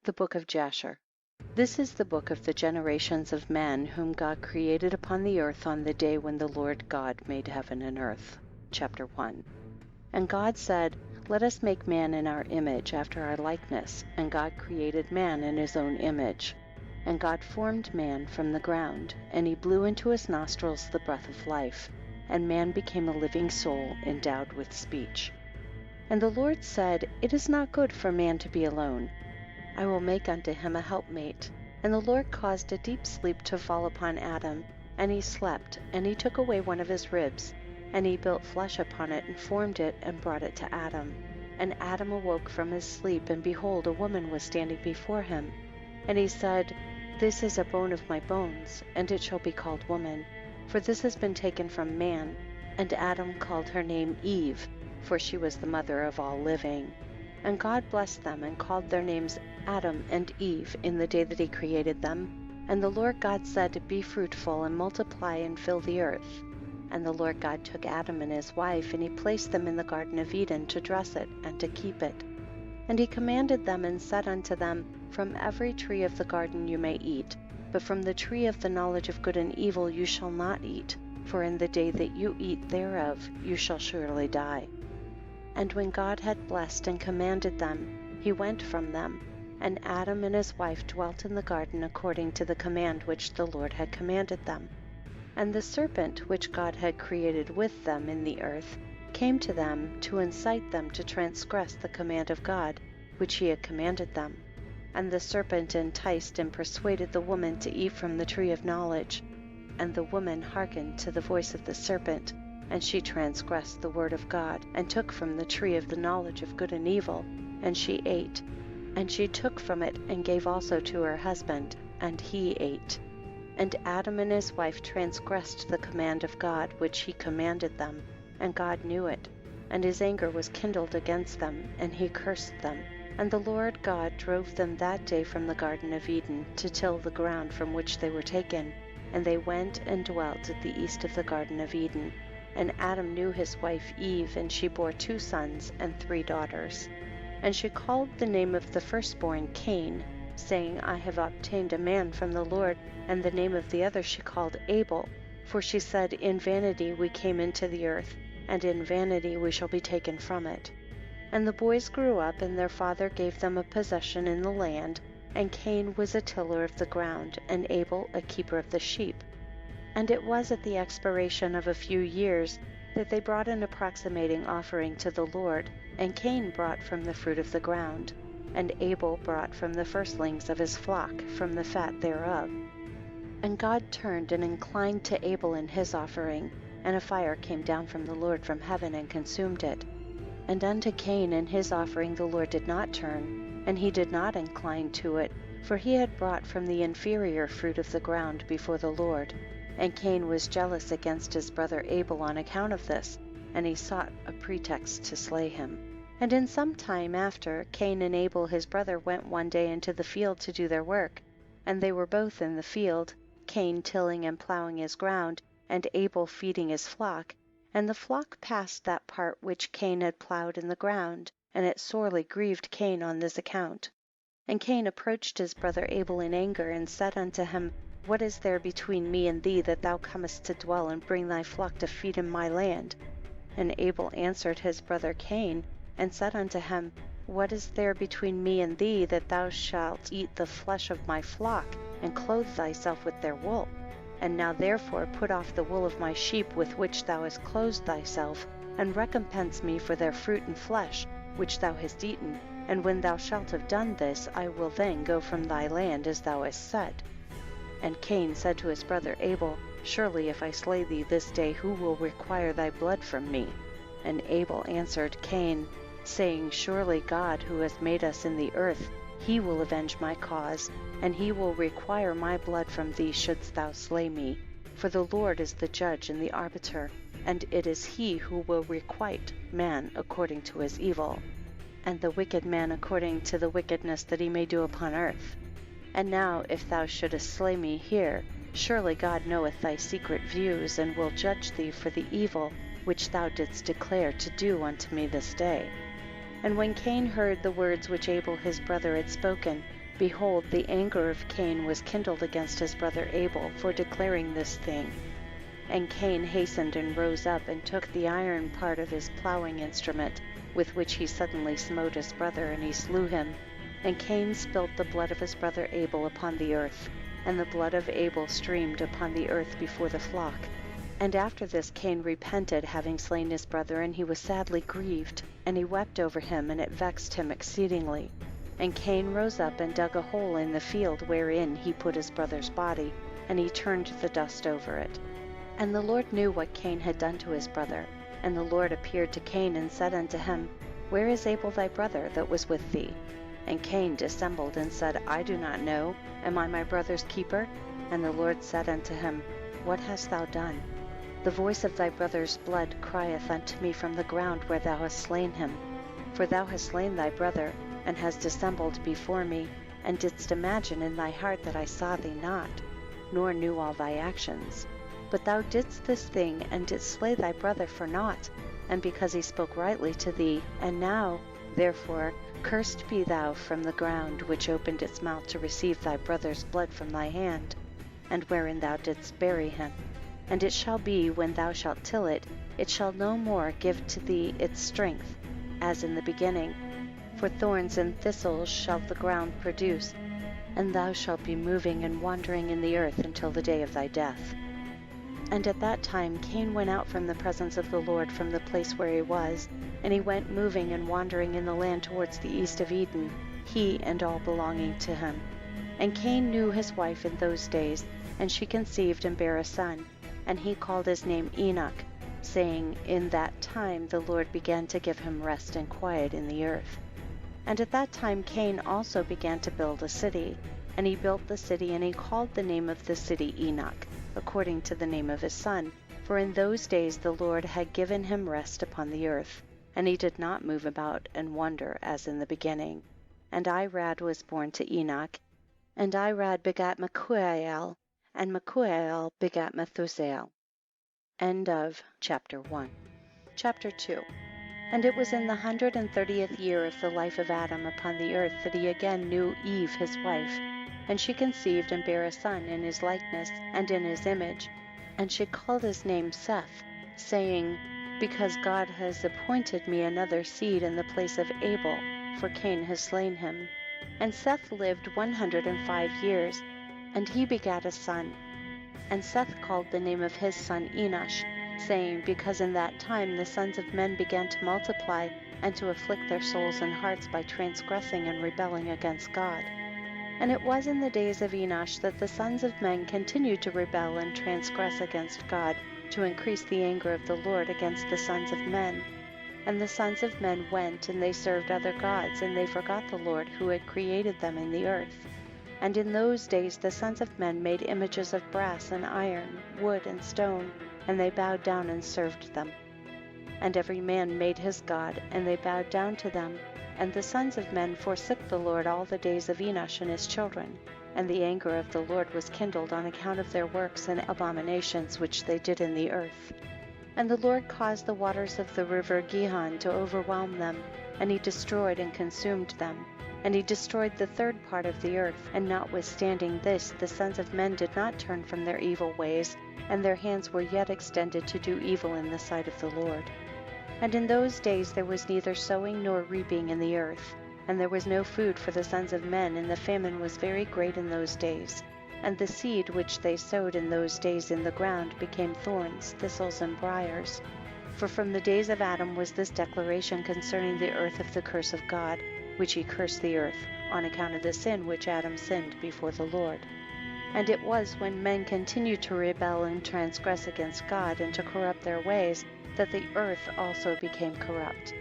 The book of Jasher. This is the book of the generations of men whom God created upon the earth on the day when the Lord God made heaven and earth. Chapter 1. And God said, Let us make man in our image, after our likeness. And God created man in his own image. And God formed man from the ground, and he blew into his nostrils the breath of life, and man became a living soul endowed with speech. And the Lord said, It is not good for man to be alone. I will make unto him a helpmate. And the Lord caused a deep sleep to fall upon Adam, and he slept, and he took away one of his ribs, and he built flesh upon it, and formed it, and brought it to Adam. And Adam awoke from his sleep, and behold, a woman was standing before him. And he said, This is a bone of my bones, and it shall be called woman, for this has been taken from man. And Adam called her name Eve, for she was the mother of all living. And God blessed them, and called their names Adam and Eve in the day that he created them. And the Lord God said, Be fruitful, and multiply, and fill the earth. And the Lord God took Adam and his wife, and he placed them in the Garden of Eden to dress it, and to keep it. And he commanded them, and said unto them, From every tree of the garden you may eat, but from the tree of the knowledge of good and evil you shall not eat, for in the day that you eat thereof you shall surely die. And when God had blessed and commanded them, he went from them, and Adam and his wife dwelt in the garden according to the command which the Lord had commanded them. And the serpent which God had created with them in the earth came to them to incite them to transgress the command of God which he had commanded them. And the serpent enticed and persuaded the woman to eat from the tree of knowledge. And the woman hearkened to the voice of the serpent, and she transgressed the word of God, and took from the tree of the knowledge of good and evil, and she ate. And she took from it, and gave also to her husband, and he ate. And Adam and his wife transgressed the command of God which he commanded them, and God knew it. And his anger was kindled against them, and he cursed them. And the Lord God drove them that day from the Garden of Eden, to till the ground from which they were taken. And they went and dwelt at the east of the Garden of Eden. And Adam knew his wife Eve, and she bore 2 sons and 3 daughters. And she called the name of the firstborn Cain, saying, I have obtained a man from the Lord. And the name of the other she called Abel, for she said, In vanity we came into the earth, and in vanity we shall be taken from it. And the boys grew up, and their father gave them a possession in the land, and Cain was a tiller of the ground, and Abel a keeper of the sheep. And it was at the expiration of a few years that they brought an approximating offering to the Lord, and Cain brought from the fruit of the ground, and Abel brought from the firstlings of his flock, from the fat thereof. And God turned and inclined to Abel in his offering, and a fire came down from the Lord from heaven and consumed it. And unto Cain and his offering the Lord did not turn, and he did not incline to it, for he had brought from the inferior fruit of the ground before the Lord. And Cain was jealous against his brother Abel on account of this, and he sought a pretext to slay him. And in some time after, Cain and Abel his brother went one day into the field to do their work. And they were both in the field, Cain tilling and plowing his ground, and Abel feeding his flock. And the flock passed that part which Cain had plowed in the ground, and it sorely grieved Cain on this account. And Cain approached his brother Abel in anger, and said unto him, What is there between me and thee, that thou comest to dwell and bring thy flock to feed in my land? And Abel answered his brother Cain, and said unto him, What is there between me and thee, that thou shalt eat the flesh of my flock, and clothe thyself with their wool? And now therefore put off the wool of my sheep with which thou hast clothed thyself, and recompense me for their fruit and flesh, which thou hast eaten. And when thou shalt have done this, I will then go from thy land as thou hast said. And Cain said to his brother Abel, Surely if I slay thee this day, who will require thy blood from me? And Abel answered Cain, saying, Surely God, who has made us in the earth, he will avenge my cause, and he will require my blood from thee shouldst thou slay me. For the Lord is the judge and the arbiter, and it is he who will requite man according to his evil, and the wicked man according to the wickedness that he may do upon earth. And now if thou shouldest slay me here, surely God knoweth thy secret views, and will judge thee for the evil which thou didst declare to do unto me this day. And when Cain heard the words which Abel his brother had spoken, behold, the anger of Cain was kindled against his brother Abel for declaring this thing. And Cain hastened and rose up and took the iron part of his plowing instrument, with which he suddenly smote his brother, and he slew him. And Cain spilt the blood of his brother Abel upon the earth, and the blood of Abel streamed upon the earth before the flock. And after this Cain repented, having slain his brother, and he was sadly grieved, and he wept over him, and it vexed him exceedingly. And Cain rose up and dug a hole in the field wherein he put his brother's body, and he turned the dust over it. And the Lord knew what Cain had done to his brother. And the Lord appeared to Cain and said unto him, Where is Abel thy brother that was with thee? And Cain dissembled and said, I do not know. Am I my brother's keeper? And the Lord said unto him, What hast thou done? The voice of thy brother's blood crieth unto me from the ground where thou hast slain him. For thou hast slain thy brother, and hast dissembled before me, and didst imagine in thy heart that I saw thee not, nor knew all thy actions. But thou didst this thing, and didst slay thy brother for naught, and because he spoke rightly to thee. And now, therefore, cursed be thou from the ground, which opened its mouth to receive thy brother's blood from thy hand, and wherein thou didst bury him. And it shall be, when thou shalt till it, it shall no more give to thee its strength, as in the beginning. For thorns and thistles shall the ground produce, and thou shalt be moving and wandering in the earth until the day of thy death. And at that time Cain went out from the presence of the Lord from the place where he was, and he went moving and wandering in the land towards the east of Eden, he and all belonging to him. And Cain knew his wife in those days, and she conceived and bare a son, and he called his name Enoch, saying, In that time the Lord began to give him rest and quiet in the earth. And at that time Cain also began to build a city, and he built the city, and he called the name of the city Enoch, according to the name of his son, for in those days the Lord had given him rest upon the earth, and he did not move about and wander as in the beginning. And Irad was born to Enoch, and Irad begat Mehujael, and Mehujael begat Methuselah. End of chapter 1. Chapter 2. And it was in the 130th year of the life of Adam upon the earth that he again knew Eve his wife, and she conceived and bare a son in his likeness and in his image, and she called his name Seth, saying, Because God has appointed me another seed in the place of Abel, for Cain has slain him. And Seth lived 105 years, and he begat a son. And Seth called the name of his son Enosh, saying, Because in that time the sons of men began to multiply, and to afflict their souls and hearts by transgressing and rebelling against God. And it was in the days of Enosh that the sons of men continued to rebel and transgress against God, to increase the anger of the Lord against the sons of men. And the sons of men went, and they served other gods, and they forgot the Lord who had created them in the earth. And in those days the sons of men made images of brass and iron, wood and stone, and they bowed down and served them. And every man made his god, and they bowed down to them. And the sons of men forsook the Lord all the days of Enosh and his children, and the anger of the Lord was kindled on account of their works and abominations which they did in the earth. And the Lord caused the waters of the river Gihon to overwhelm them, and he destroyed and consumed them. And he destroyed the third part of the earth, and notwithstanding this, the sons of men did not turn from their evil ways, and their hands were yet extended to do evil in the sight of the Lord. And in those days there was neither sowing nor reaping in the earth, and there was no food for the sons of men, and the famine was very great in those days. And the seed which they sowed in those days in the ground became thorns, thistles, and briars. For from the days of Adam was this declaration concerning the earth of the curse of God, which he cursed the earth, on account of the sin which Adam sinned before the Lord. And it was when men continued to rebel and transgress against God, and to corrupt their ways, that the earth also became corrupt.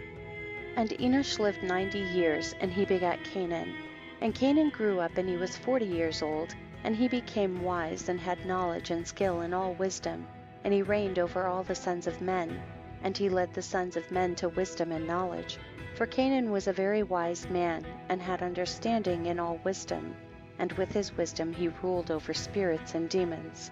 And Enosh lived 90 years, and he begat Cainan. And Cainan grew up, and he was 40 years old, and he became wise, and had knowledge and skill in all wisdom, and he reigned over all the sons of men, and he led the sons of men to wisdom and knowledge. For Cainan was a very wise man, and had understanding in all wisdom, and with his wisdom he ruled over spirits and demons.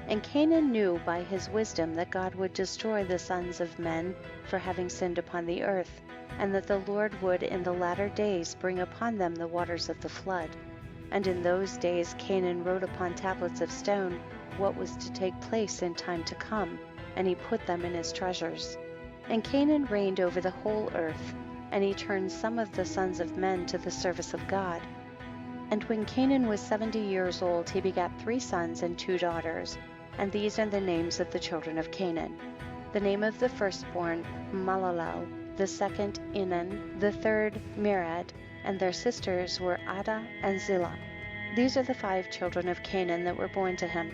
And Cainan knew by his wisdom that God would destroy the sons of men for having sinned upon the earth, and that the Lord would in the latter days bring upon them the waters of the flood. And in those days Canaan wrote upon tablets of stone what was to take place in time to come, and he put them in his treasures. And Canaan reigned over the whole earth, and he turned some of the sons of men to the service of God. And when Canaan was 70 years old, he begat 3 sons and 2 daughters, and these are the names of the children of Canaan. The name of the firstborn, Mahalalel, the second, Enan, the third, Mered, and their sisters were Adah and Zillah. These are the 5 children of Canaan that were born to him.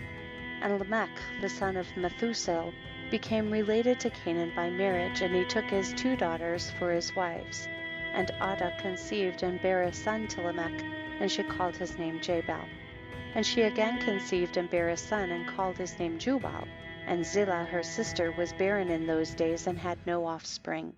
And Lamech, the son of Methuselah, became related to Canaan by marriage, and he took his 2 daughters for his wives. And Adah conceived and bare a son to Lamech, and she called his name Jabal. And she again conceived and bare a son, and called his name Jubal. And Zillah her sister was barren in those days, and had no offspring.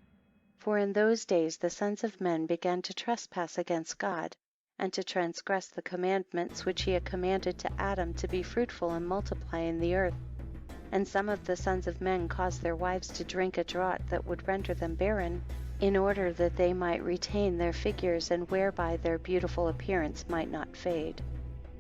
For in those days the sons of men began to trespass against God, and to transgress the commandments which he had commanded to Adam to be fruitful and multiply in the earth. And some of the sons of men caused their wives to drink a draught that would render them barren, in order that they might retain their figures, and whereby their beautiful appearance might not fade.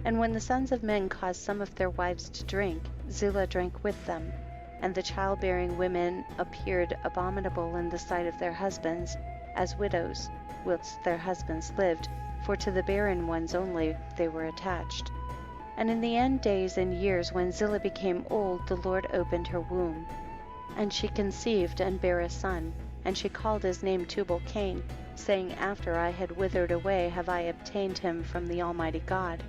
And when the sons of men caused some of their wives to drink, Zillah drank with them. And the childbearing women appeared abominable in the sight of their husbands, as widows, whilst their husbands lived, for to the barren ones only they were attached. And in the end days and years, when Zillah became old, the Lord opened her womb. And she conceived and bare a son, and she called his name Tubal-Cain, saying, After I had withered away have I obtained him from the Almighty God.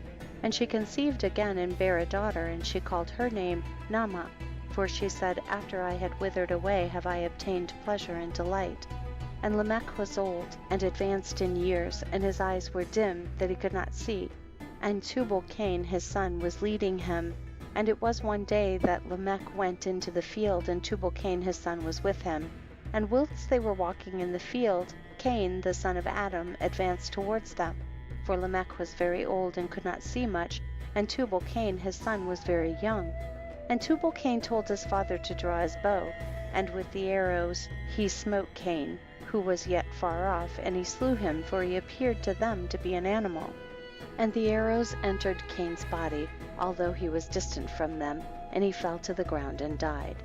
And she conceived again and bare a daughter, and she called her name Naamah, for she said, After I had withered away have I obtained pleasure and delight. And Lamech was old, and advanced in years, and his eyes were dim, that he could not see. And Tubal-Cain his son was leading him. And it was one day that Lamech went into the field, and Tubal-Cain his son was with him. And whilst they were walking in the field, Cain the son of Adam advanced towards them. For Lamech was very old and could not see much, and Tubal-Cain his son was very young. And Tubal-Cain told his father to draw his bow, and with the arrows he smote Cain, who was yet far off, and he slew him, for he appeared to them to be an animal. And the arrows entered Cain's body, although he was distant from them, and he fell to the ground and died.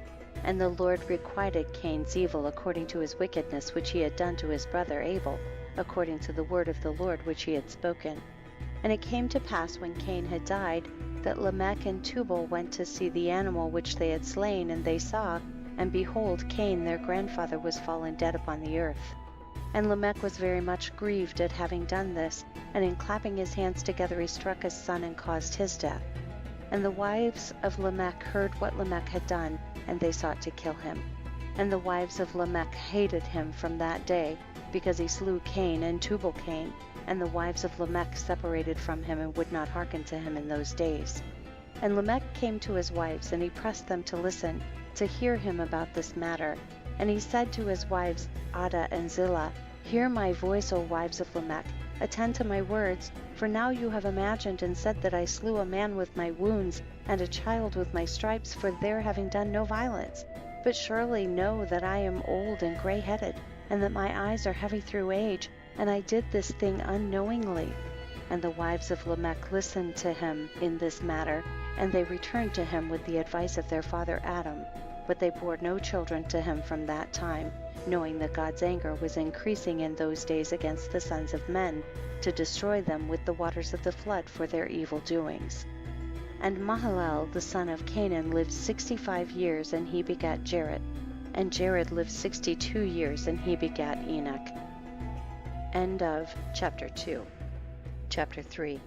And the Lord requited Cain's evil according to his wickedness which he had done to his brother Abel, according to the word of the Lord which he had spoken. And it came to pass when Cain had died, that Lamech and Tubal went to see the animal which they had slain, and they saw, and behold, Cain their grandfather was fallen dead upon the earth. And Lamech was very much grieved at having done this, and in clapping his hands together he struck his son and caused his death. And the wives of Lamech heard what Lamech had done, and they sought to kill him. And the wives of Lamech hated him from that day, because he slew Cain and Tubal-Cain, and the wives of Lamech separated from him and would not hearken to him in those days. And Lamech came to his wives, and he pressed them to listen, to hear him about this matter. And he said to his wives Adah and Zillah, Hear my voice, O wives of Lamech, attend to my words, for now you have imagined and said that I slew a man with my wounds, and a child with my stripes, for their having done no violence. But surely know that I am old and gray-headed, and that my eyes are heavy through age, and I did this thing unknowingly. And the wives of Lamech listened to him in this matter, and they returned to him with the advice of their father Adam. But they bore no children to him from that time, knowing that God's anger was increasing in those days against the sons of men, to destroy them with the waters of the flood for their evil doings. And Mahalalel the son of Canaan lived 65 years, and he begat Jared. And Jared lived 62 years, and he begat Enoch. End of chapter 2. Chapter 3.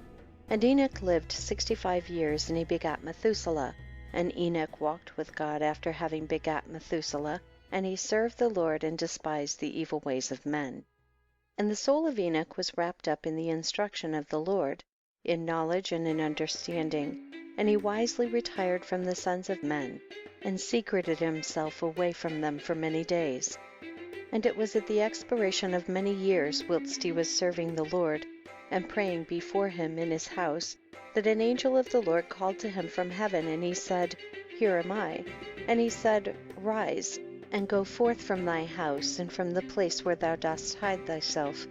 And Enoch lived 65 years, and he begat Methuselah. And Enoch walked with God after having begat Methuselah, and he served the Lord and despised the evil ways of men. And the soul of Enoch was wrapped up in the instruction of the Lord, in knowledge and in understanding, and he wisely retired from the sons of men, and secreted himself away from them for many days. And it was at the expiration of many years, whilst he was serving the Lord, and praying before him in his house, that an angel of the Lord called to him from heaven, and he said, Here am I. And he said, Rise, and go forth from thy house, and from the place where thou dost hide thyself,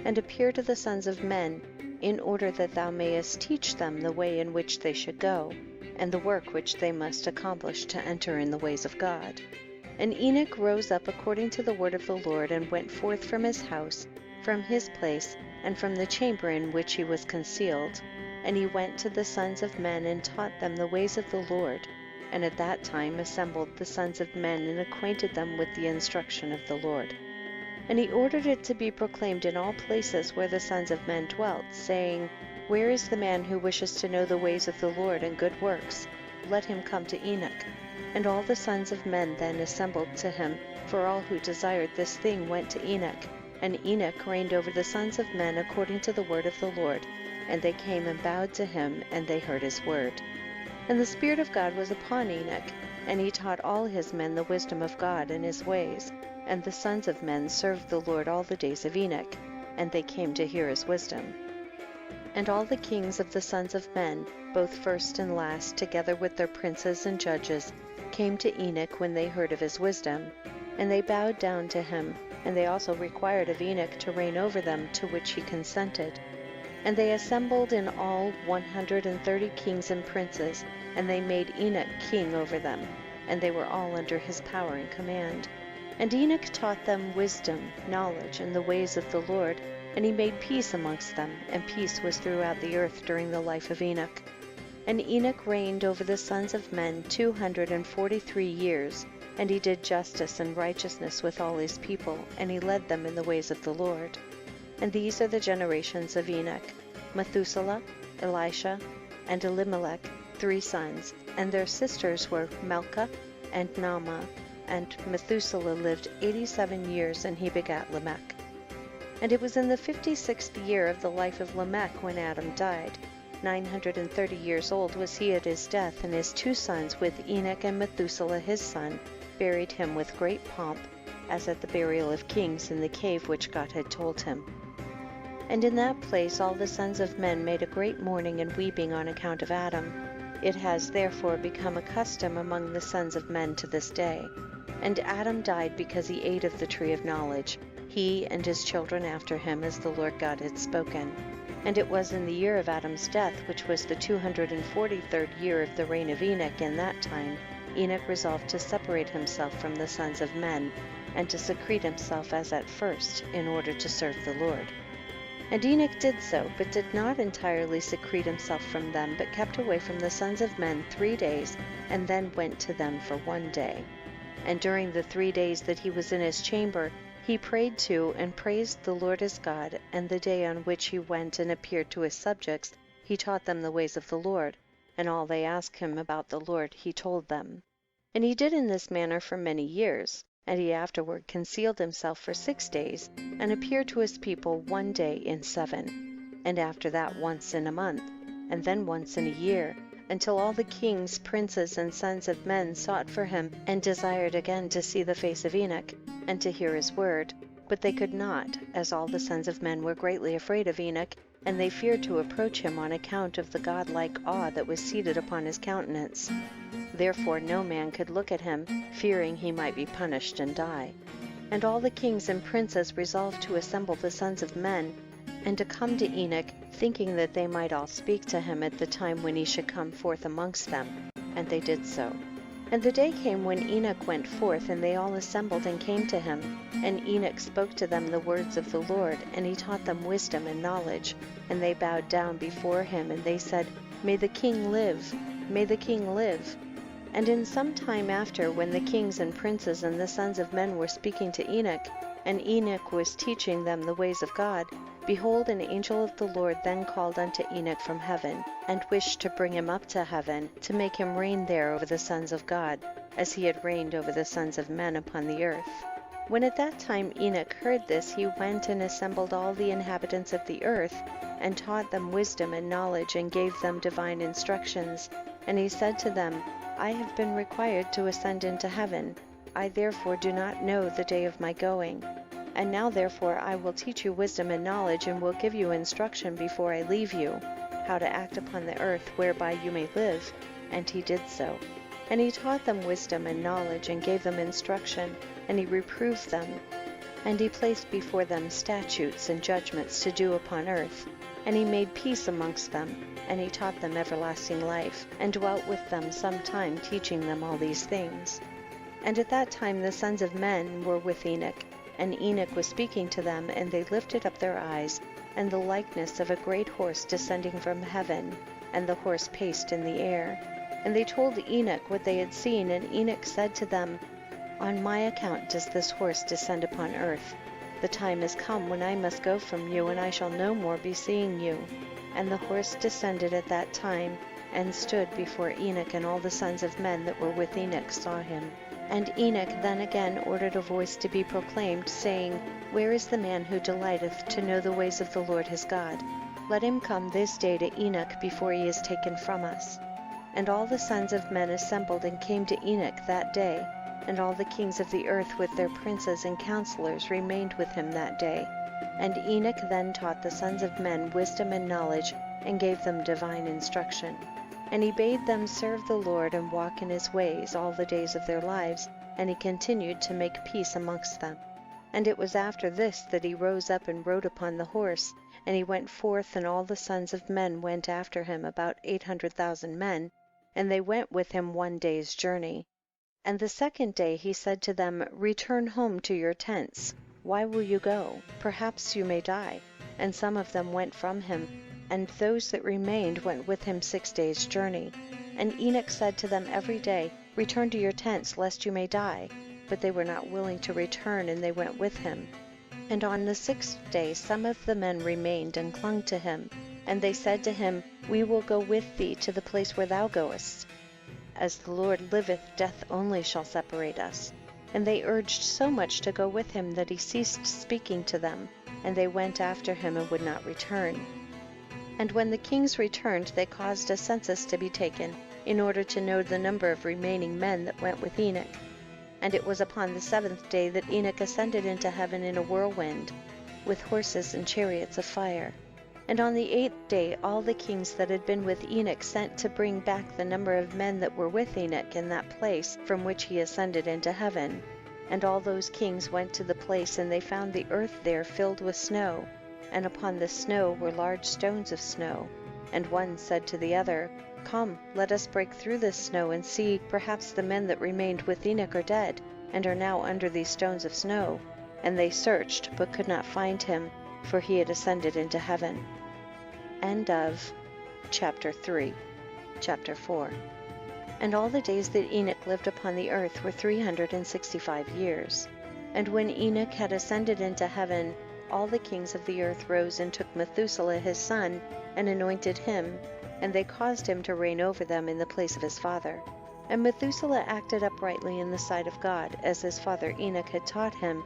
and appear to the sons of men, in order that thou mayest teach them the way in which they should go, and the work which they must accomplish to enter in the ways of God. And Enoch rose up according to the word of the Lord, and went forth from his house, from his place, and from the chamber in which he was concealed. And he went to the sons of men, and taught them the ways of the Lord, and at that time assembled the sons of men, and acquainted them with the instruction of the Lord. And he ordered it to be proclaimed in all places where the sons of men dwelt, saying, Where is the man who wishes to know the ways of the Lord and good works? Let him come to Enoch. And all the sons of men then assembled to him, for all who desired this thing went to Enoch. And Enoch reigned over the sons of men according to the word of the Lord. And they came and bowed to him, and they heard his word. And the Spirit of God was upon Enoch, and he taught all his men the wisdom of God and his ways. And the sons of men served the Lord all the days of Enoch, and they came to hear his wisdom. And all the kings of the sons of men, both first and last, together with their princes and judges, came to Enoch when they heard of his wisdom. And they bowed down to him, and they also required of Enoch to reign over them, to which he consented. And they assembled in all 130 kings and princes, and they made Enoch king over them, and they were all under his power and command. And Enoch taught them wisdom, knowledge, and the ways of the Lord, and he made peace amongst them, and peace was throughout the earth during the life of Enoch. And Enoch reigned over the sons of men 243 years, and he did justice and righteousness with all his people, and he led them in the ways of the Lord. And these are the generations of Enoch: Methuselah, Elisha, and Elimelech, 3 sons, and their sisters were Milcah and Naamah. And Methuselah lived 87 years, and he begat Lamech. And it was in the 56th year of the life of Lamech when Adam died. 930 years old was he at his death, and his 2 sons with Enoch and Methuselah his son buried him with great pomp, as at the burial of kings in the cave which God had told him. And in that place all the sons of men made a great mourning and weeping on account of Adam. It has therefore become a custom among the sons of men to this day. And Adam died because he ate of the tree of knowledge, he and his children after him, as the Lord God had spoken. And it was in the year of Adam's death, which was the 243rd year of the reign of Enoch. In that time Enoch resolved to separate himself from the sons of men, and to secrete himself as at first, in order to serve the Lord. And Enoch did so, but did not entirely secrete himself from them, but kept away from the sons of men 3 days, and then went to them for 1 day. And during the 3 days that he was in his chamber, he prayed to and praised the Lord his God, and the day on which he went and appeared to his subjects, he taught them the ways of the Lord, and all they asked him about the Lord he told them. And he did in this manner for many years. And he afterward concealed himself for 6 days, and appeared to his people 1 day in 7, and after that once in a month, and then once in a year, until all the kings, princes, and sons of men sought for him, and desired again to see the face of Enoch, and to hear his word. But they could not, as all the sons of men were greatly afraid of Enoch, and they feared to approach him on account of the godlike awe that was seated upon his countenance. Therefore no man could look at him, fearing he might be punished and die. And all the kings and princes resolved to assemble the sons of men, and to come to Enoch, thinking that they might all speak to him at the time when he should come forth amongst them. And they did so. And the day came when Enoch went forth, and they all assembled and came to him. And Enoch spoke to them the words of the Lord, and he taught them wisdom and knowledge. And they bowed down before him, and they said, May the king live! May the king live! And in some time after, when the kings and princes and the sons of men were speaking to Enoch, and Enoch was teaching them the ways of God, behold, an angel of the Lord then called unto Enoch from heaven, and wished to bring him up to heaven, to make him reign there over the sons of God, as he had reigned over the sons of men upon the earth. When at that time Enoch heard this, he went and assembled all the inhabitants of the earth, and taught them wisdom and knowledge, and gave them divine instructions. And he said to them, I have been required to ascend into heaven. I therefore do not know the day of my going. And now therefore I will teach you wisdom and knowledge, and will give you instruction before I leave you, how to act upon the earth, whereby you may live. And he did so. And he taught them wisdom and knowledge, and gave them instruction, and he reproved them. And he placed before them statutes and judgments to do upon earth. And he made peace amongst them, and he taught them everlasting life, and dwelt with them some time, teaching them all these things. And at that time the sons of men were with Enoch, and Enoch was speaking to them, and they lifted up their eyes, and the likeness of a great horse descending from heaven, and the horse paced in the air. And they told Enoch what they had seen, and Enoch said to them, On my account does this horse descend upon earth. The time is come when I must go from you, and I shall no more be seeing you. And the horse descended at that time, and stood before Enoch, and all the sons of men that were with Enoch saw him. And Enoch then again ordered a voice to be proclaimed, saying, Where is the man who delighteth to know the ways of the Lord his God? Let him come this day to Enoch before he is taken from us. And all the sons of men assembled and came to Enoch that day, and all the kings of the earth with their princes and counselors remained with him that day. And Enoch then taught the sons of men wisdom and knowledge, and gave them divine instruction. And he bade them serve the Lord and walk in his ways all the days of their lives, and he continued to make peace amongst them. And it was after this that he rose up and rode upon the horse, and he went forth, and all the sons of men went after him, about 800,000 men, and they went with him 1 day's journey. And the second day he said to them, Return home to your tents. Why will you go? Perhaps you may die. And some of them went from him, and those that remained went with him 6 days' journey. And Enoch said to them every day, Return to your tents, lest you may die. But they were not willing to return, and they went with him. And on the 6th day some of the men remained and clung to him. And they said to him, We will go with thee to the place where thou goest. As the Lord liveth, death only shall separate us. And they urged so much to go with him that he ceased speaking to them, and they went after him and would not return. And when the kings returned, they caused a census to be taken, in order to know the number of remaining men that went with Enoch. And it was upon the 7th day that Enoch ascended into heaven in a whirlwind, with horses and chariots of fire. And on the 8th day all the kings that had been with Enoch sent to bring back the number of men that were with Enoch in that place from which he ascended into heaven. And all those kings went to the place, and they found the earth there filled with snow, and upon the snow were large stones of snow. And one said to the other, Come, let us break through this snow, and see, perhaps the men that remained with Enoch are dead, and are now under these stones of snow. And they searched, but could not find him, for he had ascended into heaven. End of chapter 3. Chapter 4. And all the days that Enoch lived upon the earth were 365 years. And when Enoch had ascended into heaven, all the kings of the earth rose and took Methuselah his son, and anointed him, and they caused him to reign over them in the place of his father. And Methuselah acted uprightly in the sight of God, as his father Enoch had taught him.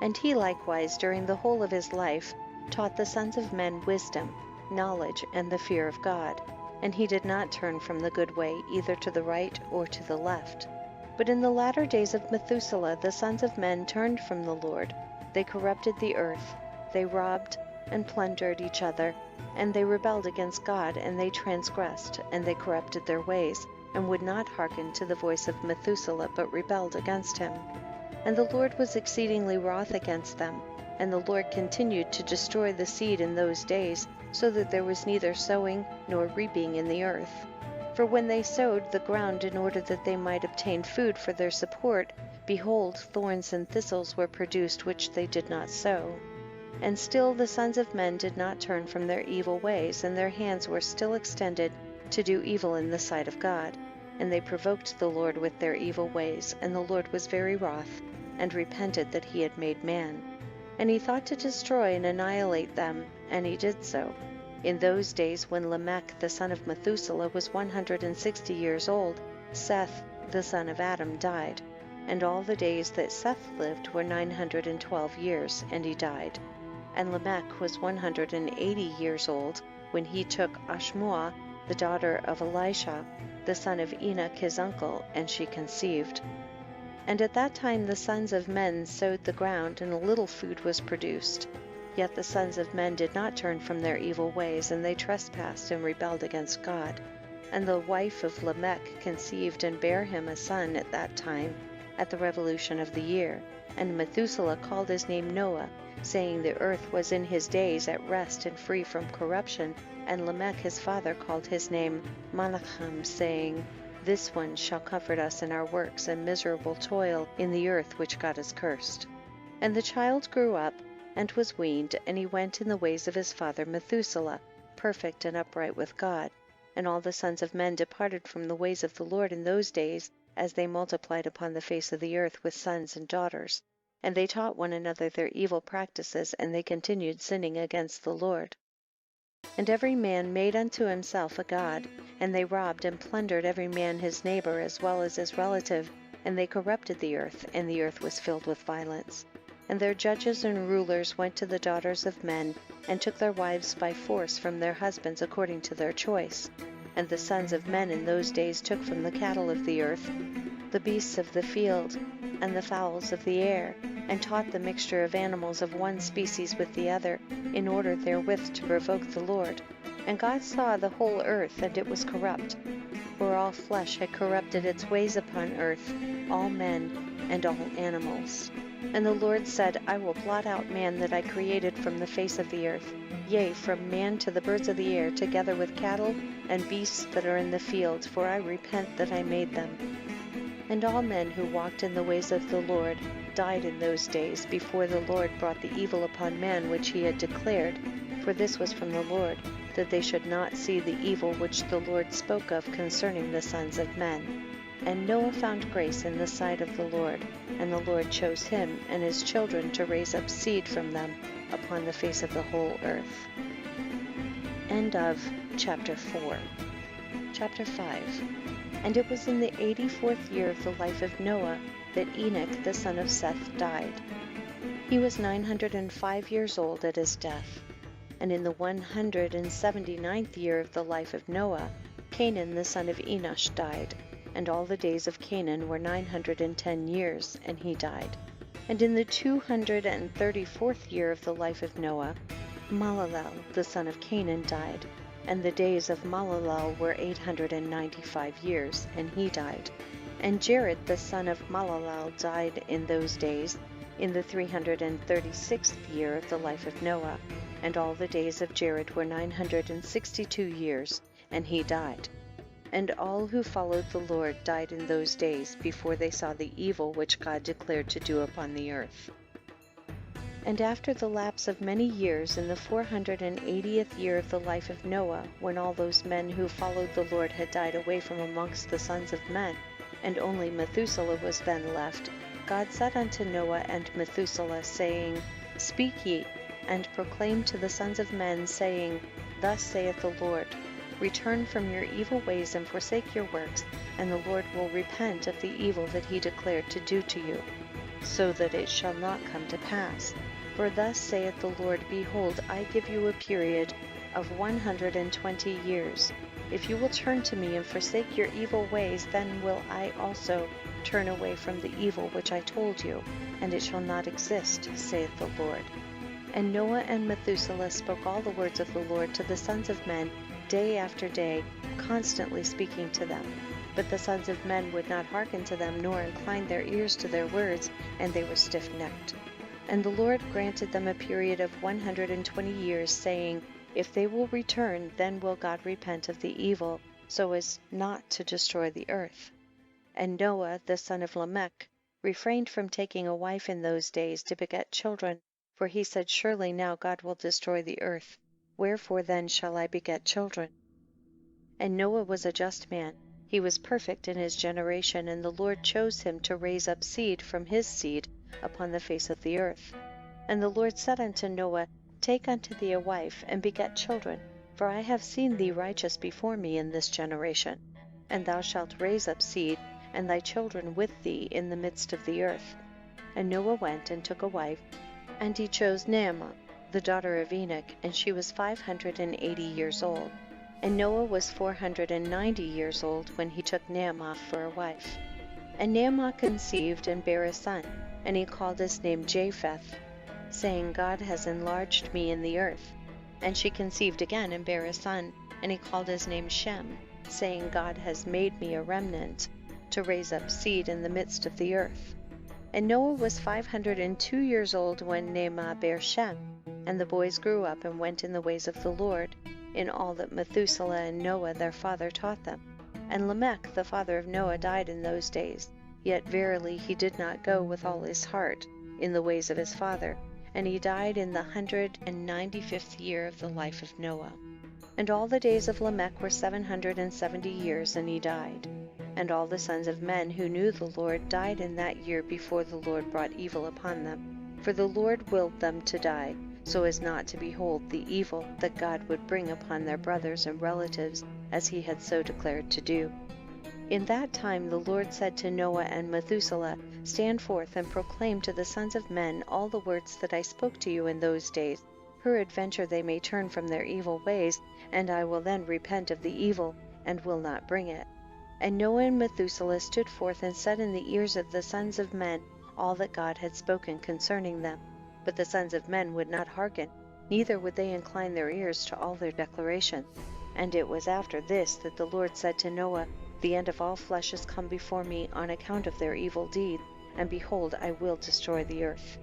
And he likewise, during the whole of his life, taught the sons of men wisdom, knowledge, and the fear of God. And he did not turn from the good way, either to the right or to the left. But in the latter days of Methuselah the sons of men turned from the Lord. They corrupted the earth, they robbed and plundered each other, and they rebelled against God, and they transgressed, and they corrupted their ways, and would not hearken to the voice of Methuselah, but rebelled against him. And the Lord was exceedingly wroth against them, and the Lord continued to destroy the seed in those days, so that there was neither sowing nor reaping in the earth. For when they sowed the ground in order that they might obtain food for their support, behold, thorns and thistles were produced which they did not sow. And still the sons of men did not turn from their evil ways, and their hands were still extended to do evil in the sight of God. And they provoked the Lord with their evil ways, and the Lord was very wroth, and repented that he had made man. And he thought to destroy and annihilate them, and he did so. In those days when Lamech the son of Methuselah was 160 years old, Seth the son of Adam died. And all the days that Seth lived were 912 years, and he died. And Lamech was 180 years old when he took Ashmua, the daughter of Elisha, the son of Enoch his uncle, and she conceived. And at that time the sons of men sowed the ground, and a little food was produced. Yet the sons of men did not turn from their evil ways, and they trespassed and rebelled against God. And the wife of Lamech conceived and bare him a son at that time, at the revolution of the year. And Methuselah called his name Noah, saying the earth was in his days at rest and free from corruption. And Lamech his father called his name Malacham, saying, This one shall comfort us in our works and miserable toil in the earth which God has cursed. And the child grew up, and was weaned, and he went in the ways of his father Methuselah, perfect and upright with God. And all the sons of men departed from the ways of the Lord in those days, as they multiplied upon the face of the earth with sons and daughters. And they taught one another their evil practices, and they continued sinning against the Lord. And every man made unto himself a god, and they robbed and plundered every man his neighbor as well as his relative, and they corrupted the earth, and the earth was filled with violence. And their judges and rulers went to the daughters of men, and took their wives by force from their husbands according to their choice. And the sons of men in those days took from the cattle of the earth, the beasts of the field, and the fowls of the air, and taught the mixture of animals of one species with the other, in order therewith to provoke the Lord. And God saw the whole earth, and it was corrupt, for all flesh had corrupted its ways upon earth, all men and all animals. And the Lord said, I will blot out man that I created from the face of the earth, yea, from man to the birds of the air, together with cattle and beasts that are in the field, for I repent that I made them. And all men who walked in the ways of the Lord died in those days, before the Lord brought the evil upon man which he had declared, for this was from the Lord, that they should not see the evil which the Lord spoke of concerning the sons of men. And Noah found grace in the sight of the Lord, and the Lord chose him and his children to raise up seed from them upon the face of the whole earth. End of chapter 4. Chapter 5. And it was in the 84th year of the life of Noah that Enoch the son of Seth died. He was 905 years old at his death. And in the 179th year of the life of Noah, Cainan the son of Enoch died. And all the days of Cainan were 910 years, and he died. And in the 234th year of the life of Noah, Mahalalel the son of Cainan died. And the days of Mahalalel were 895 years, and he died. And Jared the son of Mahalalel died in those days, in the 336th year of the life of Noah. And all the days of Jared were 962 years, and he died. And all who followed the Lord died in those days, before they saw the evil which God declared to do upon the earth. And after the lapse of many years, in the 480th year of the life of Noah, when all those men who followed the Lord had died away from amongst the sons of men, and only Methuselah was then left, God said unto Noah and Methuselah, saying, Speak ye, and proclaim to the sons of men, saying, Thus saith the Lord, Return from your evil ways and forsake your works, and the Lord will repent of the evil that he declared to do to you, so that it shall not come to pass. For thus saith the Lord, Behold, I give you a period of 120 years. If you will turn to me and forsake your evil ways, then will I also turn away from the evil which I told you, and it shall not exist, saith the Lord. And Noah and Methuselah spoke all the words of the Lord to the sons of men, day after day, constantly speaking to them. But the sons of men would not hearken to them, nor incline their ears to their words, and they were stiff-necked. And the Lord granted them a period of 120 years, saying, If they will return, then will God repent of the evil, so as not to destroy the earth. And Noah, the son of Lamech, refrained from taking a wife in those days to beget children, for he said, Surely now God will destroy the earth. Wherefore then shall I beget children? And Noah was a just man. He was perfect in his generation, and the Lord chose him to raise up seed from his seed upon the face of the earth. And the Lord said unto Noah, Take unto thee a wife, and beget children, for I have seen thee righteous before me in this generation. And thou shalt raise up seed, and thy children with thee in the midst of the earth. And Noah went and took a wife, and he chose Naamah, the daughter of Enoch, and she was 580 years old. And Noah was 490 years old when he took Naamah for a wife. And Naamah conceived and bare a son, and he called his name Japheth, saying, God has enlarged me in the earth. And she conceived again and bare a son, and he called his name Shem, saying, God has made me a remnant, to raise up seed in the midst of the earth. And Noah was 502 years old when Naamah bare Shem. And the boys grew up and went in the ways of the Lord, in all that Methuselah and Noah their father taught them. And Lamech the father of Noah died in those days, yet verily he did not go with all his heart in the ways of his father, and he died in the 195th year of the life of Noah. And all the days of Lamech were 770 years, and he died. And all the sons of men who knew the Lord died in that year before the Lord brought evil upon them. For the Lord willed them to die, so as not to behold the evil that God would bring upon their brothers and relatives, as he had so declared to do. In that time the Lord said to Noah and Methuselah, Stand forth and proclaim to the sons of men all the words that I spoke to you in those days. Peradventure they may turn from their evil ways, and I will then repent of the evil, and will not bring it. And Noah and Methuselah stood forth and said in the ears of the sons of men all that God had spoken concerning them. But the sons of men would not hearken, neither would they incline their ears to all their declaration. And it was after this that the Lord said to Noah, The end of all flesh is come before me on account of their evil deeds, and behold, I will destroy the earth.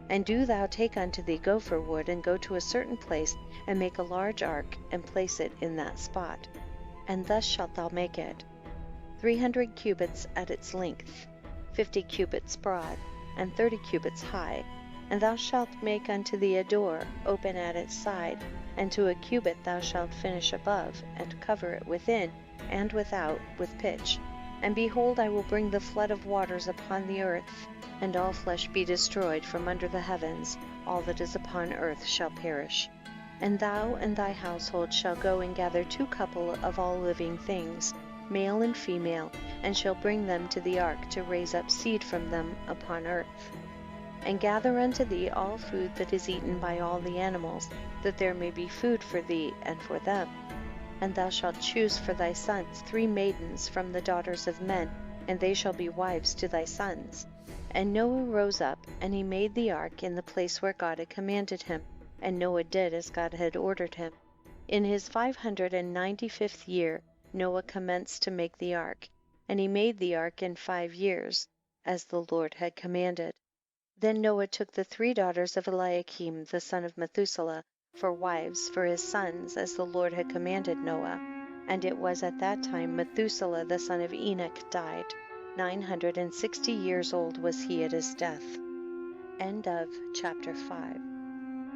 And do thou take unto thee gopher wood, and go to a certain place, and make a large ark, and place it in that spot. And thus shalt thou make it: 300 cubits at its length, 50 cubits broad, and 30 cubits high. And thou shalt make unto thee a door, open at its side, and to a cubit thou shalt finish above, and cover it within and without with pitch. And behold, I will bring the flood of waters upon the earth, and all flesh be destroyed from under the heavens, all that is upon earth shall perish. And thou and thy household shall go and gather 2 couple of all living things, male and female, and shall bring them to the ark to raise up seed from them upon earth. And gather unto thee all food that is eaten by all the animals, that there may be food for thee and for them. And thou shalt choose for thy sons 3 maidens from the daughters of men, and they shall be wives to thy sons. And Noah rose up, and he made the ark in the place where God had commanded him, and Noah did as God had ordered him. In his 595th year Noah commenced to make the ark, and he made the ark in 5 years, as the Lord had commanded. Then Noah took the 3 daughters of Eliakim the son of Methuselah for wives for his sons, as the Lord had commanded Noah. And it was at that time Methuselah the son of Enoch died. 960 years old was he at his death. End of chapter 5.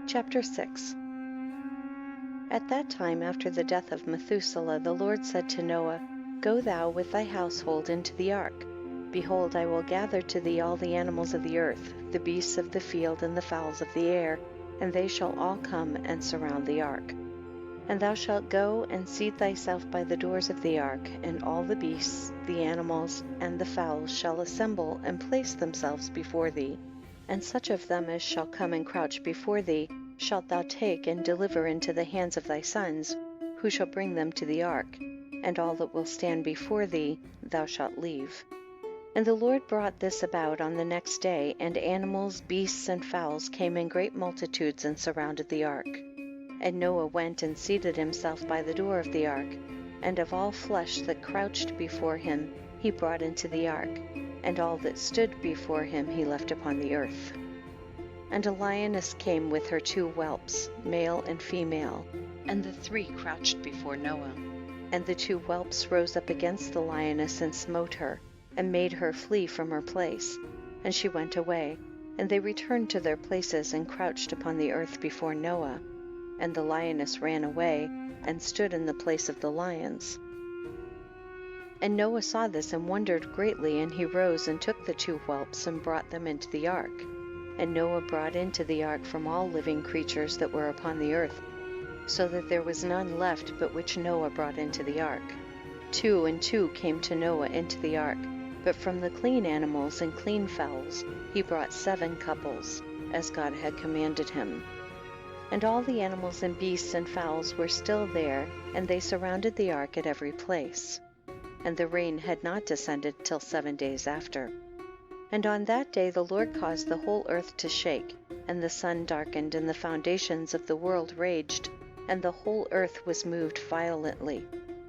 Chapter 6. At that time, after the death of Methuselah, the Lord said to Noah, Go thou with thy household into the ark. Behold, I will gather to thee all the animals of the earth, the beasts of the field, and the fowls of the air, and they shall all come and surround the ark. And thou shalt go and seat thyself by the doors of the ark, and all the beasts, the animals, and the fowls shall assemble and place themselves before thee. And such of them as shall come and crouch before thee shalt thou take and deliver into the hands of thy sons, who shall bring them to the ark, and all that will stand before thee thou shalt leave. And the Lord brought this about on the next day, and animals, beasts, and fowls came in great multitudes and surrounded the ark. And Noah went and seated himself by the door of the ark, and of all flesh that crouched before him he brought into the ark, and all that stood before him he left upon the earth. And a lioness came with her 2 whelps, male and female, and the 3 crouched before Noah. And the 2 whelps rose up against the lioness and smote her, and made her flee from her place. And she went away, and they returned to their places and crouched upon the earth before Noah. And the lioness ran away, and stood in the place of the lions. And Noah saw this and wondered greatly, and he rose and took the 2 whelps and brought them into the ark. And Noah brought into the ark from all living creatures that were upon the earth, so that there was none left but which Noah brought into the ark. 2 and 2 came to Noah into the ark, but from the clean animals and clean fowls he brought 7 couples, as God had commanded him. And all the animals and beasts and fowls were still there, and they surrounded the ark at every place. And the rain had not descended till 7 days after. And on that day the Lord caused the whole earth to shake, and the sun darkened, and the foundations of the world raged, and the whole earth was moved violently.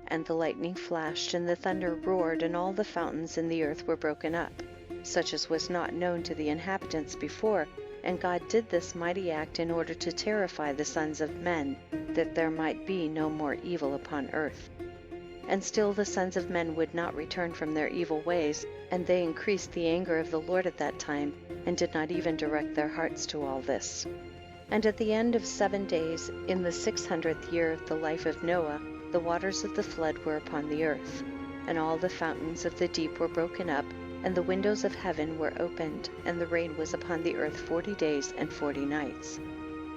And the lightning flashed, and the thunder roared, and all the fountains in the earth were broken up. such as was not known to the inhabitants before, and God did this mighty act in order to terrify the sons of men, that there might be no more evil upon earth. And still the sons of men would not return from their evil ways, and they increased the anger of the Lord at that time, and did not even direct their hearts to all this. And at the end of 7 days, in the 600th year of the life of Noah, the waters of the flood were upon the earth, and all the fountains of the deep were broken up, and the windows of heaven were opened, and the rain was upon the earth 40 days and 40 nights.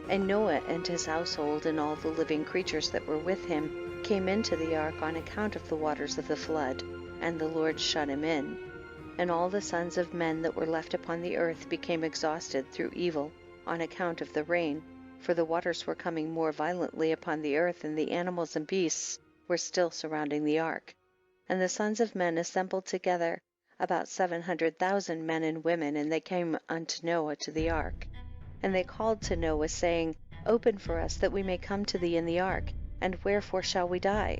And Noah and his household and all the living creatures that were with him came into the ark on account of the waters of the flood, and the Lord shut him in. And all the sons of men that were left upon the earth became exhausted through evil on account of the rain, for the waters were coming more violently upon the earth, and the animals and beasts were still surrounding the ark. And the sons of men assembled together, about 700,000 men and women, and they came unto Noah to the ark. And they called to Noah, saying, Open for us, that we may come to thee in the ark, and wherefore shall we die?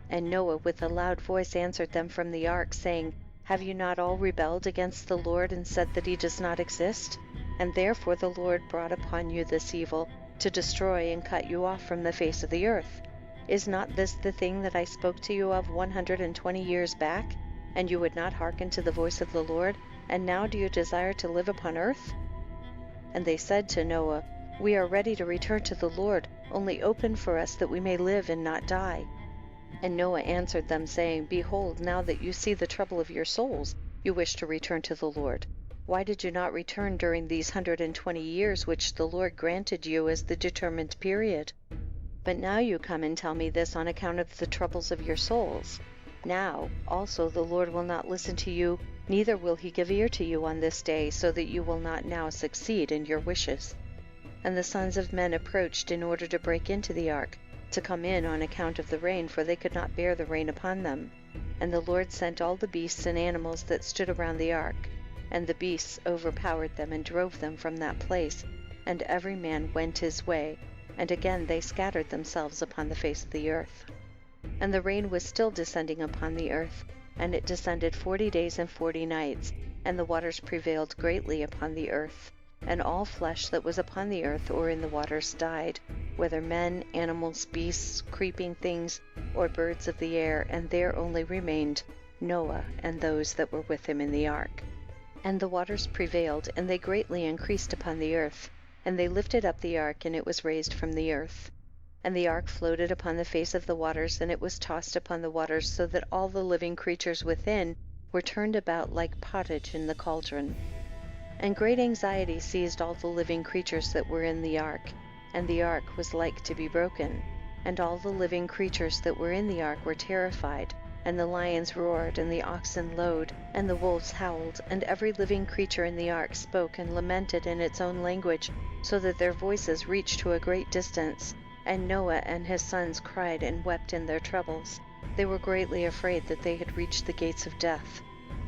And Noah with a loud voice answered them from the ark, saying, Have you not all rebelled against the Lord, and said that he does not exist? And therefore the Lord brought upon you this evil, to destroy and cut you off from the face of the earth. Is not this the thing that I spoke to you of 120 years back? And you would not hearken to the voice of the Lord, and now do you desire to live upon earth? And they said to Noah, We are ready to return to the Lord, only open for us that we may live and not die. And Noah answered them, saying, Behold, now that you see the trouble of your souls, you wish to return to the Lord. Why did you not return during these 120 years which the Lord granted you as the determined period? But now you come and tell me this on account of the troubles of your souls. Now also the Lord will not listen to you, neither will he give ear to you on this day, so that you will not now succeed in your wishes. And the sons of men approached in order to break into the ark, to come in on account of the rain, for they could not bear the rain upon them. And the Lord sent all the beasts and animals that stood around the ark, and the beasts overpowered them and drove them from that place, and every man went his way, and again they scattered themselves upon the face of the earth. And the rain was still descending upon the earth, and it descended 40 days and 40 nights, and the waters prevailed greatly upon the earth. And all flesh that was upon the earth or in the waters died, whether men, animals, beasts, creeping things, or birds of the air, and there only remained Noah and those that were with him in the ark. And the waters prevailed, and they greatly increased upon the earth, and they lifted up the ark, and it was raised from the earth. And the ark floated upon the face of the waters, and it was tossed upon the waters, so that all the living creatures within were turned about like pottage in the cauldron. And great anxiety seized all the living creatures that were in the ark, and the ark was like to be broken. And all the living creatures that were in the ark were terrified, and the lions roared, and the oxen lowed, and the wolves howled, and every living creature in the ark spoke and lamented in its own language, so that their voices reached to a great distance. And Noah and his sons cried and wept in their troubles. They were greatly afraid that they had reached the gates of death.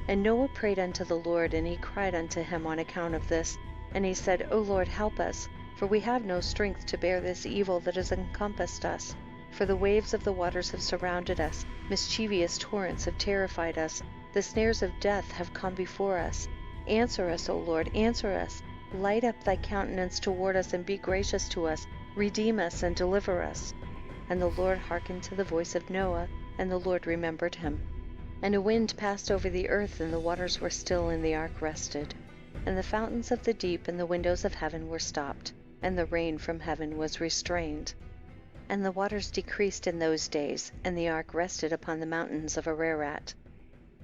And Noah prayed unto the Lord, and he cried unto him on account of this. And he said, O Lord, help us, for we have no strength to bear this evil that has encompassed us. For the waves of the waters have surrounded us, mischievous torrents have terrified us, the snares of death have come before us. Answer us, O Lord, answer us. Light up thy countenance toward us, and be gracious to us. Redeem us and deliver us. And the Lord hearkened to the voice of Noah, and the Lord remembered him. And a wind passed over the earth, and the waters were still, and the ark rested. And the fountains of the deep and the windows of heaven were stopped, and the rain from heaven was restrained. And the waters decreased in those days, and the ark rested upon the mountains of Ararat.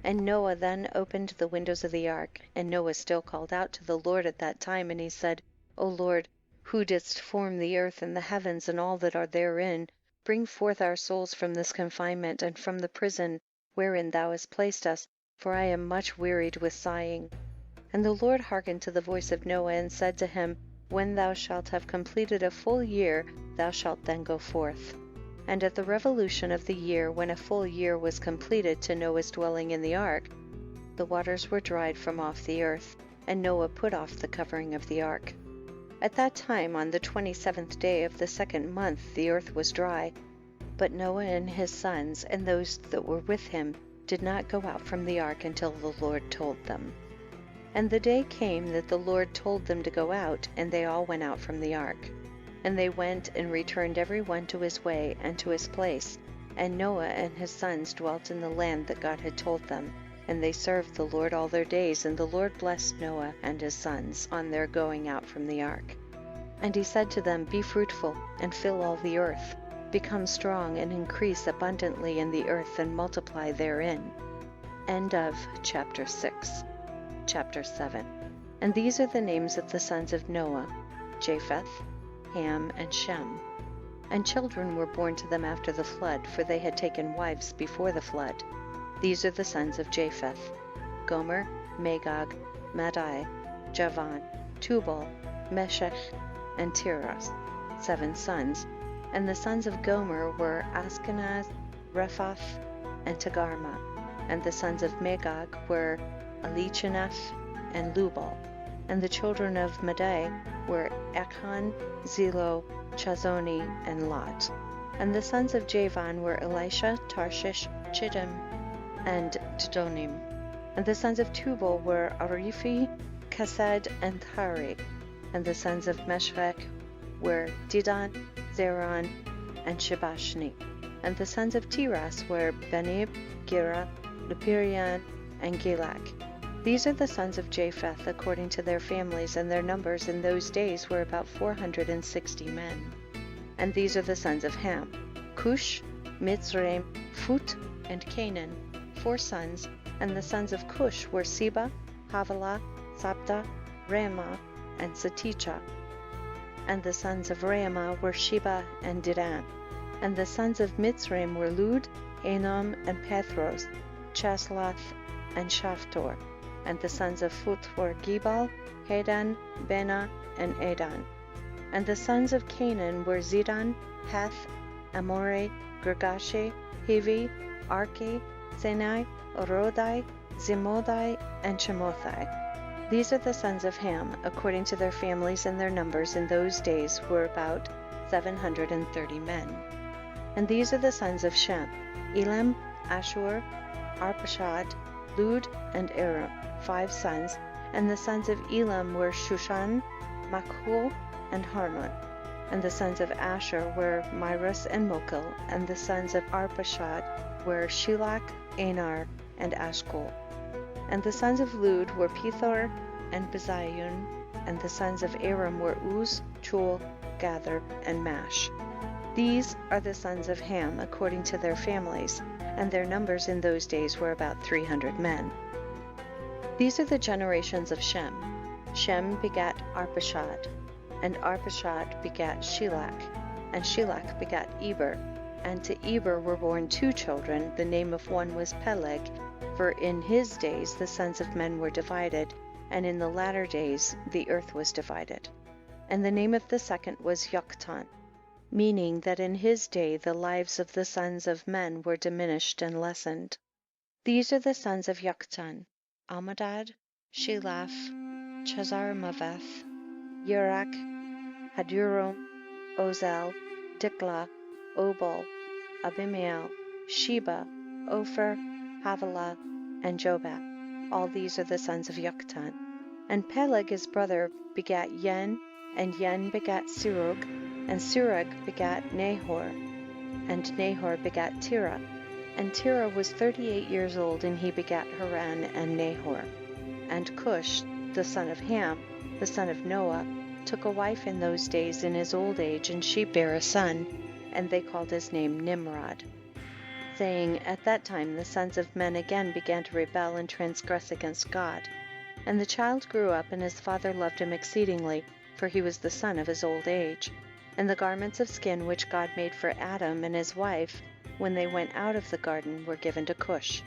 And Noah then opened the windows of the ark, and Noah still called out to the Lord at that time, and he said, O Lord, who didst form the earth and the heavens and all that are therein, bring forth our souls from this confinement and from the prison wherein thou hast placed us, for I am much wearied with sighing. And the Lord hearkened to the voice of Noah, and said to him, When thou shalt have completed a full year, thou shalt then go forth. And at the revolution of the year, when a full year was completed to Noah's dwelling in the ark, the waters were dried from off the earth, and Noah put off the covering of the ark. At that time, on the 27th day of the 2nd month, the earth was dry. But Noah and his sons, and those that were with him, did not go out from the ark until the Lord told them. And the day came that the Lord told them to go out, and they all went out from the ark. And they went and returned every one to his way and to his place. And Noah and his sons dwelt in the land that God had told them. And they served the Lord all their days, and the Lord blessed Noah and his sons on their going out from the ark. And he said to them, Be fruitful, and fill all the earth. Become strong, and increase abundantly in the earth, and multiply therein. End of chapter 6. Chapter 7. And these are the names of the sons of Noah, Japheth, Ham, and Shem. And children were born to them after the flood, for they had taken wives before the flood. These are the sons of Japheth: Gomer, Magog, Madai, Javan, Tubal, Meshech, and Tiras, 7 sons. And the sons of Gomer were Ashkenaz, Rephath, and Togarmah. And the sons of Magog were Elichaneph and Lubal. And the children of Madai were Echan, Zelo, Chazoni, and Lot. And the sons of Javan were Elisha, Tarshish, Chittim, and Tidonim. And the sons of Tubal were Arifi, Kesed, and Hari. And the sons of Meshech were Dedan, Zeron, and Shebashni. And the sons of Tiras were Benib, Gera, Lupirian, and Gilak. These are the sons of Japheth according to their families, and their numbers in those days were about 460 men. And these are the sons of Ham: Cush, Mitzrayim, Phut, and Canaan, 4 sons. And the sons of Cush were Seba, Havilah, Sabta, Ramah, and Saticha. And the sons of Ramah were Sheba and Dedan. And the sons of Mitzrayim were Lud, Anom, and Pathros, Chaslath, and Shaftor. And the sons of Phut were Gebal, Hadan, Bena, and Adan. And the sons of Canaan were Zidon, Heth, Amore, Girgashi, Hivi, Arki, Sinai, Orodai, Zimodai, and Chemothai. These are the sons of Ham, according to their families, and their numbers in those days were about 730 men. And these are the sons of Shem: Elam, Ashur, Arpachshad, Lud, and Aram, 5 sons. And the sons of Elam were Shushan, Makhul, and Harmon. And the sons of Asher were Myras and Mokil. And the sons of Arpachshad were Shilach, Anar, and Ashkol. And the sons of Lud were Pethor and Bezayun. And the sons of Aram were Uz, Chul, Gather, and Mash. These are the sons of Ham according to their families, and their numbers in those days were about 300 men. These are the generations of Shem. Shem begat Arpachshad, and Arpachshad begat Shelach, and Shelach begat Eber. And to Eber were born 2 children. The name of one was Peleg, for in his days the sons of men were divided, and in the latter days the earth was divided. And the name of the second was Yoktan, meaning that in his day the lives of the sons of men were diminished and lessened. These are the sons of Yoktan: Almadad, Shelaph, Chazarmaveth, Yerach, Hadurum, Ozel, Diklah, Obal, Abimael, Sheba, Ophir, Havilah, and Jobab. All these are the sons of Yoktan. And Peleg his brother begat Yen, and Yen begat Serug, and Serug begat Nahor, and Nahor begat Terah. And Terah was 38 years old, and he begat Haran and Nahor. And Cush, the son of Ham, the son of Noah, took a wife in those days in his old age, and she bare a son, and they called his name Nimrod, saying, At that time the sons of men again began to rebel and transgress against God. And the child grew up, and his father loved him exceedingly, for he was the son of his old age. And the garments of skin which God made for Adam and his wife, when they went out of the garden, were given to Cush.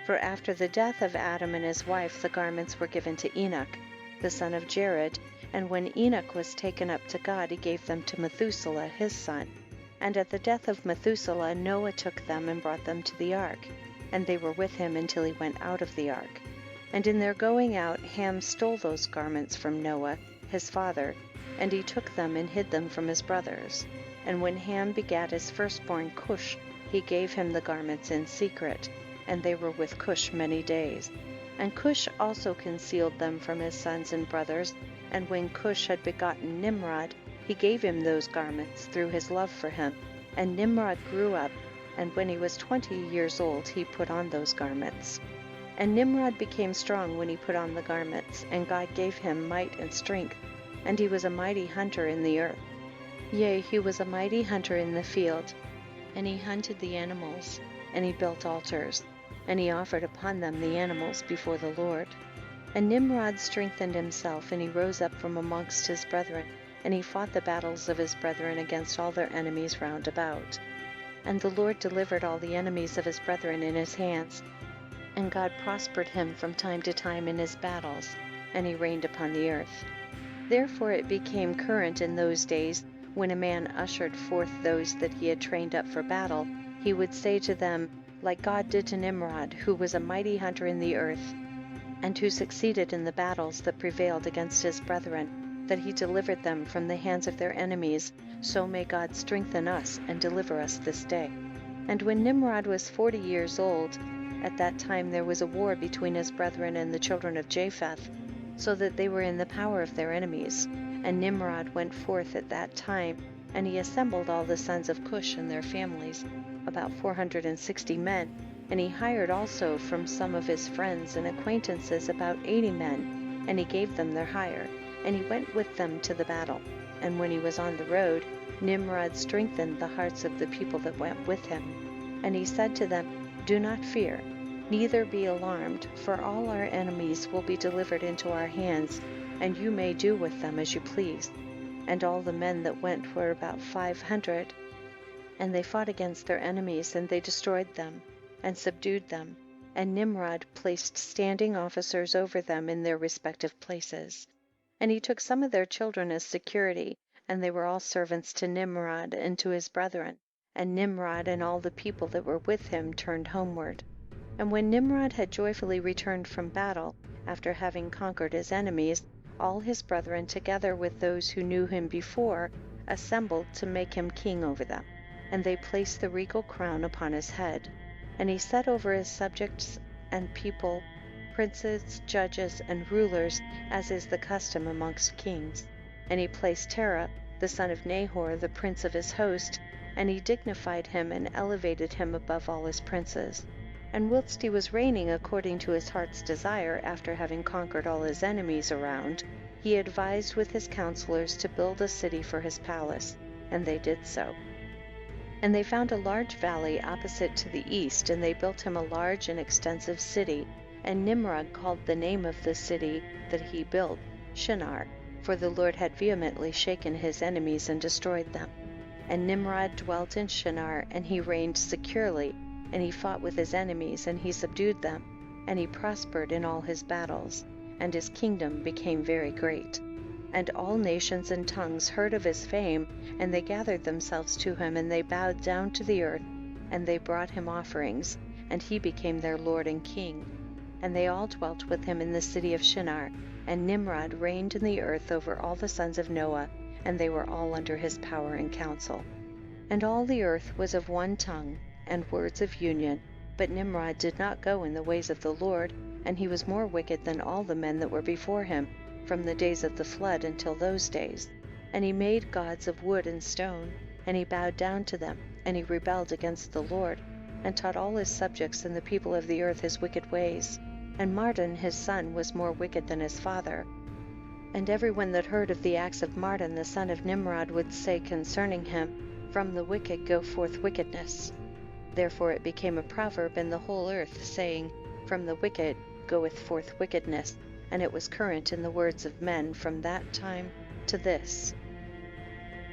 For after the death of Adam and his wife, the garments were given to Enoch, the son of Jared, and when Enoch was taken up to God, he gave them to Methuselah his son. And at the death of Methuselah, Noah took them and brought them to the ark, and they were with him until he went out of the ark. And in their going out, Ham stole those garments from Noah, his father, and he took them and hid them from his brothers. And when Ham begat his firstborn Cush, he gave him the garments in secret, and they were with Cush many days. And Cush also concealed them from his sons and brothers, and when Cush had begotten Nimrod, he gave him those garments through his love for him. And Nimrod grew up, and when he was 20 years old he put on those garments. And Nimrod became strong when he put on the garments, and God gave him might and strength, and he was a mighty hunter in the earth. Yea, he was a mighty hunter in the field, and he hunted the animals, and he built altars, and he offered upon them the animals before the Lord. And Nimrod strengthened himself, and he rose up from amongst his brethren, and he fought the battles of his brethren against all their enemies round about. And the Lord delivered all the enemies of his brethren in his hands, and God prospered him from time to time in his battles, and he reigned upon the earth. Therefore it became current in those days, when a man ushered forth those that he had trained up for battle, he would say to them, like God did to Nimrod, who was a mighty hunter in the earth, and who succeeded in the battles that prevailed against his brethren, that he delivered them from the hands of their enemies, so may God strengthen us and deliver us this day. And when Nimrod was 40 years old, at that time there was a war between his brethren and the children of Japheth, so that they were in the power of their enemies. And Nimrod went forth at that time, and he assembled all the sons of Cush and their families, about 460 men, and he hired also from some of his friends and acquaintances about 80 men, and he gave them their hire, and he went with them to the battle. And when he was on the road, Nimrod strengthened the hearts of the people that went with him. And he said to them, Do not fear, neither be alarmed, for all our enemies will be delivered into our hands, and you may do with them as you please. And all the men that went were about 500, and they fought against their enemies, and they destroyed them, and subdued them. And Nimrod placed standing officers over them in their respective places. And he took some of their children as security, and they were all servants to Nimrod and to his brethren. And Nimrod and all the people that were with him turned homeward. And when Nimrod had joyfully returned from battle, after having conquered his enemies, all his brethren, together with those who knew him before, assembled to make him king over them. And they placed the regal crown upon his head. And he set over his subjects and people, princes, judges, and rulers, as is the custom amongst kings. And he placed Terah, the son of Nahor, the prince of his host, and he dignified him and elevated him above all his princes. And whilst he was reigning according to his heart's desire, after having conquered all his enemies around, he advised with his counselors to build a city for his palace, and they did so. And they found a large valley opposite to the east, and they built him a large and extensive city. And Nimrod called the name of the city that he built Shinar, for the Lord had vehemently shaken his enemies and destroyed them. And Nimrod dwelt in Shinar, and he reigned securely, and he fought with his enemies, and he subdued them, and he prospered in all his battles, and his kingdom became very great. And all nations and tongues heard of his fame, and they gathered themselves to him, and they bowed down to the earth, and they brought him offerings, and he became their Lord and King. And they all dwelt with him in the city of Shinar, and Nimrod reigned in the earth over all the sons of Noah, and they were all under his power and counsel. And all the earth was of one tongue, and words of union, but Nimrod did not go in the ways of the Lord, and he was more wicked than all the men that were before him, from the days of the flood until those days. And he made gods of wood and stone, and he bowed down to them, and he rebelled against the Lord, and taught all his subjects and the people of the earth his wicked ways. And Mardon his son was more wicked than his father. And everyone that heard of the acts of Mardon the son of Nimrod would say concerning him, From the wicked go forth wickedness. Therefore it became a proverb in the whole earth, saying, From the wicked goeth forth wickedness, and it was current in the words of men from that time to this.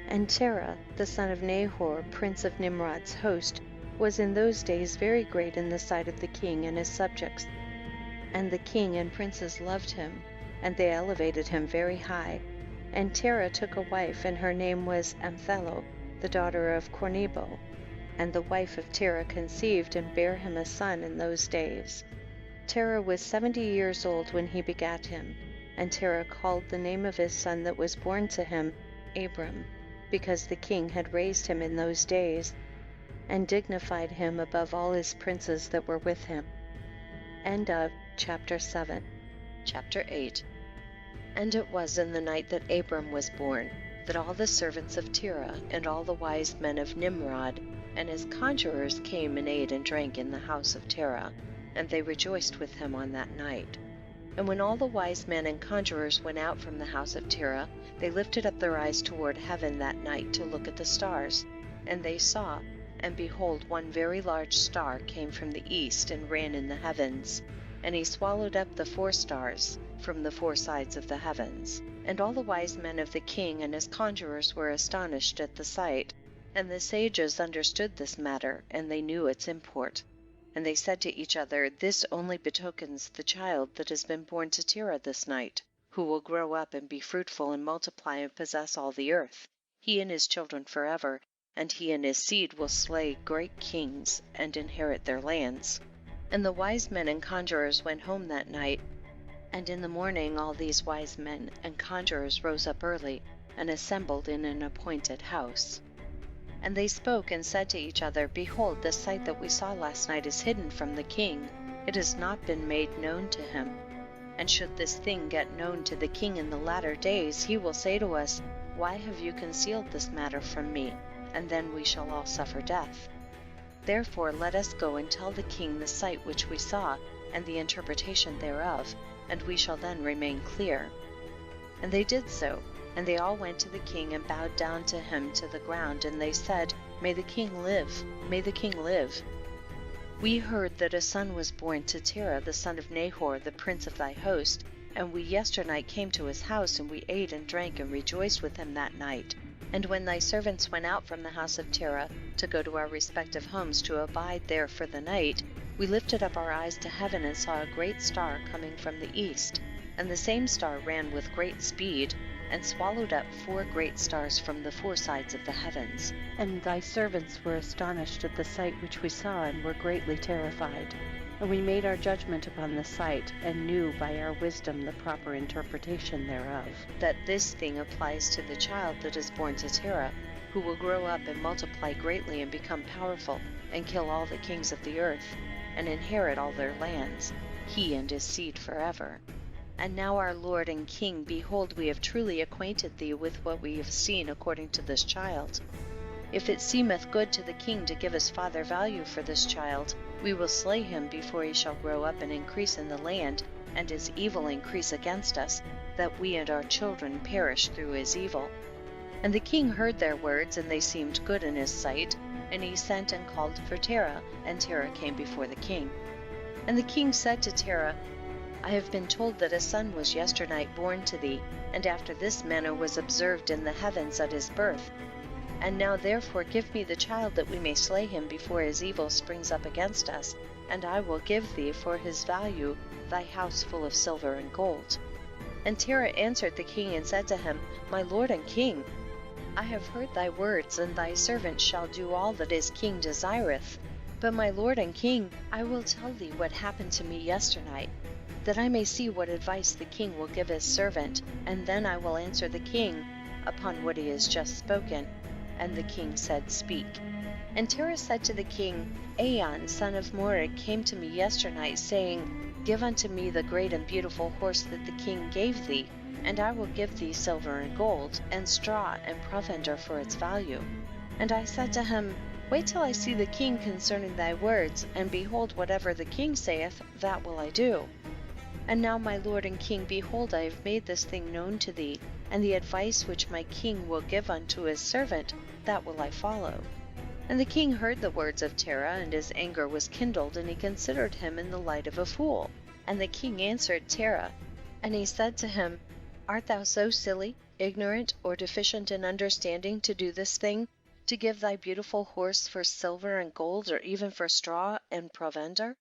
And Terah, the son of Nahor, prince of Nimrod's host, was in those days very great in the sight of the king and his subjects. And the king and princes loved him, and they elevated him very high. And Terah took a wife, and her name was Amthello, the daughter of Cornebo. And the wife of Terah conceived and bare him a son in those days. Terah was 70 years old when he begat him, and Terah called the name of his son that was born to him Abram, because the king had raised him in those days, and dignified him above all his princes that were with him. End of Chapter 7. Chapter 8. And it was in the night that Abram was born, that all the servants of Terah, and all the wise men of Nimrod, and his conjurers came and ate and drank in the house of Terah, and they rejoiced with him on that night. And when all the wise men and conjurers went out from the house of Terah, they lifted up their eyes toward heaven that night to look at the stars. And they saw, and behold, one very large star came from the east and ran in the heavens. And he swallowed up the 4 stars from the 4 sides of the heavens. And all the wise men of the king and his conjurers were astonished at the sight. And the sages understood this matter, and they knew its import. And they said to each other, This only betokens the child that has been born to Terah this night, who will grow up and be fruitful and multiply and possess all the earth, he and his children forever, and he and his seed will slay great kings and inherit their lands. And the wise men and conjurers went home that night. And in the morning all these wise men and conjurers rose up early, and assembled in an appointed house. And they spoke and said to each other, Behold, the sight that we saw last night is hidden from the king. It has not been made known to him. And should this thing get known to the king in the latter days, he will say to us, Why have you concealed this matter from me? And then we shall all suffer death. Therefore let us go and tell the king the sight which we saw, and the interpretation thereof, and we shall then remain clear. And they did so, and they all went to the king and bowed down to him to the ground, and they said, May the king live, may the king live. We heard that a son was born to Terah, the son of Nahor, the prince of thy host, and we yesternight came to his house, and we ate and drank and rejoiced with him that night. And when thy servants went out from the house of Terah to go to our respective homes to abide there for the night, we lifted up our eyes to heaven and saw a great star coming from the east. And the same star ran with great speed, and swallowed up 4 great stars from the 4 sides of the heavens. And thy servants were astonished at the sight which we saw, and were greatly terrified. And we made our judgment upon the sight, and knew by our wisdom the proper interpretation thereof, that this thing applies to the child that is born to Terah, who will grow up and multiply greatly and become powerful, and kill all the kings of the earth, and inherit all their lands, he and his seed forever. And now our Lord and King, behold, we have truly acquainted thee with what we have seen according to this child. If it seemeth good to the king to give his father value for this child, we will slay him before he shall grow up and increase in the land, and his evil increase against us, that we and our children perish through his evil. And the king heard their words, and they seemed good in his sight, and he sent and called for Terah, and Terah came before the king. And the king said to Terah, I have been told that a son was yesternight born to thee, and after this manner was observed in the heavens at his birth. And now therefore give me the child, that we may slay him before his evil springs up against us, and I will give thee for his value thy house full of silver and gold. And Terah answered the king and said to him, My lord and king, I have heard thy words, and thy servant shall do all that his king desireth. But my lord and king, I will tell thee what happened to me yesternight, that I may see what advice the king will give his servant, and then I will answer the king upon what he has just spoken. And the king said, Speak. And Terah said to the king, Aon, son of Mored, came to me yesternight, saying, Give unto me the great and beautiful horse that the king gave thee, and I will give thee silver and gold, and straw and provender for its value. And I said to him, Wait till I see the king concerning thy words, and behold, whatever the king saith, that will I do. And now, my lord and king, behold, I have made this thing known to thee, and the advice which my king will give unto his servant, that will I follow. And the king heard the words of Terah, and his anger was kindled, and he considered him in the light of a fool. And the king answered Terah, and he said to him, Art thou so silly, ignorant, or deficient in understanding to do this thing, to give thy beautiful horse for silver and gold, or even for straw and provender?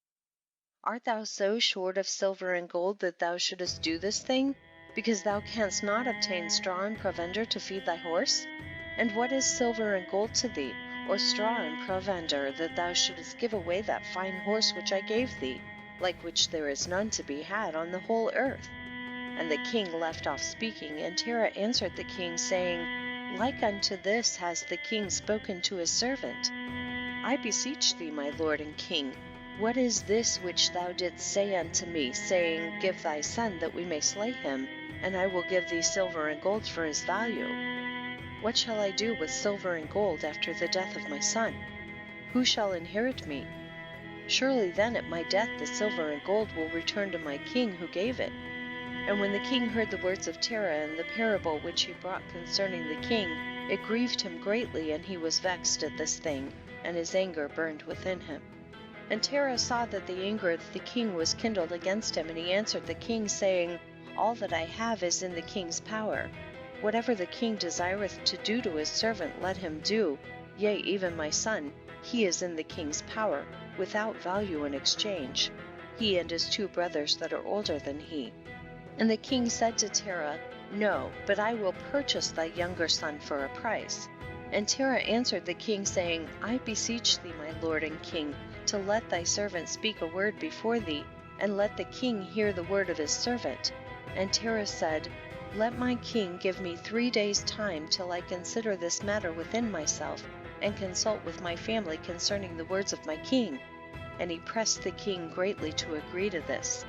Art thou so short of silver and gold that thou shouldest do this thing, because thou canst not obtain straw and provender to feed thy horse? And what is silver and gold to thee, or straw and provender, that thou shouldest give away that fine horse which I gave thee, like which there is none to be had on the whole earth? And the king left off speaking, and Terah answered the king, saying, Like unto this has the king spoken to his servant. I beseech thee, my lord and king, What is this which thou didst say unto me, saying, Give thy son, that we may slay him, and I will give thee silver and gold for his value? What shall I do with silver and gold after the death of my son? Who shall inherit me? Surely then at my death the silver and gold will return to my king who gave it. And when the king heard the words of Terah and the parable which he brought concerning the king, it grieved him greatly, and he was vexed at this thing, and his anger burned within him. And Terah saw that the anger of the king was kindled against him, and he answered the king, saying, All that I have is in the king's power. Whatever the king desireth to do to his servant, let him do. Yea, even my son, he is in the king's power, without value in exchange, he and his 2 brothers that are older than he. And the king said to Terah, No, but I will purchase thy younger son for a price. And Terah answered the king, saying, I beseech thee, my lord and king, to let thy servant speak a word before thee, and let the king hear the word of his servant. And Terah said, Let my king give me 3 days' time till I consider this matter within myself, and consult with my family concerning the words of my king. And he pressed the king greatly to agree to this.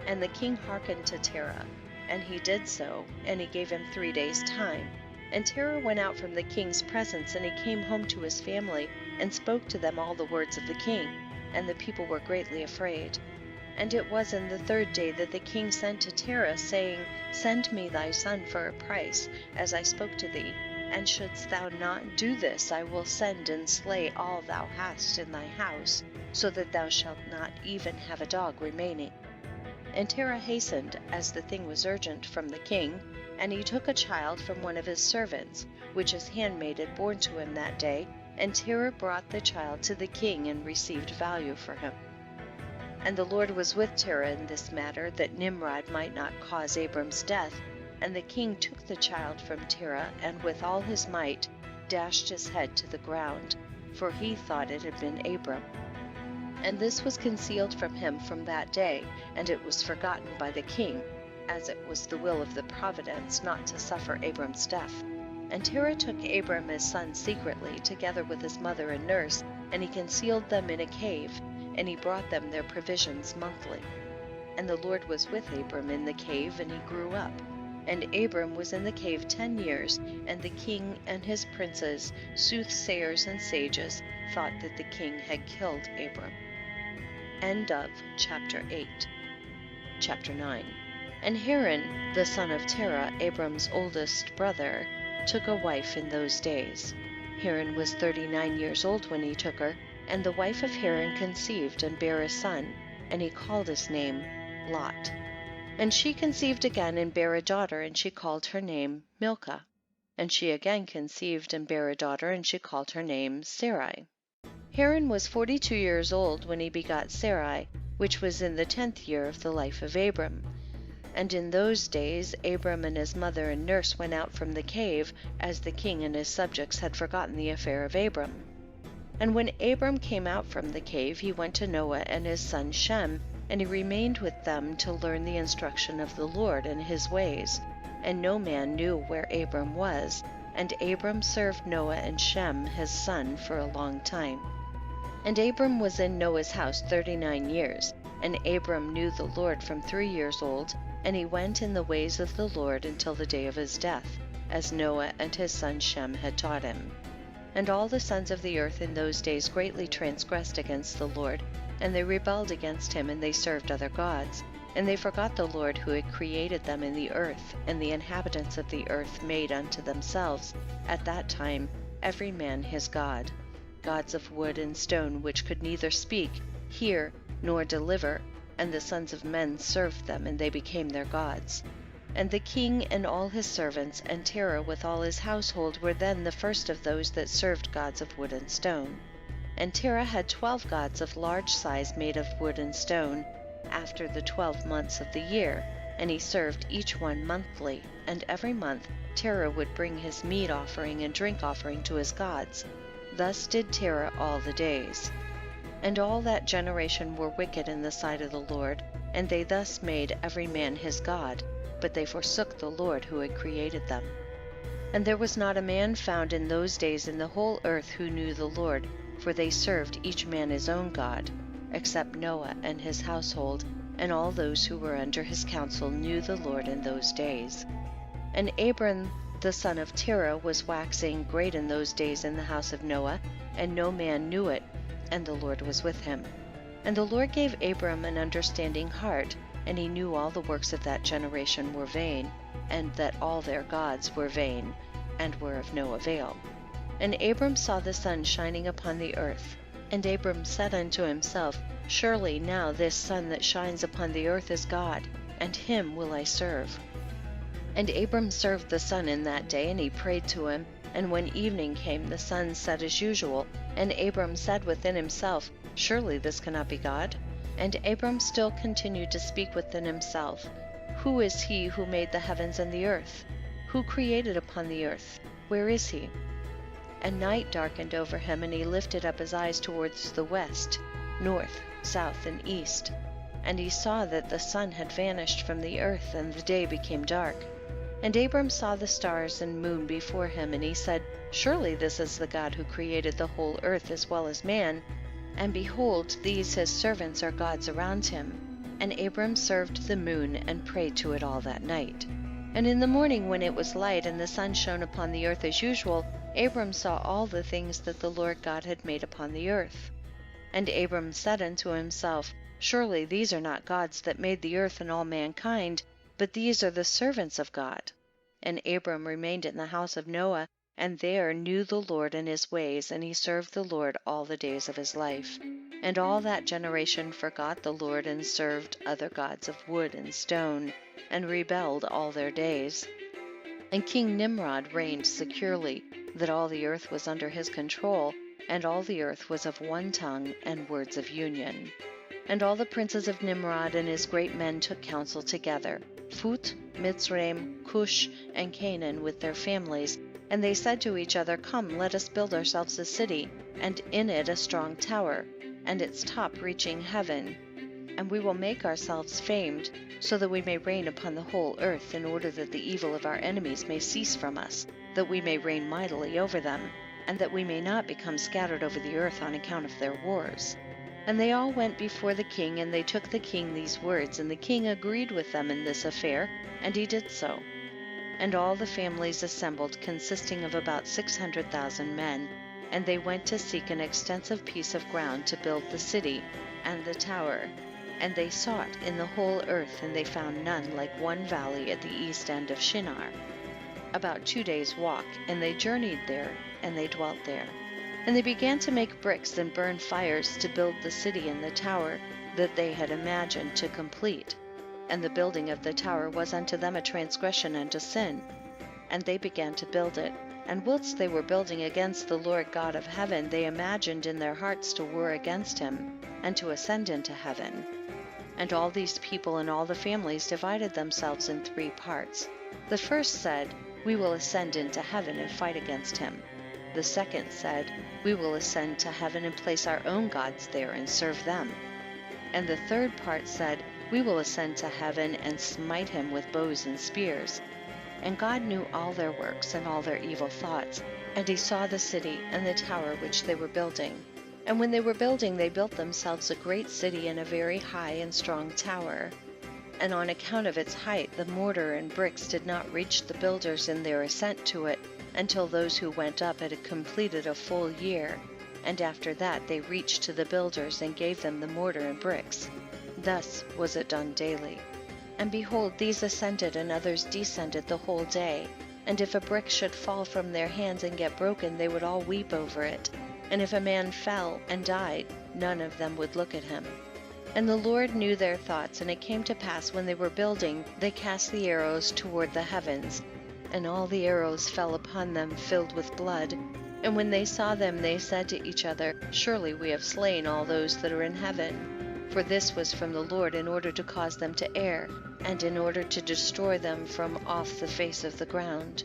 And the king hearkened to Terah, and he did so, and he gave him 3 days' time. And Terah went out from the king's presence, and he came home to his family, and spoke to them all the words of the king, and the people were greatly afraid. And it was in the 3rd day that the king sent to Terah, saying, Send me thy son for a price, as I spoke to thee. And shouldst thou not do this, I will send and slay all thou hast in thy house, so that thou shalt not even have a dog remaining. And Terah hastened, as the thing was urgent, from the king, and he took a child from one of his servants, which his handmaid had borne to him that day, and Terah brought the child to the king and received value for him. And the Lord was with Terah in this matter, that Nimrod might not cause Abram's death. And the king took the child from Terah, and with all his might dashed his head to the ground, for he thought it had been Abram. And this was concealed from him from that day, and it was forgotten by the king, as it was the will of the providence not to suffer Abram's death. And Terah took Abram his son secretly, together with his mother and nurse, and he concealed them in a cave, and he brought them their provisions monthly. And the Lord was with Abram in the cave, and he grew up. And Abram was in the cave 10 years, and the king and his princes, soothsayers and sages, thought that the king had killed Abram. End of chapter 8. Chapter 9. And Haran, the son of Terah, Abram's oldest brother, took a wife in those days. Haran was 39 years old when he took her, and the wife of Haran conceived and bare a son, and he called his name Lot. And she conceived again and bare a daughter, and she called her name Milcah. And she again conceived and bare a daughter, and she called her name Sarai. Haran was 42 years old when he begot Sarai, which was in the 10th year of the life of Abram. And in those days Abram and his mother and nurse went out from the cave, as the king and his subjects had forgotten the affair of Abram. And when Abram came out from the cave, he went to Noah and his son Shem, and he remained with them to learn the instruction of the Lord and his ways. And no man knew where Abram was, and Abram served Noah and Shem his son for a long time. And Abram was in Noah's house 39 years, and Abram knew the Lord from 3 years old, and he went in the ways of the Lord until the day of his death, as Noah and his son Shem had taught him. And all the sons of the earth in those days greatly transgressed against the Lord, and they rebelled against him, and they served other gods. And they forgot the Lord who had created them in the earth, and the inhabitants of the earth made unto themselves, at that time, every man his god, gods of wood and stone, which could neither speak, hear, nor deliver, and the sons of men served them, and they became their gods. And the king and all his servants, and Terah with all his household, were then the first of those that served gods of wood and stone. And Terah had 12 gods of large size made of wood and stone, after the 12 months of the year, and he served each one monthly, and every month Terah would bring his meat offering and drink offering to his gods. Thus did Terah all the days. And all that generation were wicked in the sight of the Lord, and they thus made every man his god, but they forsook the Lord who had created them. And there was not a man found in those days in the whole earth who knew the Lord, for they served each man his own god. except Noah and his household, and all those who were under his counsel knew the Lord in those days. And Abram the son of Terah was waxing great in those days in the house of Noah, and no man knew it, and the Lord was with him. And the Lord gave Abram an understanding heart, and he knew all the works of that generation were vain, and that all their gods were vain, and were of no avail. And Abram saw the sun shining upon the earth. And Abram said unto himself, Surely now this sun that shines upon the earth is God, and him will I serve. And Abram served the sun in that day, and he prayed to him. And when evening came, the sun set as usual. And Abram said within himself, Surely this cannot be God. And Abram still continued to speak within himself, Who is he who made the heavens and the earth? Who created upon the earth? Where is he? And night darkened over him, and he lifted up his eyes towards the west, north, south, and east. And he saw that the sun had vanished from the earth, and the day became dark. And Abram saw the stars and moon before him, and he said, Surely this is the God who created the whole earth as well as man. And behold, these his servants are gods around him. And Abram served the moon, and prayed to it all that night. And in the morning when it was light, and the sun shone upon the earth as usual, Abram saw all the things that the Lord God had made upon the earth. And Abram said unto himself, Surely these are not gods that made the earth and all mankind, but these are the servants of God. And Abram remained in the house of Noah, and there knew the Lord and his ways, and he served the Lord all the days of his life. And all that generation forgot the Lord, and served other gods of wood and stone, and rebelled all their days. And King Nimrod reigned securely, that all the earth was under his control, and all the earth was of one tongue and words of union. And all the princes of Nimrod and his great men took counsel together, Phut, Mitzrayim, Cush, and Canaan with their families, and they said to each other, Come, let us build ourselves a city, and in it a strong tower, and its top reaching heaven. And we will make ourselves famed, so that we may reign upon the whole earth, in order that the evil of our enemies may cease from us, that we may reign mightily over them, and that we may not become scattered over the earth on account of their wars. And they all went before the king, and they took the king these words, and the king agreed with them in this affair, and he did so. And all the families assembled, consisting of about 600,000 men, and they went to seek an extensive piece of ground to build the city and the tower. And they sought in the whole earth, and they found none like one valley at the east end of Shinar, about 2 days' walk, and they journeyed there, and they dwelt there. And they began to make bricks and burn fires to build the city and the tower that they had imagined to complete. And the building of the tower was unto them a transgression and a sin. And they began to build it. And whilst they were building against the Lord God of heaven, they imagined in their hearts to war against him, and to ascend into heaven. And all these people and all the families divided themselves in 3 parts. The first said, We will ascend into heaven and fight against him. The second said, We will ascend to heaven and place our own gods there and serve them. And the third part said, We will ascend to heaven and smite him with bows and spears. And God knew all their works and all their evil thoughts, and he saw the city and the tower which they were building. And when they were building, they built themselves a great city and a very high and strong tower. And on account of its height, the mortar and bricks did not reach the builders in their ascent to it, until those who went up had completed a full year, and after that they reached to the builders and gave them the mortar and bricks. Thus was it done daily. And behold, these ascended and others descended the whole day, and if a brick should fall from their hands and get broken, they would all weep over it. And if a man fell and died, none of them would look at him. And the Lord knew their thoughts, and it came to pass when they were building, they cast the arrows toward the heavens, and all the arrows fell upon them filled with blood. And when they saw them, they said to each other, Surely we have slain all those that are in heaven. For this was from the Lord, in order to cause them to err, and in order to destroy them from off the face of the ground.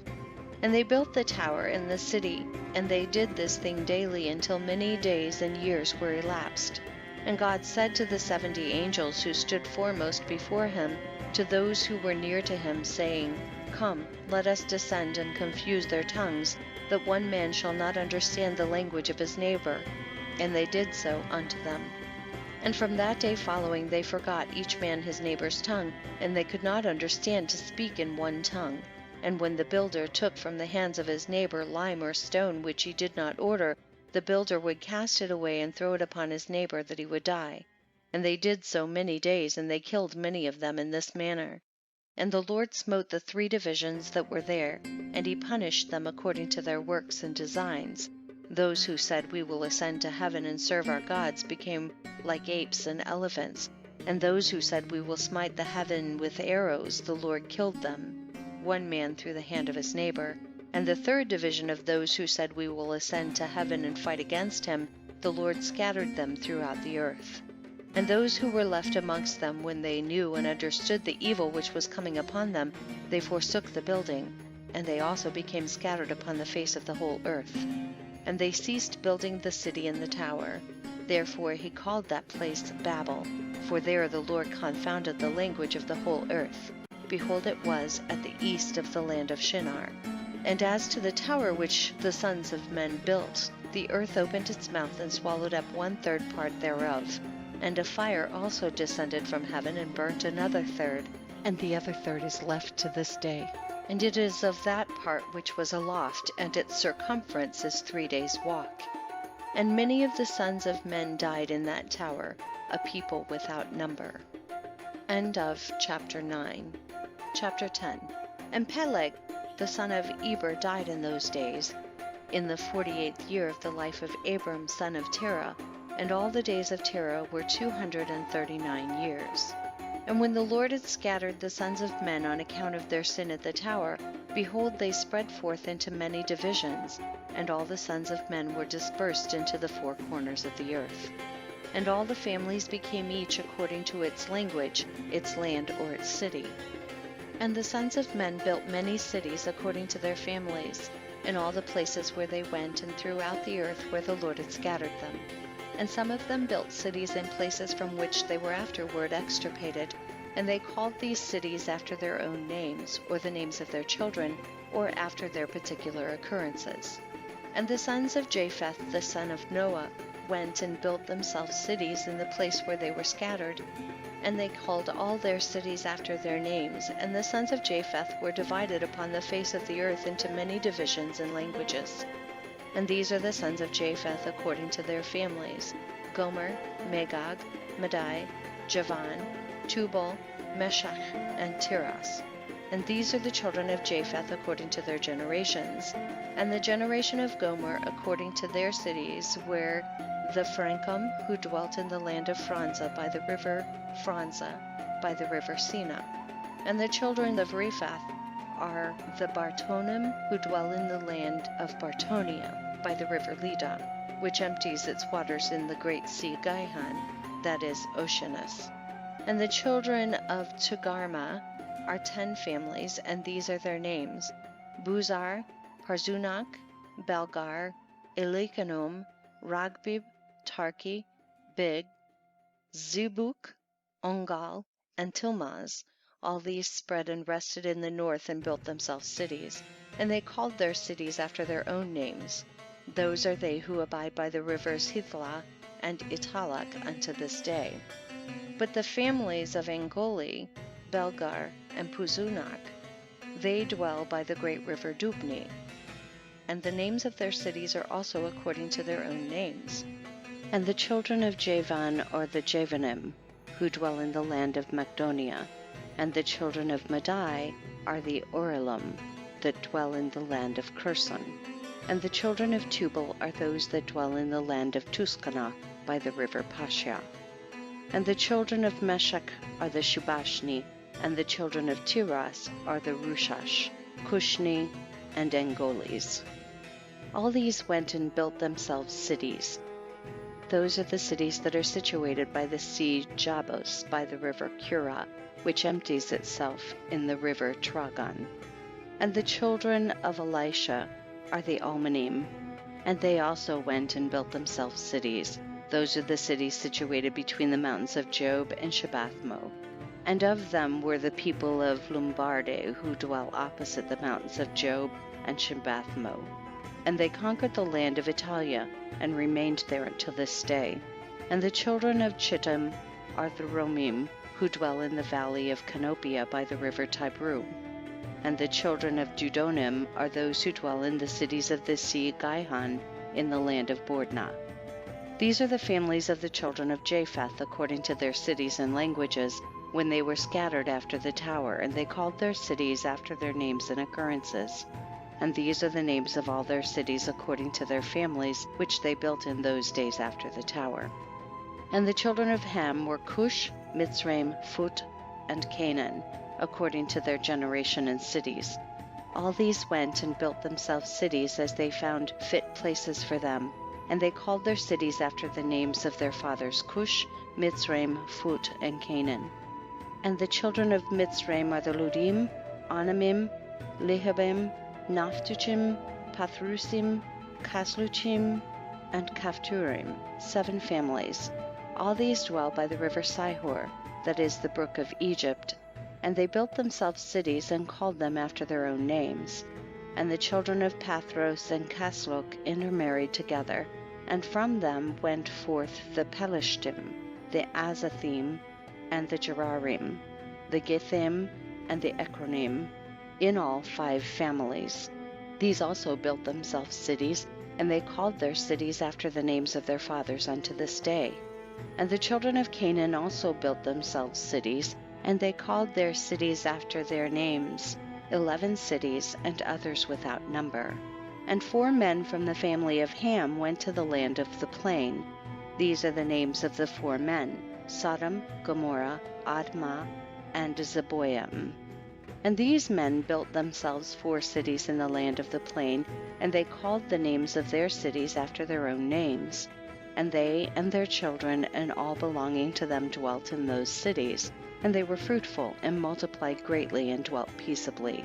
And they built the tower and the city, and they did this thing daily until many days and years were elapsed. And God said to the 70 angels who stood foremost before him, to those who were near to him, saying, Come, let us descend and confuse their tongues, that one man shall not understand the language of his neighbor. And they did so unto them. And from that day following they forgot each man his neighbor's tongue, and they could not understand to speak in one tongue. And when the builder took from the hands of his neighbor lime or stone which he did not order, the builder would cast it away and throw it upon his neighbor that he would die. And they did so many days, and they killed many of them in this manner. And the Lord smote the 3 divisions that were there, and he punished them according to their works and designs. Those who said, "We will ascend to heaven and serve our gods," became like apes and elephants. And those who said, "We will smite the heaven with arrows," the Lord killed them, one man through the hand of his neighbor. And the 3rd division of those who said, "We will ascend to heaven and fight against him," the Lord scattered them throughout the earth. And those who were left amongst them, when they knew and understood the evil which was coming upon them, they forsook the building, and they also became scattered upon the face of the whole earth. And they ceased building the city and the tower. Therefore he called that place Babel, for there the Lord confounded the language of the whole earth. Behold, it was at the east of the land of Shinar. And as to the tower which the sons of men built, the earth opened its mouth and swallowed up 1/3 part thereof. And a fire also descended from heaven and burnt another 1/3, and the other 1/3 is left to this day. And it is of that part which was aloft, and its circumference is 3 days' walk. And many of the sons of men died in that tower, a people without number. End of chapter 9. Chapter 10. And Peleg, the son of Eber, died in those days, in the 48th year of the life of Abram, son of Terah. And all the days of Terah were 239 years. And when the Lord had scattered the sons of men on account of their sin at the tower, behold, they spread forth into many divisions, and all the sons of men were dispersed into the 4 corners of the earth. And all the families became each according to its language, its land, or its city. And the sons of men built many cities according to their families, in all the places where they went, and throughout the earth where the Lord had scattered them. And some of them built cities in places from which they were afterward extirpated, and they called these cities after their own names, or the names of their children, or after their particular occurrences. And the sons of Japheth, the son of Noah, went and built themselves cities in the place where they were scattered, and they called all their cities after their names. And the sons of Japheth were divided upon the face of the earth into many divisions and languages. And these are the sons of Japheth according to their families: Gomer, Magog, Madai, Javan, Tubal, Meshach, and Tiras. And these are the children of Japheth according to their generations. And the generation of Gomer according to their cities were the Francum, who dwelt in the land of Franza by the river Franza, by the river Sina. And the children of Rephath are the Bartonim, who dwell in the land of Bartonia, by the river Leda, which empties its waters in the great sea Gihon, that is Oceanus. And the children of Togarmah are 10 families, and these are their names: Buzar, Parzunach, Belgar, Elikanom, Ragbib, Tarki, Big, Zebuk, Ongal, and Tilmaz. All these spread and rested in the north and built themselves cities, and they called their cities after their own names. Those are they who abide by the rivers Hithlah and Italak unto this day. But the families of Angoli, Belgar, and Puzunach, they dwell by the great river Dubni. And the names of their cities are also according to their own names. And the children of Javan are the Javanim, who dwell in the land of Macedonia. And the children of Madai are the Orilim, that dwell in the land of Curson. And the children of Tubal are those that dwell in the land of Tuscanah, by the river Pasha. And the children of Meshach are the Shubashni, and the children of Tiras are the Rushash, Cushni, and Angolis. All these went and built themselves cities. Those are the cities that are situated by the sea Jabos, by the river Kura, which empties itself in the river Tragon. And the children of Elisha are the Almanim, and they also went and built themselves cities. Those are the cities situated between the mountains of Job and Shebathmo. And of them were the people of Lombarde, who dwell opposite the mountains of Job and Shebathmo. And they conquered the land of Italia, and remained there until this day. And the children of Chittim are the Romim, who dwell in the valley of Canopia by the river Tibreu. And the children of Dudonim are those who dwell in the cities of the sea Gihon in the land of Bordna. These are the families of the children of Japheth according to their cities and languages, when they were scattered after the tower, and they called their cities after their names and occurrences. And these are the names of all their cities according to their families, which they built in those days after the tower. And the children of Ham were Cush, Mitzrayim, Phut, and Canaan, according to their generation and cities. All these went and built themselves cities as they found fit places for them, and they called their cities after the names of their fathers Cush, Mitzrayim, Phut, and Canaan. And the children of Mitzrayim are the Ludim, Anamim, Lehabim, Naphtuchim, Pathrusim, Kasluchim, and Kaphturim, 7 families. All these dwell by the river Sihor, that is the brook of Egypt, and they built themselves cities and called them after their own names. And the children of Pathros and Kasluch intermarried together, and from them went forth the Pelishtim, the Azathim, and the Gerarim, the Githim, and the Ekronim, in all 5 families. These also built themselves cities, and they called their cities after the names of their fathers unto this day. And the children of Canaan also built themselves cities, and they called their cities after their names, 11 cities, and others without number. And 4 men from the family of Ham went to the land of the plain. These are the names of the 4 men: Sodom, Gomorrah, Admah, and Zeboim. And these men built themselves 4 cities in the land of the plain, and they called the names of their cities after their own names. And they and their children and all belonging to them dwelt in those cities, and they were fruitful and multiplied greatly and dwelt peaceably.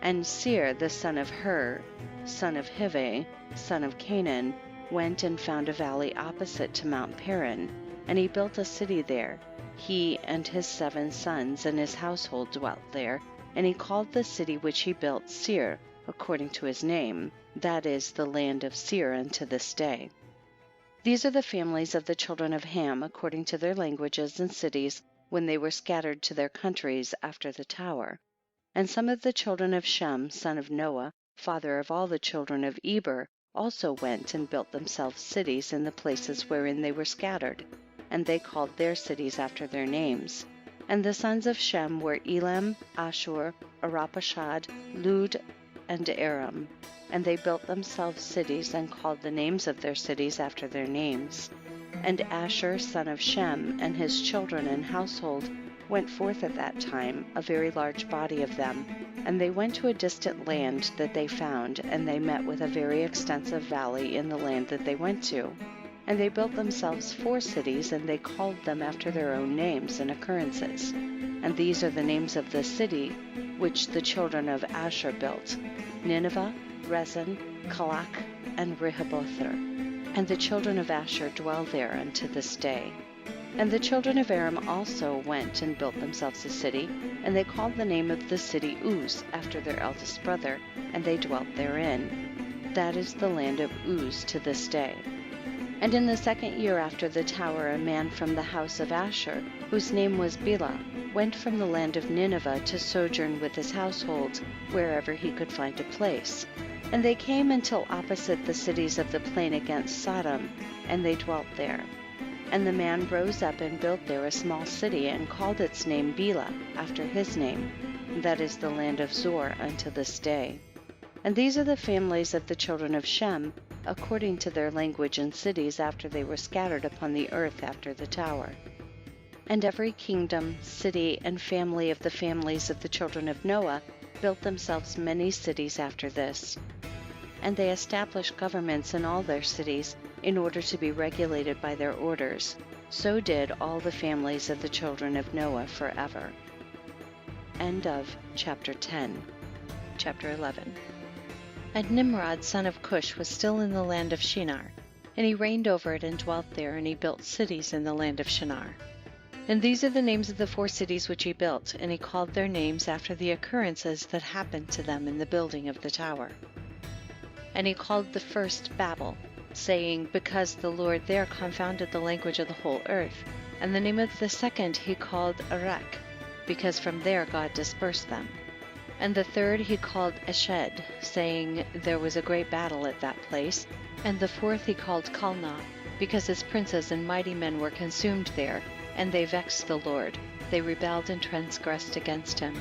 And Seir the son of Hur, son of Hivi, son of Canaan, went and found a valley opposite to Mount Paran, and he built a city there. He and his 7 sons and his household dwelt there, and he called the city which he built Seir, according to his name, that is, the land of Seir unto this day. These are the families of the children of Ham according to their languages and cities, when they were scattered to their countries after the tower. And some of the children of Shem, son of Noah, father of all the children of Eber, also went and built themselves cities in the places wherein they were scattered, and they called their cities after their names. And the sons of Shem were Elam, Ashur, Arpachshad, Lud, and Aram. And they built themselves cities and called the names of their cities after their names. And Asher, son of Shem, and his children and household went forth at that time, a very large body of them, and they went to a distant land that they found, and they met with a very extensive valley in the land that they went to. And they built themselves 4 cities, and they called them after their own names and occurrences. And these are the names of the city which the children of Asher built: Nineveh, Rezin, Kalach, and Rehobothar. And the children of Asher dwell there unto this day. And the children of Aram also went and built themselves a city, and they called the name of the city Uz, after their eldest brother, and they dwelt therein. That is the land of Uz to this day. And in the 2nd year after the tower, a man from the house of Asher, whose name was Bela, went from the land of Nineveh to sojourn with his household, wherever he could find a place. And they came until opposite the cities of the plain against Sodom, and they dwelt there. And the man rose up and built there a small city, and called its name Bela, after his name. That is the land of Zor unto this day. And these are the families of the children of Shem, according to their language and cities, after they were scattered upon the earth after the tower. And every kingdom, city, and family of the families of the children of Noah built themselves many cities after this. And they established governments in all their cities, in order to be regulated by their orders. So did all the families of the children of Noah forever. End of chapter 10. Chapter 11. And Nimrod son of Cush was still in the land of Shinar, and he reigned over it and dwelt there, and he built cities in the land of Shinar. And these are the names of the 4 cities which he built, and he called their names after the occurrences that happened to them in the building of the tower. And he called the first Babel, saying, because the Lord there confounded the language of the whole earth. And the name of the second he called Erech, because from there God dispersed them. And the third he called Eshed, saying, there was a great battle at that place. And the fourth he called Calneh, because his princes and mighty men were consumed there, and they vexed the Lord. They rebelled and transgressed against him.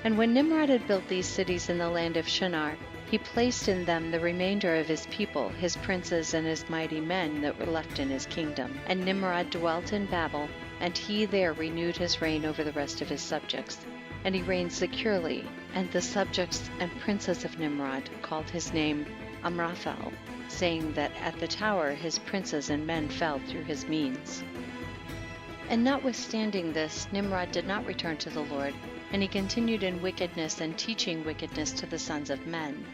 And when Nimrod had built these cities in the land of Shinar, he placed in them the remainder of his people, his princes and his mighty men that were left in his kingdom. And Nimrod dwelt in Babel, and he there renewed his reign over the rest of his subjects. And he reigned securely, and the subjects and princes of Nimrod called his name Amraphel, saying that at the tower his princes and men fell through his means. And notwithstanding this, Nimrod did not return to the Lord, and he continued in wickedness and teaching wickedness to the sons of men.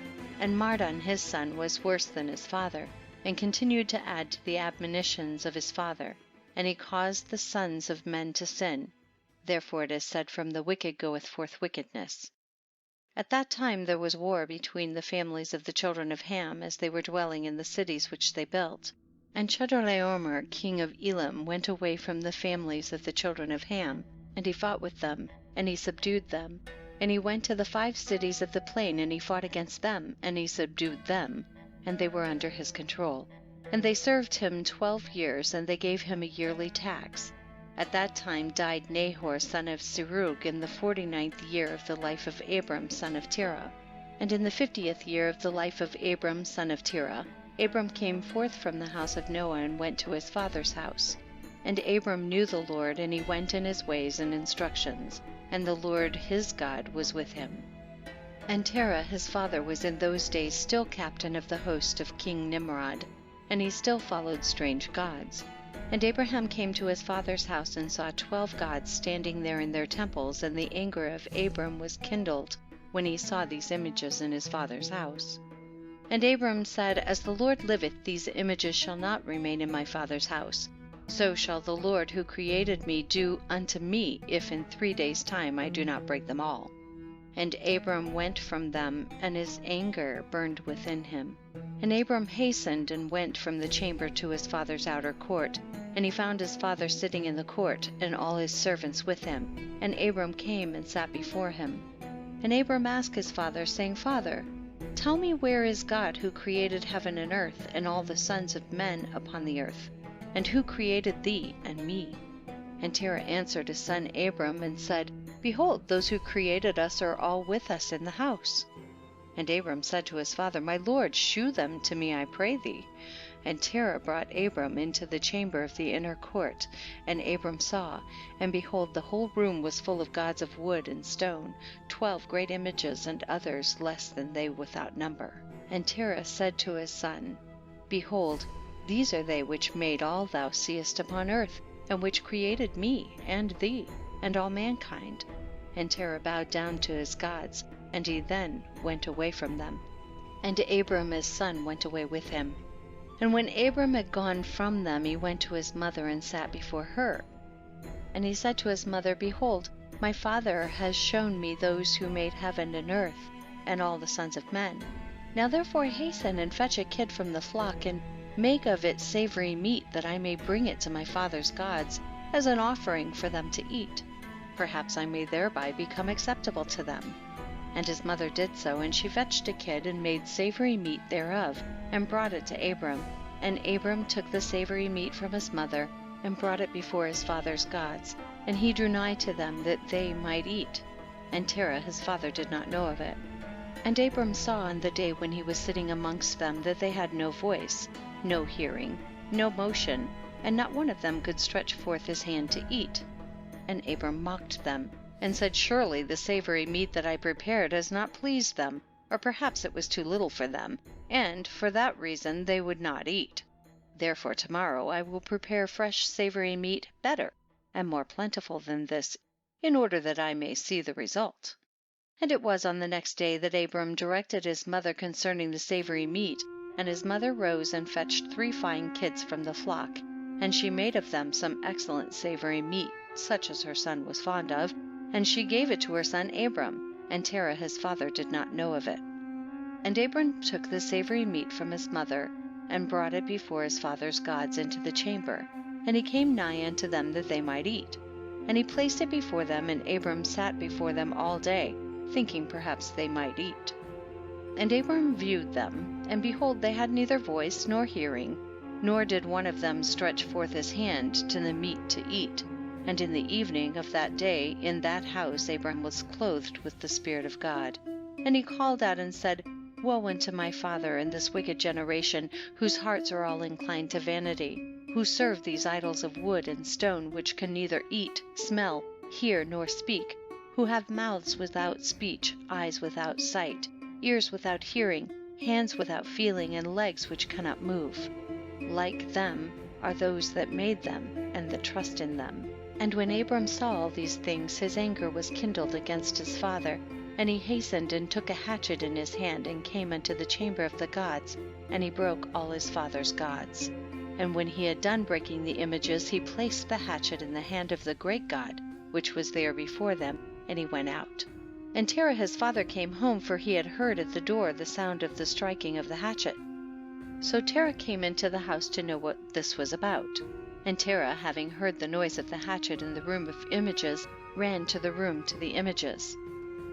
And Mardon his son was worse than his father, and continued to add to the admonitions of his father, and he caused the sons of men to sin. Therefore it is said, from the wicked goeth forth wickedness. At that time there was war between the families of the children of Ham, as they were dwelling in the cities which they built. And Chedorlaomer king of Elam went away from the families of the children of Ham, and he fought with them, and he subdued them. And he went to the 5 cities of the plain, and he fought against them, and he subdued them, and they were under his control. And they served him 12 years, and they gave him a yearly tax. At that time died Nahor son of Serug in the 49th year of the life of Abram son of Terah. And in the 50th year of the life of Abram son of Terah, Abram came forth from the house of Noah and went to his father's house. And Abram knew the Lord, and he went in his ways and instructions, and the Lord his God was with him. And Terah his father was in those days still captain of the host of King Nimrod, and he still followed strange gods. And Abraham came to his father's house and saw 12 gods standing there in their temples, and the anger of Abram was kindled when he saw these images in his father's house. And Abram said, as the Lord liveth, these images shall not remain in my father's house. So shall the Lord who created me do unto me, if in 3 days' time I do not break them all. And Abram went from them, and his anger burned within him. And Abram hastened and went from the chamber to his father's outer court. And he found his father sitting in the court, and all his servants with him. And Abram came and sat before him. And Abram asked his father, saying, Father, tell me, where is God who created heaven and earth, and all the sons of men upon the earth? And who created thee and me? And Terah answered his son Abram and said, Behold, those who created us are all with us in the house. And Abram said to his father, My lord, shew them to me, I pray thee. And Terah brought Abram into the chamber of the inner court, and Abram saw, and behold, the whole room was full of gods of wood and stone, 12 great images, and others less than they without number. And Terah said to his son, Behold, these are they which made all thou seest upon earth, and which created me, and thee, and all mankind. And Terah bowed down to his gods, and he then went away from them. And Abram his son went away with him. And when Abram had gone from them, he went to his mother and sat before her. And he said to his mother, Behold, my father has shown me those who made heaven and earth, and all the sons of men. Now therefore hasten and fetch a kid from the flock, and make of it savory meat, that I may bring it to my father's gods, as an offering for them to eat. Perhaps I may thereby become acceptable to them. And his mother did so, and she fetched a kid, and made savory meat thereof, and brought it to Abram. And Abram took the savory meat from his mother, and brought it before his father's gods, and he drew nigh to them, that they might eat. And Terah his father did not know of it. And Abram saw on the day when he was sitting amongst them, that they had no voice, no hearing, no motion, and not one of them could stretch forth his hand to eat. And Abram mocked them, and said, Surely the savory meat that I prepared has not pleased them, or perhaps it was too little for them, and for that reason they would not eat. Therefore tomorrow I will prepare fresh savory meat, better and more plentiful than this, in order that I may see the result. And it was on the next day that Abram directed his mother concerning the savory meat, and his mother rose and fetched 3 fine kids from the flock, and she made of them some excellent savory meat, such as her son was fond of, and she gave it to her son Abram, and Terah his father did not know of it. And Abram took the savory meat from his mother, and brought it before his father's gods into the chamber. And he came nigh unto them that they might eat. And he placed it before them, and Abram sat before them all day, thinking perhaps they might eat. And Abram viewed them, and behold, they had neither voice nor hearing, nor did one of them stretch forth his hand to the meat to eat. And in the evening of that day in that house Abram was clothed with the Spirit of God. And he called out and said, Woe unto my father in this wicked generation, whose hearts are all inclined to vanity, who serve these idols of wood and stone, which can neither eat, smell, hear, nor speak, who have mouths without speech, eyes without sight, ears without hearing, hands without feeling, and legs which cannot move. Like them are those that made them, and that trust in them. And when Abram saw all these things, his anger was kindled against his father, and he hastened and took a hatchet in his hand, and came unto the chamber of the gods, and he broke all his father's gods. And when he had done breaking the images, he placed the hatchet in the hand of the great God, which was there before them, and he went out. And Terah his father came home, for he had heard at the door the sound of the striking of the hatchet. So Terah came into the house to know what this was about. And Terah, having heard the noise of the hatchet in the room of images, ran to the room to the images.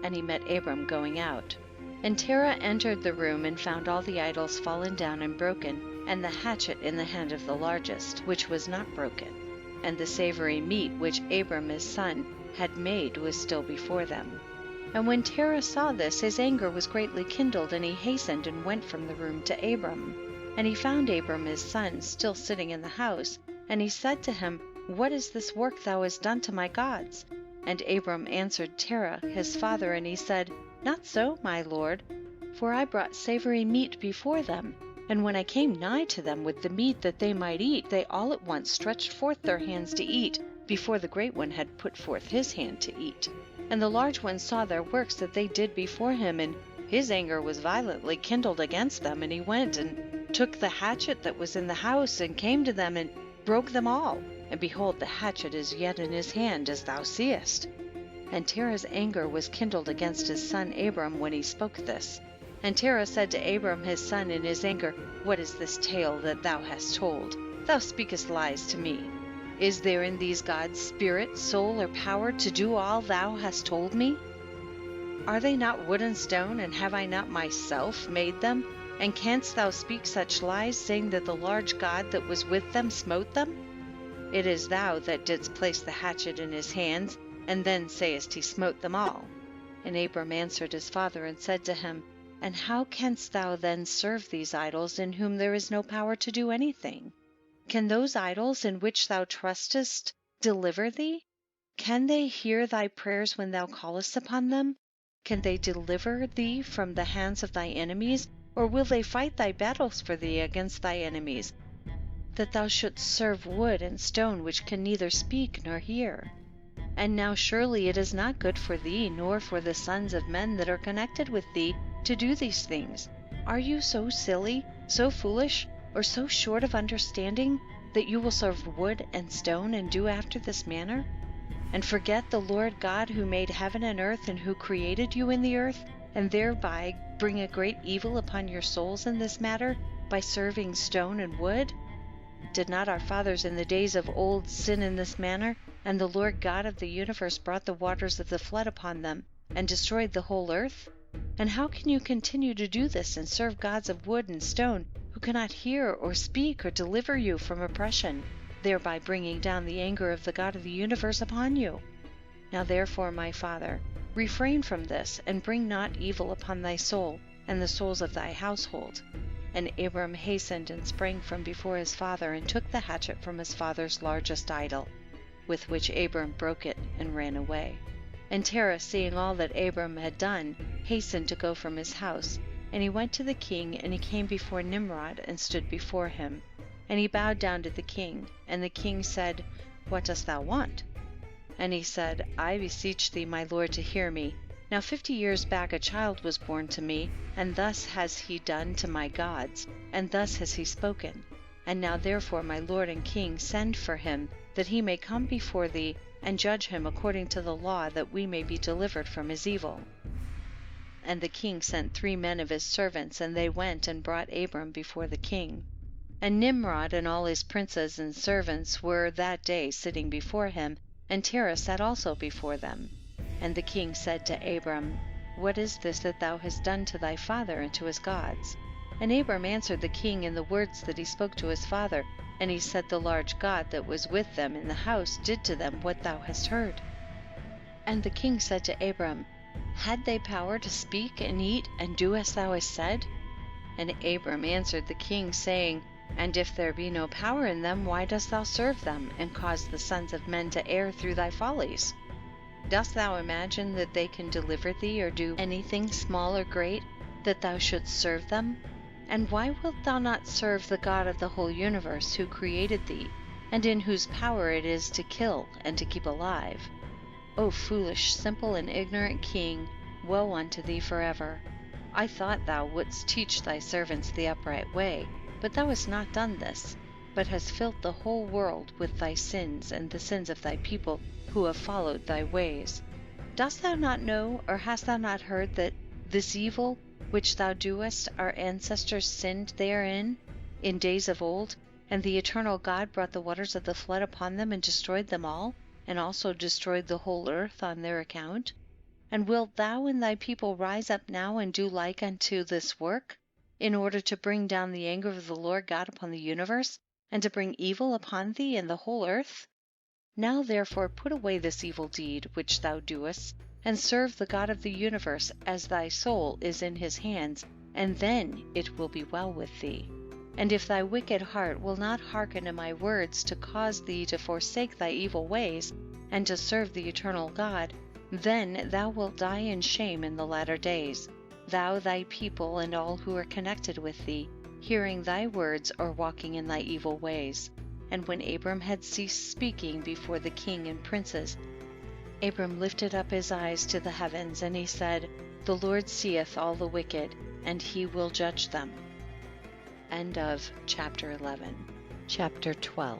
And he met Abram going out. And Terah entered the room, and found all the idols fallen down and broken, and the hatchet in the hand of the largest, which was not broken. And the savory meat which Abram his son had made was still before them. And when Terah saw this, his anger was greatly kindled, and he hastened and went from the room to Abram. And he found Abram his son still sitting in the house, and he said to him, What is this work thou hast done to my gods? And Abram answered Terah his father, and he said, Not so, my lord, for I brought savory meat before them. And when I came nigh to them with the meat that they might eat, they all at once stretched forth their hands to eat, before the great one had put forth his hand to eat. And the large one saw their works that they did before him, and his anger was violently kindled against them, and he went and took the hatchet that was in the house, and came to them, and broke them all. And behold, the hatchet is yet in his hand, as thou seest. And Terah's anger was kindled against his son Abram when he spoke this. And Terah said to Abram his son in his anger, What is this tale that thou hast told? Thou speakest lies to me. Is there in these gods spirit, soul, or power to do all thou hast told me? Are they not wood and stone, and have I not myself made them? And canst thou speak such lies, saying that the large God that was with them smote them? It is thou that didst place the hatchet in his hands, and then sayest he smote them all. And Abram answered his father, and said to him, And how canst thou then serve these idols, in whom there is no power to do anything? Can those idols in which thou trustest deliver thee? Can they hear thy prayers when thou callest upon them? Can they deliver thee from the hands of thy enemies, or will they fight thy battles for thee against thy enemies, that thou shouldst serve wood and stone, which can neither speak nor hear? And now surely it is not good for thee, nor for the sons of men that are connected with thee, to do these things. Are you so silly, so foolish, or so short of understanding, that you will serve wood and stone, and do after this manner? And forget the Lord God who made heaven and earth, and who created you in the earth, and thereby bring a great evil upon your souls in this matter, by serving stone and wood? Did not our fathers in the days of old sin in this manner, and the Lord God of the universe brought the waters of the flood upon them, and destroyed the whole earth? And how can you continue to do this, and serve gods of wood and stone, who cannot hear or speak or deliver you from oppression, thereby bringing down the anger of the God of the universe upon you? Now therefore, my father, refrain from this, and bring not evil upon thy soul, and the souls of thy household. And Abram hastened and sprang from before his father, and took the hatchet from his father's largest idol, with which Abram broke it, and ran away. And Terah, seeing all that Abram had done, hastened to go from his house. And he went to the king, and he came before Nimrod, and stood before him. And he bowed down to the king. And the king said, What dost thou want? And he said, I beseech thee, my lord, to hear me. Now 50 years back a child was born to me, and thus has he done to my gods, and thus has he spoken. And now therefore, my lord and king, send for him, that he may come before thee, and judge him according to the law, that we may be delivered from his evil. And the king sent 3 men of his servants, and they went and brought Abram before the king. And Nimrod and all his princes and servants were that day sitting before him, and Terah sat also before them. And the king said to Abram, What is this that thou hast done to thy father and to his gods? And Abram answered the king in the words that he spoke to his father, and he said, The large God that was with them in the house did to them what thou hast heard. And the king said to Abram, Had they power to speak and eat and do as thou hast said? And Abram answered the king, saying, And if there be no power in them, why dost thou serve them, and cause the sons of men to err through thy follies? Dost thou imagine that they can deliver thee, or do anything small or great, that thou shouldst serve them? And why wilt thou not serve the God of the whole universe, who created thee, and in whose power it is to kill and to keep alive? O foolish, simple, and ignorant king, woe unto thee forever! I thought thou wouldst teach thy servants the upright way, but thou hast not done this, but hast filled the whole world with thy sins and the sins of thy people who have followed thy ways. Dost thou not know, or hast thou not heard, that this evil which thou doest, our ancestors sinned therein in days of old, and the eternal God brought the waters of the flood upon them and destroyed them all, and also destroyed the whole earth on their account? And wilt thou and thy people rise up now and do like unto this work, in order to bring down the anger of the Lord God upon the universe, and to bring evil upon thee and the whole earth? Now therefore put away this evil deed which thou doest, and serve the God of the universe, as thy soul is in his hands, and then it will be well with thee. And if thy wicked heart will not hearken to my words, to cause thee to forsake thy evil ways, and to serve the eternal God, then thou wilt die in shame in the latter days, thou, thy people, and all who are connected with thee, hearing thy words or walking in thy evil ways. And when Abram had ceased speaking before the king and princes, Abram lifted up his eyes to the heavens, and he said, The Lord seeth all the wicked, and he will judge them. End of chapter 11. Chapter 12.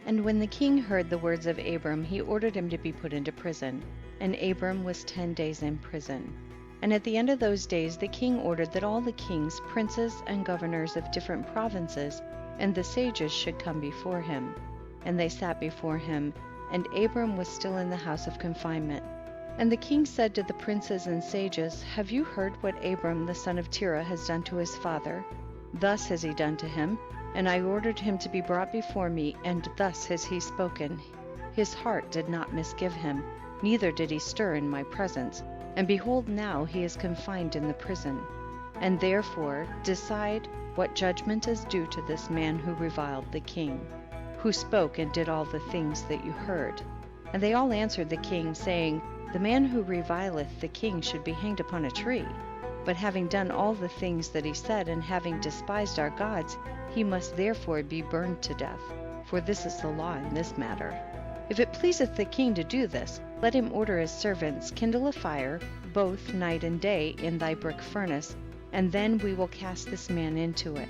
And when the king heard the words of Abram, he ordered him to be put into prison. And Abram was 10 days in prison. And at the end of those days the king ordered that all the kings, princes, and governors of different provinces, and the sages should come before him. And they sat before him, and Abram was still in the house of confinement. And the king said to the princes and sages, Have you heard what Abram the son of Terah has done to his father? Thus has he done to him, and I ordered him to be brought before me, and thus has he spoken. His heart did not misgive him, neither did he stir in my presence. And behold, now he is confined in the prison. And therefore decide what judgment is due to this man who reviled the king, who spoke and did all the things that you heard. And they all answered the king, saying, The man who revileth the king should be hanged upon a tree. But having done all the things that he said, and having despised our gods, he must therefore be burned to death. For this is the law in this matter. If it pleaseth the king to do this, let him order his servants, Kindle a fire, both night and day, in thy brick furnace, and then we will cast this man into it.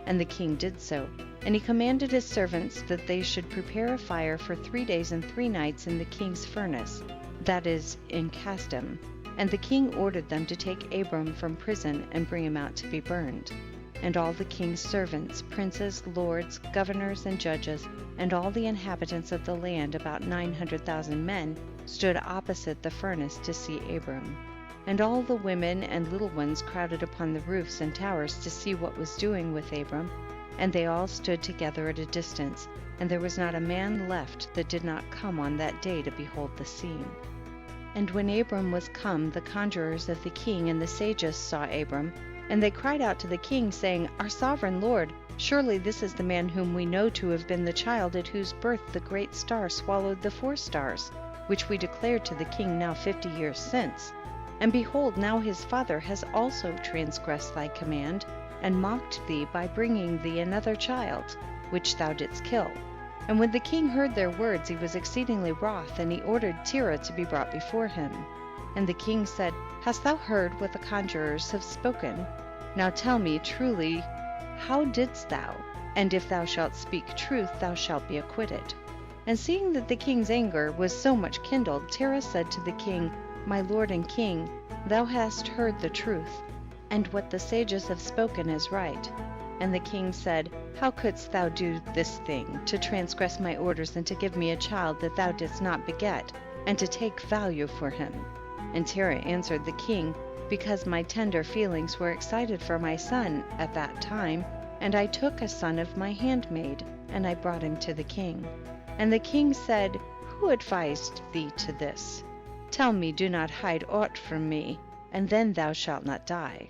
And the king did so. And he commanded his servants that they should prepare a fire for 3 days and 3 nights in the king's furnace, that is, in Casdim. And the king ordered them to take Abram from prison and bring him out to be burned. And all the king's servants, princes, lords, governors, and judges, and all the inhabitants of the land, about 900,000 men, stood opposite the furnace to see Abram. And all the women and little ones crowded upon the roofs and towers to see what was doing with Abram, and they all stood together at a distance, and there was not a man left that did not come on that day to behold the scene. And when Abram was come, the conjurers of the king and the sages saw Abram, and they cried out to the king, saying, Our sovereign lord, surely this is the man whom we know to have been the child at whose birth the great star swallowed the 4 stars, which we declared to the king now 50 years since. And behold, now his father has also transgressed thy command, and mocked thee by bringing thee another child, which thou didst kill. And when the king heard their words, he was exceedingly wroth, and he ordered Terah to be brought before him. And the king said, Hast thou heard what the conjurers have spoken? Now tell me truly, how didst thou? And if thou shalt speak truth, thou shalt be acquitted. And seeing that the king's anger was so much kindled, Terah said to the king, My lord and king, thou hast heard the truth, and what the sages have spoken is right. And the king said, How couldst thou do this thing, to transgress my orders, and to give me a child that thou didst not beget, and to take value for him? And Terah answered the king, Because my tender feelings were excited for my son at that time, and I took a son of my handmaid, and I brought him to the king. And the king said, Who advised thee to this? Tell me, do not hide aught from me, and then thou shalt not die.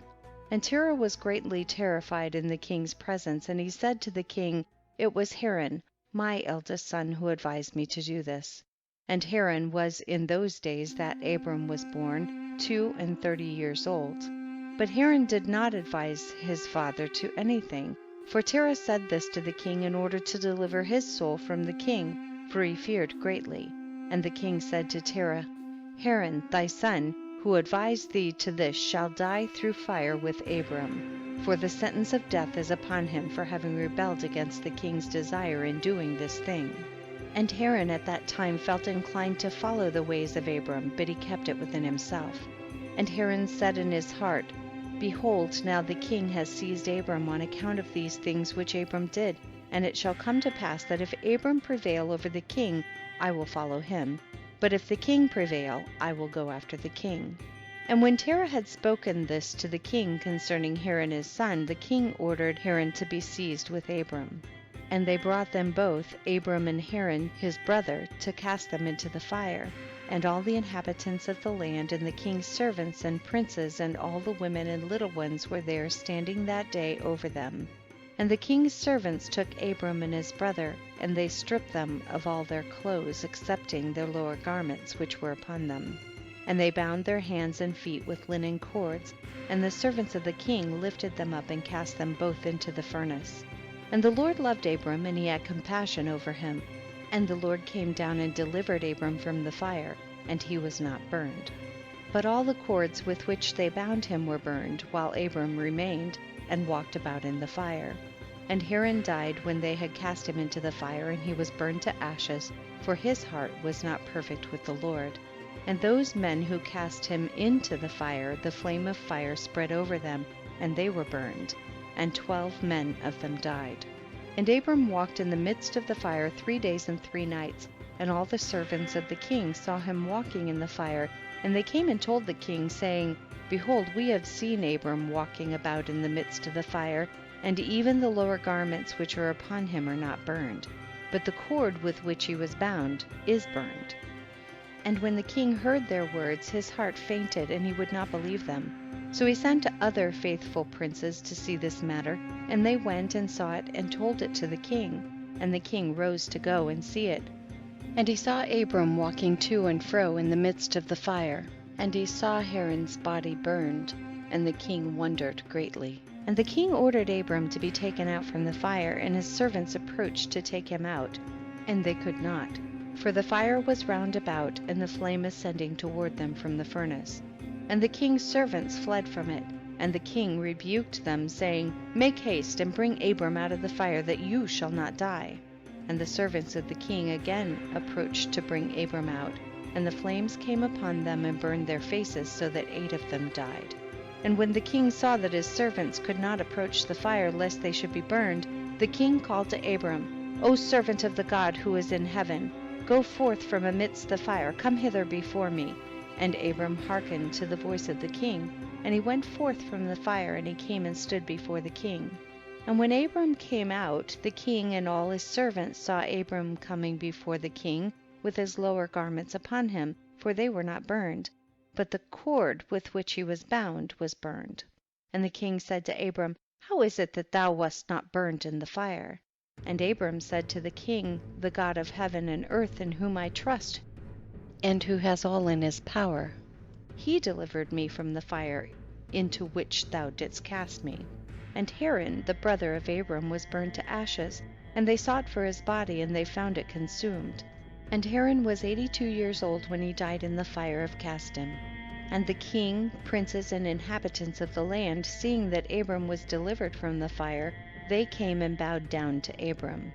And Terah was greatly terrified in the king's presence, and he said to the king, It was Haran, my eldest son, who advised me to do this. And Haran was in those days that Abram was born, 32 years old. But Haran did not advise his father to anything, for Terah said this to the king in order to deliver his soul from the king, for he feared greatly. And the king said to Terah, Haran, thy son, who advised thee to this, shall die through fire with Abram, for the sentence of death is upon him for having rebelled against the king's desire in doing this thing. And Haran at that time felt inclined to follow the ways of Abram, but he kept it within himself. And Haran said in his heart, Behold, now the king has seized Abram on account of these things which Abram did, and it shall come to pass that if Abram prevail over the king, I will follow him. But if the king prevail, I will go after the king. And when Terah had spoken this to the king concerning Haran his son, the king ordered Haran to be seized with Abram. And they brought them both, Abram and Haran his brother, to cast them into the fire. And all the inhabitants of the land, and the king's servants and princes, and all the women and little ones were there standing that day over them. And the king's servants took Abram and his brother, and they stripped them of all their clothes, excepting their lower garments which were upon them. And they bound their hands and feet with linen cords, and the servants of the king lifted them up and cast them both into the furnace. And the Lord loved Abram, and he had compassion over him. And the Lord came down and delivered Abram from the fire, and he was not burned. But all the cords with which they bound him were burned, while Abram remained, and walked about in the fire. And Haran died when they had cast him into the fire, and he was burned to ashes, for his heart was not perfect with the Lord. And those men who cast him into the fire, the flame of fire spread over them, and they were burned, and 12 men of them died. And Abram walked in the midst of the fire 3 days and 3 nights, and all the servants of the king saw him walking in the fire, and they came and told the king, saying, Behold, we have seen Abram walking about in the midst of the fire, and even the lower garments which are upon him are not burned, but the cord with which he was bound is burned. And when the king heard their words, his heart fainted, and he would not believe them. So he sent other faithful princes to see this matter, and they went and saw it and told it to the king. And the king rose to go and see it. And he saw Abram walking to and fro in the midst of the fire, and he saw Haran's body burned, and the king wondered greatly. And the king ordered Abram to be taken out from the fire, and his servants approached to take him out, and they could not, for the fire was round about, and the flame ascending toward them from the furnace. And the king's servants fled from it, and the king rebuked them, saying, Make haste, and bring Abram out of the fire, that you shall not die. And the servants of the king again approached to bring Abram out, and the flames came upon them and burned their faces, so that 8 of them died. And when the king saw that his servants could not approach the fire lest they should be burned, the king called to Abram, O servant of the God who is in heaven, go forth from amidst the fire, come hither before me. And Abram hearkened to the voice of the king, and he went forth from the fire, and he came and stood before the king. And when Abram came out, the king and all his servants saw Abram coming before the king with his lower garments upon him, for they were not burned, but the cord with which he was bound was burned. And the king said to Abram, How is it that thou wast not burned in the fire? And Abram said to the king, The God of heaven and earth, in whom I trust, and who has all in his power, he delivered me from the fire into which thou didst cast me. And Haran, the brother of Abram, was burned to ashes, and they sought for his body, and they found it consumed. And Haran was 82 years old when he died in the fire of Casdim. And the king, princes, and inhabitants of the land, seeing that Abram was delivered from the fire, they came and bowed down to Abram.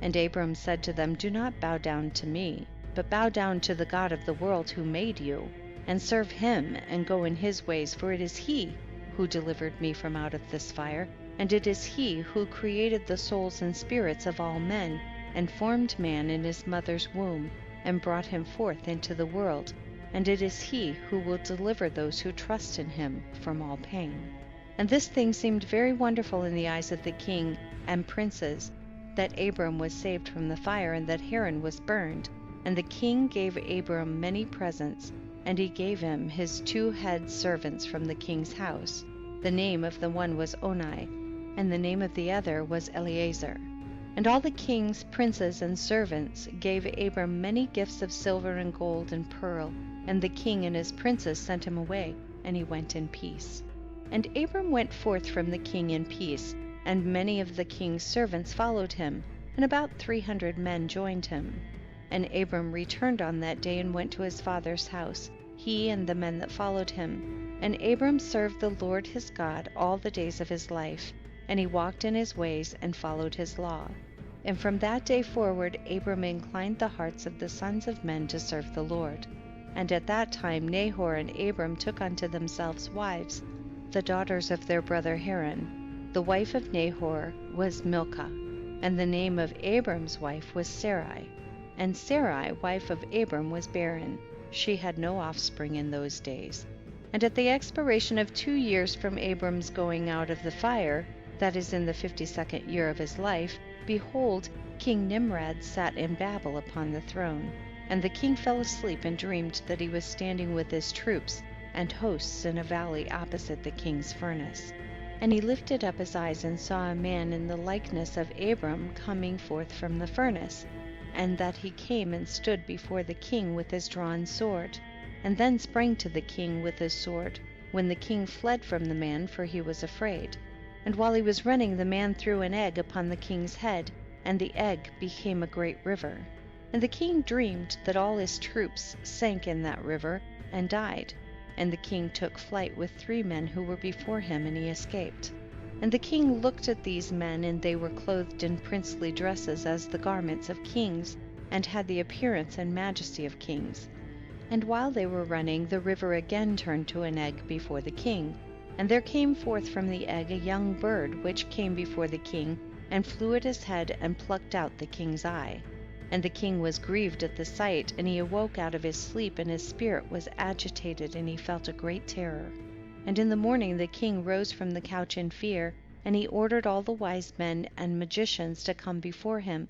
And Abram said to them, Do not bow down to me, but bow down to the God of the world who made you, and serve him, and go in his ways, for it is he who delivered me from out of this fire, And it is he who created the souls and spirits of all men, and formed man in his mother's womb, and brought him forth into the world. And it is he who will deliver those who trust in him from all pain. And this thing seemed very wonderful in the eyes of the king and princes, that Abram was saved from the fire, and that Haran was burned. And the king gave Abram many presents, and he gave him his 2 head servants from the king's house. The name of the one was Oni, and the name of the other was Eliezer. And all the king's princes and servants gave Abram many gifts of silver and gold and pearl, and the king and his princes sent him away, and he went in peace. And Abram went forth from the king in peace, and many of the king's servants followed him, and about 300 men joined him. And Abram returned on that day and went to his father's house, he and the men that followed him. And Abram served the Lord his God all the days of his life, and he walked in his ways and followed his law. And from that day forward Abram inclined the hearts of the sons of men to serve the Lord. And at that time Nahor and Abram took unto themselves wives, the daughters of their brother Haran. The wife of Nahor was Milcah, and the name of Abram's wife was Sarai. And Sarai, wife of Abram, was barren. She had no offspring in those days. And at the expiration of 2 years from Abram's going out of the fire, that is in the 52nd year of his life, behold, King Nimrod sat in Babel upon the throne. And the king fell asleep and dreamed that he was standing with his troops and hosts in a valley opposite the king's furnace. And he lifted up his eyes and saw a man in the likeness of Abram coming forth from the furnace, and that he came and stood before the king with his drawn sword, and then sprang to the king with his sword, when the king fled from the man, for he was afraid. And while he was running, the man threw an egg upon the king's head, and the egg became a great river. And the king dreamed that all his troops sank in that river and died. And the king took flight with 3 men who were before him, and he escaped. And the king looked at these men, and they were clothed in princely dresses as the garments of kings, and had the appearance and majesty of kings. And while they were running, the river again turned to an egg before the king. And there came forth from the egg a young bird, which came before the king, and flew at his head, and plucked out the king's eye. And the king was grieved at the sight, and he awoke out of his sleep, and his spirit was agitated, and he felt a great terror. And in the morning the king rose from the couch in fear, and he ordered all the wise men and magicians to come before him,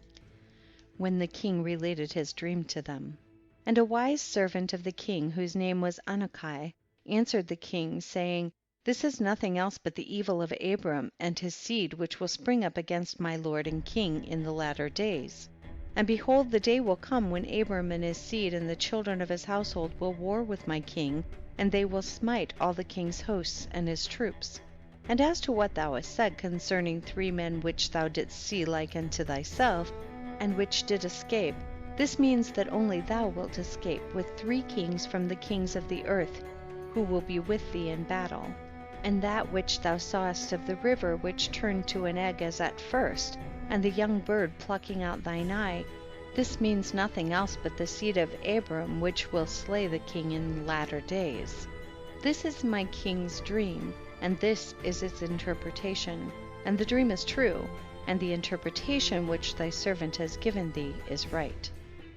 when the king related his dream to them. And a wise servant of the king, whose name was Enoch, answered the king, saying, This is nothing else but the evil of Abram and his seed, which will spring up against my lord and king in the latter days. And behold, the day will come when Abram and his seed and the children of his household will war with my king, and they will smite all the king's hosts and his troops. And as to what thou hast said concerning 3 men which thou didst see like unto thyself, and which did escape, this means that only thou wilt escape with 3 kings from the kings of the earth, who will be with thee in battle. And that which thou sawest of the river, which turned to an egg as at first, and the young bird plucking out thine eye, this means nothing else but the seed of Abram, which will slay the king in latter days. This is my king's dream, and this is its interpretation. And the dream is true, and the interpretation which thy servant has given thee is right.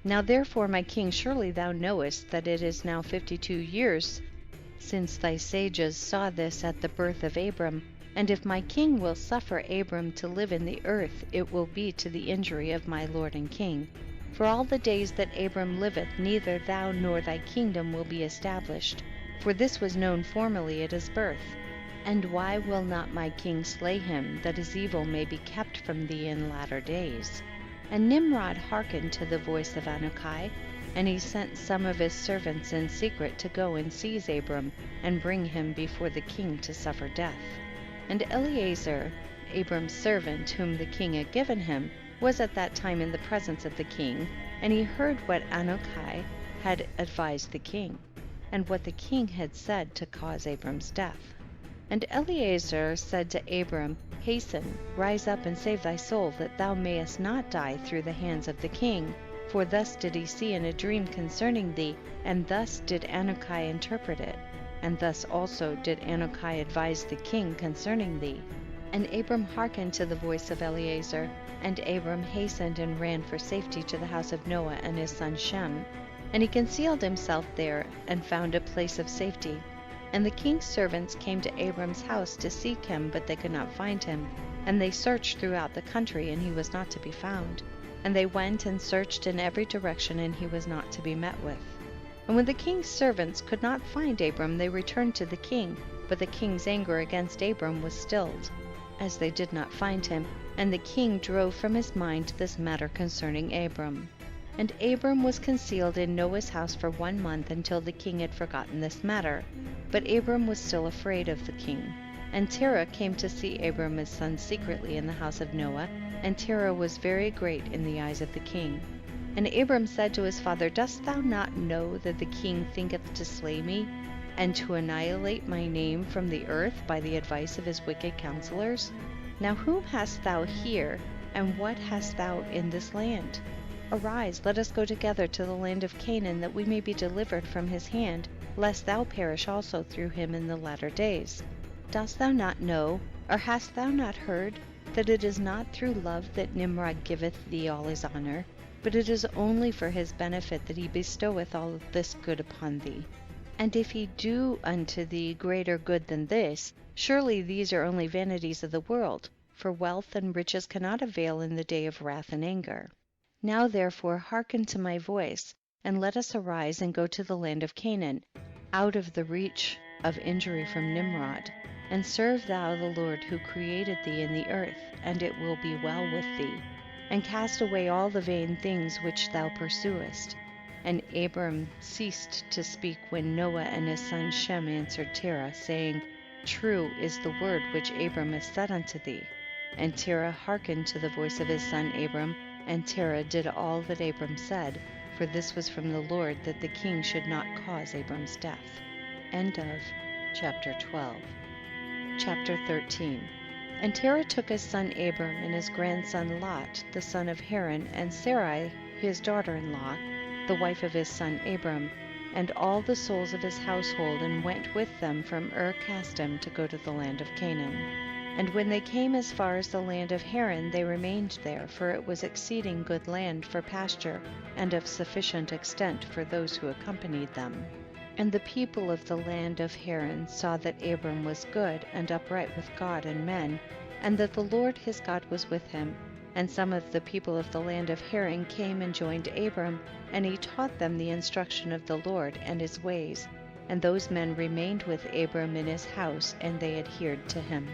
Now therefore, my king, surely thou knowest that it is now 52 years since thy sages saw this at the birth of Abram, and if my king will suffer Abram to live in the earth, it will be to the injury of my lord and king. For all the days that Abram liveth, neither thou nor thy kingdom will be established, for this was known formerly at his birth. And why will not my king slay him, that his evil may be kept from thee in latter days? And Nimrod hearkened to the voice of Enoch, and he sent some of his servants in secret to go and seize Abram, and bring him before the king to suffer death. And Eliezer, Abram's servant, whom the king had given him, was at that time in the presence of the king, and he heard what Enoch had advised the king, and what the king had said to cause Abram's death. And Eliezer said to Abram, Hasten, rise up and save thy soul, that thou mayest not die through the hands of the king. For thus did he see in a dream concerning thee, and thus did Enoch interpret it. And thus also did Enoch advise the king concerning thee. And Abram hearkened to the voice of Eliezer, and Abram hastened and ran for safety to the house of Noah and his son Shem. And he concealed himself there, and found a place of safety. And the king's servants came to Abram's house to seek him, but they could not find him. And they searched throughout the country, and he was not to be found. And they went and searched in every direction, and he was not to be met with. And when the king's servants could not find Abram, they returned to the king, but the king's anger against Abram was stilled, as they did not find him, and the king drove from his mind this matter concerning Abram. And Abram was concealed in Noah's house for 1 month, until the king had forgotten this matter. But Abram was still afraid of the king. And Terah came to see Abram his son secretly in the house of Noah, and Terah was very great in the eyes of the king. And Abram said to his father, Dost thou not know that the king thinketh to slay me, and to annihilate my name from the earth by the advice of his wicked counselors? Now whom hast thou here, and what hast thou in this land? Arise, let us go together to the land of Canaan, that we may be delivered from his hand, lest thou perish also through him in the latter days. Dost thou not know, or hast thou not heard, that it is not through love that Nimrod giveth thee all his honor, but it is only for his benefit that he bestoweth all this good upon thee? And if he do unto thee greater good than this, surely these are only vanities of the world, for wealth and riches cannot avail in the day of wrath and anger. Now therefore hearken to my voice, and let us arise and go to the land of Canaan, out of the reach of injury from Nimrod. And serve thou the Lord who created thee in the earth, and it will be well with thee. And cast away all the vain things which thou pursuest. And Abram ceased to speak when Noah and his son Shem answered Terah, saying, True is the word which Abram has said unto thee. And Terah hearkened to the voice of his son Abram, and Terah did all that Abram said, for this was from the Lord, that the king should not cause Abram's death. End of chapter 12. Chapter 13. And Terah took his son Abram and his grandson Lot, the son of Haran, and Sarai, his daughter-in-law, the wife of his son Abram, and all the souls of his household, and went with them from Ur-Kasdim to go to the land of Canaan. And when they came as far as the land of Haran, they remained there, for it was exceeding good land for pasture, and of sufficient extent for those who accompanied them. And the people of the land of Haran saw that Abram was good and upright with God and men, and that the Lord his God was with him. And some of the people of the land of Haran came and joined Abram, and he taught them the instruction of the Lord and his ways. And those men remained with Abram in his house, and they adhered to him.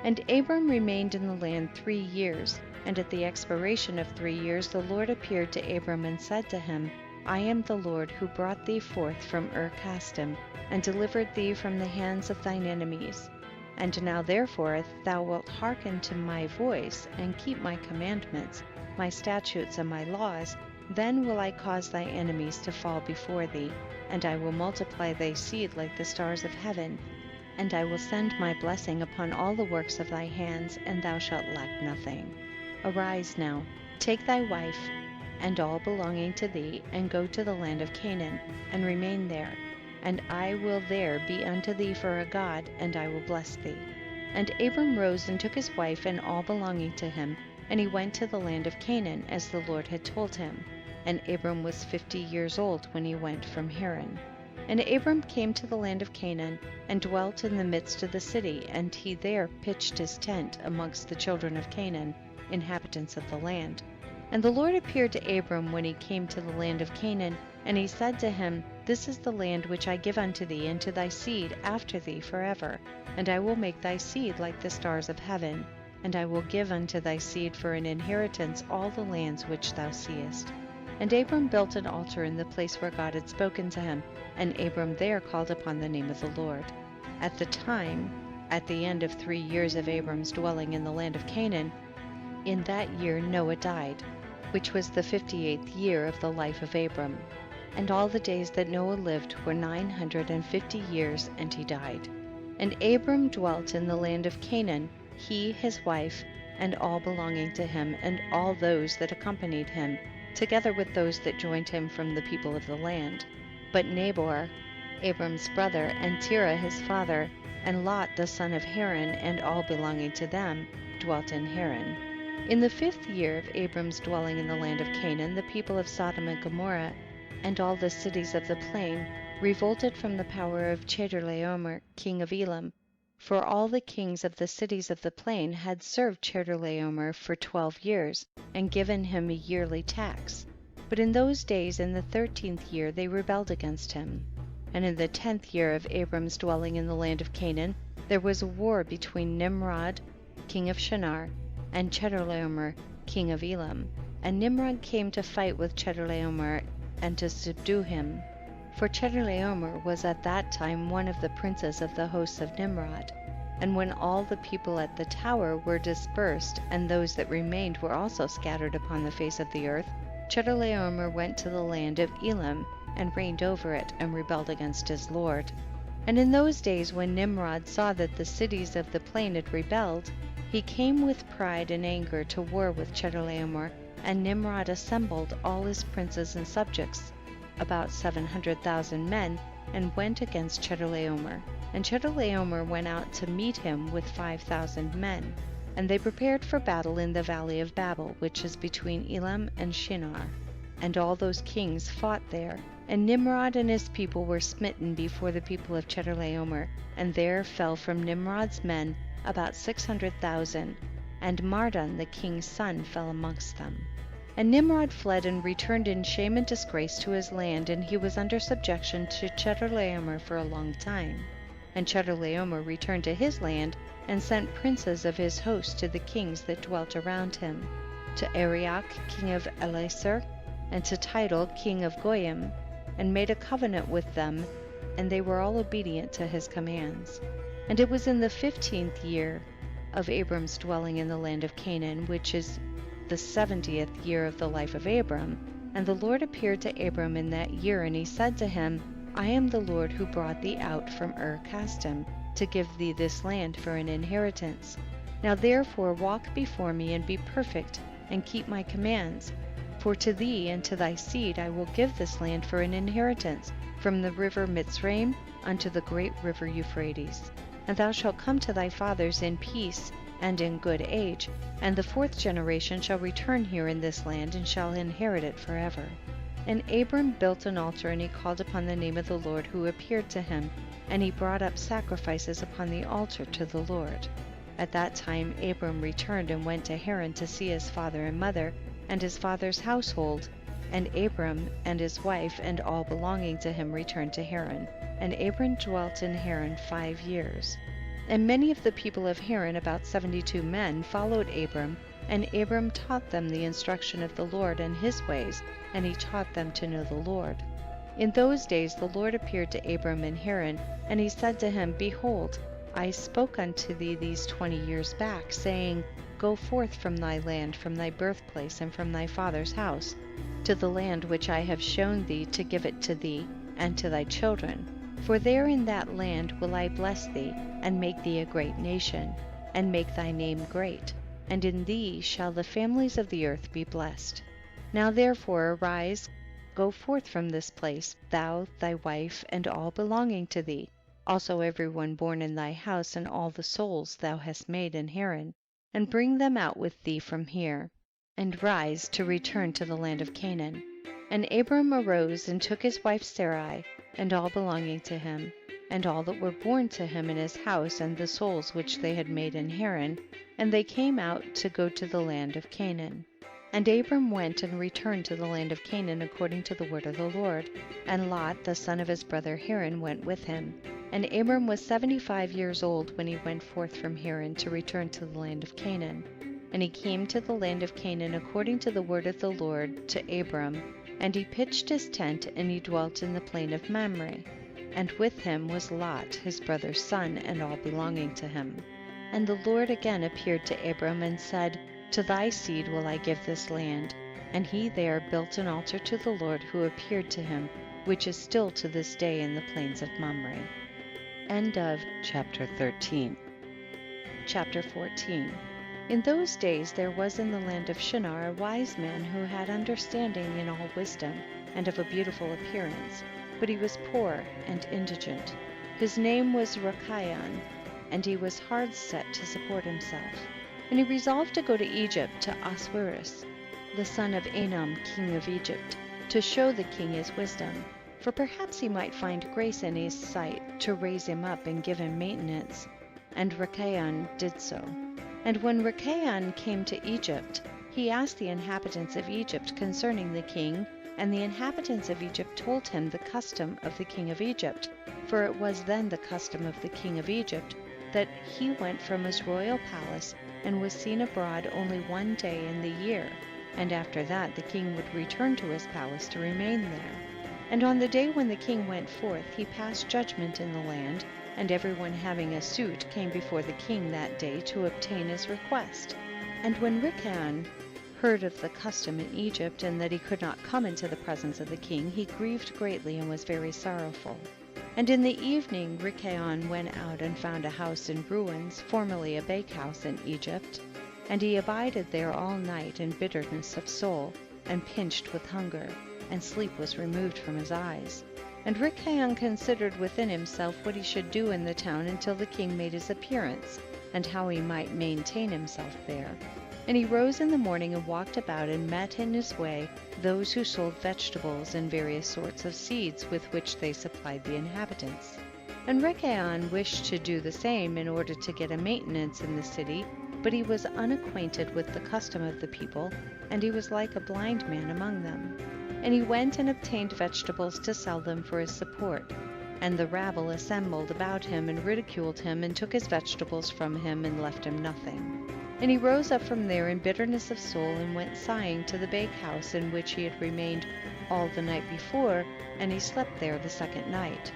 And Abram remained in the land 3 years, and at the expiration of 3 years the Lord appeared to Abram and said to him, I am the Lord who brought thee forth from Ur-Kasdim, and delivered thee from the hands of thine enemies. And now therefore, if thou wilt hearken to my voice, and keep my commandments, my statutes, and my laws, then will I cause thy enemies to fall before thee, and I will multiply thy seed like the stars of heaven. And I will send my blessing upon all the works of thy hands, and thou shalt lack nothing. Arise now, take thy wife, and all belonging to thee, and go to the land of Canaan, and remain there. And I will there be unto thee for a God, and I will bless thee. And Abram rose and took his wife and all belonging to him, and he went to the land of Canaan, as the Lord had told him. And Abram was 50 years old when he went from Haran. And Abram came to the land of Canaan, and dwelt in the midst of the city, and he there pitched his tent amongst the children of Canaan, inhabitants of the land. And the Lord appeared to Abram when he came to the land of Canaan, and he said to him, This is the land which I give unto thee and to thy seed after thee forever, and I will make thy seed like the stars of heaven, and I will give unto thy seed for an inheritance all the lands which thou seest. And Abram built an altar in the place where God had spoken to him, and Abram there called upon the name of the Lord. At the end of 3 years of Abram's dwelling in the land of Canaan, in that year Noah died, which was the 58th year of the life of Abram. And all the days that Noah lived were 950 years, and he died. And Abram dwelt in the land of Canaan, he, his wife, and all belonging to him, and all those that accompanied him, together with those that joined him from the people of the land. But Nabor, Abram's brother, and Terah his father, and Lot the son of Haran and all belonging to them dwelt in Haran. In the 5th year of Abram's dwelling in the land of Canaan, the people of Sodom and Gomorrah and all the cities of the plain revolted from the power of Chedorlaomer king of Elam, for all the kings of the cities of the plain had served Chedorlaomer for 12 years and given him a yearly tax. But in those days, in the 13th year, they rebelled against him. And in the 10th year of Abram's dwelling in the land of Canaan, there was a war between Nimrod king of Shinar and Chedorlaomer king of Elam. And Nimrod came to fight with Chedorlaomer and to subdue him. For Chedorlaomer was at that time one of the princes of the hosts of Nimrod. And when all the people at the tower were dispersed, and those that remained were also scattered upon the face of the earth, Chedorlaomer went to the land of Elam, and reigned over it, and rebelled against his lord. And in those days when Nimrod saw that the cities of the plain had rebelled, he came with pride and anger to war with Chedorlaomer, and Nimrod assembled all his princes and subjects, about 700,000 men, and went against Chedorlaomer. And Chedorlaomer went out to meet him with 5,000 men. And they prepared for battle in the valley of Babel, which is between Elam and Shinar. And all those kings fought there. And Nimrod and his people were smitten before the people of Chedorlaomer, and there fell from Nimrod's men about 600,000, and Mardon the king's son fell amongst them. And Nimrod fled and returned in shame and disgrace to his land, and he was under subjection to Chedorlaomer for a long time. And Chedorlaomer returned to his land, and sent princes of his host to the kings that dwelt around him, to Arioch king of Elasar, and to Tidal king of Goyim, and made a covenant with them, and they were all obedient to his commands. And it was in the 15th year of Abram's dwelling in the land of Canaan, which is the 70th year of the life of Abram, and the Lord appeared to Abram in that year, and he said to him, I am the Lord who brought thee out from Ur-Kasdim, to give thee this land for an inheritance. Now therefore walk before me and be perfect, and keep my commands. For to thee and to thy seed I will give this land for an inheritance, from the river Mitzrayim unto the great river Euphrates. And thou shalt come to thy fathers in peace and in good age, and the 4th generation shall return here in this land, and shall inherit it forever. And Abram built an altar, and he called upon the name of the Lord who appeared to him, and he brought up sacrifices upon the altar to the Lord. At that time Abram returned and went to Haran to see his father and mother, and his father's household. And Abram and his wife and all belonging to him returned to Haran. And Abram dwelt in Haran 5 years. And many of the people of Haran, about 72 men, followed Abram, and Abram taught them the instruction of the Lord and his ways, and he taught them to know the Lord. In those days the Lord appeared to Abram in Haran, and he said to him, Behold, I spoke unto thee these 20 years back, saying, Go forth from thy land, from thy birthplace, and from thy father's house, to the land which I have shown thee, to give it to thee and to thy children. For there in that land will I bless thee, and make thee a great nation, and make thy name great, and in thee shall the families of the earth be blessed. Now therefore arise, go forth from this place, thou, thy wife, and all belonging to thee, also every one born in thy house, and all the souls thou hast made in Haran, and bring them out with thee from here, and rise to return to the land of Canaan. And Abram arose and took his wife Sarai, and all belonging to him, and all that were born to him in his house, and the souls which they had made in Haran, and they came out to go to the land of Canaan. And Abram went and returned to the land of Canaan according to the word of the Lord, and Lot the son of his brother Haran went with him. And Abram was 75 years old when he went forth from Haran to return to the land of Canaan. And he came to the land of Canaan according to the word of the Lord to Abram, and he pitched his tent, and he dwelt in the plain of Mamre. And with him was Lot his brother's son, and all belonging to him. And the Lord again appeared to Abram and said, To thy seed will I give this land. And he there built an altar to the Lord who appeared to him, which is still to this day in the plains of Mamre. End of chapter 13. Chapter 14. In those days there was in the land of Shinar a wise man who had understanding in all wisdom, and of a beautiful appearance, but he was poor and indigent. His name was Rikayon, and he was hard set to support himself. And he resolved to go to Egypt to Ahasuerus, the son of Anom, king of Egypt, to show the king his wisdom, for perhaps he might find grace in his sight to raise him up and give him maintenance. And Rikayon did so. And when Rikayon came to Egypt, he asked the inhabitants of Egypt concerning the king, and the inhabitants of Egypt told him the custom of the king of Egypt, for it was then the custom of the king of Egypt that he went from his royal palace and was seen abroad only one day in the year, and after that the king would return to his palace to remain there. And on the day when the king went forth, he passed judgment in the land, and everyone having a suit came before the king that day to obtain his request. And when Rikayon heard of the custom in Egypt, and that he could not come into the presence of the king, he grieved greatly and was very sorrowful. And in the evening Rikayon went out and found a house in ruins, formerly a bakehouse in Egypt, and he abided there all night in bitterness of soul, and pinched with hunger, and sleep was removed from his eyes. And Rikayon considered within himself what he should do in the town until the king made his appearance, and how he might maintain himself there. And he rose in the morning and walked about, and met in his way those who sold vegetables and various sorts of seeds with which they supplied the inhabitants. And Rikayon wished to do the same in order to get a maintenance in the city, but he was unacquainted with the custom of the people, and he was like a blind man among them. And he went and obtained vegetables to sell them for his support. And the rabble assembled about him and ridiculed him, and took his vegetables from him and left him nothing. And he rose up from there in bitterness of soul, and went sighing to the bakehouse in which he had remained all the night before, and he slept there the second night.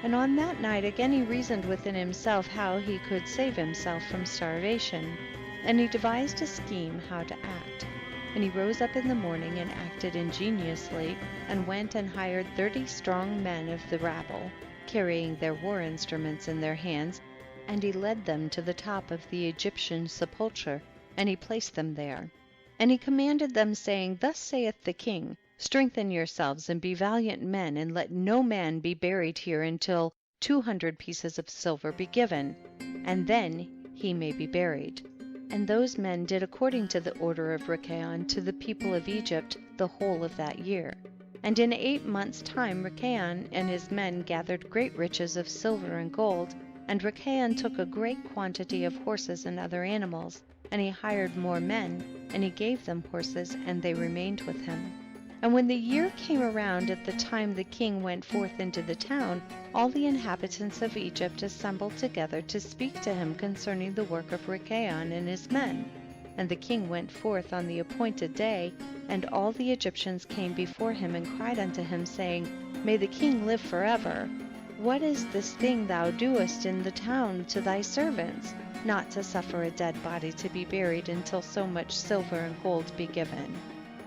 And on that night again he reasoned within himself how he could save himself from starvation, and he devised a scheme how to act. And he rose up in the morning and acted ingeniously, and went and hired 30 strong men of the rabble, carrying their war instruments in their hands, and he led them to the top of the Egyptian sepulchre, and he placed them there. And he commanded them, saying, Thus saith the king, strengthen yourselves and be valiant men, and let no man be buried here until 200 pieces of silver be given, and then he may be buried. And those men did according to the order of Rikayon to the people of Egypt the whole of that year. And in 8 months' time Rikayon and his men gathered great riches of silver and gold, and Rikayon took a great quantity of horses and other animals, and he hired more men, and he gave them horses, and they remained with him. And when the year came around, at the time the king went forth into the town, all the inhabitants of Egypt assembled together to speak to him concerning the work of Rikayon and his men. And the king went forth on the appointed day, and all the Egyptians came before him and cried unto him, saying, May the king live forever. What is this thing thou doest in the town to thy servants, not to suffer a dead body to be buried until so much silver and gold be given?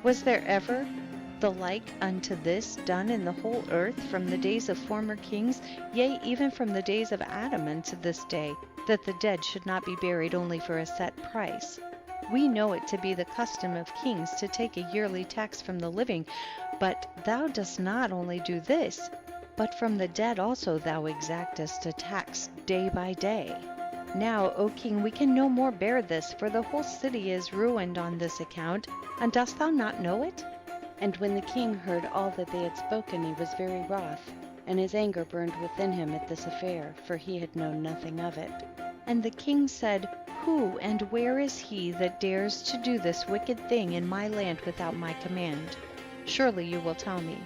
Was there ever the like unto this done in the whole earth from the days of former kings, yea, even from the days of Adam unto this day, that the dead should not be buried only for a set price? We know it to be the custom of kings to take a yearly tax from the living, but thou dost not only do this, but from the dead also thou exactest a tax day by day. Now, O king, we can no more bear this, for the whole city is ruined on this account, and dost thou not know it? And when the king heard all that they had spoken, he was very wroth, and his anger burned within him at this affair, for he had known nothing of it. And the king said, Who and where is he that dares to do this wicked thing in my land without my command? Surely you will tell me.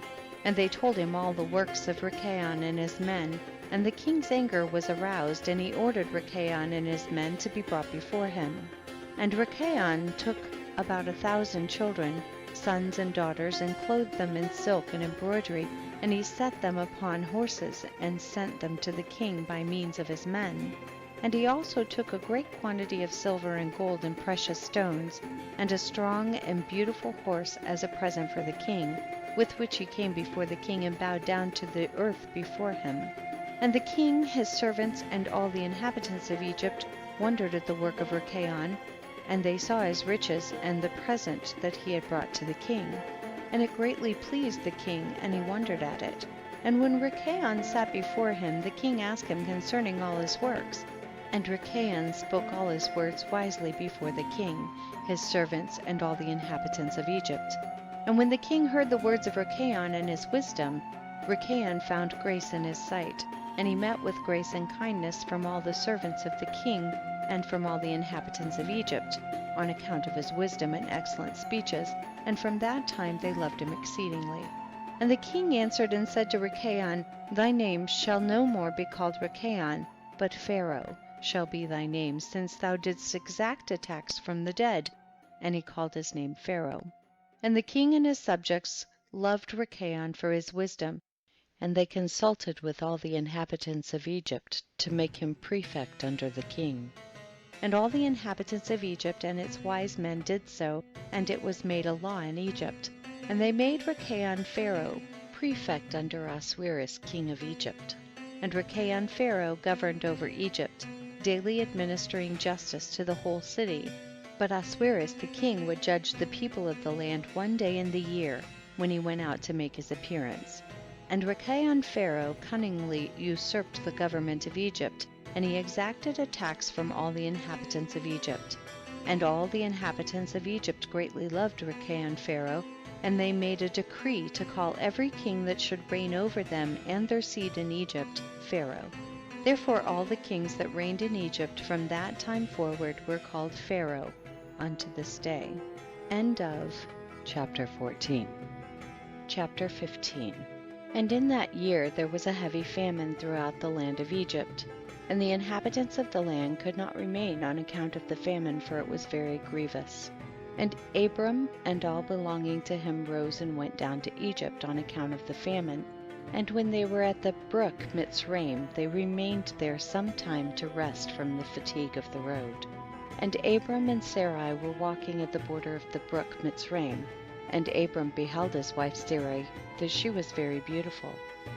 And they told him all the works of Rikayon and his men, and the king's anger was aroused, and he ordered Rikayon and his men to be brought before him. And Rikayon took about 1,000 children, sons and daughters, and clothed them in silk and embroidery, and he set them upon horses, and sent them to the king by means of his men. And he also took a great quantity of silver and gold and precious stones, and a strong and beautiful horse as a present for the king, with which he came before the king and bowed down to the earth before him. And the king, his servants, and all the inhabitants of Egypt wondered at the work of Rikayon, and they saw his riches and the present that he had brought to the king. And it greatly pleased the king, and he wondered at it. And when Rikayon sat before him, the king asked him concerning all his works. And Rikayon spoke all his words wisely before the king, his servants, and all the inhabitants of Egypt. And when the king heard the words of Rikayon and his wisdom, Rikayon found grace in his sight, and he met with grace and kindness from all the servants of the king and from all the inhabitants of Egypt, on account of his wisdom and excellent speeches, and from that time they loved him exceedingly. And the king answered and said to Rikayon, Thy name shall no more be called Rikayon, but Pharaoh shall be thy name, since thou didst exact a tax from the dead. And he called his name Pharaoh. And the king and his subjects loved Rikayon for his wisdom, and they consulted with all the inhabitants of Egypt to make him prefect under the king. And all the inhabitants of Egypt and its wise men did so, and it was made a law in Egypt. And they made Rikayon Pharaoh prefect under Ahasuerus king of Egypt. And Rikayon Pharaoh governed over Egypt, daily administering justice to the whole city. But Ahasuerus the king would judge the people of the land one day in the year, when he went out to make his appearance. And Rikayon Pharaoh cunningly usurped the government of Egypt, and he exacted a tax from all the inhabitants of Egypt. And all the inhabitants of Egypt greatly loved Rikayon Pharaoh, and they made a decree to call every king that should reign over them and their seed in Egypt, Pharaoh. Therefore all the kings that reigned in Egypt from that time forward were called Pharaoh unto this day. End of chapter 14. Chapter 15. And in that year there was a heavy famine throughout the land of Egypt, and the inhabitants of the land could not remain on account of the famine, for it was very grievous. And Abram and all belonging to him rose and went down to Egypt on account of the famine. And when they were at the brook Mitzraim, they remained there some time to rest from the fatigue of the road. And Abram and Sarai were walking at the border of the brook Mitzraim. And Abram beheld his wife Sarai, that she was very beautiful.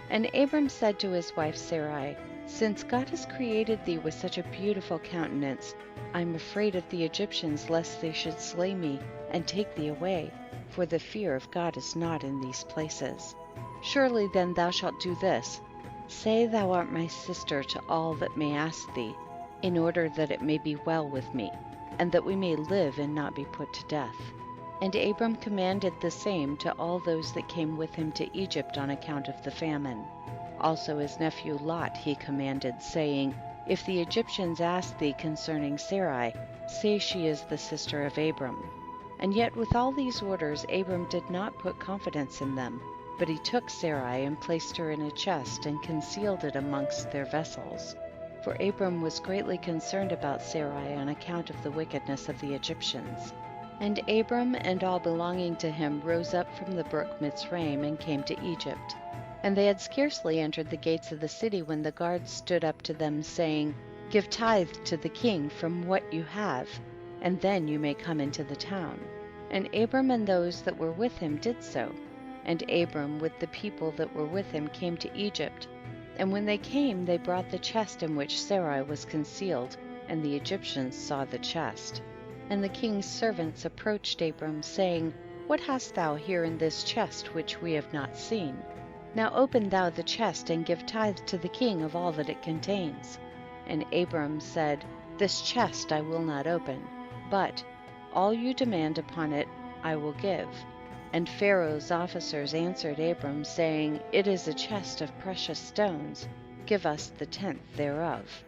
And Abram said to his wife Sarai, Since God has created thee with such a beautiful countenance, I am afraid of the Egyptians, lest they should slay me and take thee away, for the fear of God is not in these places. Surely then thou shalt do this, say thou art my sister to all that may ask thee, in order that it may be well with me, and that we may live and not be put to death. And Abram commanded the same to all those that came with him to Egypt on account of the famine. Also his nephew Lot he commanded, saying, If the Egyptians ask thee concerning Sarai, say she is the sister of Abram. And yet with all these orders Abram did not put confidence in them, but he took Sarai and placed her in a chest and concealed it amongst their vessels. For Abram was greatly concerned about Sarai on account of the wickedness of the Egyptians. And Abram and all belonging to him rose up from the brook Mitzraim and came to Egypt. And they had scarcely entered the gates of the city when the guards stood up to them, saying, Give tithe to the king from what you have, and then you may come into the town. And Abram and those that were with him did so. And Abram with the people that were with him came to Egypt. And when they came, they brought the chest in which Sarai was concealed, and the Egyptians saw the chest. And the king's servants approached Abram, saying, What hast thou here in this chest which we have not seen? Now open thou the chest, and give tithe to the king of all that it contains. And Abram said, This chest I will not open, but all you demand upon it I will give. And Pharaoh's officers answered Abram, saying, It is a chest of precious stones. Give us the tenth thereof.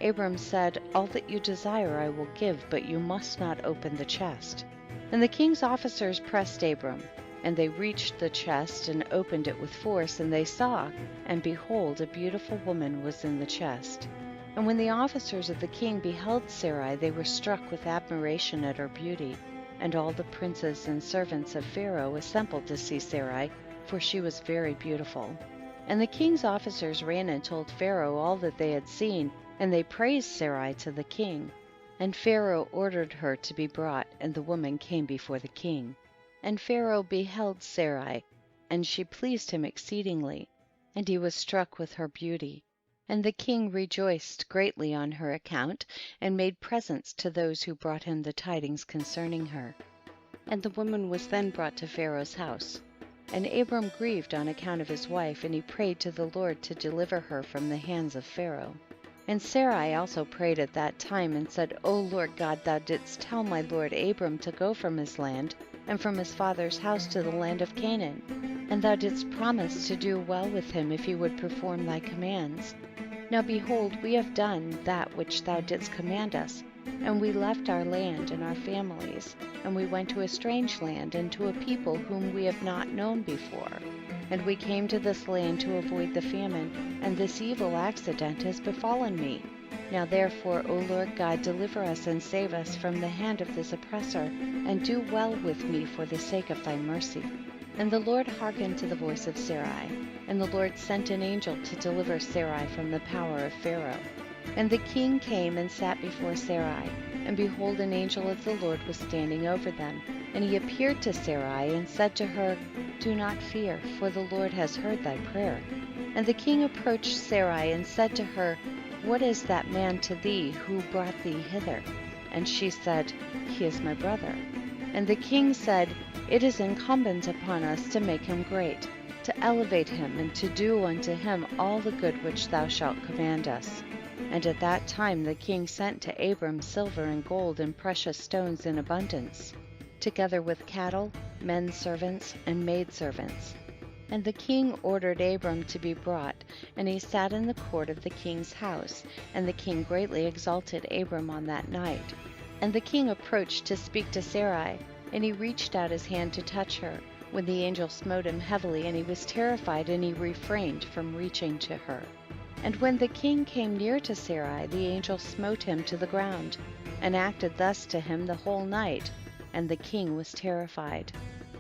Abram said, All that you desire I will give, but you must not open the chest. And the king's officers pressed Abram, and they reached the chest and opened it with force, and they saw, and behold, a beautiful woman was in the chest. And when the officers of the king beheld Sarai, they were struck with admiration at her beauty. And all the princes and servants of Pharaoh assembled to see Sarai, for she was very beautiful. And the king's officers ran and told Pharaoh all that they had seen, and they praised Sarai to the king. And Pharaoh ordered her to be brought, and the woman came before the king. And Pharaoh beheld Sarai, and she pleased him exceedingly, and he was struck with her beauty. And the king rejoiced greatly on her account, and made presents to those who brought him the tidings concerning her. And the woman was then brought to Pharaoh's house. And Abram grieved on account of his wife, and he prayed to the Lord to deliver her from the hands of Pharaoh. And Sarai also prayed at that time, and said, O Lord God, thou didst tell my lord Abram to go from his land, and from his father's house to the land of Canaan. And thou didst promise to do well with him if he would perform thy commands. Now behold, we have done that which thou didst command us, and we left our land and our families, and we went to a strange land, and to a people whom we have not known before. And we came to this land to avoid the famine, and this evil accident has befallen me. Now therefore, O Lord God, deliver us and save us from the hand of this oppressor, and do well with me for the sake of thy mercy. And the Lord hearkened to the voice of Sarai, and the Lord sent an angel to deliver Sarai from the power of Pharaoh. And the king came and sat before Sarai, and behold, an angel of the Lord was standing over them. And he appeared to Sarai and said to her, Do not fear, for the Lord has heard thy prayer. And the king approached Sarai and said to her, What is that man to thee who brought thee hither? And she said, He is my brother. And the king said, It is incumbent upon us to make him great, to elevate him, and to do unto him all the good which thou shalt command us. And at that time the king sent to Abram silver and gold and precious stones in abundance, together with cattle, men servants, and maidservants. And the king ordered Abram to be brought, and he sat in the court of the king's house, and the king greatly exalted Abram on that night. And the king approached to speak to Sarai, and he reached out his hand to touch her, when the angel smote him heavily, and he was terrified, and he refrained from reaching to her. And when the king came near to Sarai, the angel smote him to the ground, and acted thus to him the whole night, and the king was terrified.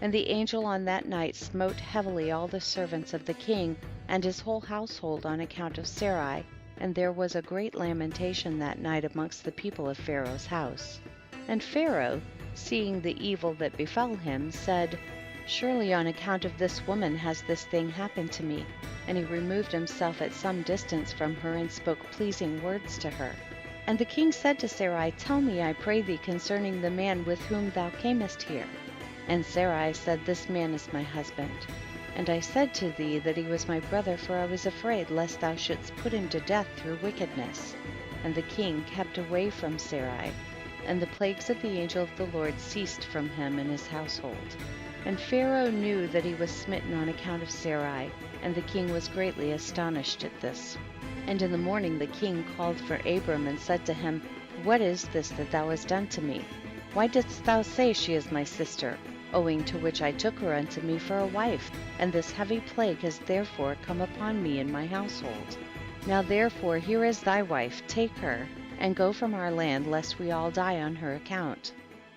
And the angel on that night smote heavily all the servants of the king, and his whole household on account of Sarai, and there was a great lamentation that night amongst the people of Pharaoh's house. And Pharaoh, seeing the evil that befell him, said, Surely on account of this woman has this thing happened to me. And he removed himself at some distance from her, and spoke pleasing words to her. And the king said to Sarai, Tell me, I pray thee, concerning the man with whom thou camest here. And Sarai said, This man is my husband. And I said to thee that he was my brother, for I was afraid lest thou shouldst put him to death through wickedness. And the king kept away from Sarai, and the plagues of the angel of the Lord ceased from him and his household. And Pharaoh knew that he was smitten on account of Sarai, and the king was greatly astonished at this. And in the morning the king called for Abram, and said to him, What is this that thou hast done to me? Why didst thou say, She is my sister? Owing to which I took her unto me for a wife, and this heavy plague has therefore come upon me and my household. Now therefore here is thy wife, take her, and go from our land, lest we all die on her account.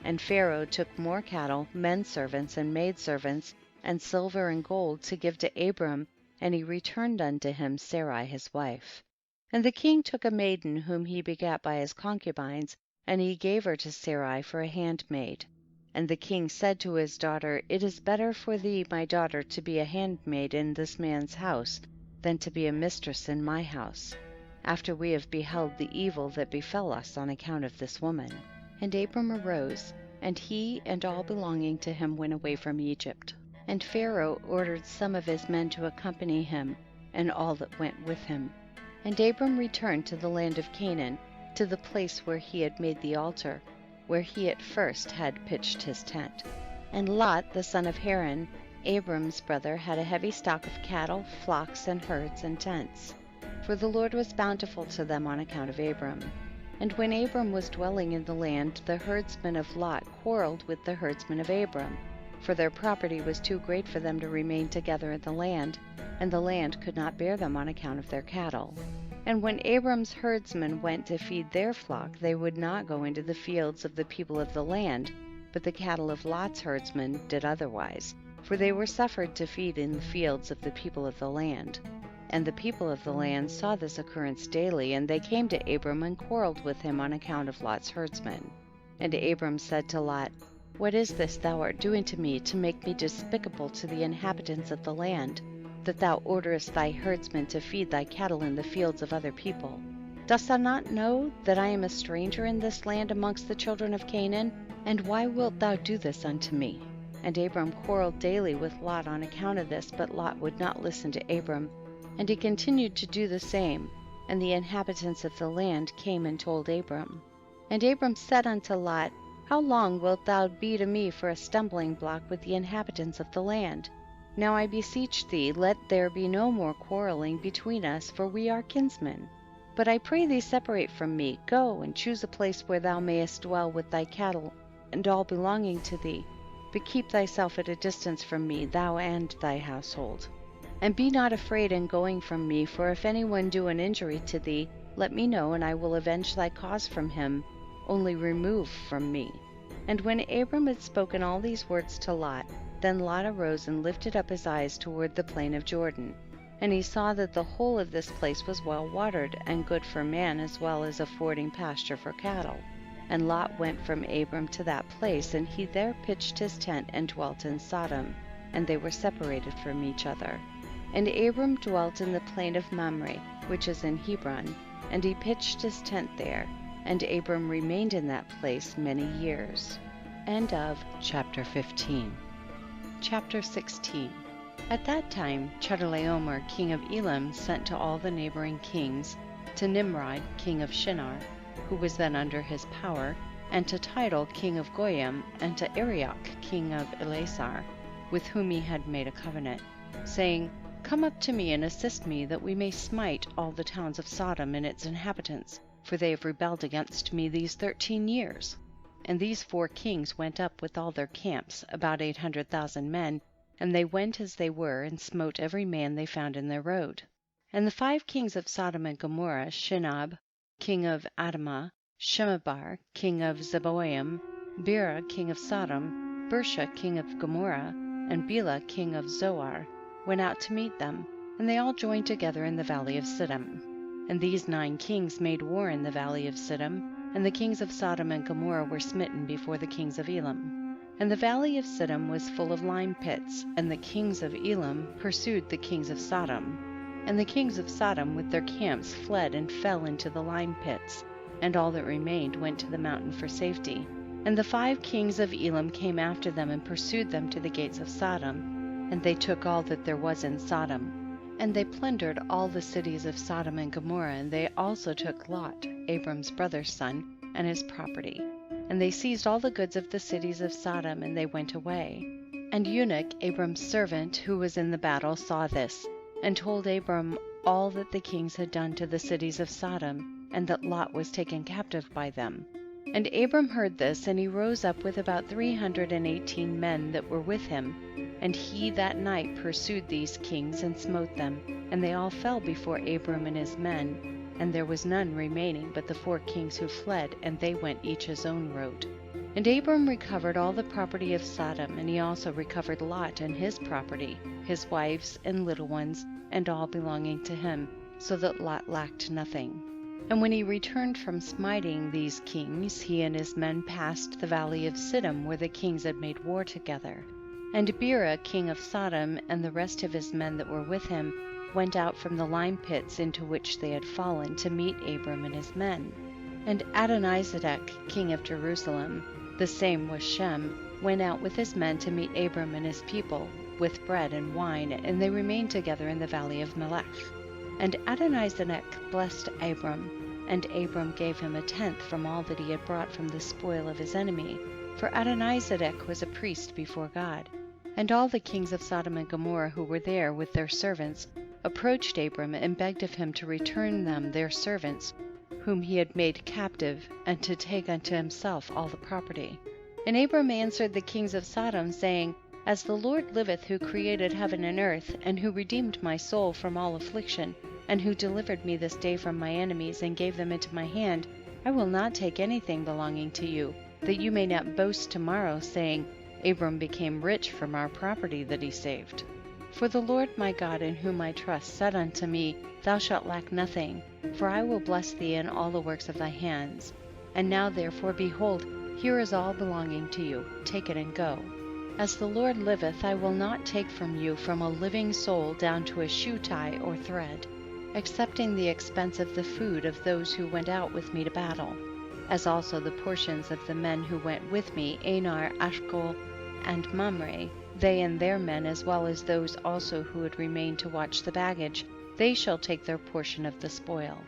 And Pharaoh took more cattle, men servants, and maidservants, and silver and gold to give to Abram, and he returned unto him Sarai his wife. And the king took a maiden whom he begat by his concubines, and he gave her to Sarai for a handmaid. And the king said to his daughter, It is better for thee, my daughter, to be a handmaid in this man's house, than to be a mistress in my house, after we have beheld the evil that befell us on account of this woman. And Abram arose, and he and all belonging to him went away from Egypt. And Pharaoh ordered some of his men to accompany him, and all that went with him. And Abram returned to the land of Canaan, to the place where he had made the altar, where he at first had pitched his tent. And Lot, the son of Haran, Abram's brother, had a heavy stock of cattle, flocks, and herds, and tents, for the Lord was bountiful to them on account of Abram. And when Abram was dwelling in the land, the herdsmen of Lot quarreled with the herdsmen of Abram, for their property was too great for them to remain together in the land, and the land could not bear them on account of their cattle. And when Abram's herdsmen went to feed their flock, they would not go into the fields of the people of the land, but the cattle of Lot's herdsmen did otherwise, for they were suffered to feed in the fields of the people of the land. And the people of the land saw this occurrence daily, and they came to Abram and quarreled with him on account of Lot's herdsmen. And Abram said to Lot, What is this thou art doing to me, to make me despicable to the inhabitants of the land, that thou orderest thy herdsmen to feed thy cattle in the fields of other people? Dost thou not know that I am a stranger in this land amongst the children of Canaan? And why wilt thou do this unto me? And Abram quarreled daily with Lot on account of this, but Lot would not listen to Abram, and he continued to do the same. And the inhabitants of the land came and told Abram. And Abram said unto Lot, How long wilt thou be to me for a stumbling block with the inhabitants of the land? Now I beseech thee, let there be no more quarreling between us, for we are kinsmen. But I pray thee, separate from me, go and choose a place where thou mayest dwell with thy cattle and all belonging to thee, but keep thyself at a distance from me, thou and thy household. And be not afraid in going from me, for if any one do an injury to thee, let me know, and I will avenge thy cause from him, only remove from me. And when Abram had spoken all these words to Lot, then Lot arose and lifted up his eyes toward the plain of Jordan. And he saw that the whole of this place was well watered, and good for man as well as affording pasture for cattle. And Lot went from Abram to that place, and he there pitched his tent and dwelt in Sodom, and they were separated from each other. And Abram dwelt in the plain of Mamre, which is in Hebron, and he pitched his tent there, and Abram remained in that place many years. End of chapter 15. Chapter 16. At that time Chedorlaomer king of Elam sent to all the neighboring kings, to Nimrod king of Shinar, who was then under his power, and to Tidal king of Goyim, and to Arioch king of Elasar, with whom he had made a covenant, saying, Come up to me and assist me, that we may smite all the towns of Sodom and its inhabitants, for they have rebelled against me these 13 years. And these 4 kings went up with all their camps, about 800,000 men, and they went as they were, and smote every man they found in their road. And the 5 kings of Sodom and Gomorrah, Shinab, king of Admah, Shemebar, king of Zeboim, Bera, king of Sodom, Bersha, king of Gomorrah, and Bela, king of Zoar, went out to meet them, and they all joined together in the valley of Siddim. And these 9 kings made war in the valley of Siddim, and the kings of Sodom and Gomorrah were smitten before the kings of Elam. And the valley of Siddim was full of lime pits, and the kings of Elam pursued the kings of Sodom. And the kings of Sodom with their camps fled and fell into the lime pits, and all that remained went to the mountain for safety. And the 5 kings of Elam came after them and pursued them to the gates of Sodom, and they took all that there was in Sodom. And they plundered all the cities of Sodom and Gomorrah, and they also took Lot, Abram's brother's son, and his property. And they seized all the goods of the cities of Sodom, and they went away. And Enoch, Abram's servant, who was in the battle, saw this, and told Abram all that the kings had done to the cities of Sodom, and that Lot was taken captive by them. And Abram heard this, and he rose up with about 318 men that were with him, and he that night pursued these kings and smote them, and they all fell before Abram and his men, and there was none remaining but the 4 kings who fled, and they went each his own road. And Abram recovered all the property of Sodom, and he also recovered Lot and his property, his wives and little ones, and all belonging to him, so that Lot lacked nothing. And when he returned from smiting these kings, he and his men passed the valley of Siddim, where the kings had made war together. And Bera, king of Sodom, and the rest of his men that were with him, went out from the lime pits into which they had fallen to meet Abram and his men. And Adonizedek, king of Jerusalem, the same was Shem, went out with his men to meet Abram and his people, with bread and wine, and they remained together in the valley of Melech. And Adonizedek blessed Abram, and Abram gave him 1/10 from all that he had brought from the spoil of his enemy, for Adonizedek was a priest before God. And all the kings of Sodom and Gomorrah who were there with their servants approached Abram and begged of him to return them their servants, whom he had made captive, and to take unto himself all the property. And Abram answered the kings of Sodom, saying, As the Lord liveth, who created heaven and earth, and who redeemed my soul from all affliction, and who delivered me this day from my enemies, and gave them into my hand, I will not take anything belonging to you, that you may not boast tomorrow, saying, Abram became rich from our property that he saved. For the Lord my God, in whom I trust, said unto me, Thou shalt lack nothing, for I will bless thee in all the works of thy hands. And now therefore, behold, here is all belonging to you, take it and go. As the Lord liveth, I will not take from you from a living soul down to a shoe tie or thread, excepting the expense of the food of those who went out with me to battle, as also the portions of the men who went with me, Anar, Ashkol, and Mamre, they and their men, as well as those also who had remained to watch the baggage, they shall take their portion of the spoil.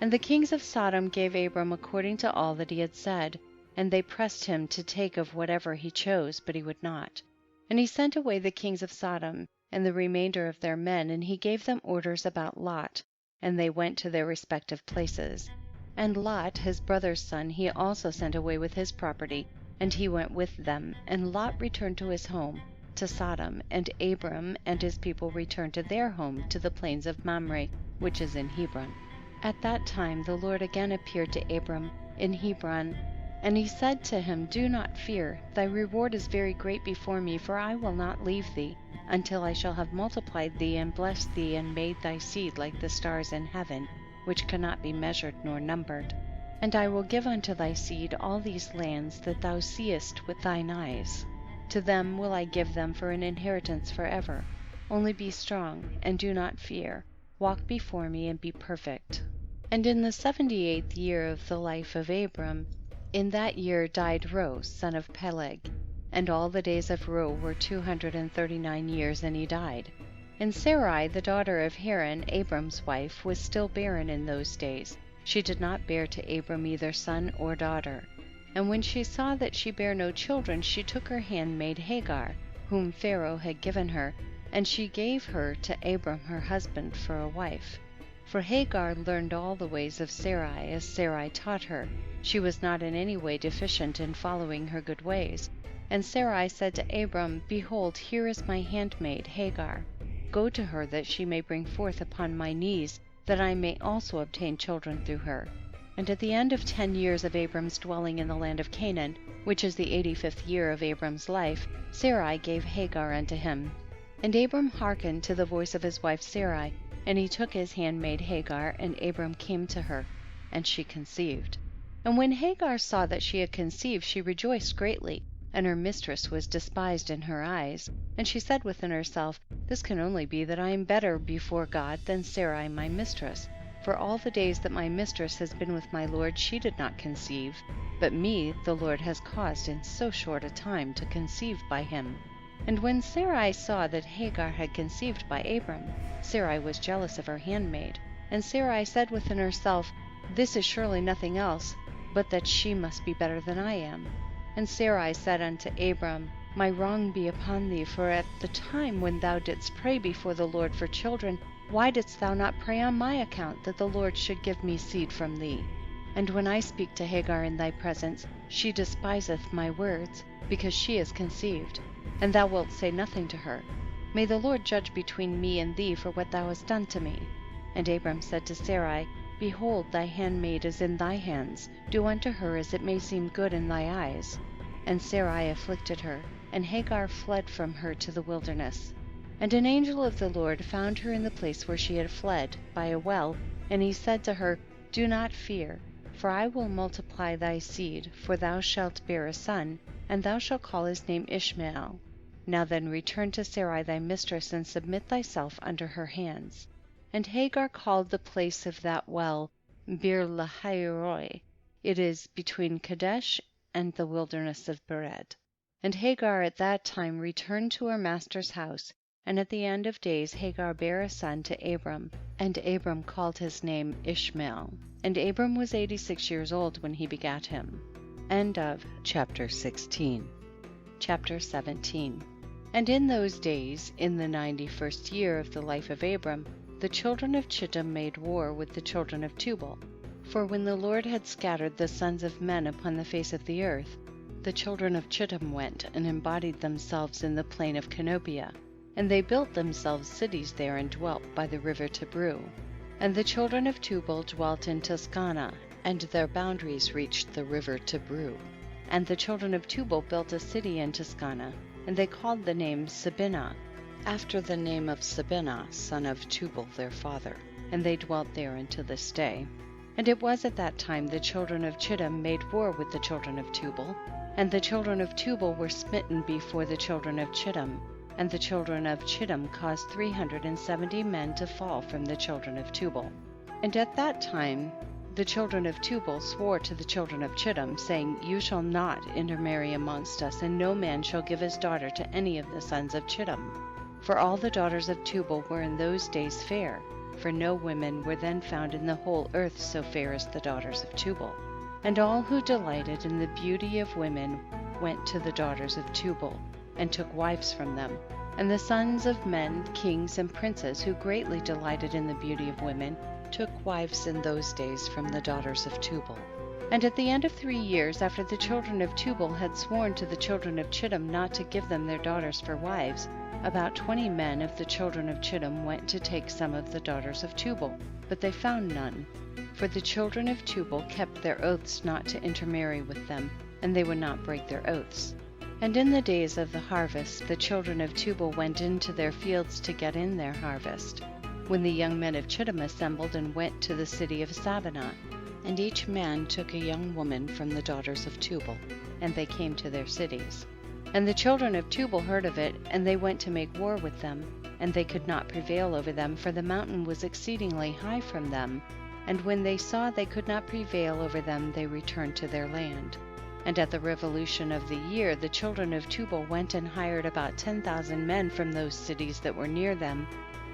And the kings of Sodom gave Abram according to all that he had said, and they pressed him to take of whatever he chose, but he would not. And he sent away the kings of Sodom and the remainder of their men, and he gave them orders about Lot, and they went to their respective places. And Lot, his brother's son, he also sent away with his property, and he went with them, and Lot returned to his home, to Sodom, and Abram and his people returned to their home, to the plains of Mamre, which is in Hebron. At that time the Lord again appeared to Abram in Hebron, and he said to him, Do not fear, thy reward is very great before me, for I will not leave thee, until I shall have multiplied thee and blessed thee, and made thy seed like the stars in heaven, which cannot be measured nor numbered. And I will give unto thy seed all these lands that thou seest with thine eyes. To them will I give them for an inheritance forever. Only be strong, and do not fear. Walk before me, and be perfect. And in the 78th year of the life of Abram, in that year died Ro, son of Peleg. And all the days of Ro were 239 years, and he died. And Sarai, the daughter of Haran, Abram's wife, was still barren in those days. She did not bear to Abram either son or daughter. And when she saw that she bare no children, she took her handmaid Hagar, whom Pharaoh had given her, and she gave her to Abram her husband for a wife. For Hagar learned all the ways of Sarai, as Sarai taught her. She was not in any way deficient in following her good ways. And Sarai said to Abram, Behold, here is my handmaid Hagar. Go to her, that she may bring forth upon my knees, that I may also obtain children through her. And at the end of 10 years of Abram's dwelling in the land of Canaan, which is the 85th year of Abram's life, Sarai gave Hagar unto him. And Abram hearkened to the voice of his wife Sarai, and he took his handmaid Hagar, and Abram came to her, and she conceived. And when Hagar saw that she had conceived, she rejoiced greatly, and her mistress was despised in her eyes. And she said within herself, This can only be that I am better before God than Sarai my mistress. For all the days that my mistress has been with my Lord, she did not conceive, but me the Lord has caused in so short a time to conceive by him. And when Sarai saw that Hagar had conceived by Abram, Sarai was jealous of her handmaid. And Sarai said within herself, This is surely nothing else, but that she must be better than I am. And Sarai said unto Abram, My wrong be upon thee, for at the time when thou didst pray before the Lord for children, why didst thou not pray on my account, that the Lord should give me seed from thee? And when I speak to Hagar in thy presence, she despiseth my words, because she is conceived. And thou wilt say nothing to her. May the Lord judge between me and thee for what thou hast done to me. And Abram said to Sarai, Behold, thy handmaid is in thy hands. Do unto her as it may seem good in thy eyes. And Sarai afflicted her, and Hagar fled from her to the wilderness. And an angel of the Lord found her in the place where she had fled, by a well, and he said to her, Do not fear, for I will multiply thy seed, for thou shalt bear a son, and thou shalt call his name Ishmael. Now then return to Sarai thy mistress, and submit thyself under her hands. And Hagar called the place of that well Bir-lahai-roi. It is between Kadesh and the wilderness of Bered. And Hagar at that time returned to her master's house, and at the end of days Hagar bare a son to Abram, and Abram called his name Ishmael. And Abram was 86 years old when he begat him. End of chapter 16. Chapter 17. And in those days, in the 91st year of the life of Abram, the children of Chittim made war with the children of Tubal. For when the Lord had scattered the sons of men upon the face of the earth, the children of Chittim went and embodied themselves in the plain of Canopia, and they built themselves cities there and dwelt by the river Tibru. And the children of Tubal dwelt in Tuscana, and their boundaries reached the river Tibru. And the children of Tubal built a city in Tuscana, and they called the name Sabinah, after the name of Sabinah, son of Tubal their father, and they dwelt there unto this day. And it was at that time the children of Chittim made war with the children of Tubal, and the children of Tubal were smitten before the children of Chittim, and the children of Chittim caused 370 men to fall from the children of Tubal. And at that time the children of Tubal swore to the children of Chittim, saying, You shall not intermarry amongst us, and no man shall give his daughter to any of the sons of Chittim. For all the daughters of Tubal were in those days fair, for no women were then found in the whole earth so fair as the daughters of Tubal. And all who delighted in the beauty of women went to the daughters of Tubal, and took wives from them. And the sons of men, kings and princes, who greatly delighted in the beauty of women, took wives in those days from the daughters of Tubal. And at the end of 3 years, after the children of Tubal had sworn to the children of Chittim not to give them their daughters for wives, about 20 men of the children of Chittim went to take some of the daughters of Tubal, but they found none. For the children of Tubal kept their oaths not to intermarry with them, and they would not break their oaths. And in the days of the harvest, the children of Tubal went into their fields to get in their harvest, when the young men of Chittim assembled and went to the city of Sabinah, and each man took a young woman from the daughters of Tubal, and they came to their cities. And the children of Tubal heard of it, and they went to make war with them, and they could not prevail over them, for the mountain was exceedingly high from them. And when they saw they could not prevail over them, they returned to their land. And at the revolution of the year, the children of Tubal went and hired about 10,000 men from those cities that were near them,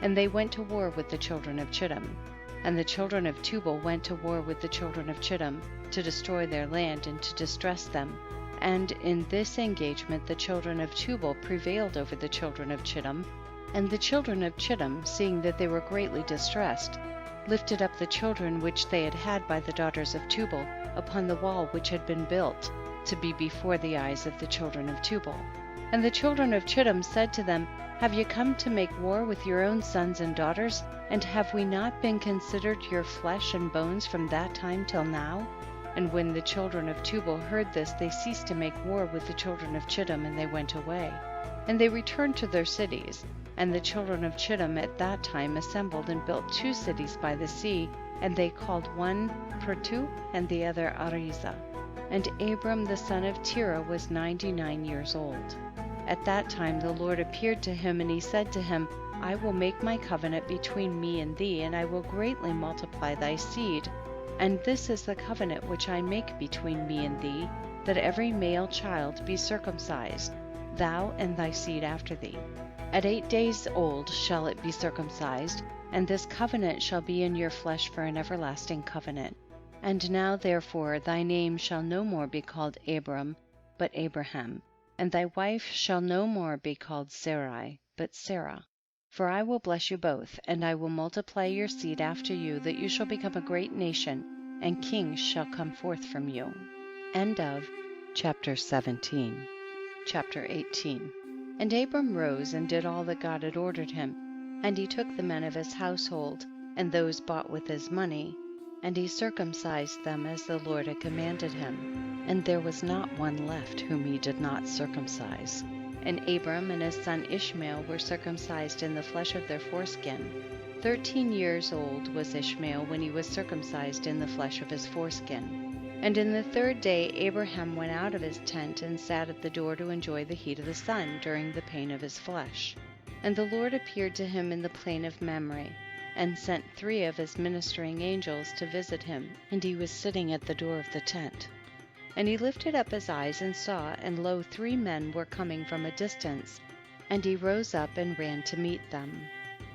and they went to war with the children of Chittim. And the children of Tubal went to war with the children of Chittim, to destroy their land and to distress them. And in this engagement the children of Tubal prevailed over the children of Chittim. And the children of Chittim, seeing that they were greatly distressed, lifted up the children which they had by the daughters of Tubal upon the wall which had been built, to be before the eyes of the children of Tubal. And the children of Chittim said to them, Have you come to make war with your own sons and daughters? And have we not been considered your flesh and bones from that time till now? And when the children of Tubal heard this, they ceased to make war with the children of Chittim, and they went away. And they returned to their cities. And the children of Chittim at that time assembled and built 2 cities by the sea, and they called one Pertu and the other Arizah. And Abram the son of Terah was 99 years old. At that time the Lord appeared to him, and he said to him, I will make my covenant between me and thee, and I will greatly multiply thy seed. And this is the covenant which I make between me and thee, that every male child be circumcised, thou and thy seed after thee. At 8 days old shall it be circumcised, and this covenant shall be in your flesh for an everlasting covenant. And now therefore thy name shall no more be called Abram, but Abraham, and thy wife shall no more be called Sarai, but Sarah. For I will bless you both, and I will multiply your seed after you, that you shall become a great nation, and kings shall come forth from you. End of chapter 17. Chapter 18. And Abram rose and did all that God had ordered him, and he took the men of his household, and those bought with his money, and he circumcised them as the Lord had commanded him, and there was not one left whom he did not circumcise. And Abram and his son Ishmael were circumcised in the flesh of their foreskin. 13 years old was Ishmael when he was circumcised in the flesh of his foreskin. And in the 3rd day Abraham went out of his tent and sat at the door to enjoy the heat of the sun during the pain of his flesh. And the Lord appeared to him in the plain of Mamre, and sent 3 of his ministering angels to visit him, and he was sitting at the door of the tent. And he lifted up his eyes and saw, and lo, 3 men were coming from a distance. And he rose up and ran to meet them.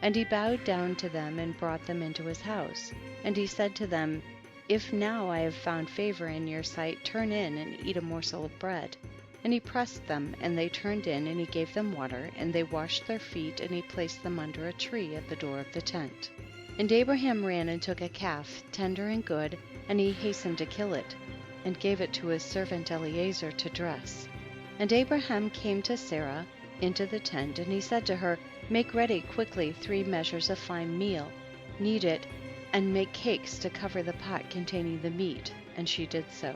And he bowed down to them and brought them into his house. And he said to them, If now I have found favor in your sight, turn in and eat a morsel of bread. And he pressed them, and they turned in, and he gave them water, and they washed their feet, and he placed them under a tree at the door of the tent. And Abraham ran and took a calf, tender and good, and he hastened to kill it, and gave it to his servant Eliezer to dress. And Abraham came to Sarah into the tent, and he said to her, Make ready quickly 3 measures of fine meal, knead it, and make cakes to cover the pot containing the meat. And she did so.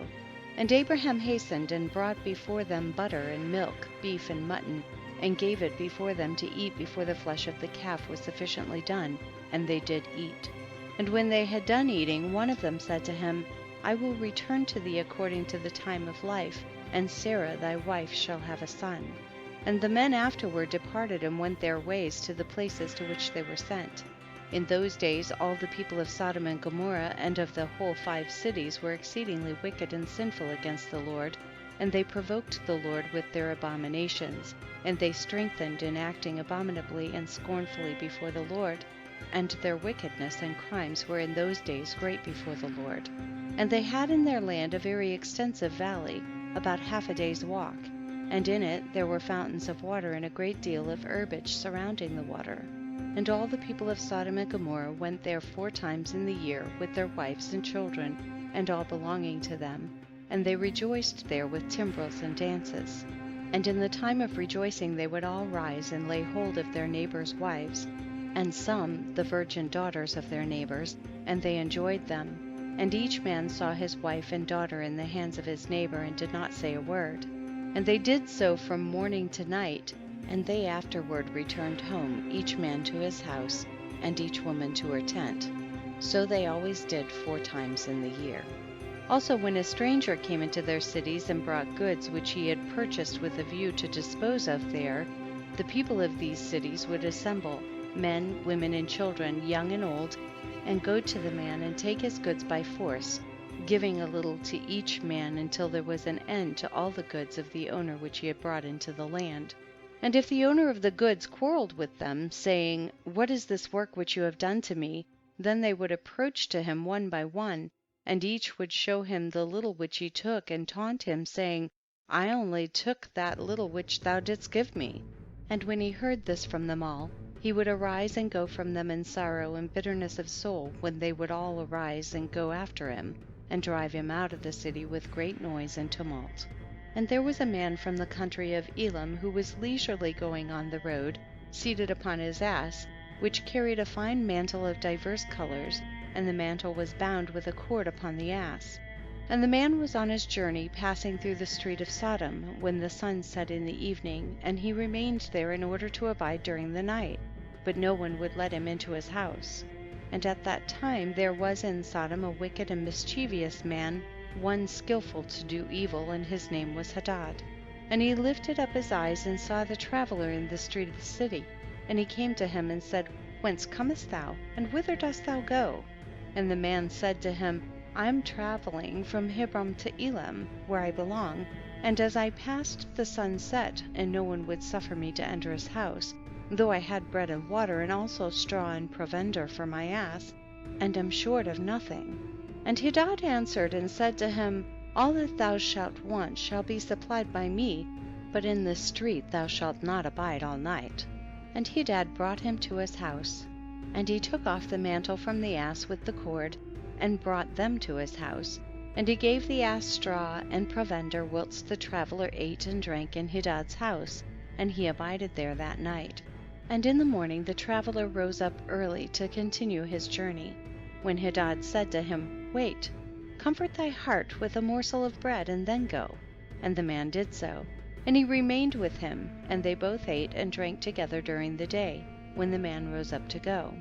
And Abraham hastened and brought before them butter and milk, beef and mutton, and gave it before them to eat before the flesh of the calf was sufficiently done, and they did eat. And when they had done eating, one of them said to him, I will return to thee according to the time of life, and Sarah thy wife shall have a son. And the men afterward departed and went their ways to the places to which they were sent. In those days all the people of Sodom and Gomorrah and of the whole 5 cities were exceedingly wicked and sinful against the Lord, and they provoked the Lord with their abominations, and they strengthened in acting abominably and scornfully before the Lord, and their wickedness and crimes were in those days great before the Lord. And they had in their land a very extensive valley, about half a day's walk, and in it there were fountains of water and a great deal of herbage surrounding the water. And all the people of Sodom and Gomorrah went there 4 times in the year with their wives and children, and all belonging to them, and they rejoiced there with timbrels and dances. And in the time of rejoicing they would all rise and lay hold of their neighbors' wives, and some the virgin daughters of their neighbors, and they enjoyed them. And each man saw his wife and daughter in the hands of his neighbor, and did not say a word. And they did so from morning to night, and they afterward returned home, each man to his house, and each woman to her tent. So they always did 4 times in the year. Also when a stranger came into their cities and brought goods which he had purchased with a view to dispose of there, the people of these cities would assemble, men, women, and children, young and old, and go to the man and take his goods by force, giving a little to each man until there was an end to all the goods of the owner which he had brought into the land. And if the owner of the goods quarreled with them, saying, "What is this work which you have done to me?" then they would approach to him one by one, and each would show him the little which he took, and taunt him, saying, "I only took that little which thou didst give me." And when he heard this from them all, he would arise and go from them in sorrow and bitterness of soul, when they would all arise and go after him, and drive him out of the city with great noise and tumult. And there was a man from the country of Elam, who was leisurely going on the road, seated upon his ass, which carried a fine mantle of divers colors, and the mantle was bound with a cord upon the ass. And the man was on his journey, passing through the street of Sodom, when the sun set in the evening, and he remained there in order to abide during the night, but no one would let him into his house. And at that time there was in Sodom a wicked and mischievous man, one skillful to do evil, and his name was Hadad. And he lifted up his eyes and saw the traveler in the street of the city, and he came to him and said, "Whence comest thou, and whither dost thou go?" And the man said to him, "I am traveling from Abram to Elam, where I belong, and as I passed the sun set, and no one would suffer me to enter his house, though I had bread and water, and also straw and provender for my ass, and am short of nothing." And Hadad answered and said to him, "All that thou shalt want shall be supplied by me, but in this street thou shalt not abide all night." And Hadad brought him to his house. And he took off the mantle from the ass with the cord, and brought them to his house. And he gave the ass straw and provender, whilst the traveler ate and drank in Hadad's house, and he abided there that night. And in the morning the traveler rose up early to continue his journey, when Hadad said to him, "Wait, comfort thy heart with a morsel of bread, and then go." And the man did so, and he remained with him, and they both ate and drank together during the day, when the man rose up to go.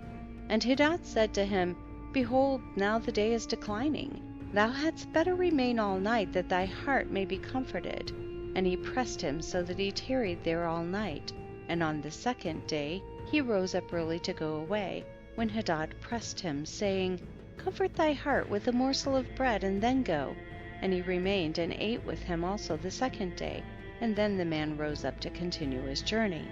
And Hadad said to him, "Behold, now the day is declining. Thou hadst better remain all night, that thy heart may be comforted." And he pressed him so that he tarried there all night. And on the 2nd day he rose up early to go away, when Hadad pressed him, saying, "Comfort thy heart with a morsel of bread, and then go." And he remained and ate with him also the 2nd day, and then the man rose up to continue his journey.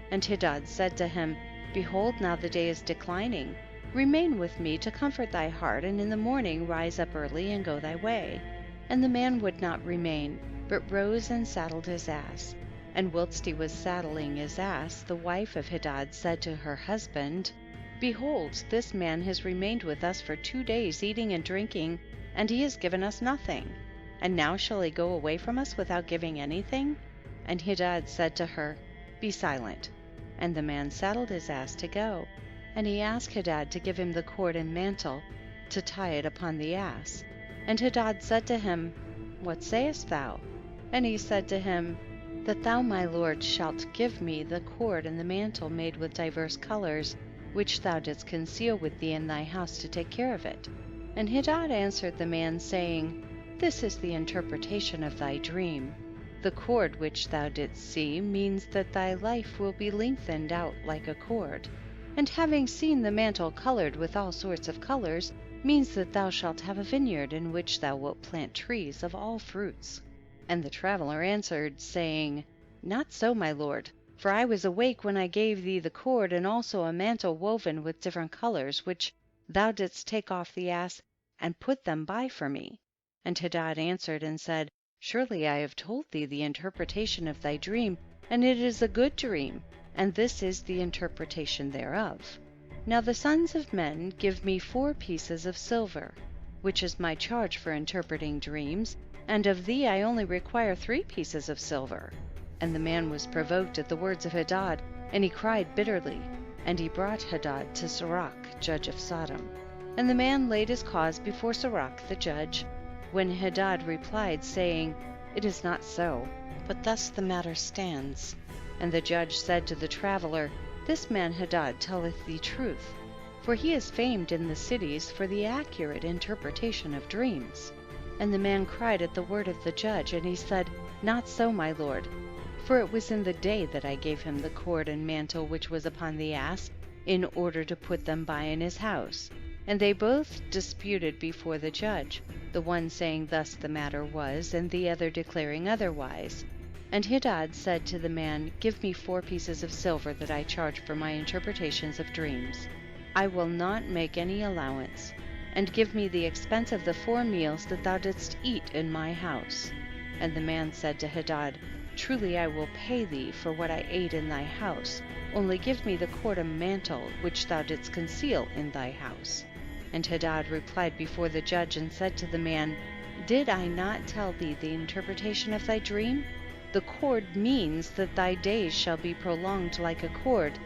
And Hadad said to him, "Behold, now the day is declining. Remain with me to comfort thy heart, and in the morning rise up early and go thy way." And the man would not remain, but rose and saddled his ass. And whilst he was saddling his ass, the wife of Hadad said to her husband, "Behold, this man has remained with us for 2 days, eating and drinking, and he has given us nothing. And now shall he go away from us without giving anything?" And Hadad said to her, "Be silent." And the man saddled his ass to go. And he asked Hadad to give him the cord and mantle, to tie it upon the ass. And Hadad said to him, "What sayest thou?" And he said to him, "That thou, my lord, shalt give me the cord and the mantle made with divers colors, which thou didst conceal with thee in thy house, to take care of it." And Hadad answered the man, saying, "This is the interpretation of thy dream. The cord which thou didst see means that thy life will be lengthened out like a cord. And having seen the mantle colored with all sorts of colors, means that thou shalt have a vineyard in which thou wilt plant trees of all fruits. And the traveler answered, saying, Not so, my lord, for I was awake when I gave thee the cord, and also a mantle woven with different colors, which thou didst take off the ass and put them by for me. And Hadad answered and said, Surely I have told thee the interpretation of thy dream, and it is a good dream, and this is the interpretation thereof. Now the sons of men give me 4 pieces of silver, which is my charge for interpreting dreams, and of thee I only require 3 pieces of silver. And the man was provoked at the words of Hadad, and he cried bitterly, and he brought Hadad to Sirach, judge of Sodom. And the man laid his cause before Sirach the judge, when Hadad replied, saying, It is not so, but thus the matter stands. And the judge said to the traveler, This man Hadad telleth thee truth, for he is famed in the cities for the accurate interpretation of dreams. And the man cried at the word of the judge, and he said, Not so, my lord, for it was in the day that I gave him the cord and mantle which was upon the ass, in order to put them by in his house. And they both disputed before the judge, the one saying thus the matter was, and the other declaring otherwise. And Hadad said to the man, Give me 4 pieces of silver that I charge for my interpretations of dreams. I will not make any allowance, and give me the expense of the 4 meals that thou didst eat in my house. And the man said to Hadad, Truly I will pay thee for what I ate in thy house, only give me the cord and mantle which thou didst conceal in thy house. And Hadad replied before the judge and said to the man, Did I not tell thee the interpretation of thy dream? The cord means that thy days shall be prolonged like a cord,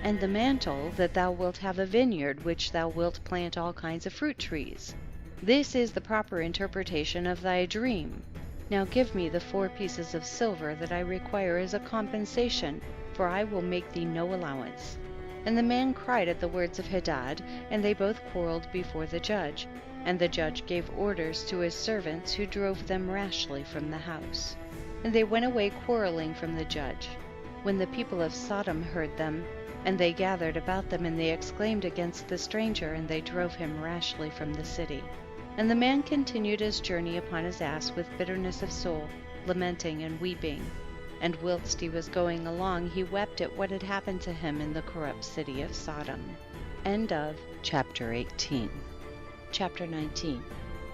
and the mantle that thou wilt have a vineyard which thou wilt plant all kinds of fruit trees. This is the proper interpretation of thy dream. Now give me the 4 pieces of silver that I require as a compensation, for I will make thee no allowance. And the man cried at the words of Hadad, and they both quarreled before the judge. And the judge gave orders to his servants, who drove them rashly from the house. And they went away quarreling from the judge. When the people of Sodom heard them, and they gathered about them, and they exclaimed against the stranger, and they drove him rashly from the city. And the man continued his journey upon his ass with bitterness of soul, lamenting and weeping. And whilst he was going along, he wept at what had happened to him in the corrupt city of Sodom. End of chapter 18. Chapter 19.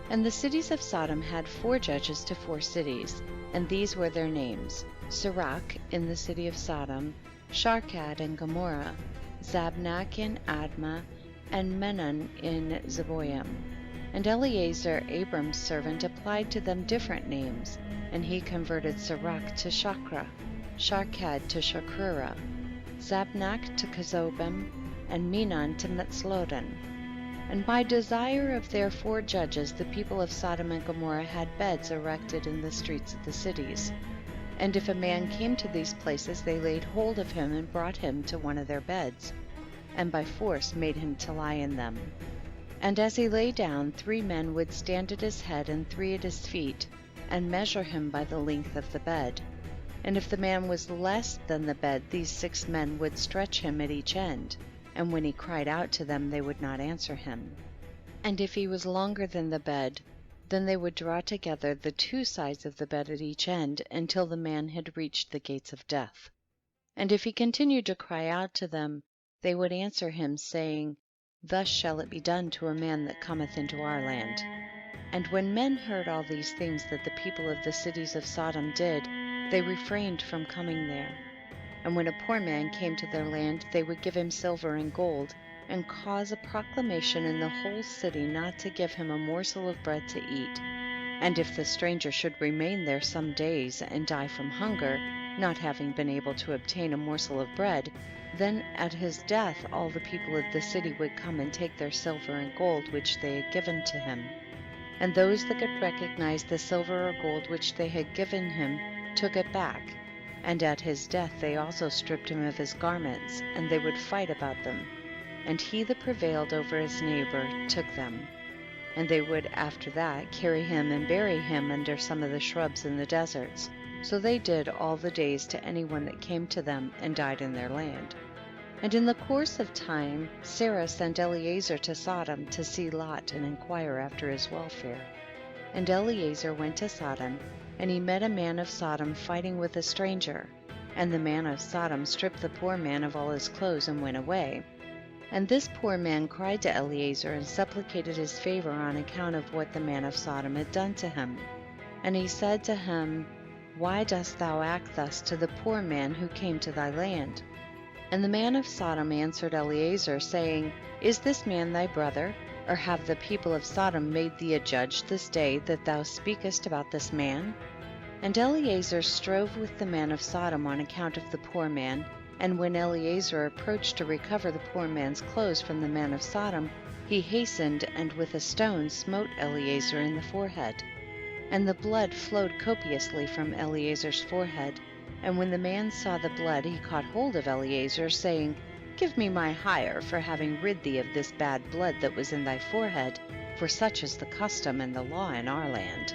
And the cities of Sodom had 4 judges to 4 cities, and these were their names: Sirach in the city of Sodom, Sharkad in Gomorrah, Zabnak in Admah, and Menon in Zeboim. And Eleazar, Abram's servant, applied to them different names, and he converted Sirach to Shakra, Sharkad to Shakrura, Zabnak to Kezobim, and Menon to Metzlodin. And by desire of their 4 judges, the people of Sodom and Gomorrah had beds erected in the streets of the cities. And if a man came to these places, they laid hold of him and brought him to one of their beds, and by force made him to lie in them. And as he lay down, 3 men would stand at his head and 3 at his feet, and measure him by the length of the bed. And if the man was less than the bed, these 6 men would stretch him at each end, and when he cried out to them, they would not answer him. And if he was longer than the bed, then they would draw together the 2 sides of the bed at each end, until the man had reached the gates of death. And if he continued to cry out to them, they would answer him, saying, Thus shall it be done to a man that cometh into our land. And when men heard all these things that the people of the cities of Sodom did, they refrained from coming there. And when a poor man came to their land, they would give him silver and gold, and cause a proclamation in the whole city not to give him a morsel of bread to eat. And if the stranger should remain there some days and die from hunger, not having been able to obtain a morsel of bread, then at his death all the people of the city would come and take their silver and gold which they had given to him. And those that could recognize the silver or gold which they had given him took it back, and at his death they also stripped him of his garments, and they would fight about them. And he that prevailed over his neighbor took them. And they would after that carry him and bury him under some of the shrubs in the deserts. So they did all the days to anyone that came to them and died in their land. And in the course of time, Sarah sent Eliezer to Sodom to see Lot and inquire after his welfare. And Eliezer went to Sodom, and he met a man of Sodom fighting with a stranger. And the man of Sodom stripped the poor man of all his clothes and went away. And this poor man cried to Eliezer and supplicated his favor on account of what the man of Sodom had done to him. And he said to him, Why dost thou act thus to the poor man who came to thy land? And the man of Sodom answered Eliezer, saying, Is this man thy brother? Or have the people of Sodom made thee a judge this day, that thou speakest about this man? And Eliezer strove with the man of Sodom on account of the poor man. And when Eliezer approached to recover the poor man's clothes from the man of Sodom, he hastened and with a stone smote Eliezer in the forehead. And the blood flowed copiously from Eliezer's forehead. And when the man saw the blood, he caught hold of Eliezer, saying, Give me my hire for having rid thee of this bad blood that was in thy forehead, for such is the custom and the law in our land.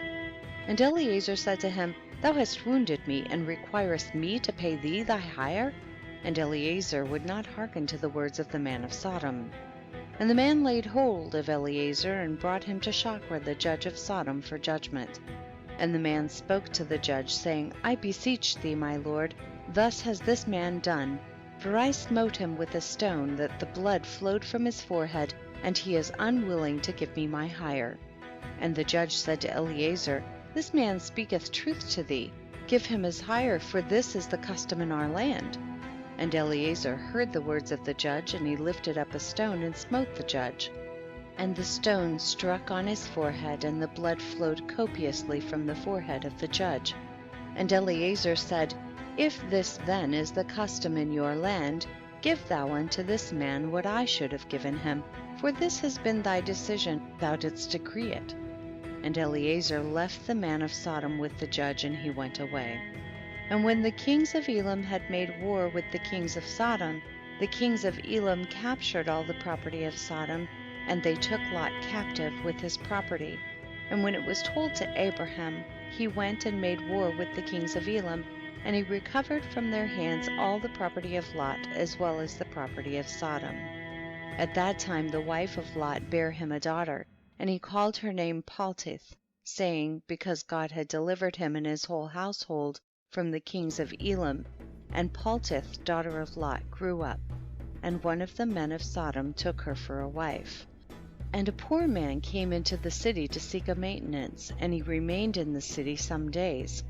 And Eliezer said to him, Thou hast wounded me, and requirest me to pay thee thy hire? And Eliezer would not hearken to the words of the man of Sodom. And the man laid hold of Eliezer, and brought him to Shachar the judge of Sodom for judgment. And the man spoke to the judge, saying, I beseech thee, my lord, thus has this man done. For I smote him with a stone, that the blood flowed from his forehead, and he is unwilling to give me my hire. And the judge said to Eliezer, This man speaketh truth to thee. Give him his hire, for this is the custom in our land. And Eliezer heard the words of the judge, and he lifted up a stone and smote the judge. And the stone struck on his forehead, and the blood flowed copiously from the forehead of the judge. And Eliezer said, If this then is the custom in your land, give thou unto this man what I should have given him, for this has been thy decision, thou didst decree it. And Eliezer left the man of Sodom with the judge, and he went away. And when the kings of Elam had made war with the kings of Sodom, the kings of Elam captured all the property of Sodom, and they took Lot captive with his property. And when it was told to Abraham, he went and made war with the kings of Elam, and he recovered from their hands all the property of Lot, as well as the property of Sodom. At that time the wife of Lot bare him a daughter, and he called her name Paltith, saying, Because God had delivered him and his whole household from the kings of Elam. And Paltith, daughter of Lot, grew up, and one of the men of Sodom took her for a wife. And a poor man came into the city to seek a maintenance, and he remained in the city some days.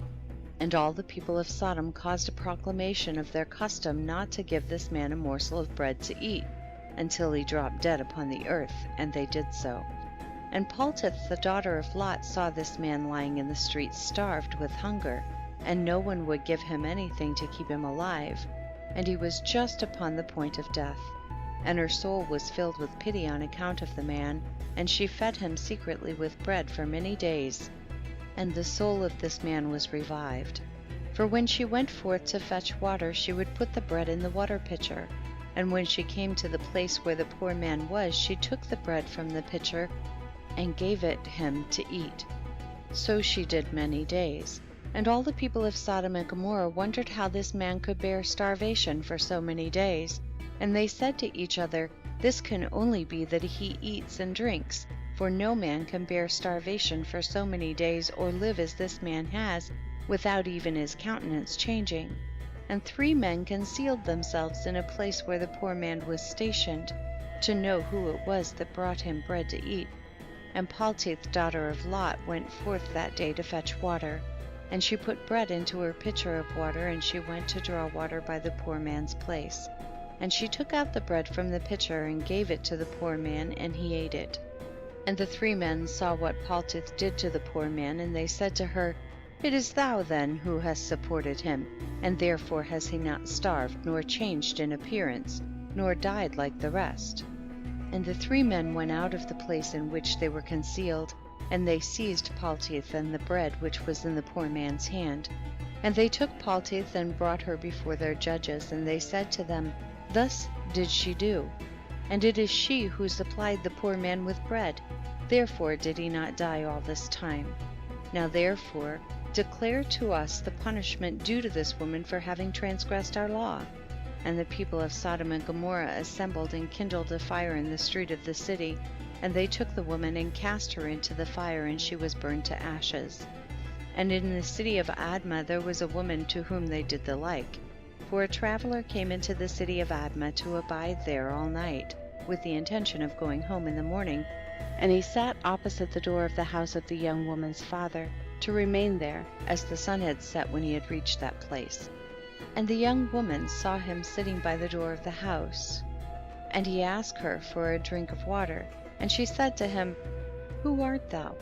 And all the people of Sodom caused a proclamation of their custom not to give this man a morsel of bread to eat, until he dropped dead upon the earth, and they did so. And Paltith, the daughter of Lot, saw this man lying in the street starved with hunger, and no one would give him anything to keep him alive, and he was just upon the point of death. And her soul was filled with pity on account of the man, and she fed him secretly with bread for many days. And the soul of this man was revived. For when she went forth to fetch water, she would put the bread in the water pitcher. And when she came to the place where the poor man was, she took the bread from the pitcher and gave it him to eat. So she did many days. And all the people of Sodom and Gomorrah wondered how this man could bear starvation for so many days. And they said to each other, This can only be that he eats and drinks, for no man can bear starvation for so many days, or live as this man has, without even his countenance changing. And 3 men concealed themselves in a place where the poor man was stationed, to know who it was that brought him bread to eat. And Paltith, daughter of Lot, went forth that day to fetch water. And she put bread into her pitcher of water, and she went to draw water by the poor man's place. And she took out the bread from the pitcher, and gave it to the poor man, and he ate it. And the 3 men saw what Paltith did to the poor man, and they said to her, It is thou then who hast supported him, and therefore has he not starved, nor changed in appearance, nor died like the rest. And the 3 men went out of the place in which they were concealed, and they seized Paltith and the bread which was in the poor man's hand. And they took Paltith and brought her before their judges, and they said to them, Thus did she do, and it is she who supplied the poor man with bread. Therefore did he not die all this time. Now therefore declare to us the punishment due to this woman for having transgressed our law. And the people of Sodom and Gomorrah assembled and kindled a fire in the street of the city, and they took the woman and cast her into the fire, and she was burned to ashes. And in the city of Admah there was a woman to whom they did the like. For a traveler came into the city of Admah to abide there all night, with the intention of going home in the morning, and he sat opposite the door of the house of the young woman's father, to remain there, as the sun had set when he had reached that place. And the young woman saw him sitting by the door of the house, and he asked her for a drink of water. And she said to him, Who art thou?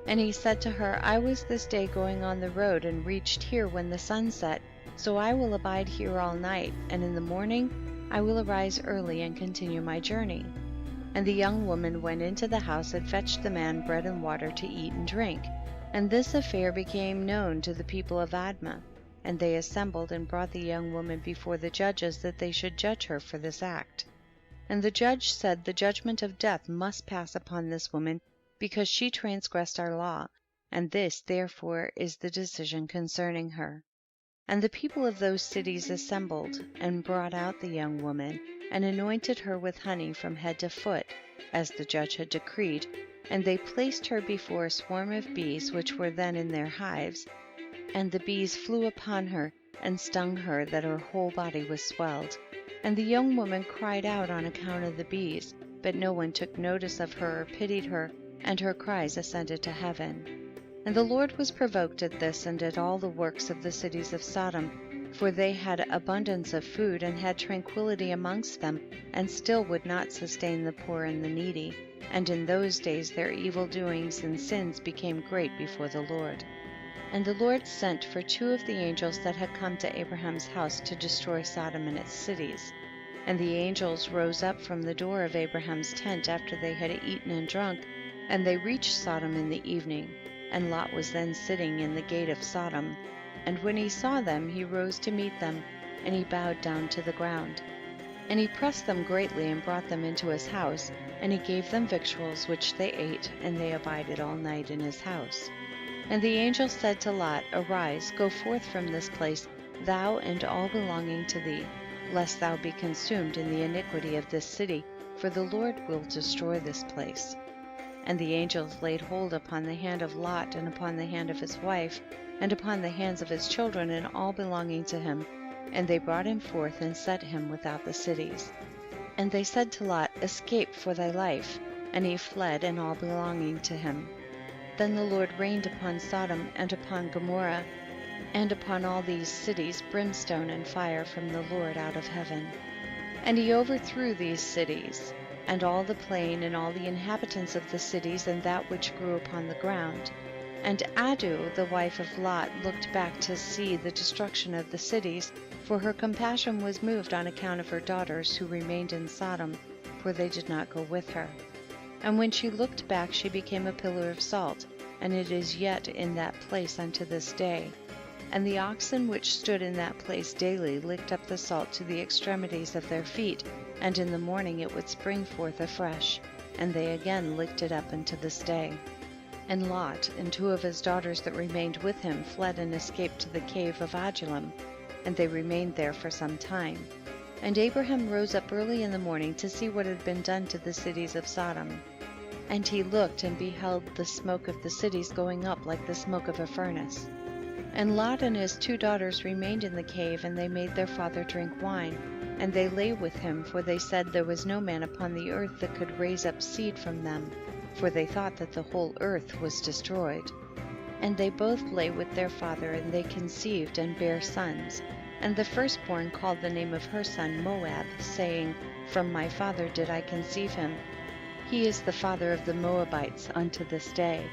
And he said to her, I was this day going on the road, and reached here when the sun set, so I will abide here all night, and in the morning I will arise early and continue my journey. And the young woman went into the house and fetched the man bread and water to eat and drink. And this affair became known to the people of Admah, and they assembled and brought the young woman before the judges, that they should judge her for this act. And the judge said, The judgment of death must pass upon this woman, because she transgressed our law, and this therefore is the decision concerning her. And the people of those cities assembled, and brought out the young woman, and anointed her with honey from head to foot, as the judge had decreed, and they placed her before a swarm of bees which were then in their hives, and the bees flew upon her, and stung her, that her whole body was swelled. And the young woman cried out on account of the bees, but no one took notice of her or pitied her, and her cries ascended to heaven. And the Lord was provoked at this and at all the works of the cities of Sodom, for they had abundance of food and had tranquility amongst them, and still would not sustain the poor and the needy. And in those days their evil doings and sins became great before the Lord. And the Lord sent for 2 of the angels that had come to Abraham's house to destroy Sodom and its cities. And the angels rose up from the door of Abraham's tent after they had eaten and drunk, and they reached Sodom in the evening. And Lot was then sitting in the gate of Sodom. And when he saw them, he rose to meet them, and he bowed down to the ground. And he pressed them greatly, and brought them into his house, and he gave them victuals, which they ate, and they abided all night in his house. And the angel said to Lot, Arise, go forth from this place, thou and all belonging to thee, lest thou be consumed in the iniquity of this city, for the Lord will destroy this place. And the angels laid hold upon the hand of Lot, and upon the hand of his wife, and upon the hands of his children, and all belonging to him, and they brought him forth and set him without the cities. And they said to Lot, Escape for thy life. And he fled, and all belonging to him. Then the Lord rained upon Sodom and upon Gomorrah, and upon all these cities brimstone and fire from the Lord out of heaven. And he overthrew these cities, and all the plain, and all the inhabitants of the cities, and that which grew upon the ground. And Adu, the wife of Lot, looked back to see the destruction of the cities, for her compassion was moved on account of her daughters who remained in Sodom, for they did not go with her. And when she looked back, she became a pillar of salt, and it is yet in that place unto this day. And the oxen which stood in that place daily licked up the salt to the extremities of their feet, and in the morning it would spring forth afresh, and they again licked it up unto this day. And Lot and 2 of his daughters that remained with him fled and escaped to the cave of Adullam, and they remained there for some time. And Abraham rose up early in the morning to see what had been done to the cities of Sodom. And he looked and beheld the smoke of the cities going up like the smoke of a furnace. And Lot and his 2 daughters remained in the cave, and they made their father drink wine. And they lay with him, for they said there was no man upon the earth that could raise up seed from them, for they thought that the whole earth was destroyed. And they both lay with their father, and they conceived and bare sons. And the firstborn called the name of her son Moab, saying, From my father did I conceive him. He is the father of the Moabites unto this day.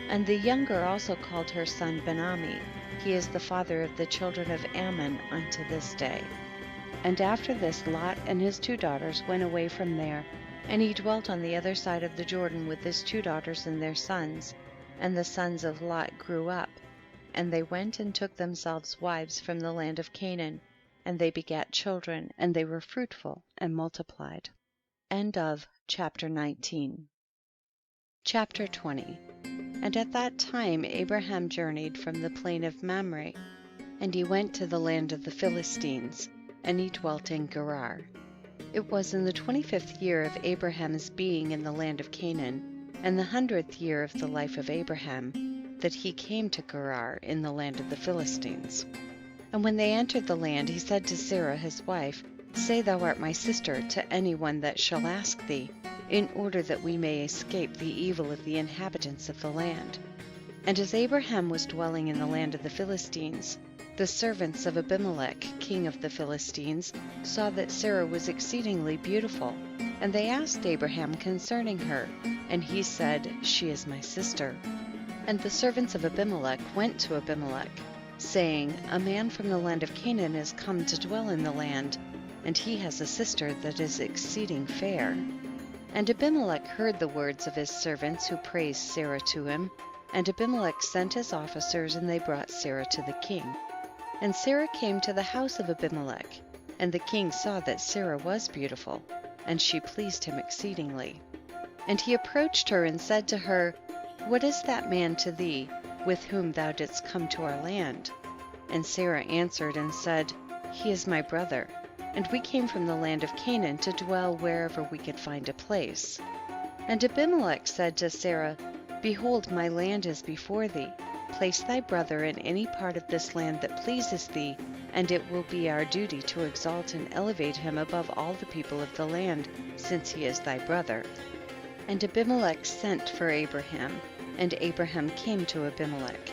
And the younger also called her son Ben-Ammi. He is the father of the children of Ammon unto this day. And after this Lot and his 2 daughters went away from there, and he dwelt on the other side of the Jordan with his 2 daughters and their sons. And the sons of Lot grew up, and they went and took themselves wives from the land of Canaan, and they begat children, and they were fruitful and multiplied. End of chapter 19. Chapter 20. And at that time Abraham journeyed from the plain of Mamre, and he went to the land of the Philistines. and he dwelt in Gerar. It was in the 25th year of Abraham's being in the land of Canaan, and the 100th year of the life of Abraham, that he came to Gerar in the land of the Philistines. And when they entered the land, he said to Sarah his wife, Say thou art my sister to any one that shall ask thee, in order that we may escape the evil of the inhabitants of the land. And as Abraham was dwelling in the land of the Philistines, the servants of Abimelech, king of the Philistines, saw that Sarah was exceedingly beautiful, and they asked Abraham concerning her, and he said, She is my sister. And the servants of Abimelech went to Abimelech, saying, A man from the land of Canaan is come to dwell in the land, and he has a sister that is exceeding fair. And Abimelech heard the words of his servants who praised Sarah to him, and Abimelech sent his officers, and they brought Sarah to the king. And Sarah came to the house of Abimelech, and the king saw that Sarah was beautiful, and she pleased him exceedingly. And he approached her and said to her, What is that man to thee, with whom thou didst come to our land? And Sarah answered and said, He is my brother, and we came from the land of Canaan to dwell wherever we could find a place. And Abimelech said to Sarah, Behold, my land is before thee. Place thy brother in any part of this land that pleases thee, and it will be our duty to exalt and elevate him above all the people of the land, since he is thy brother. And Abimelech sent for Abraham, and Abraham came to Abimelech.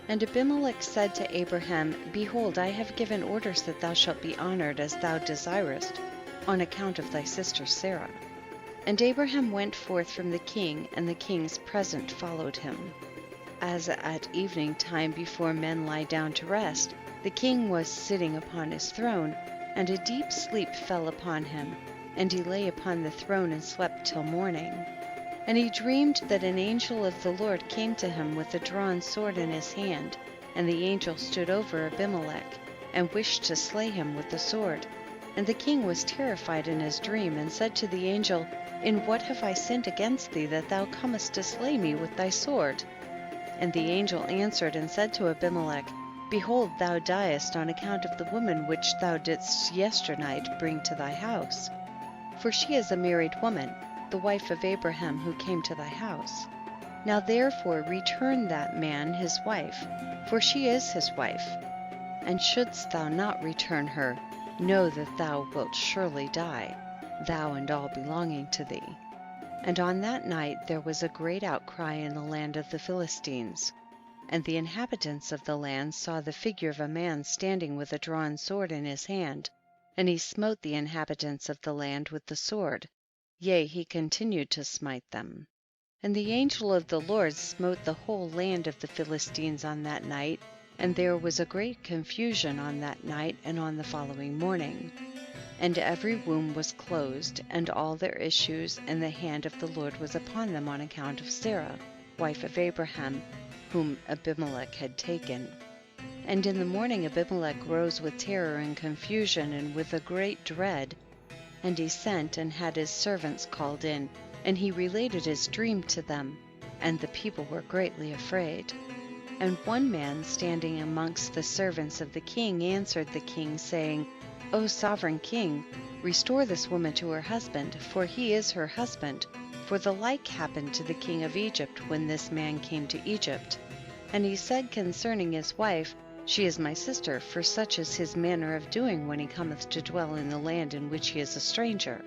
And Abimelech said to Abraham, Behold, I have given orders that thou shalt be honored as thou desirest, on account of thy sister Sarah. And Abraham went forth from the king, and the king's present followed him. As at evening time before men lie down to rest, the king was sitting upon his throne, and a deep sleep fell upon him, and he lay upon the throne and slept till morning. And he dreamed that an angel of the Lord came to him with a drawn sword in his hand, and the angel stood over Abimelech, and wished to slay him with the sword. And the king was terrified in his dream, and said to the angel, In what have I sinned against thee, that thou comest to slay me with thy sword? And the angel answered and said to Abimelech, Behold, thou diest on account of the woman which thou didst yesternight bring to thy house. For she is a married woman, the wife of Abraham who came to thy house. Now therefore return that man his wife, for she is his wife. And shouldst thou not return her, know that thou wilt surely die, thou and all belonging to thee. And on that night there was a great outcry in the land of the Philistines. And the inhabitants of the land saw the figure of a man standing with a drawn sword in his hand, and he smote the inhabitants of the land with the sword, yea, he continued to smite them. And the angel of the Lord smote the whole land of the Philistines on that night, and there was a great confusion on that night and on the following morning. And every womb was closed, and all their issues, and the hand of the Lord was upon them on account of Sarah, wife of Abraham, whom Abimelech had taken. And in the morning Abimelech rose with terror and confusion, and with a great dread. And he sent and had his servants called in, and he related his dream to them, and the people were greatly afraid. And one man standing amongst the servants of the king answered the king, saying, O sovereign king, restore this woman to her husband, for he is her husband. For the like happened to the king of Egypt when this man came to Egypt. And he said concerning his wife, She is my sister, for such is his manner of doing when he cometh to dwell in the land in which he is a stranger.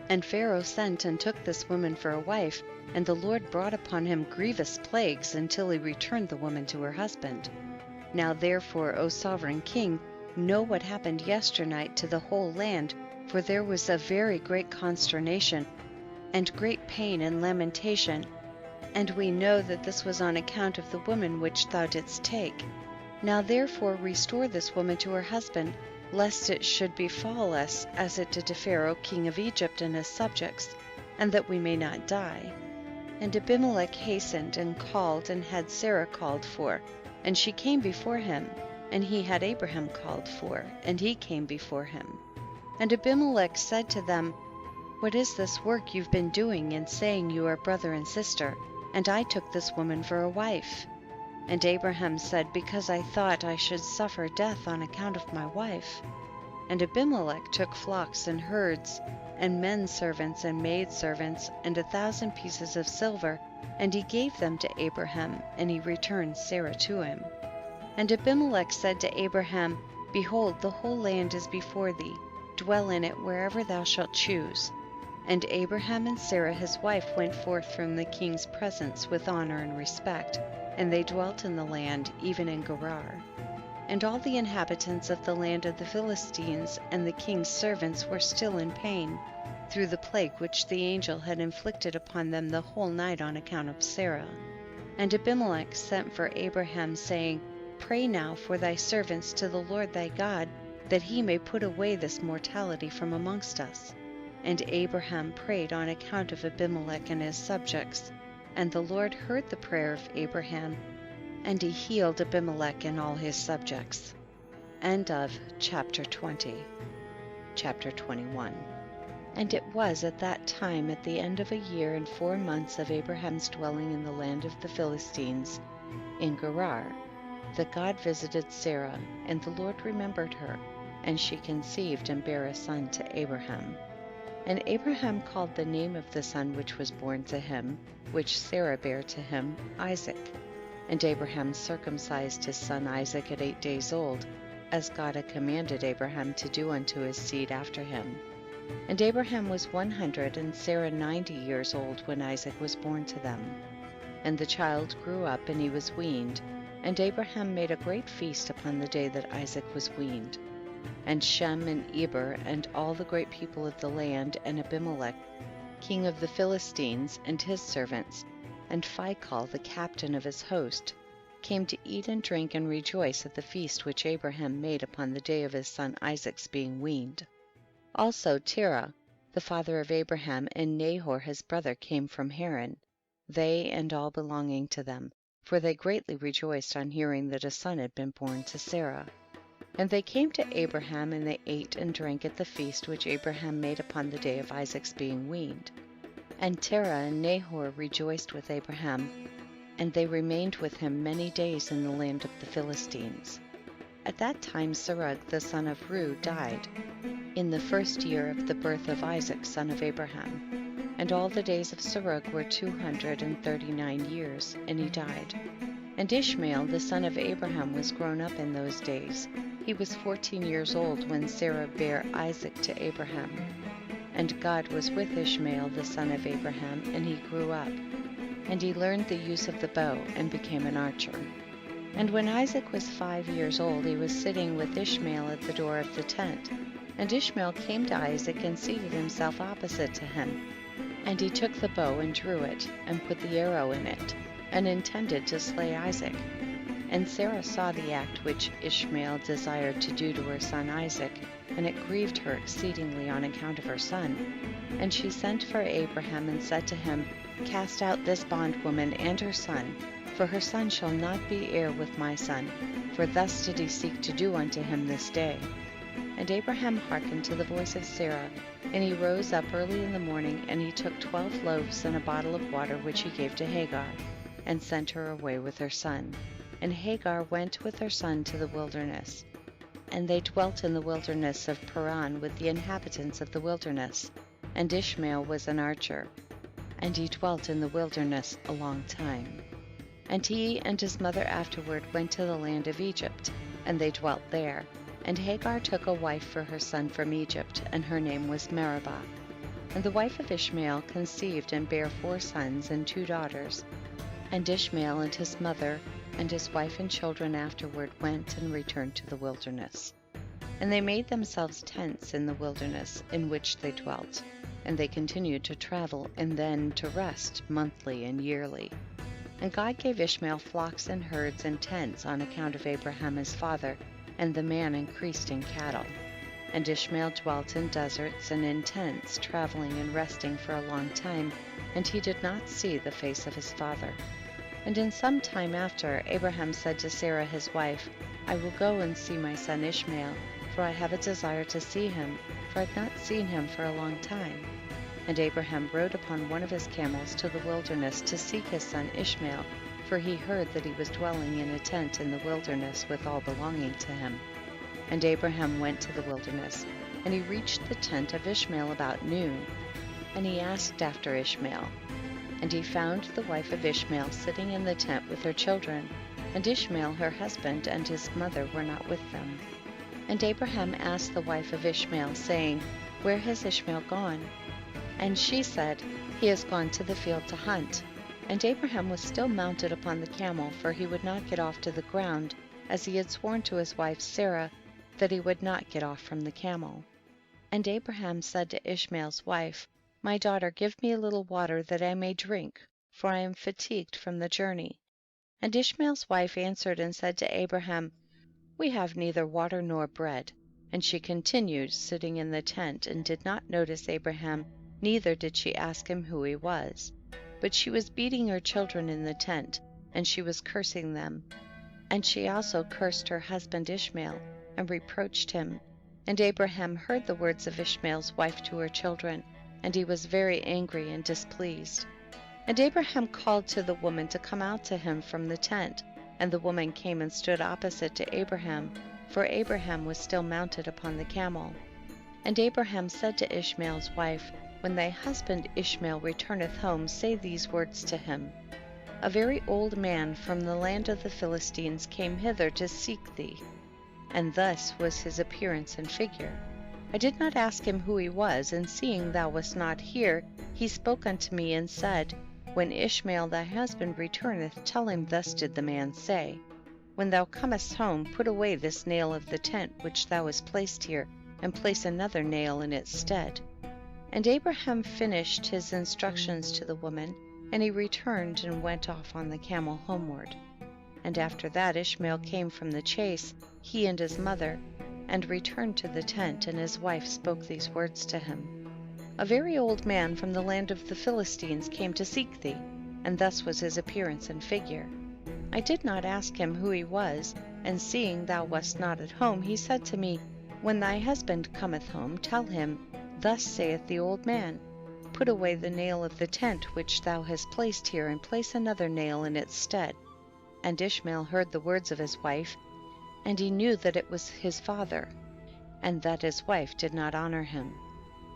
And Pharaoh sent and took this woman for a wife, and the Lord brought upon him grievous plagues until he returned the woman to her husband. Now therefore, O sovereign king, know what happened yesternight to the whole land, for there was a very great consternation, and great pain and lamentation, and we know that this was on account of the woman which thou didst take. Now therefore restore this woman to her husband, lest it should befall us as it did to Pharaoh king of Egypt and his subjects, and that we may not die. And Abimelech hastened and called, and had Sarah called for, and she came before him. And he had Abraham called for, and he came before him. And Abimelech said to them, What is this work you've been doing in saying you are brother and sister? And I took this woman for a wife. And Abraham said, Because I thought I should suffer death on account of my wife. And Abimelech took flocks and herds, and men servants and maid servants, and 1,000 pieces of silver, and he gave them to Abraham, and he returned Sarah to him. And Abimelech said to Abraham, Behold, the whole land is before thee, dwell in it wherever thou shalt choose. And Abraham and Sarah his wife went forth from the king's presence with honor and respect, and they dwelt in the land, even in Gerar. And all the inhabitants of the land of the Philistines and the king's servants were still in pain, through the plague which the angel had inflicted upon them the whole night on account of Sarah. And Abimelech sent for Abraham, saying, Pray now for thy servants to the Lord thy God, that he may put away this mortality from amongst us. And Abraham prayed on account of Abimelech and his subjects, and the Lord heard the prayer of Abraham, and he healed Abimelech and all his subjects. End of chapter 20. Chapter 21. And it was at that time, at the end of 1 year and 4 months of Abraham's dwelling in the land of the Philistines, in Gerar, that God visited Sarah, and the Lord remembered her, and she conceived and bare a son to Abraham. And Abraham called the name of the son which was born to him, which Sarah bare to him, Isaac. And Abraham circumcised his son Isaac at 8 days old, as God had commanded Abraham to do unto his seed after him. And Abraham was 100 and Sarah 90 years old when Isaac was born to them. And the child grew up, and he was weaned, and Abraham made a great feast upon the day that Isaac was weaned. And Shem and Eber and all the great people of the land, and Abimelech, king of the Philistines, and his servants, and Phicol, the captain of his host, came to eat and drink and rejoice at the feast which Abraham made upon the day of his son Isaac's being weaned. Also Terah, the father of Abraham, and Nahor his brother came from Haran, they and all belonging to them, for they greatly rejoiced on hearing that a son had been born to Sarah. And they came to Abraham, and they ate and drank at the feast which Abraham made upon the day of Isaac's being weaned. And Terah and Nahor rejoiced with Abraham, and they remained with him many days in the land of the Philistines. At that time Serug the son of Ru died, in the 1st year of the birth of Isaac son of Abraham. And all the days of Serug were 239 years, and he died. And Ishmael the son of Abraham was grown up in those days. He was 14 years old when Sarah bare Isaac to Abraham. And God was with Ishmael the son of Abraham, and he grew up. And he learned the use of the bow, and became an archer. And when Isaac was 5 years old, he was sitting with Ishmael at the door of the tent. And Ishmael came to Isaac and seated himself opposite to him. And he took the bow and drew it, and put the arrow in it, and intended to slay Isaac. And Sarah saw the act which Ishmael desired to do to her son Isaac, and it grieved her exceedingly on account of her son. And she sent for Abraham and said to him, Cast out this bondwoman and her son, for her son shall not be heir with my son, for thus did he seek to do unto him this day. And Abraham hearkened to the voice of Sarah, and he rose up early in the morning, and he took 12 loaves and a bottle of water which he gave to Hagar, and sent her away with her son. And Hagar went with her son to the wilderness. And they dwelt in the wilderness of Paran with the inhabitants of the wilderness. And Ishmael was an archer, and he dwelt in the wilderness a long time. And he and his mother afterward went to the land of Egypt, and they dwelt there. And Hagar took a wife for her son from Egypt, and her name was Meribah. And the wife of Ishmael conceived and bare 4 sons and 2 daughters. And Ishmael and his mother and his wife and children afterward went and returned to the wilderness. And they made themselves tents in the wilderness in which they dwelt, and they continued to travel and then to rest monthly and yearly. And God gave Ishmael flocks and herds and tents on account of Abraham his father, and the man increased in cattle. And Ishmael dwelt in deserts and in tents, traveling and resting for a long time, and he did not see the face of his father. And in some time after, Abraham said to Sarah his wife, I will go and see my son Ishmael, for I have a desire to see him, for I have not seen him for a long time. And Abraham rode upon one of his camels to the wilderness to seek his son Ishmael, for he heard that he was dwelling in a tent in the wilderness with all belonging to him. And Abraham went to the wilderness, and he reached the tent of Ishmael about noon. And he asked after Ishmael. And he found the wife of Ishmael sitting in the tent with her children, and Ishmael her husband and his mother were not with them. And Abraham asked the wife of Ishmael, saying, Where has Ishmael gone? And she said, He has gone to the field to hunt. And Abraham was still mounted upon the camel, for he would not get off to the ground, as he had sworn to his wife Sarah that he would not get off from the camel. And Abraham said to Ishmael's wife, My daughter, give me a little water that I may drink, for I am fatigued from the journey. And Ishmael's wife answered and said to Abraham, We have neither water nor bread. And she continued sitting in the tent, and did not notice Abraham, neither did she ask him who he was. But she was beating her children in the tent, and she was cursing them. And she also cursed her husband Ishmael, and reproached him. And Abraham heard the words of Ishmael's wife to her children, and he was very angry and displeased. And Abraham called to the woman to come out to him from the tent, and the woman came and stood opposite to Abraham, for Abraham was still mounted upon the camel. And Abraham said to Ishmael's wife, When thy husband Ishmael returneth home, say these words to him. A very old man from the land of the Philistines came hither to seek thee. And thus was his appearance and figure. I did not ask him who he was, and seeing thou wast not here, he spoke unto me and said, When Ishmael thy husband returneth, tell him thus did the man say, When thou comest home, put away this nail of the tent which thou hast placed here, and place another nail in its stead. And Abraham finished his instructions to the woman, and he returned and went off on the camel homeward. And after that Ishmael came from the chase, he and his mother, and returned to the tent, and his wife spoke these words to him. A very old man from the land of the Philistines came to seek thee, and thus was his appearance and figure. I did not ask him who he was, and seeing thou wast not at home, he said to me, When thy husband cometh home, tell him, Thus saith the old man, Put away the nail of the tent which thou hast placed here, and place another nail in its stead. And Ishmael heard the words of his wife, and he knew that it was his father, and that his wife did not honor him.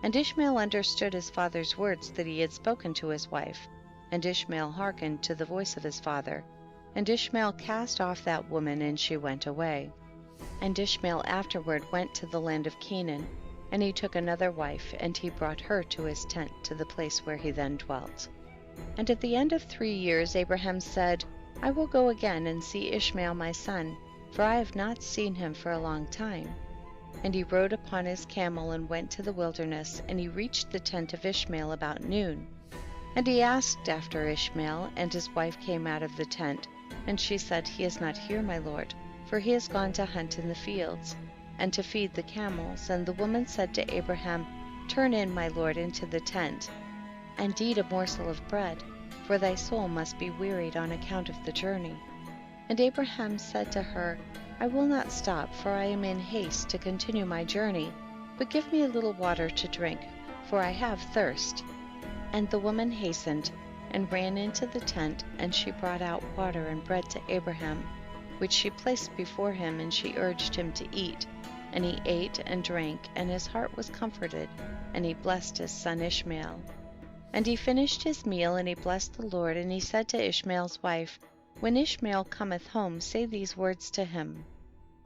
And Ishmael understood his father's words that he had spoken to his wife, and Ishmael hearkened to the voice of his father. And Ishmael cast off that woman, and she went away. And Ishmael afterward went to the land of Canaan, and he took another wife, and he brought her to his tent, to the place where he then dwelt. And at the end of 3 years Abraham said, I will go again and see Ishmael my son, for I have not seen him for a long time. And he rode upon his camel and went to the wilderness, and he reached the tent of Ishmael about noon. And he asked after Ishmael, and his wife came out of the tent, and she said, He is not here, my lord, for he has gone to hunt in the fields, and to feed the camels. And the woman said to Abraham, Turn in, my lord, into the tent, and eat a morsel of bread, for thy soul must be wearied on account of the journey. And Abraham said to her, I will not stop, for I am in haste to continue my journey, but give me a little water to drink, for I have thirst. And the woman hastened, and ran into the tent, and she brought out water and bread to Abraham, which she placed before him, and she urged him to eat. And he ate and drank, and his heart was comforted, and he blessed his son Ishmael. And he finished his meal, and he blessed the Lord, and he said to Ishmael's wife, When Ishmael cometh home, say these words to him.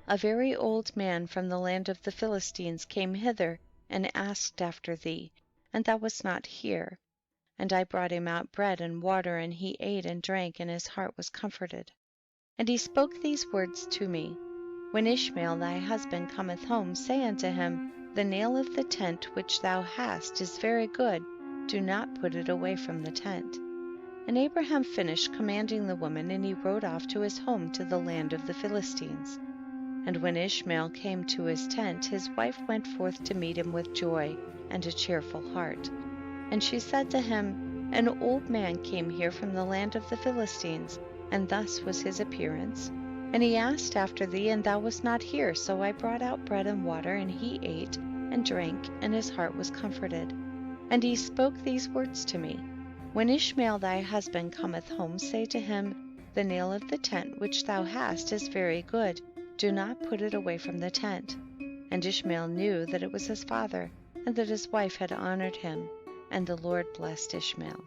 A very old man from the land of the Philistines came hither, and asked after thee, and thou wast not here. And I brought him out bread and water, and he ate and drank, and his heart was comforted. And he spoke these words to me, When Ishmael thy husband cometh home, say unto him, The nail of the tent which thou hast is very good, do not put it away from the tent. And Abraham finished commanding the woman, and he rode off to his home to the land of the Philistines. And when Ishmael came to his tent, his wife went forth to meet him with joy and a cheerful heart. And she said to him, An old man came here from the land of the Philistines, and thus was his appearance. And he asked after thee, and thou wast not here, so I brought out bread and water, and he ate and drank, and his heart was comforted. And he spoke these words to me, When Ishmael thy husband cometh home, say to him, The nail of the tent which thou hast is very good, "Do not put it away from the tent." And Ishmael knew that it was his father, and that his wife had honored him, and the Lord blessed Ishmael.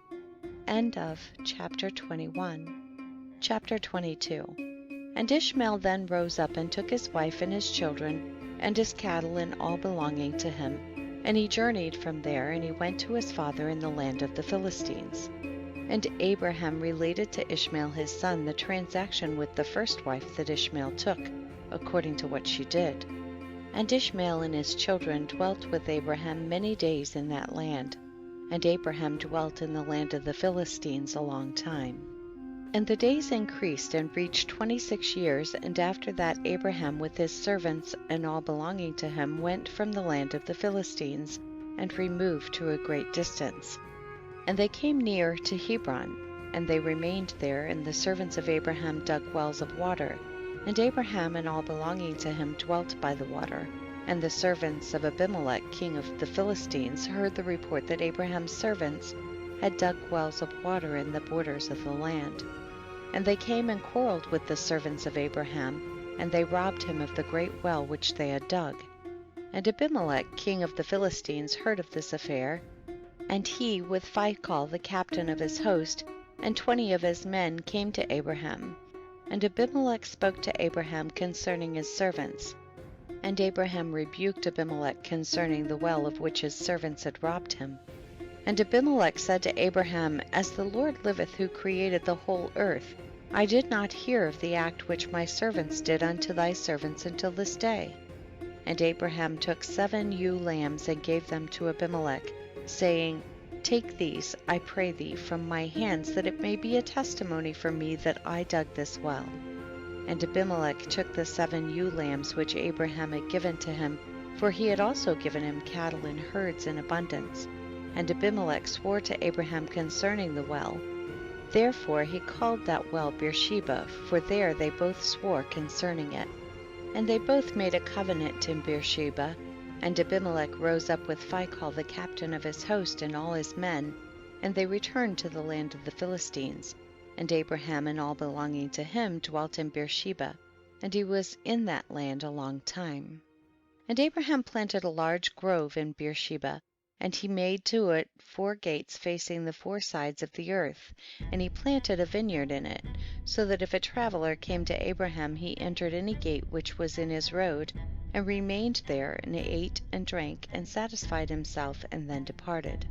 End of chapter 21. Chapter 22. And Ishmael then rose up and took his wife and his children, and his cattle and all belonging to him, and he journeyed from there, and he went to his father in the land of the Philistines. And Abraham related to Ishmael his son the transaction with the first wife that Ishmael took, according to what she did. And Ishmael and his children dwelt with Abraham many days in that land. And Abraham dwelt in the land of the Philistines a long time. And the days increased and reached 26 years, and after that Abraham with his servants and all belonging to him went from the land of the Philistines, and removed to a great distance. And they came near to Hebron, and they remained there, and the servants of Abraham dug wells of water. And Abraham and all belonging to him dwelt by the water. And the servants of Abimelech king of the Philistines heard the report that Abraham's servants had dug wells of water in the borders of the land. And they came and quarreled with the servants of Abraham, and they robbed him of the great well which they had dug. And Abimelech king of the Philistines heard of this affair, and he with Phicol the captain of his host, and 20 of his men came to Abraham. And Abimelech spoke to Abraham concerning his servants. And Abraham rebuked Abimelech concerning the well of which his servants had robbed him. And Abimelech said to Abraham, "As the Lord liveth, who created the whole earth, I did not hear of the act which my servants did unto thy servants until this day." And Abraham took 7 ewe lambs and gave them to Abimelech, saying, "Take these, I pray thee, from my hands, that it may be a testimony for me that I dug this well." And Abimelech took the 7 ewe lambs which Abraham had given to him, for he had also given him cattle and herds in abundance. And Abimelech swore to Abraham concerning the well. Therefore he called that well Beersheba, for there they both swore concerning it. And they both made a covenant in Beersheba. And Abimelech rose up with Phicol the captain of his host and all his men, and they returned to the land of the Philistines. And Abraham and all belonging to him dwelt in Beersheba, and he was in that land a long time. And Abraham planted a large grove in Beersheba, and he made to it 4 gates facing the 4 sides of the earth, and he planted a vineyard in it, so that if a traveler came to Abraham he entered any gate which was in his road, and remained there, and ate and drank, and satisfied himself, and then departed.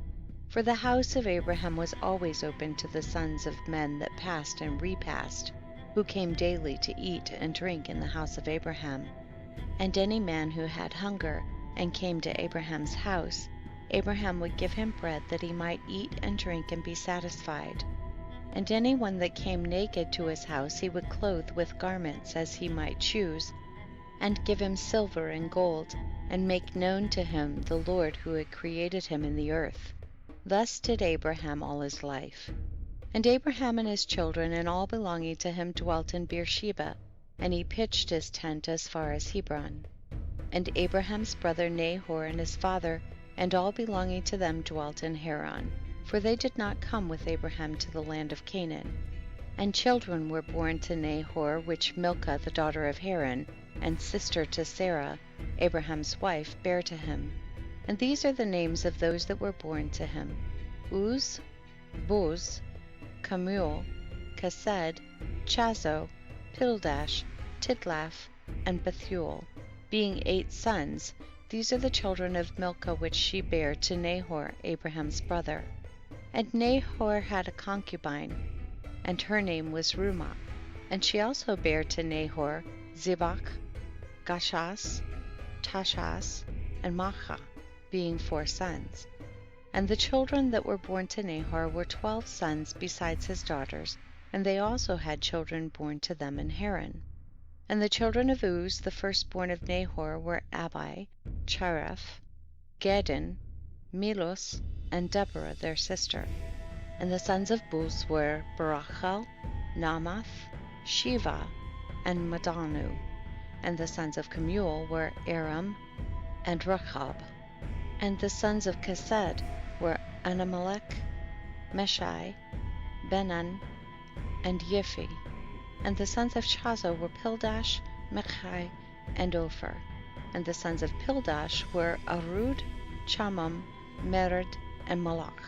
For the house of Abraham was always open to the sons of men that passed and repassed, who came daily to eat and drink in the house of Abraham. And any man who had hunger, and came to Abraham's house, Abraham would give him bread that he might eat and drink and be satisfied. And any one that came naked to his house he would clothe with garments as he might choose, and give him silver and gold, and make known to him the Lord who had created him in the earth. Thus did Abraham all his life. And Abraham and his children and all belonging to him dwelt in Beersheba, and he pitched his tent as far as Hebron. And Abraham's brother Nahor and his father and all belonging to them dwelt in Haran, for they did not come with Abraham to the land of Canaan. And children were born to Nahor, which Milcah the daughter of Haran, and sister to Sarah, Abraham's wife, bare to him. And these are the names of those that were born to him: Uz, Buz, Kemuel, Kesed, Chazo, Pildash, Tidlaph, and Bethuel, being 8 sons. These are the children of Milcah which she bare to Nahor, Abraham's brother. And Nahor had a concubine, and her name was Reumah. And she also bare to Nahor Zebach, Gashas, Tashas, and Maachah, being 4 sons. And the children that were born to Nahor were 12 sons besides his daughters, and they also had children born to them in Haran. And the children of Uz, the firstborn of Nahor, were Abi, Chereph, Gedin, Milos, and Deborah their sister. And the sons of Buz were Barachel, Namath, Shiva, and Madanu. And the sons of Kemuel were Aram and Rechab. And the sons of Kesed were Anamelech, Meshai, Benan, and Yiphi. And the sons of Chazo were Pildash, Mechai, and Ophir. And the sons of Pildash were Arud, Chamam, Mered, and Malach.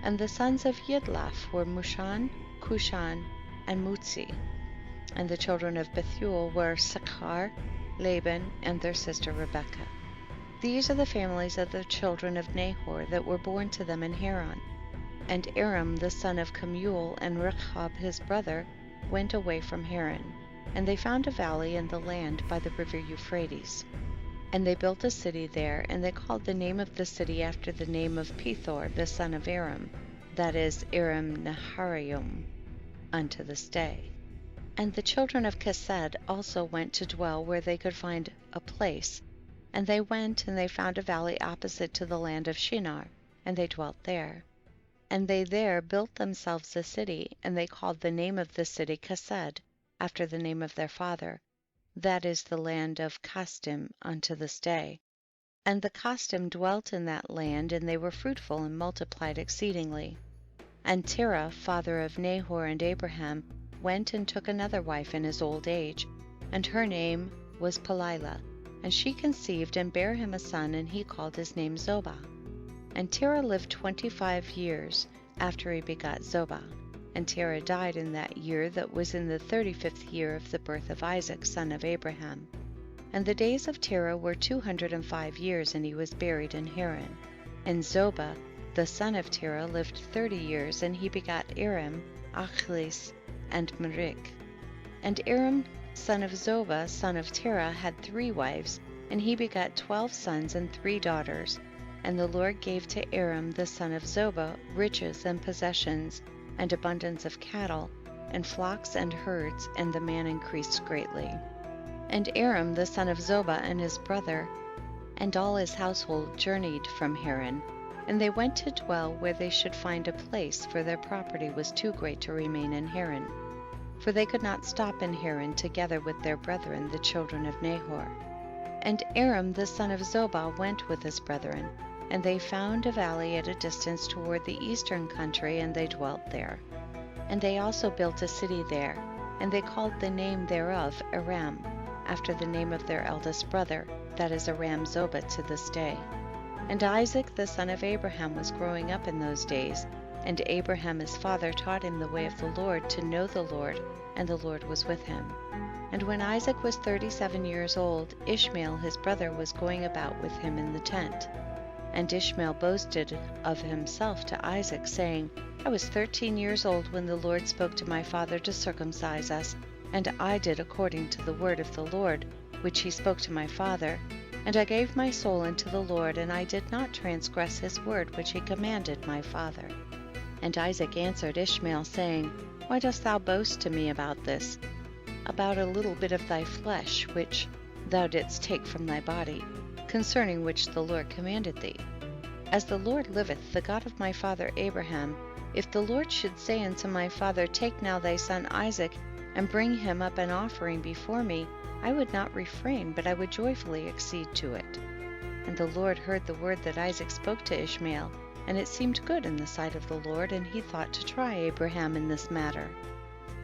And the sons of Yidlaph were Mushan, Cushan, and Mutzi. And the children of Bethuel were Sakhar, Laban, and their sister Rebekah. These are the families of the children of Nahor that were born to them in Haran. And Aram the son of Kemuel and Rechab his brother went away from Haran, and they found a valley in the land by the river Euphrates. And they built a city there, and they called the name of the city after the name of Pethor the son of Aram, that is, Aram Naharaim, unto this day. And the children of Chesed also went to dwell where they could find a place. And they went, and they found a valley opposite to the land of Shinar, and they dwelt there. And they there built themselves a city, and they called the name of the city Chesed, after the name of their father, that is the land of Casdim, unto this day. And the Casdim dwelt in that land, and they were fruitful and multiplied exceedingly. And Terah, father of Nahor and Abraham, went and took another wife in his old age, and her name was Pelilah, and she conceived and bare him a son, and he called his name Zobah. And Terah lived 25 years after he begot Zobah. And Terah died in that year that was in the 35th year of the birth of Isaac, son of Abraham. And the days of Terah were 205 years, and he was buried in Haran. And Zobah, the son of Terah, lived 30 years, and he begot Aram, Achlis, and Merik. And Aram, son of Zobah, son of Terah, had 3 wives, and he begot 12 sons and 3 daughters. And the Lord gave to Aram, the son of Zobah, riches and possessions, and abundance of cattle, and flocks and herds, and the man increased greatly. And Aram, the son of Zobah, and his brother, and all his household journeyed from Haran, and they went to dwell where they should find a place, for their property was too great to remain in Haran. For they could not stop in Haran together with their brethren, the children of Nahor. And Aram, the son of Zobah, went with his brethren, and they found a valley at a distance toward the eastern country, and they dwelt there. And they also built a city there, and they called the name thereof Aram, after the name of their eldest brother, that is Aram Zobah to this day. And Isaac the son of Abraham was growing up in those days, and Abraham his father taught him the way of the Lord, to know the Lord, and the Lord was with him. And when Isaac was 37 years old, Ishmael his brother was going about with him in the tent. And Ishmael boasted of himself to Isaac, saying, I was 13 years old when the Lord spoke to my father to circumcise us, and I did according to the word of the Lord, which he spoke to my father. And I gave my soul unto the Lord, and I did not transgress his word which he commanded my father. And Isaac answered Ishmael, saying, Why dost thou boast to me about this? About a little bit of thy flesh, which thou didst take from thy body, concerning which the Lord commanded thee. As the Lord liveth, the God of my father Abraham, if the Lord should say unto my father, Take now thy son Isaac, and bring him up an offering before me, I would not refrain, but I would joyfully accede to it. And the Lord heard the word that Isaac spoke to Ishmael, and it seemed good in the sight of the Lord, and he thought to try Abraham in this matter.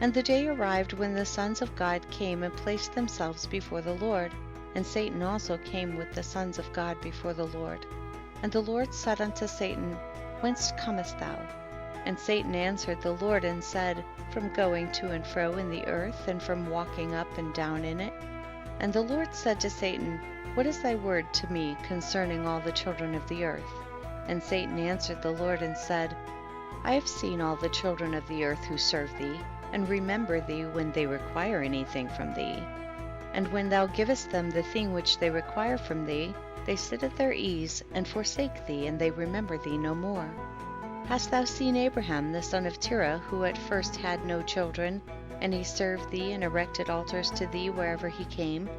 And the day arrived when the sons of God came and placed themselves before the Lord, and Satan also came with the sons of God before the Lord. And the Lord said unto Satan, Whence comest thou? And Satan answered the Lord and said, From going to and fro in the earth, and from walking up and down in it. And the Lord said to Satan, What is thy word to me concerning all the children of the earth? And Satan answered the Lord and said, I have seen all the children of the earth who serve thee, and remember thee when they require anything from thee. And when thou givest them the thing which they require from thee, they sit at their ease, and forsake thee, and they remember thee no more. Hast thou seen Abraham the son of Terah, who at first had no children, and he served thee and erected altars to thee wherever he came?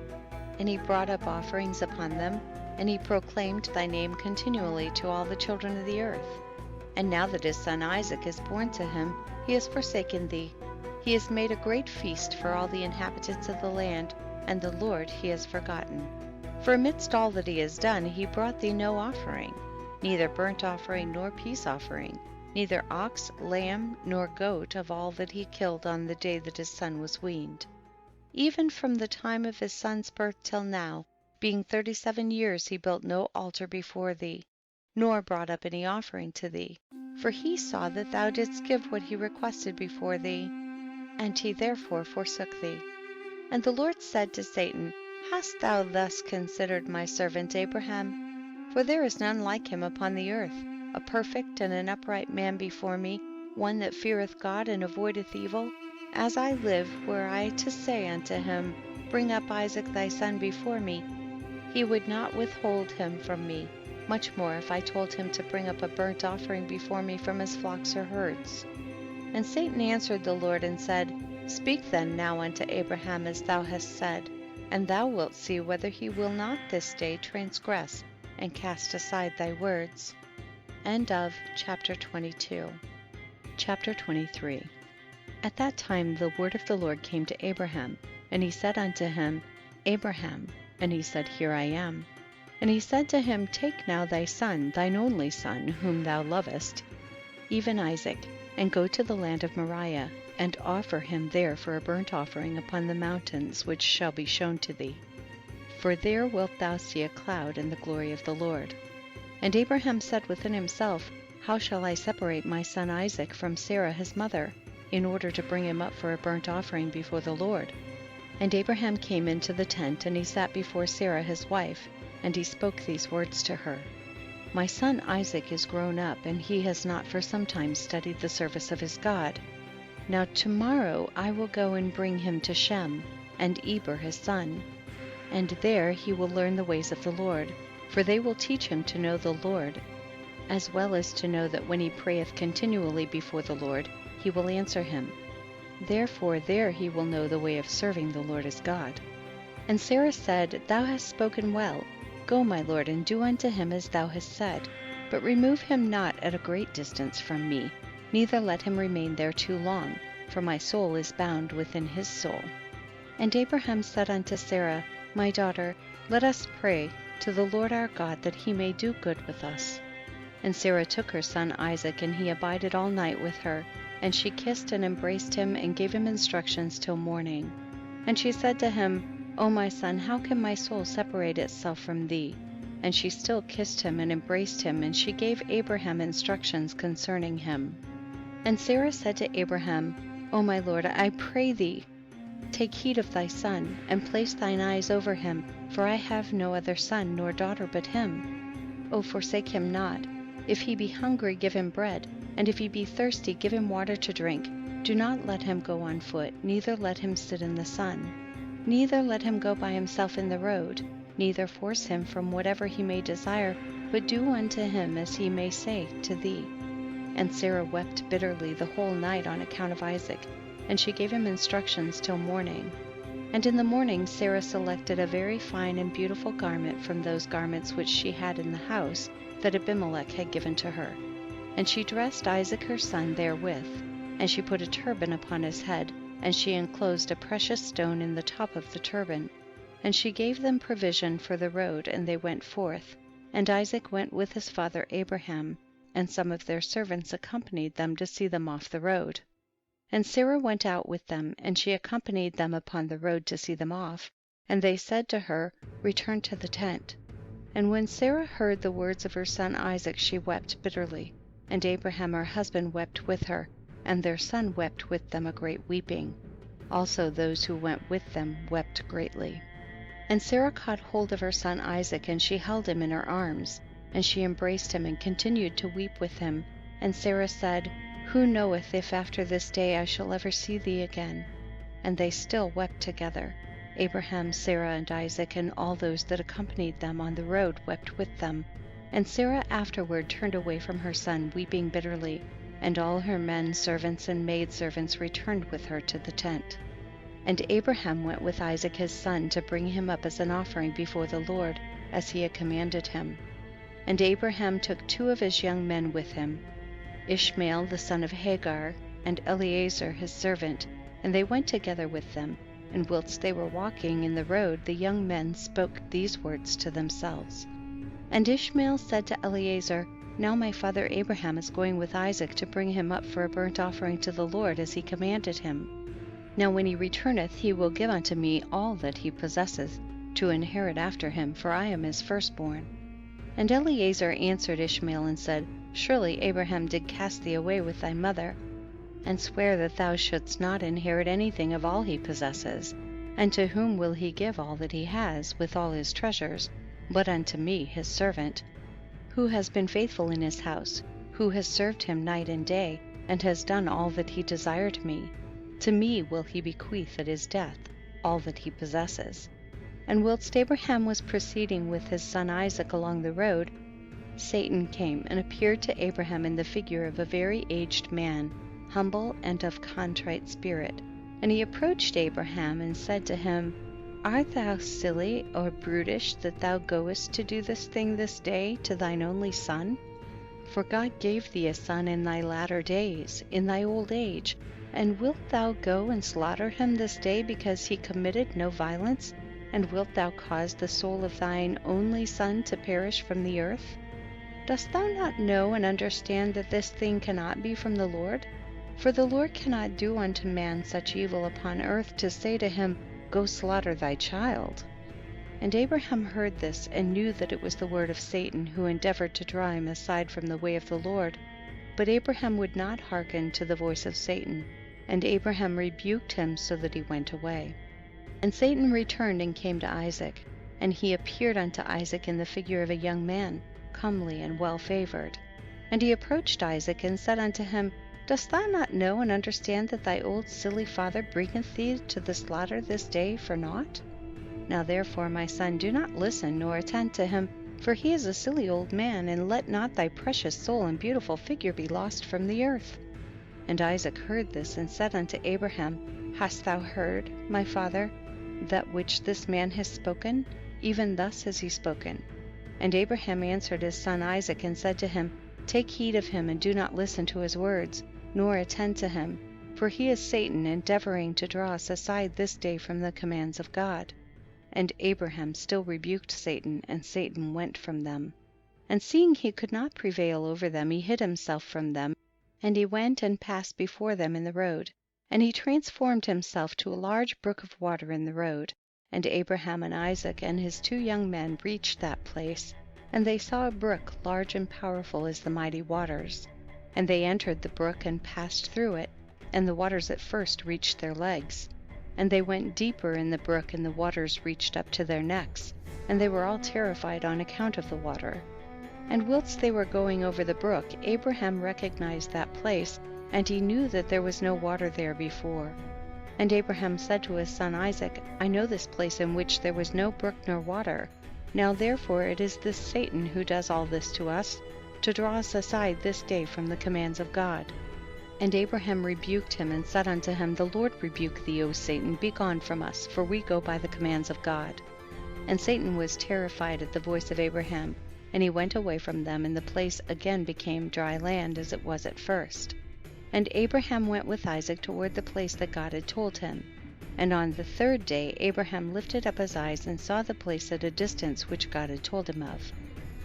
And he brought up offerings upon them, and he proclaimed thy name continually to all the children of the earth. And now that his son Isaac is born to him, he has forsaken thee. He has made a great feast for all the inhabitants of the land, and the Lord he has forgotten. For amidst all that he has done, he brought thee no offering, neither burnt offering nor peace offering, neither ox, lamb, nor goat of all that he killed on the day that his son was weaned. Even from the time of his son's birth till now, being 37 years, he built no altar before thee, nor brought up any offering to thee. For he saw that thou didst give what he requested before thee, and he therefore forsook thee. And the Lord said to Satan, Hast thou thus considered my servant Abraham? For there is none like him upon the earth, a perfect and an upright man before me, one that feareth God and avoideth evil. As I live, were I to say unto him, Bring up Isaac thy son before me, he would not withhold him from me, much more if I told him to bring up a burnt offering before me from his flocks or herds. And Satan answered the Lord and said, Speak then now unto Abraham as thou hast said, and thou wilt see whether he will not this day transgress and cast aside thy words. End of chapter 22. Chapter 23. At that time the word of the Lord came to Abraham, and he said unto him, Abraham. And he said, Here I am. And he said to him, Take now thy son, thine only son, whom thou lovest, even Isaac, and go to the land of Moriah, and offer him there for a burnt offering upon the mountains which shall be shown to thee. For there wilt thou see a cloud and the glory of the Lord. And Abraham said within himself, How shall I separate my son Isaac from Sarah his mother, in order to bring him up for a burnt offering before the Lord? And Abraham came into the tent, and he sat before Sarah his wife, and he spoke these words to her. My son Isaac is grown up, and he has not for some time studied the service of his God. Now tomorrow I will go and bring him to Shem, and Eber his son, and there he will learn the ways of the Lord, for they will teach him to know the Lord, as well as to know that when he prayeth continually before the Lord, he will answer him. Therefore there he will know the way of serving the Lord his God. And Sarah said, Thou hast spoken well. Go, my lord, and do unto him as thou hast said. But remove him not at a great distance from me, neither let him remain there too long, for my soul is bound within his soul. And Abraham said unto Sarah, My daughter, let us pray to the Lord our God that he may do good with us. And Sarah took her son Isaac, and he abided all night with her. And she kissed and embraced him, and gave him instructions till morning. And she said to him, O my son, how can my soul separate itself from thee? And she still kissed him and embraced him, and she gave Abraham instructions concerning him. And Sarah said to Abraham, O my lord, I pray thee, take heed of thy son, and place thine eyes over him, for I have no other son nor daughter but him. O forsake him not. If he be hungry, give him bread, and if he be thirsty, give him water to drink. Do not let him go on foot, neither let him sit in the sun. Neither let him go by himself in the road, neither force him from whatever he may desire, but do unto him as he may say to thee. And Sarah wept bitterly the whole night on account of Isaac, and she gave him instructions till morning. And in the morning Sarah selected a very fine and beautiful garment from those garments which she had in the house that Abimelech had given to her. And she dressed Isaac her son therewith, and she put a turban upon his head, and she enclosed a precious stone in the top of the turban. And she gave them provision for the road, and they went forth. And Isaac went with his father Abraham, and some of their servants accompanied them to see them off the road. And Sarah went out with them, and she accompanied them upon the road to see them off. And they said to her, Return to the tent. And when Sarah heard the words of her son Isaac, she wept bitterly. And Abraham her husband wept with her, and their son wept with them a great weeping. Also those who went with them wept greatly. And Sarah caught hold of her son Isaac, and she held him in her arms, and she embraced him and continued to weep with him. And Sarah said, Who knoweth if after this day I shall ever see thee again? And they still wept together. Abraham, Sarah, and Isaac, and all those that accompanied them on the road wept with them. And Sarah afterward turned away from her son, weeping bitterly, and all her men servants and maidservants returned with her to the tent. And Abraham went with Isaac his son to bring him up as an offering before the Lord, as he had commanded him. And Abraham took 2 of his young men with him, Ishmael the son of Hagar, and Eliezer his servant, and they went together with them. And whilst they were walking in the road, the young men spoke these words to themselves. And Ishmael said to Eliezer, Now my father Abraham is going with Isaac to bring him up for a burnt offering to the Lord, as he commanded him. Now when he returneth, he will give unto me all that he possesseth, to inherit after him, for I am his firstborn. And Eliezer answered Ishmael and said, Surely Abraham did cast thee away with thy mother, and swear that thou shouldst not inherit anything of all he possesses. And to whom will he give all that he has, with all his treasures, but unto me his servant, who has been faithful in his house, who has served him night and day, and has done all that he desired me? To me will he bequeath at his death all that he possesses. And whilst Abraham was proceeding with his son Isaac along the road, Satan came and appeared to Abraham in the figure of a very aged man, humble and of contrite spirit. And he approached Abraham and said to him, Art thou silly or brutish that thou goest to do this thing this day to thine only son? For God gave thee a son in thy latter days, in thy old age, and wilt thou go and slaughter him this day because he committed no violence? And wilt thou cause the soul of thine only son to perish from the earth? Dost thou not know and understand that this thing cannot be from the Lord? For the Lord cannot do unto man such evil upon earth, to say to him, Go slaughter thy child. And Abraham heard this, and knew that it was the word of Satan, who endeavored to draw him aside from the way of the Lord. But Abraham would not hearken to the voice of Satan, and Abraham rebuked him so that he went away. And Satan returned and came to Isaac, and he appeared unto Isaac in the figure of a young man, comely and well favored. And he approached Isaac and said unto him, Dost thou not know and understand that thy old silly father bringeth thee to the slaughter this day for naught? Now therefore, my son, do not listen nor attend to him, for he is a silly old man, and let not thy precious soul and beautiful figure be lost from the earth. And Isaac heard this, and said unto Abraham, Hast thou heard, my father, that which this man has spoken? Even thus has he spoken. And Abraham answered his son Isaac, and said to him, Take heed of him, and do not listen to his words, nor attend to him, for he is Satan, endeavoring to draw us aside this day from the commands of God. And Abraham still rebuked Satan, and Satan went from them. And seeing he could not prevail over them, he hid himself from them, and he went and passed before them in the road. And he transformed himself to a large brook of water in the road. And Abraham and Isaac and his 2 young men reached that place, and they saw a brook large and powerful as the mighty waters. And they entered the brook and passed through it, and the waters at first reached their legs. And they went deeper in the brook, and the waters reached up to their necks, and they were all terrified on account of the water. And whilst they were going over the brook, Abraham recognized that place, and he knew that there was no water there before. And Abraham said to his son Isaac, I know this place in which there was no brook nor water. Now therefore it is this Satan who does all this to us, to draw us aside this day from the commands of God. And Abraham rebuked him, and said unto him, The Lord rebuke thee, O Satan, be gone from us, for we go by the commands of God. And Satan was terrified at the voice of Abraham, and he went away from them, and the place again became dry land as it was at first. And Abraham went with Isaac toward the place that God had told him. And on the 3rd day Abraham lifted up his eyes, and saw the place at a distance which God had told him of.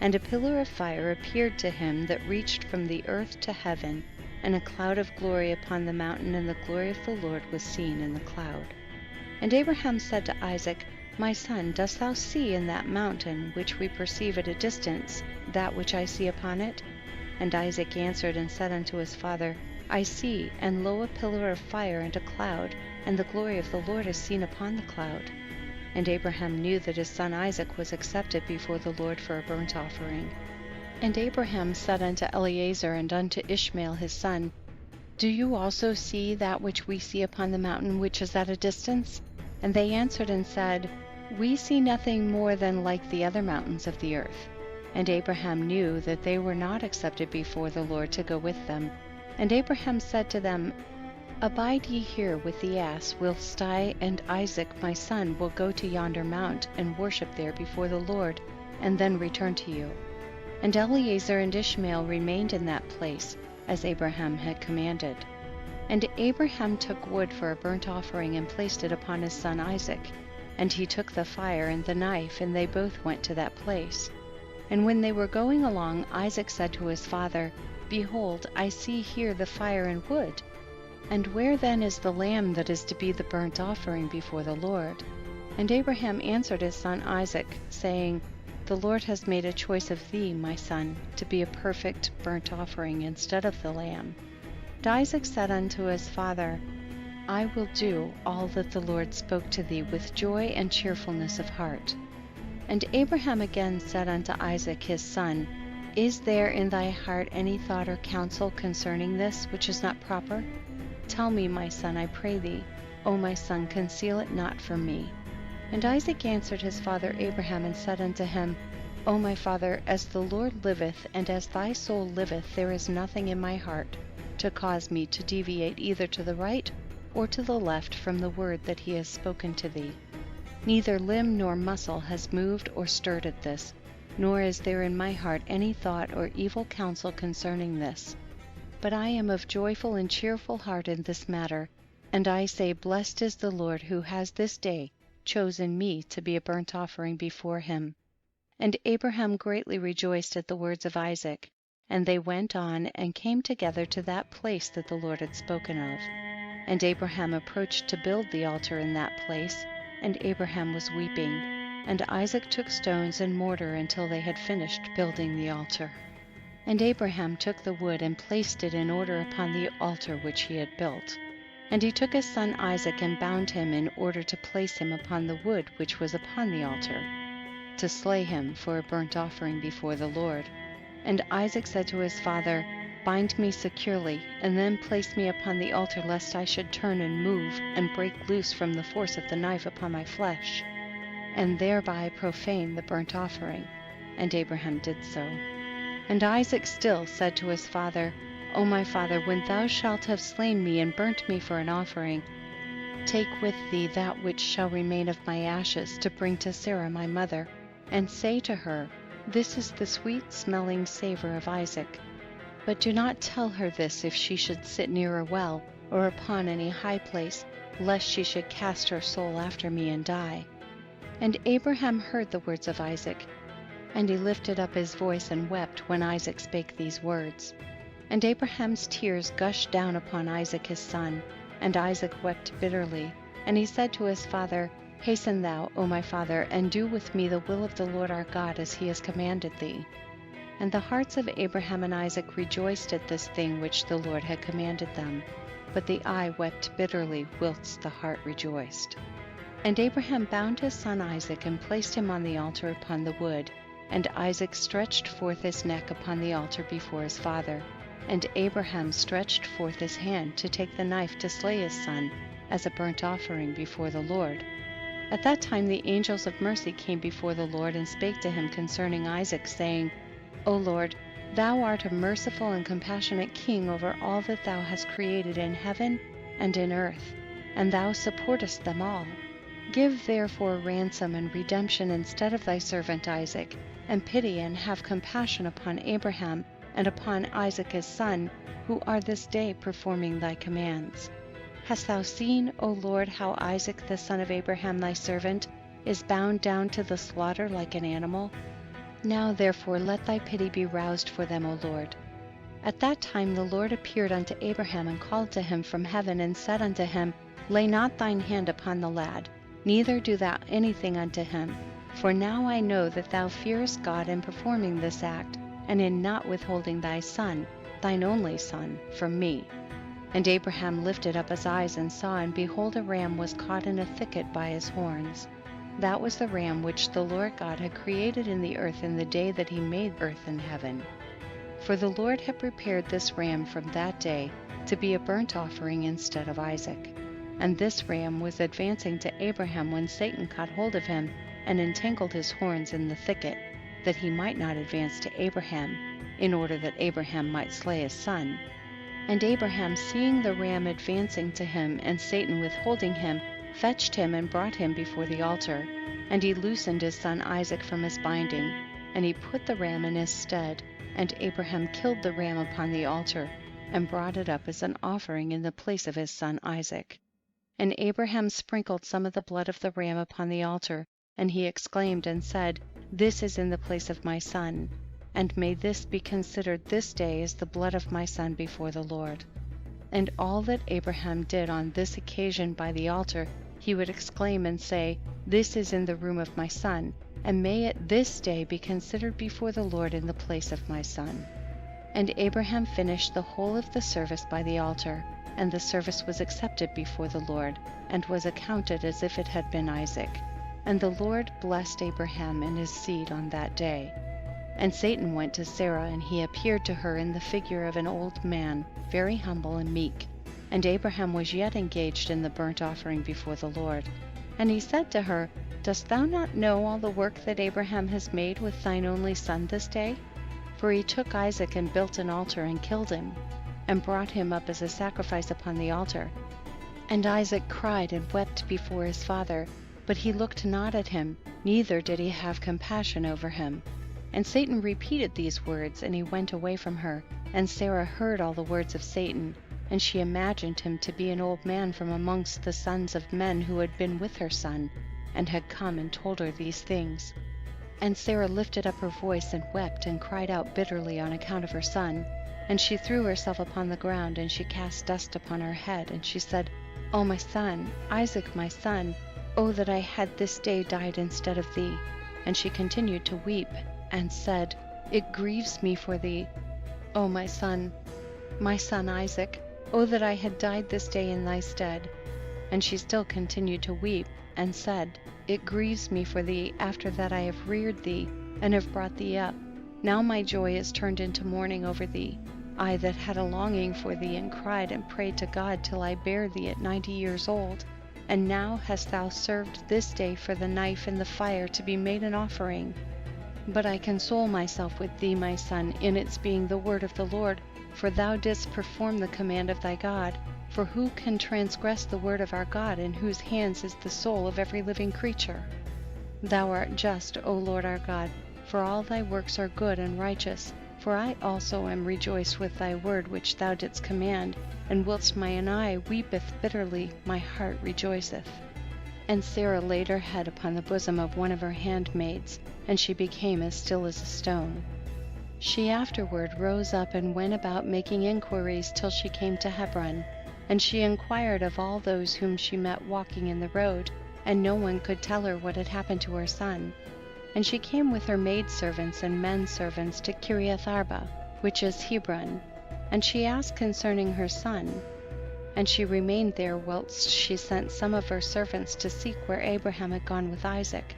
And a pillar of fire appeared to him that reached from the earth to heaven, and a cloud of glory upon the mountain, and the glory of the Lord was seen in the cloud. And Abraham said to Isaac, My son, dost thou see in that mountain, which we perceive at a distance, that which I see upon it? And Isaac answered and said unto his father, I see, and lo, a pillar of fire and a cloud, and the glory of the Lord is seen upon the cloud. And Abraham knew that his son Isaac was accepted before the Lord for a burnt offering. And Abraham said unto Eliezer and unto Ishmael his son, Do you also see that which we see upon the mountain which is at a distance? And they answered and said, We see nothing more than like the other mountains of the earth. And Abraham knew that they were not accepted before the Lord to go with them. And Abraham said to them, Abide ye here with the ass, whilst I and Isaac my son will go to yonder mount, and worship there before the Lord, and then return to you. And Eliezer and Ishmael remained in that place, as Abraham had commanded. And Abraham took wood for a burnt offering, and placed it upon his son Isaac. And he took the fire and the knife, and they both went to that place. And when they were going along, Isaac said to his father, Behold, I see here the fire and wood, And where then is the lamb that is to be the burnt offering before the Lord? And Abraham answered his son Isaac, saying, The Lord has made a choice of thee, my son, to be a perfect burnt offering instead of the lamb. And Isaac said unto his father, I will do all that the Lord spoke to thee with joy and cheerfulness of heart. And Abraham again said unto Isaac his son, Is there in thy heart any thought or counsel concerning this which is not proper? Tell me, my son, I pray thee. O my son, conceal it not from me. And Isaac answered his father Abraham and said unto him, O my father, as the Lord liveth, and as thy soul liveth, there is nothing in my heart to cause me to deviate either to the right or to the left from the word that he has spoken to thee. Neither limb nor muscle has moved or stirred at this, nor is there in my heart any thought or evil counsel concerning this. But I am of joyful and cheerful heart in this matter, and I say, Blessed is the Lord who has this day chosen me to be a burnt offering before him. And Abraham greatly rejoiced at the words of Isaac, and they went on and came together to that place that the Lord had spoken of. And Abraham approached to build the altar in that place, and Abraham was weeping, and Isaac took stones and mortar until they had finished building the altar. And Abraham took the wood and placed it in order upon the altar which he had built. And he took his son Isaac and bound him in order to place him upon the wood which was upon the altar, to slay him for a burnt offering before the Lord. And Isaac said to his father, Bind me securely, and then place me upon the altar, lest I should turn and move, and break loose from the force of the knife upon my flesh, and thereby profane the burnt offering. And Abraham did so. And Isaac still said to his father, O my father, when thou shalt have slain me and burnt me for an offering, take with thee that which shall remain of my ashes to bring to Sarah my mother, and say to her, This is the sweet-smelling savor of Isaac. But do not tell her this if she should sit near a well, or upon any high place, lest she should cast her soul after me and die. And Abraham heard the words of Isaac, and he lifted up his voice and wept when Isaac spake these words. And Abraham's tears gushed down upon Isaac his son, and Isaac wept bitterly. And he said to his father, Hasten thou, O my father, and do with me the will of the Lord our God, as he has commanded thee. And the hearts of Abraham and Isaac rejoiced at this thing which the Lord had commanded them, but the eye wept bitterly whilst the heart rejoiced. And Abraham bound his son Isaac and placed him on the altar upon the wood, and Isaac stretched forth his neck upon the altar before his father. And Abraham stretched forth his hand to take the knife to slay his son as a burnt offering before the Lord. At that time the angels of mercy came before the Lord and spake to him concerning Isaac, saying, O Lord, thou art a merciful and compassionate king over all that thou hast created in heaven and in earth, and thou supportest them all. Give therefore ransom and redemption instead of thy servant Isaac, and pity and have compassion upon Abraham and upon Isaac his son, who are this day performing thy commands. Hast thou seen, O Lord, how Isaac the son of Abraham thy servant is bound down to the slaughter like an animal? Now therefore let thy pity be roused for them, O Lord. At that time the Lord appeared unto Abraham and called to him from heaven and said unto him, Lay not thine hand upon the lad, neither do thou anything unto him. For now I know that thou fearest God in performing this act, and in not withholding thy son, thine only son, from me. And Abraham lifted up his eyes and saw, and behold, a ram was caught in a thicket by his horns. That was the ram which the Lord God had created in the earth in the day that he made earth and heaven. For the Lord had prepared this ram from that day to be a burnt offering instead of Isaac. And this ram was advancing to Abraham when Satan caught hold of him and entangled his horns in the thicket, that he might not advance to Abraham, in order that Abraham might slay his son. And Abraham, seeing the ram advancing to him and Satan withholding him, fetched him and brought him before the altar. And he loosened his son Isaac from his binding, and he put the ram in his stead. And Abraham killed the ram upon the altar, and brought it up as an offering in the place of his son Isaac. And Abraham sprinkled some of the blood of the ram upon the altar, and he exclaimed and said, This is in the place of my son, and may this be considered this day as the blood of my son before the Lord. And all that Abraham did on this occasion by the altar, he would exclaim and say, This is in the room of my son, and may it this day be considered before the Lord in the place of my son. And Abraham finished the whole of the service by the altar, and the service was accepted before the Lord, and was accounted as if it had been Isaac. And the Lord blessed Abraham and his seed on that day. And Satan went to Sarah, and he appeared to her in the figure of an old man, very humble and meek. And Abraham was yet engaged in the burnt offering before the Lord. And he said to her, Dost thou not know all the work that Abraham has made with thine only son this day? For he took Isaac and built an altar and killed him, and brought him up as a sacrifice upon the altar. And Isaac cried and wept before his father, but he looked not at him, neither did he have compassion over him. And Satan repeated these words, and he went away from her. And Sarah heard all the words of Satan, and she imagined him to be an old man from amongst the sons of men who had been with her son, and had come and told her these things. And Sarah lifted up her voice and wept, and cried out bitterly on account of her son. And she threw herself upon the ground, and she cast dust upon her head, and she said, O my son, Isaac my son, O that I had this day died instead of thee. And she continued to weep, and said, It grieves me for thee, O my son Isaac, O that I had died this day in thy stead. And she still continued to weep, and said, It grieves me for thee, after that I have reared thee, and have brought thee up. Now my joy is turned into mourning over thee. I that had a longing for thee, and cried and prayed to God till I bare thee at 90 years old. And now hast thou served this day for the knife and the fire to be made an offering. But I console myself with thee, my son, in its being the word of the Lord, for thou didst perform the command of thy God. For who can transgress the word of our God, in whose hands is the soul of every living creature? Thou art just, O Lord our God, for all thy works are good and righteous. For I also am rejoiced with thy word which thou didst command, and whilst mine eye weepeth bitterly, my heart rejoiceth. And Sarah laid her head upon the bosom of one of her handmaids, and she became as still as a stone. She afterward rose up and went about making inquiries till she came to Hebron. And she inquired of all those whom she met walking in the road, and no one could tell her what had happened to her son. And she came with her maidservants and menservants to Kiriath Arba, which is Hebron, and she asked concerning her son. And she remained there whilst she sent some of her servants to seek where Abraham had gone with Isaac.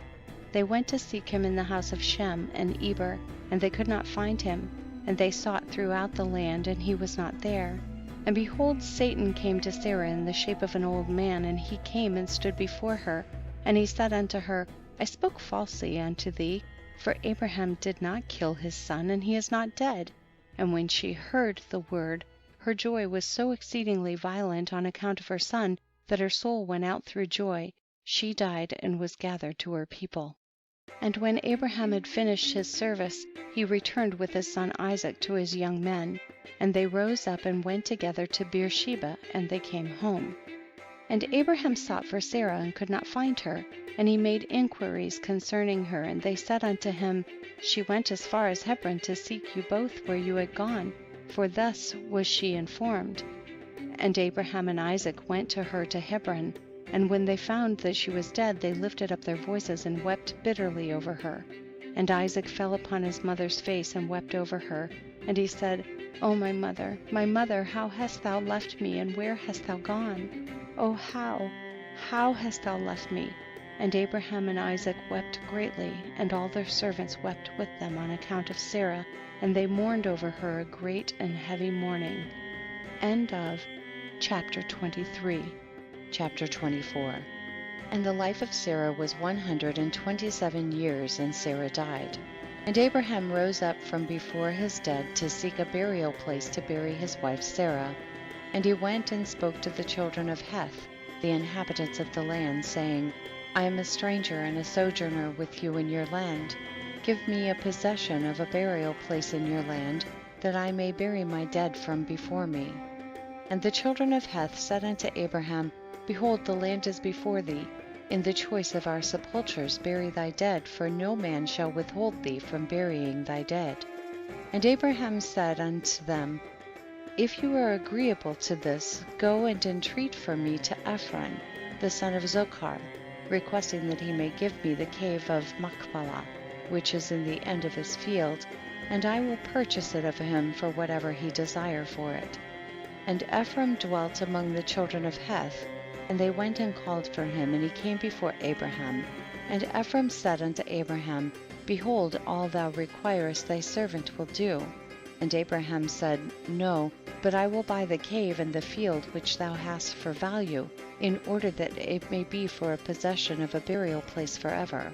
They went to seek him in the house of Shem and Eber, and they could not find him. And they sought throughout the land, and he was not there. And behold, Satan came to Sarah in the shape of an old man, and he came and stood before her. And he said unto her, I spoke falsely unto thee, for Abraham did not kill his son, and he is not dead. And when she heard the word, her joy was so exceedingly violent on account of her son, that her soul went out through joy. She died and was gathered to her people. And when Abraham had finished his service, he returned with his son Isaac to his young men. And they rose up and went together to Beersheba, and they came home. And Abraham sought for Sarah and could not find her, and he made inquiries concerning her, and they said unto him, She went as far as Hebron to seek you both where you had gone, for thus was she informed. And Abraham and Isaac went to her to Hebron, and when they found that she was dead, they lifted up their voices and wept bitterly over her. And Isaac fell upon his mother's face and wept over her, and he said, O my mother, how hast thou left me, and where hast thou gone? O how hast thou left me? And Abraham and Isaac wept greatly, and all their servants wept with them on account of Sarah, and they mourned over her a great and heavy mourning. End of chapter 23. Chapter 24. And the life of Sarah was 127 years, and Sarah died. And Abraham rose up from before his dead to seek a burial place to bury his wife Sarah. And he went and spoke to the children of Heth, the inhabitants of the land, saying, I am a stranger and a sojourner with you in your land. Give me a possession of a burial place in your land, that I may bury my dead from before me. And the children of Heth said unto Abraham, Behold, the land is before thee. In the choice of our sepulchres bury thy dead, for no man shall withhold thee from burying thy dead. And Abraham said unto them, If you are agreeable to this, go and entreat for me to Ephron, the son of Zochar, requesting that he may give me the cave of Machpelah, which is in the end of his field, and I will purchase it of him for whatever he desire for it. And Ephraim dwelt among the children of Heth, and they went and called for him, and he came before Abraham. And Ephraim said unto Abraham, Behold, all thou requirest thy servant will do. And Abraham said, No, but I will buy the cave and the field which thou hast for value, in order that it may be for a possession of a burial place forever.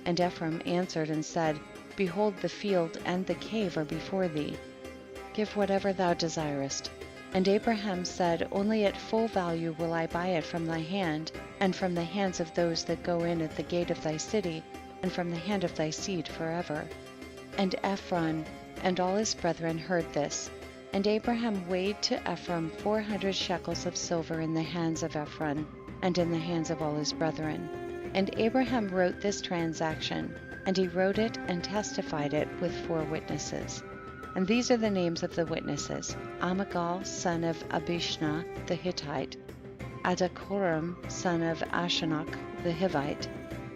And Ephraim answered and said, Behold, the field and the cave are before thee. Give whatever thou desirest. And Abraham said, Only at full value will I buy it from thy hand, and from the hands of those that go in at the gate of thy city, and from the hand of thy seed forever. And Ephron and all his brethren heard this. And Abraham weighed to Ephraim 400 shekels of silver in the hands of Ephron, and in the hands of all his brethren. And Abraham wrote this transaction, and he wrote it and testified it with 4 witnesses. And these are the names of the witnesses: Amigal, son of Abishna the Hittite, Adakoram, son of Ashanach the Hivite,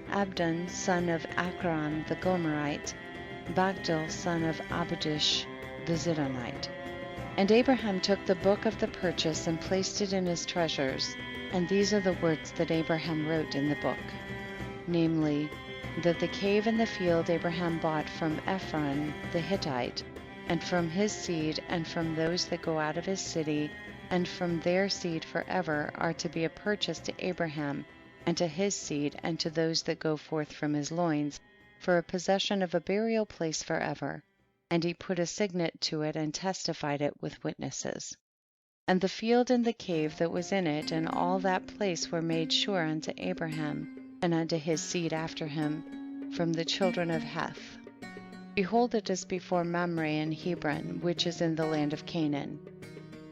Abdon, son of Akram the Gomorrite, Bagdil, son of Abidish the Zidonite. And Abraham took the book of the purchase and placed it in his treasures. And these are the words that Abraham wrote in the book, namely, that the cave and the field Abraham bought from Ephron the Hittite, and from his seed, and from those that go out of his city, and from their seed forever, are to be a purchase to Abraham, and to his seed, and to those that go forth from his loins, for a possession of a burial place forever. And he put a signet to it, and testified it with witnesses. And the field and the cave that was in it, and all that place were made sure unto Abraham, and unto his seed after him, from the children of Heth. Behold, it is before Mamre and Hebron, which is in the land of Canaan.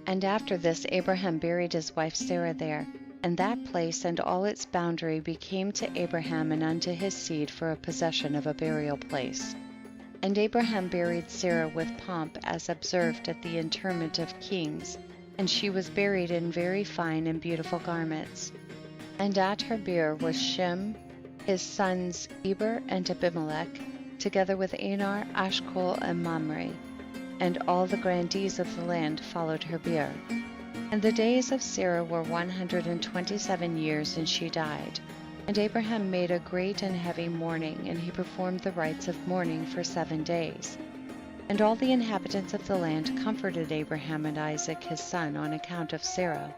And after this Abraham buried his wife Sarah there, and that place and all its boundary became to Abraham and unto his seed for a possession of a burial place. And Abraham buried Sarah with pomp, as observed at the interment of kings, and she was buried in very fine and beautiful garments. And at her bier was Shem, his sons Eber and Abimelech, together with Anar, Ashkol, and Mamre, and all the grandees of the land followed her bier. And the days of Sarah were 127 years, and she died. And Abraham made a great and heavy mourning, and he performed the rites of mourning for 7 days. And all the inhabitants of the land comforted Abraham and Isaac his son on account of Sarah.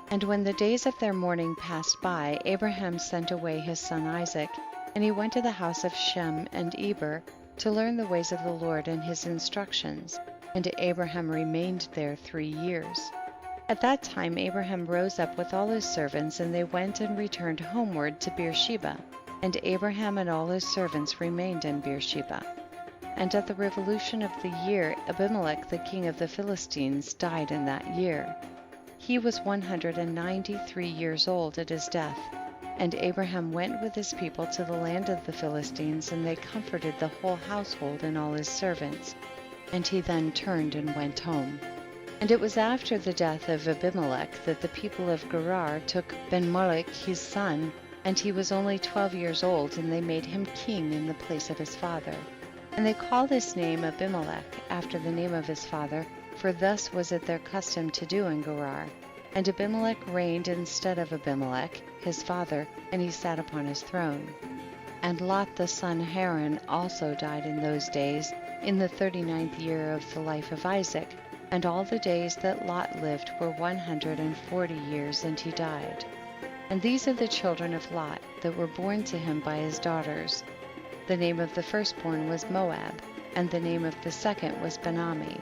And when the days of their mourning passed by, Abraham sent away his son Isaac, and he went to the house of Shem and Eber to learn the ways of the Lord and his instructions. And Abraham remained there 3 years. At that time Abraham rose up with all his servants, and they went and returned homeward to Beersheba. And Abraham and all his servants remained in Beersheba. And at the revolution of the year, Abimelech the king of the Philistines died in that year. He was 193 years old at his death. And Abraham went with his people to the land of the Philistines, and they comforted the whole household and all his servants. And he then turned and went home. And it was after the death of Abimelech that the people of Gerar took Ben-Molech his son, and he was only 12 years old, and they made him king in the place of his father. And they called his name Abimelech, after the name of his father, for thus was it their custom to do in Gerar. And Abimelech reigned instead of Abimelech, his father, and he sat upon his throne. And Lot the son Haran also died in those days, in the 39th year of the life of Isaac, and all the days that Lot lived were 140 years, and he died. And these are the children of Lot that were born to him by his daughters. The name of the firstborn was Moab, and the name of the second was Ben-Ammi.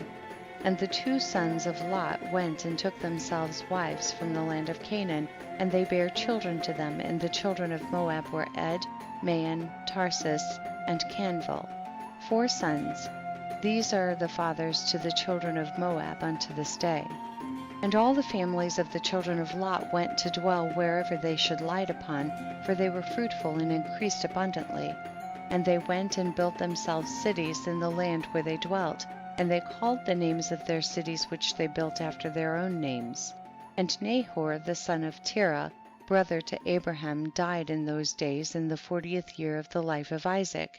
And the 2 sons of Lot went and took themselves wives from the land of Canaan, and they bare children to them, and the children of Moab were Ed, Maon, Tarsus, and Canville, 4 sons. These are the fathers to the children of Moab unto this day. And all the families of the children of Lot went to dwell wherever they should light upon, for they were fruitful and increased abundantly. And they went and built themselves cities in the land where they dwelt, And they called the names of their cities which they built after their own names. And Nahor the son of Terah, brother to Abraham, died in those days in the 40th year of the life of Isaac.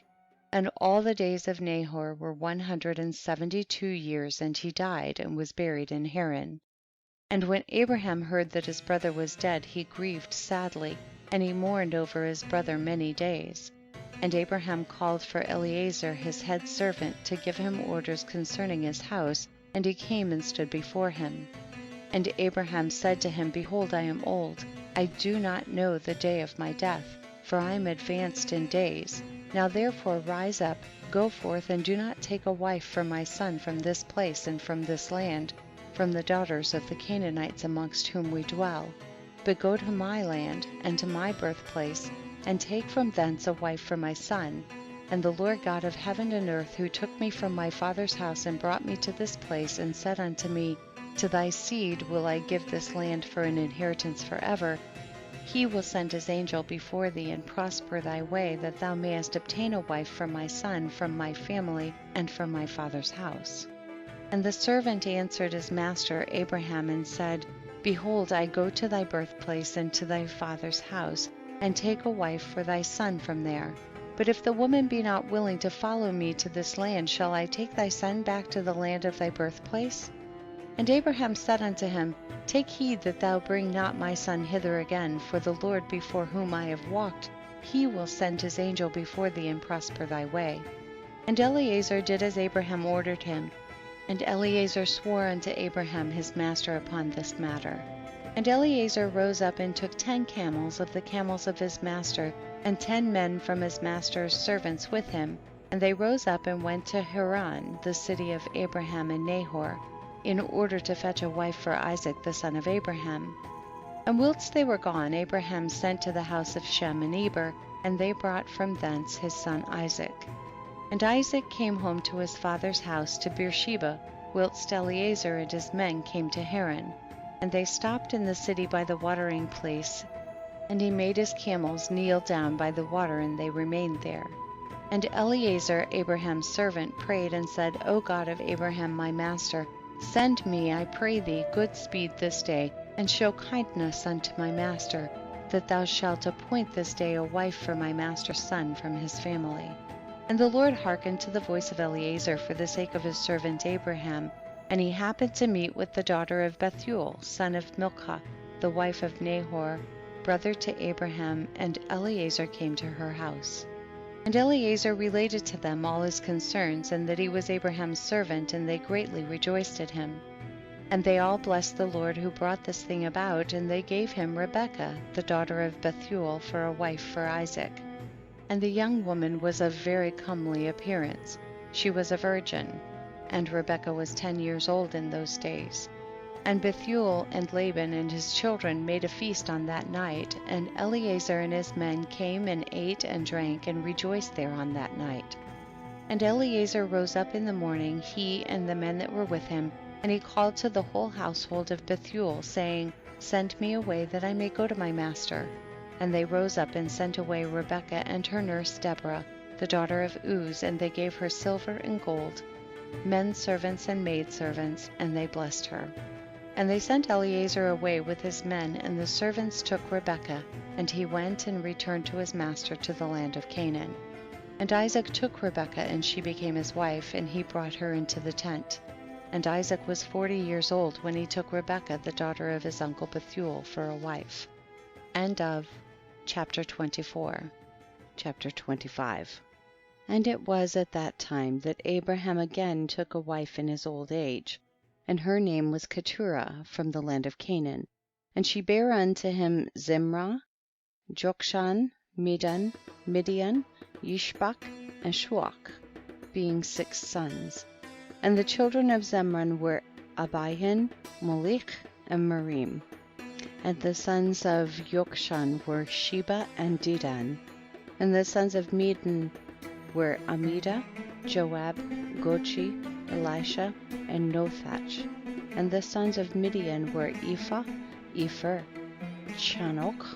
And all the days of Nahor were 172 years, and he died and was buried in Haran. And when Abraham heard that his brother was dead, he grieved sadly, and he mourned over his brother many days. And Abraham called for Eliezer his head servant to give him orders concerning his house, and he came and stood before him. And Abraham said to him, Behold, I am old, I do not know the day of my death, for I am advanced in days. Now therefore rise up, go forth, and do not take a wife for my son from this place and from this land, from the daughters of the Canaanites amongst whom we dwell, but go to my land and to my birthplace, and take from thence a wife for my son. And the Lord God of heaven and earth, who took me from my father's house and brought me to this place, and said unto me, To thy seed will I give this land for an inheritance forever, he will send his angel before thee and prosper thy way, that thou mayest obtain a wife for my son from my family and from my father's house. And the servant answered his master Abraham and said, Behold, I go to thy birthplace and to thy father's house, and take a wife for thy son from there. But if the woman be not willing to follow me to this land, shall I take thy son back to the land of thy birthplace? And Abraham said unto him, Take heed that thou bring not my son hither again, for the Lord before whom I have walked, he will send his angel before thee and prosper thy way. And Eliezer did as Abraham ordered him. And Eliezer swore unto Abraham his master upon this matter. And Eliezer rose up and took 10 camels of the camels of his master, and 10 men from his master's servants with him, and they rose up and went to Haran, the city of Abraham and Nahor, in order to fetch a wife for Isaac the son of Abraham. And whilst they were gone, Abraham sent to the house of Shem and Eber, and they brought from thence his son Isaac. And Isaac came home to his father's house to Beersheba, whilst Eliezer and his men came to Haran. And they stopped in the city by the watering place, and he made his camels kneel down by the water, and they remained there. And Eliezer, Abraham's servant, prayed and said, O God of Abraham my master, send me, I pray thee, good speed this day, and show kindness unto my master, that thou shalt appoint this day a wife for my master's son from his family. And the Lord hearkened to the voice of Eliezer for the sake of his servant Abraham, and he happened to meet with the daughter of Bethuel, son of Milcah, the wife of Nahor, brother to Abraham, and Eliezer came to her house. And Eliezer related to them all his concerns, and that he was Abraham's servant, and they greatly rejoiced at him. And they all blessed the Lord who brought this thing about, and they gave him Rebekah, the daughter of Bethuel, for a wife for Isaac. And the young woman was of very comely appearance. She was a virgin, and Rebekah was 10 years old in those days. And Bethuel and Laban and his children made a feast on that night, and Eliezer and his men came and ate and drank and rejoiced there on that night. And Eliezer rose up in the morning, he and the men that were with him, and he called to the whole household of Bethuel, saying, Send me away that I may go to my master. And they rose up and sent away Rebekah and her nurse Deborah, the daughter of Uz, and they gave her silver and gold, men servants and maidservants, and they blessed her. And they sent Eliezer away with his men, and the servants took Rebekah, and he went and returned to his master to the land of Canaan. And Isaac took Rebekah, and she became his wife, and he brought her into the tent. And Isaac was 40 years old when he took Rebekah, the daughter of his uncle Bethuel, for a wife. End of chapter 24. Chapter 25. And it was at that time that Abraham again took a wife in his old age, and her name was Keturah, from the land of Canaan. And she bare unto him Zimrah, Jokshan, Medan, Midian, Yishbak, and Shuach, being 6 sons. And the children of Zemran were Abihan, Molich, and Merim. And the sons of Yokshan were Sheba and Dedan. And the sons of Medan were Amida, Joab, Gochi, Elisha, and Nothach. And the sons of Midian were Ephah, Epher, Chanok,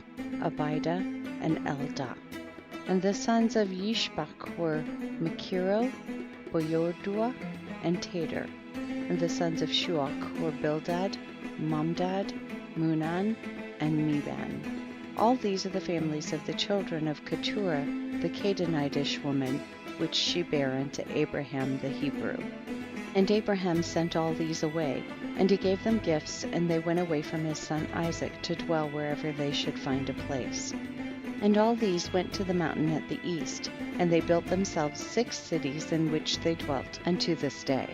Abida, and Eldah. And the sons of Yishbak were Mechiro, Boyodua, and Tater. And the sons of Shuach were Bildad, Mamdad, Munan, and Meban. All these are the families of the children of Keturah the Canaanitish woman, which she bare unto Abraham the Hebrew. And Abraham sent all these away, and he gave them gifts, and they went away from his son Isaac to dwell wherever they should find a place. And all these went to the mountain at the east, and they built themselves 6 cities in which they dwelt unto this day.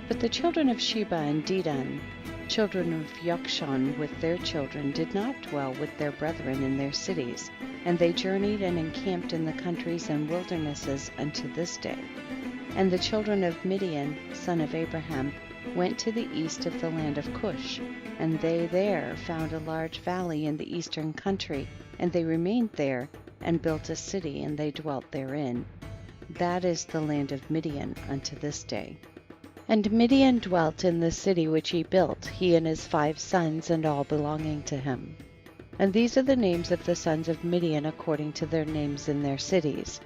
But the children of Sheba and Dedan, children of Yokshan with their children, did not dwell with their brethren in their cities, and they journeyed and encamped in the countries and wildernesses unto this day. And the children of Midian, son of Abraham, went to the east of the land of Cush, and they there found a large valley in the eastern country, and they remained there, and built a city, and they dwelt therein. That is the land of Midian unto this day. And Midian dwelt in the city which he built, he and his 5 sons, and all belonging to him. And these are the names of the sons of Midian according to their names in their cities: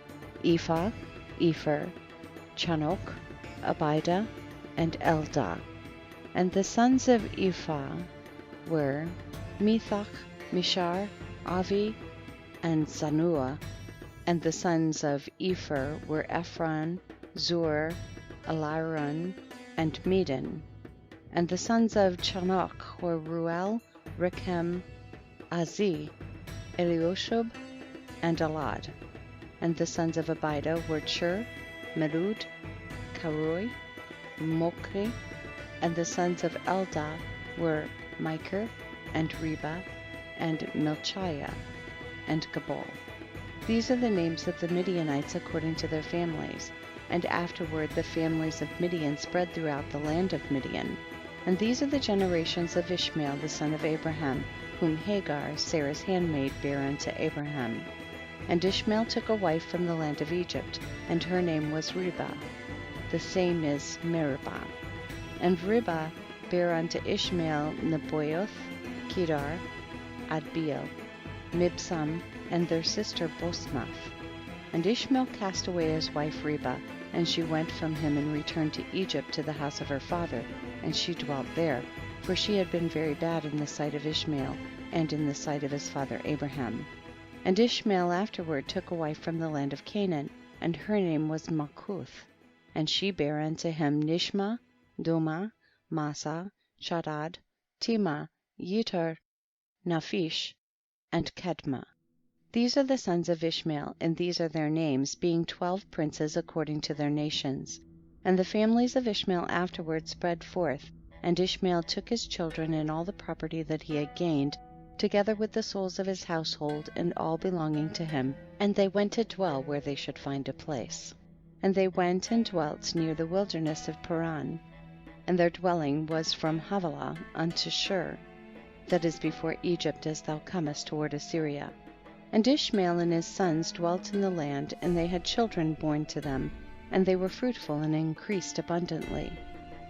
Ephah, Epher, Chanok, Abida, and Eldah. And the sons of Ephah were Methach, Mishar, Avi, and Zanua. And the sons of Epher were Ephron, Zur, Eliron, and Medan. And the sons of Chanok were Ruel, Rechem, Azi, Elioshub, and Alad. And the sons of Abida were Chur, Melud, Karoi, Mokri. And the sons of Eldah were Micah, and Reba, and Melchiah, and Gabal. These are the names of the Midianites according to their families. And afterward the families of Midian spread throughout the land of Midian. And these are the generations of Ishmael the son of Abraham, whom Hagar, Sarah's handmaid, bare unto Abraham. And Ishmael took a wife from the land of Egypt, and her name was Ribah. The same is Meribah. And Ribah bare unto Ishmael Nebaioth, Kedar, Adbeel, Mibsam, and their sister Bosmath. And Ishmael cast away his wife Ribah, and she went from him and returned to Egypt to the house of her father, and she dwelt there, for she had been very bad in the sight of Ishmael, and in the sight of his father Abraham. And Ishmael afterward took a wife from the land of Canaan, and her name was Malchuth. And she bare unto him Nishma, Duma, Masa, Shaddad, Tima, Yeter, Naphish, and Kedma. These are the sons of Ishmael, and these are their names, being 12 princes according to their nations. And the families of Ishmael afterward spread forth, and Ishmael took his children and all the property that he had gained, together with the souls of his household, and all belonging to him, and they went to dwell where they should find a place. And they went and dwelt near the wilderness of Paran, and their dwelling was from Havilah unto Shur, that is before Egypt as thou comest toward Assyria. And Ishmael and his sons dwelt in the land, and they had children born to them, and they were fruitful and increased abundantly.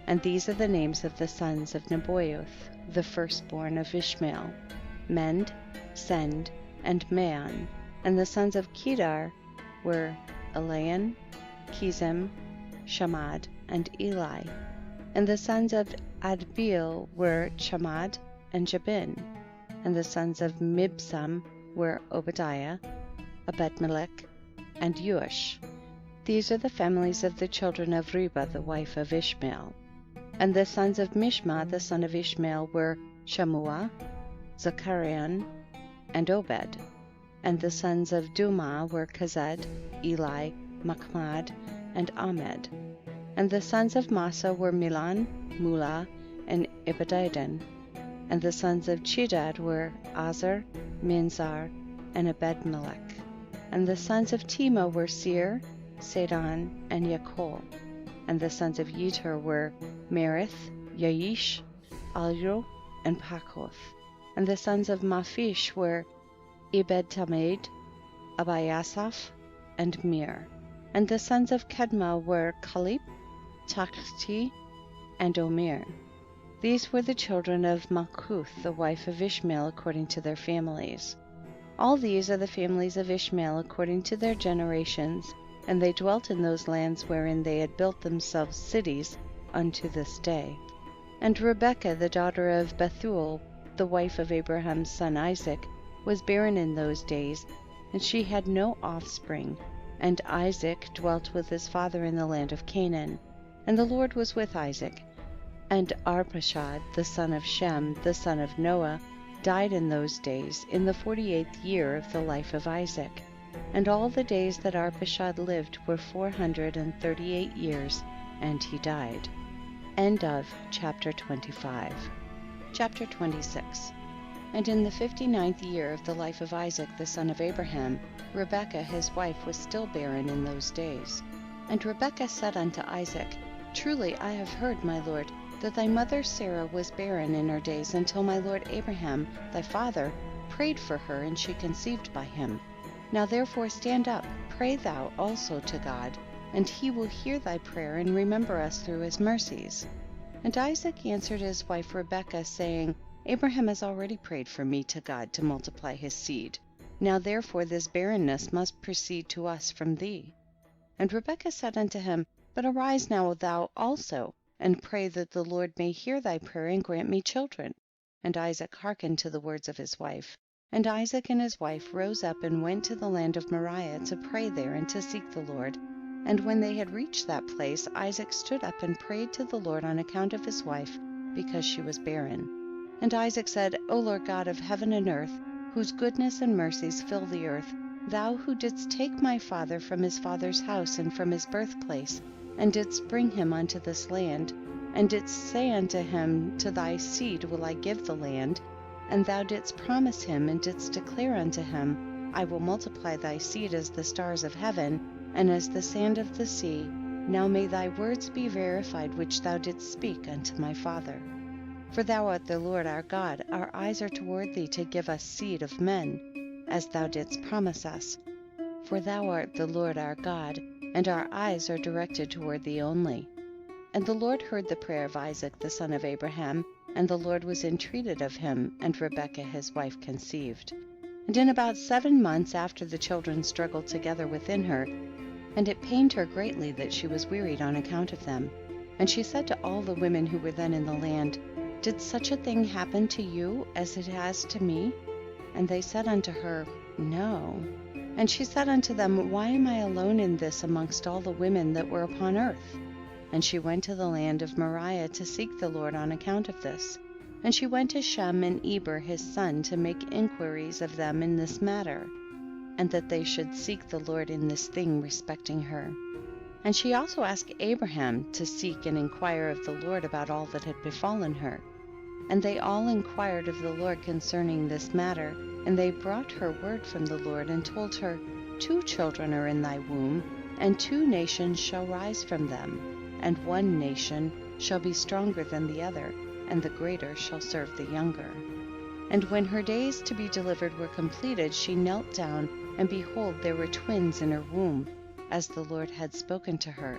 And these are the names of the sons of Nebaioth, the firstborn of Ishmael: Mend, Send, and Maon. And the sons of Kedar were Elayan, Kizim, Shamad, and Eli. And the sons of Adbeel were Chamad and Jabin. And the sons of Mibsam were Obadiah, Abedmelech, and Eush. These are the families of the children of Ribah the wife of Ishmael. And the sons of Mishma the son of Ishmael were Shammua, Zechariah, and Obed. And the sons of Duma were Kazed, Eli, Machmad, and Ahmed. And the sons of Masa were Milan, Mula, and Ibadidan. And the sons of Chidad were Azar, Minzar, and Abedmelech. And the sons of Tema were Seir, Sadon, and Yakol. And the sons of Yeter were Merith, Yaish, Alro, and Pakoth. And the sons of Maphish were Ebed-Tamed, Abiasaph, and Mir. And the sons of Kedma were Kalib, Takhti, and Omir. These were the children of Malchuth the wife of Ishmael according to their families. All these are the families of Ishmael according to their generations, and they dwelt in those lands wherein they had built themselves cities unto this day. And Rebekah the daughter of Bethuel, the wife of Abraham's son Isaac, was barren in those days, and she had no offspring. And Isaac dwelt with his father in the land of Canaan. And the Lord was with Isaac. And Arpachshad the son of Shem, the son of Noah, died in those days, in the 48th year of the life of Isaac. And all the days that Arpachshad lived were 438 years, and he died. End of chapter 25. Chapter 26. And in the 59th year of the life of Isaac the son of Abraham, Rebekah his wife was still barren in those days. And Rebekah said unto Isaac, Truly I have heard, my lord, that thy mother Sarah was barren in her days until my lord Abraham, thy father, prayed for her, and she conceived by him. Now therefore stand up, pray thou also to God, and he will hear thy prayer and remember us through his mercies. And Isaac answered his wife Rebekah, saying, Abraham has already prayed for me to God to multiply his seed. Now therefore this barrenness must proceed to us from thee. And Rebekah said unto him, But arise now thou also, and pray that the Lord may hear thy prayer and grant me children. And Isaac hearkened to the words of his wife. And Isaac and his wife rose up and went to the land of Moriah to pray there and to seek the Lord. And when they had reached that place, Isaac stood up and prayed to the Lord on account of his wife, because she was barren. And Isaac said, O Lord God of heaven and earth, whose goodness and mercies fill the earth, thou who didst take my father from his father's house and from his birthplace, and didst bring him unto this land, and didst say unto him, To thy seed will I give the land, and thou didst promise him, and didst declare unto him, I will multiply thy seed as the stars of heaven, and as the sand of the sea. Now may thy words be verified which thou didst speak unto my father. For thou art the Lord our God, our eyes are toward thee to give us seed of men, as thou didst promise us. For thou art the Lord our God, and our eyes are directed toward thee only. And the Lord heard the prayer of Isaac the son of Abraham, and the Lord was entreated of him, and Rebekah his wife conceived. And in about 7 months after the children struggled together within her, and it pained her greatly that she was wearied on account of them. And she said to all the women who were then in the land, Did such a thing happen to you as it has to me? And they said unto her, No. And she said unto them, Why am I alone in this amongst all the women that were upon earth? And she went to the land of Moriah to seek the Lord on account of this. And she went to Shem and Eber his son to make inquiries of them in this matter, and that they should seek the Lord in this thing respecting her. And she also asked Abraham to seek and inquire of the Lord about all that had befallen her. And they all inquired of the Lord concerning this matter, and they brought her word from the Lord, and told her, 2 children are in thy womb, and 2 nations shall rise from them, and 1 nation shall be stronger than the other, and the greater shall serve the younger. And when her days to be delivered were completed, she knelt down, and behold, there were twins in her womb, as the Lord had spoken to her.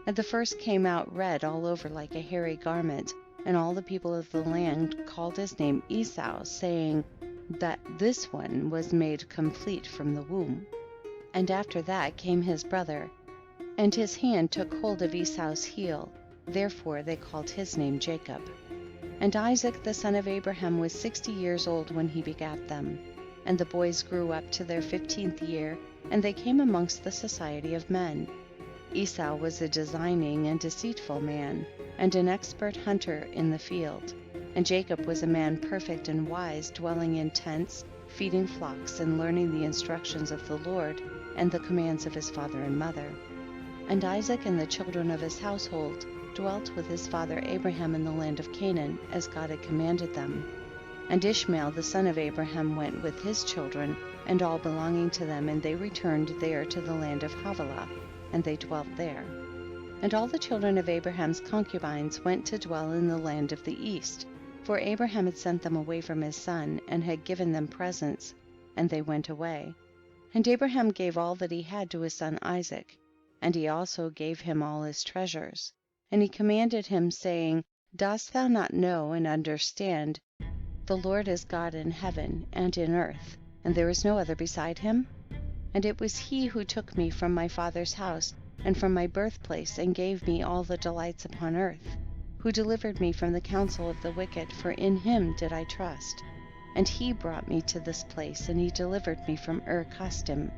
And the first came out red all over like a hairy garment, and all the people of the land called his name Esau, saying that this one was made complete from the womb. And after that came his brother, and his hand took hold of Esau's heel, therefore they called his name Jacob. And Isaac the son of Abraham was 60 years old when he begat them. And the boys grew up to their 15th year, and they came amongst the society of men. Esau was a designing and deceitful man, and an expert hunter in the field. And Jacob was a man perfect and wise, dwelling in tents, feeding flocks, and learning the instructions of the Lord, and the commands of his father and mother. And Isaac and the children of his household dwelt with his father Abraham in the land of Canaan, as God had commanded them. And Ishmael the son of Abraham went with his children, and all belonging to them, and they returned there to the land of Havilah, and they dwelt there. And all the children of Abraham's concubines went to dwell in the land of the east, for Abraham had sent them away from his son, and had given them presents, and they went away. And Abraham gave all that he had to his son Isaac, and he also gave him all his treasures. And he commanded him, saying, Dost thou not know and understand? The Lord is God in heaven and in earth, and there is no other beside him? And it was he who took me from my father's house, and from my birthplace, and gave me all the delights upon earth, who delivered me from the counsel of the wicked, for in him did I trust. And he brought me to this place, and he delivered me from Kasdim.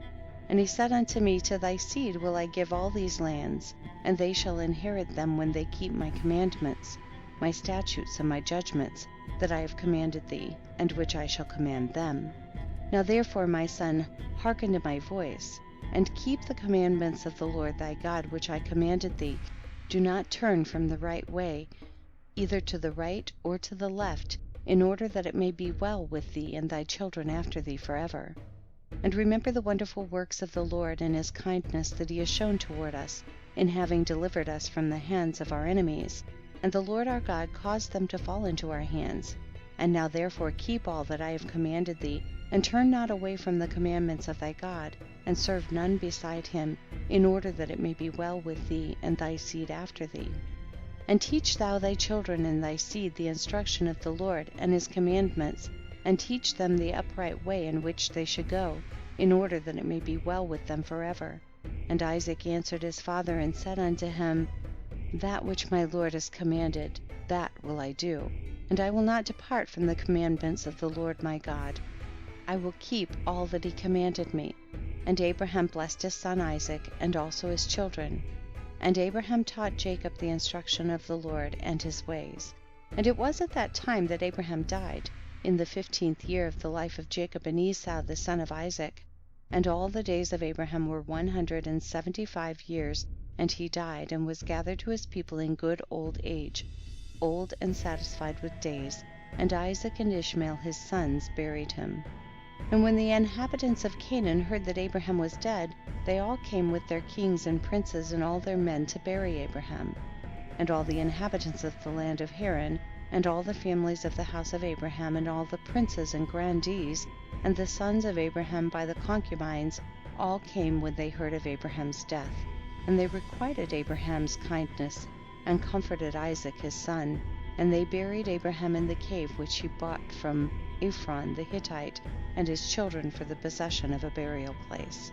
And he said unto me, to thy seed will I give all these lands, and they shall inherit them when they keep my commandments, my statutes and my judgments, that I have commanded thee, and which I shall command them. Now therefore, my son, hearken to my voice, and keep the commandments of the Lord thy God, which I commanded thee. Do not turn from the right way, either to the right or to the left, in order that it may be well with thee and thy children after thee forever. And remember the wonderful works of the Lord, and his kindness that he has shown toward us, in having delivered us from the hands of our enemies. And the Lord our God caused them to fall into our hands. And now therefore keep all that I have commanded thee, and turn not away from the commandments of thy God, and serve none beside him, in order that it may be well with thee and thy seed after thee. And teach thou thy children and thy seed the instruction of the Lord and his commandments, and teach them the upright way in which they should go, in order that it may be well with them forever. And Isaac answered his father and said unto him, That which my Lord has commanded, that will I do, and I will not depart from the commandments of the Lord my God. I will keep all that he commanded me. And Abraham blessed his son Isaac, and also his children. And Abraham taught Jacob the instruction of the Lord and his ways. And it was at that time that Abraham died, in the 15th year of the life of Jacob and Esau the son of Isaac. And all the days of Abraham were 175 years, and he died, and was gathered to his people in good old age, old and satisfied with days. And Isaac and Ishmael his sons buried him. And when the inhabitants of Canaan heard that Abraham was dead, they all came with their kings and princes and all their men to bury Abraham. And all the inhabitants of the land of Haran, and all the families of the house of Abraham, and all the princes and grandees, and the sons of Abraham by the concubines, all came when they heard of Abraham's death. And they requited Abraham's kindness, and comforted Isaac his son. And they buried Abraham in the cave which he bought from Ephron the Hittite, and his children for the possession of a burial place.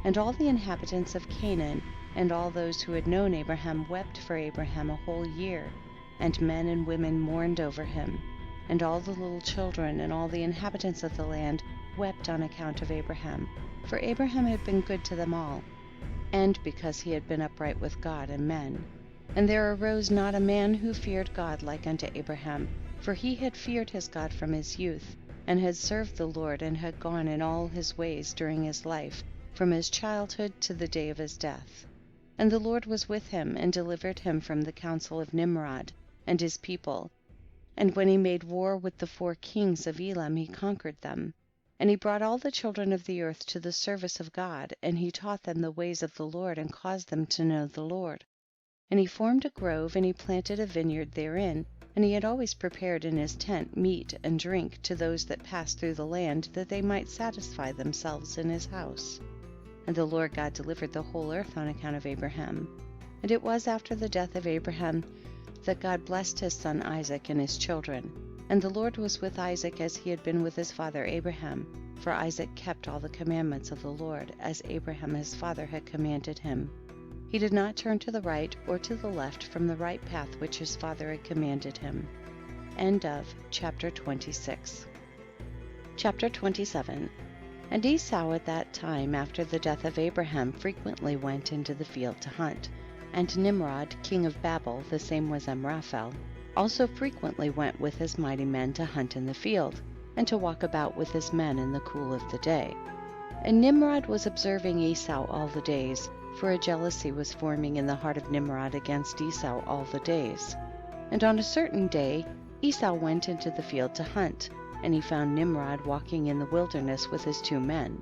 And all the inhabitants of Canaan, and all those who had known Abraham, wept for Abraham a whole year, and men and women mourned over him. And all the little children and all the inhabitants of the land wept on account of Abraham, for Abraham had been good to them all, and because he had been upright with God and men. And there arose not a man who feared God like unto Abraham, for he had feared his God from his youth, and had served the Lord, and had gone in all his ways during his life, from his childhood to the day of his death. And the Lord was with him, and delivered him from the counsel of Nimrod and his people. And when he made war with the 4 kings of Elam, he conquered them. And he brought all the children of the earth to the service of God, and he taught them the ways of the Lord, and caused them to know the Lord. And he formed a grove, and he planted a vineyard therein, and he had always prepared in his tent meat and drink to those that passed through the land, that they might satisfy themselves in his house. And the Lord God delivered the whole earth on account of Abraham. And it was after the death of Abraham that God blessed his son Isaac and his children. And the Lord was with Isaac as he had been with his father Abraham, for Isaac kept all the commandments of the Lord, as Abraham his father had commanded him. He did not turn to the right or to the left from the right path which his father had commanded him. End of chapter 26. Chapter 27. And Esau at that time, after the death of Abraham, frequently went into the field to hunt. And Nimrod, king of Babel, the same was Amraphel, also frequently went with his mighty men to hunt in the field, and to walk about with his men in the cool of the day. And Nimrod was observing Esau all the days, for a jealousy was forming in the heart of Nimrod against Esau all the days. And on a certain day Esau went into the field to hunt, and he found Nimrod walking in the wilderness with his 2 men.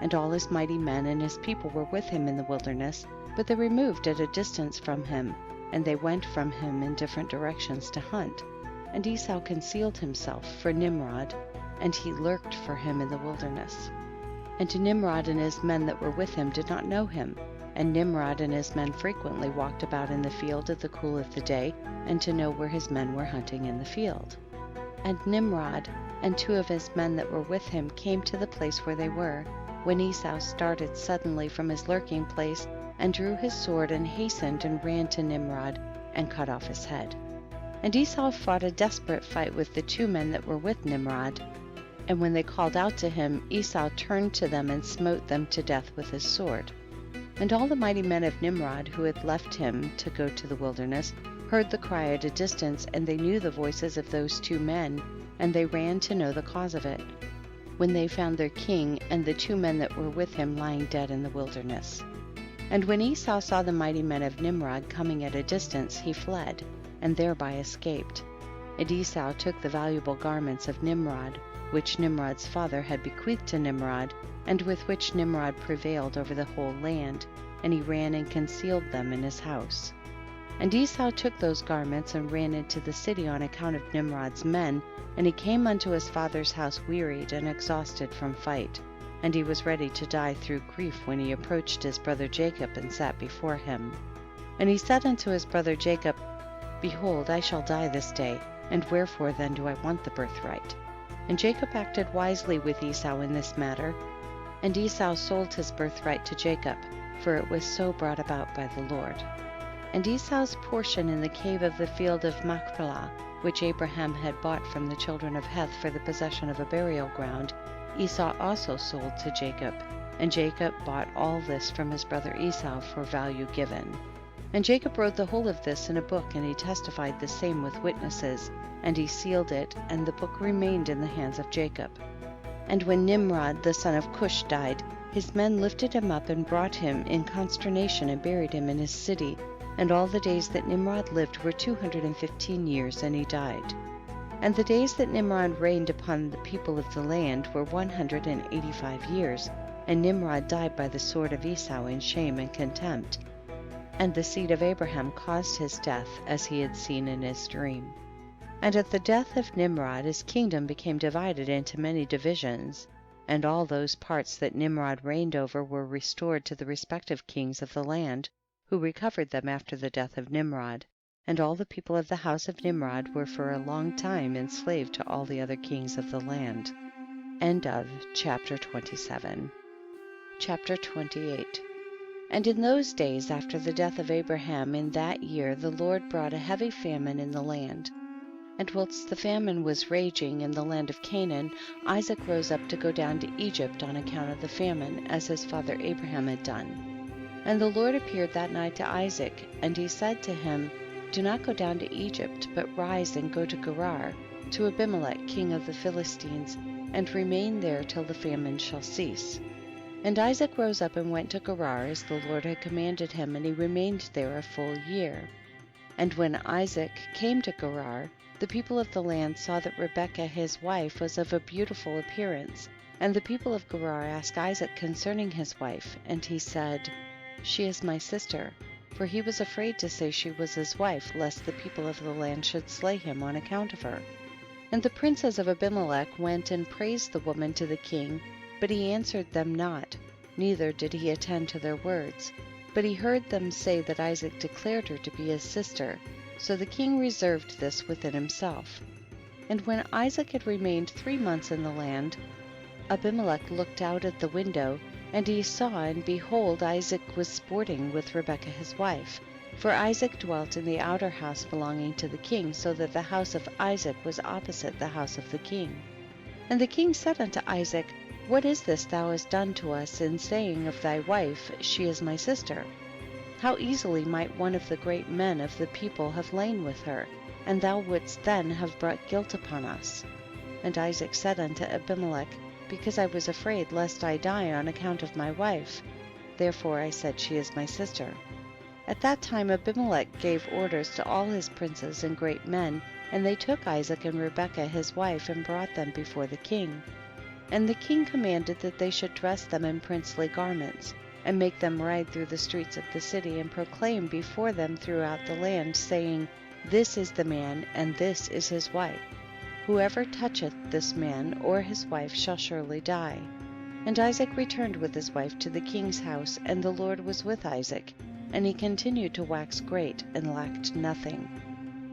And all his mighty men and his people were with him in the wilderness, but they removed at a distance from him, and they went from him in different directions to hunt. And Esau concealed himself for Nimrod, and he lurked for him in the wilderness. And Nimrod and his men that were with him did not know him, and Nimrod and his men frequently walked about in the field at the cool of the day, and to know where his men were hunting in the field. And Nimrod and 2 of his men that were with him came to the place where they were, when Esau started suddenly from his lurking place and drew his sword and hastened and ran to Nimrod and cut off his head. And Esau fought a desperate fight with the 2 men that were with Nimrod. And when they called out to him, Esau turned to them and smote them to death with his sword. And all the mighty men of Nimrod who had left him to go to the wilderness heard the cry at a distance, and they knew the voices of those 2 men, and they ran to know the cause of it, when they found their king and the 2 men that were with him lying dead in the wilderness. And when Esau saw the mighty men of Nimrod coming at a distance, he fled, and thereby escaped. And Esau took the valuable garments of Nimrod, which Nimrod's father had bequeathed to Nimrod, and with which Nimrod prevailed over the whole land, and he ran and concealed them in his house. And Esau took those garments and ran into the city on account of Nimrod's men, and he came unto his father's house wearied and exhausted from fight. And he was ready to die through grief when he approached his brother Jacob and sat before him. And he said unto his brother Jacob, Behold, I shall die this day, and wherefore then do I want the birthright? And Jacob acted wisely with Esau in this matter. And Esau sold his birthright to Jacob, for it was so brought about by the Lord. And Esau's portion in the cave of the field of Machpelah, which Abraham had bought from the children of Heth for the possession of a burial ground, Esau also sold to Jacob, and Jacob bought all this from his brother Esau for value given. And Jacob wrote the whole of this in a book, and he testified the same with witnesses, and he sealed it, and the book remained in the hands of Jacob. And when Nimrod the son of Cush died, his men lifted him up and brought him in consternation and buried him in his city, and all the days that Nimrod lived were 215 years, and he died. And the days that Nimrod reigned upon the people of the land were 185 years, and Nimrod died by the sword of Esau in shame and contempt. And the seed of Abraham caused his death, as he had seen in his dream. And at the death of Nimrod his kingdom became divided into many divisions, and all those parts that Nimrod reigned over were restored to the respective kings of the land, who recovered them after the death of Nimrod. And all the people of the house of Nimrod were for a long time enslaved to all the other kings of the land. End of chapter 27. Chapter 28. And in those days after the death of Abraham in that year the Lord brought a heavy famine in the land. And whilst the famine was raging in the land of Canaan, Isaac rose up to go down to Egypt on account of the famine, as his father Abraham had done. And the Lord appeared that night to Isaac, and he said to him, Do not go down to Egypt, but rise and go to Gerar, to Abimelech king of the Philistines, and remain there till the famine shall cease. And Isaac rose up and went to Gerar as the Lord had commanded him, and he remained there a full year. And when Isaac came to Gerar, the people of the land saw that Rebekah his wife was of a beautiful appearance. And the people of Gerar asked Isaac concerning his wife, and he said, She is my sister. For he was afraid to say she was his wife, lest the people of the land should slay him on account of her. And the princes of Abimelech went and praised the woman to the king, but he answered them not, neither did he attend to their words. But he heard them say that Isaac declared her to be his sister, so the king reserved this within himself. And when Isaac had remained 3 months in the land, Abimelech looked out at the window, and he saw, and behold, Isaac was sporting with Rebekah his wife. For Isaac dwelt in the outer house belonging to the king, so that the house of Isaac was opposite the house of the king. And the king said unto Isaac, What is this thou hast done to us in saying of thy wife, She is my sister? How easily might one of the great men of the people have lain with her, and thou wouldst then have brought guilt upon us. And Isaac said unto Abimelech, Because I was afraid lest I die on account of my wife. Therefore I said, She is my sister. At that time Abimelech gave orders to all his princes and great men, and they took Isaac and Rebekah his wife and brought them before the king. And the king commanded that they should dress them in princely garments, and make them ride through the streets of the city, and proclaim before them throughout the land, saying, This is the man, and this is his wife. Whoever toucheth this man or his wife shall surely die. And Isaac returned with his wife to the king's house, and the Lord was with Isaac, and he continued to wax great, and lacked nothing.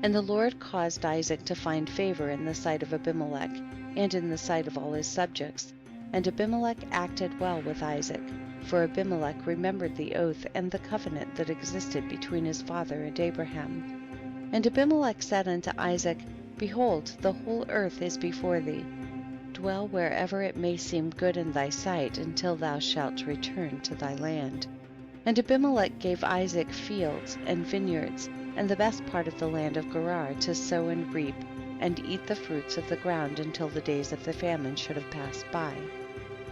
And the Lord caused Isaac to find favor in the sight of Abimelech, and in the sight of all his subjects, And Abimelech acted well with Isaac, for Abimelech remembered the oath and the covenant that existed between his father and Abraham. And Abimelech said unto Isaac, Behold, the whole earth is before thee. Dwell wherever it may seem good in thy sight, until thou shalt return to thy land. And Abimelech gave Isaac fields and vineyards, and the best part of the land of Gerar, to sow and reap, and eat the fruits of the ground until the days of the famine should have passed by.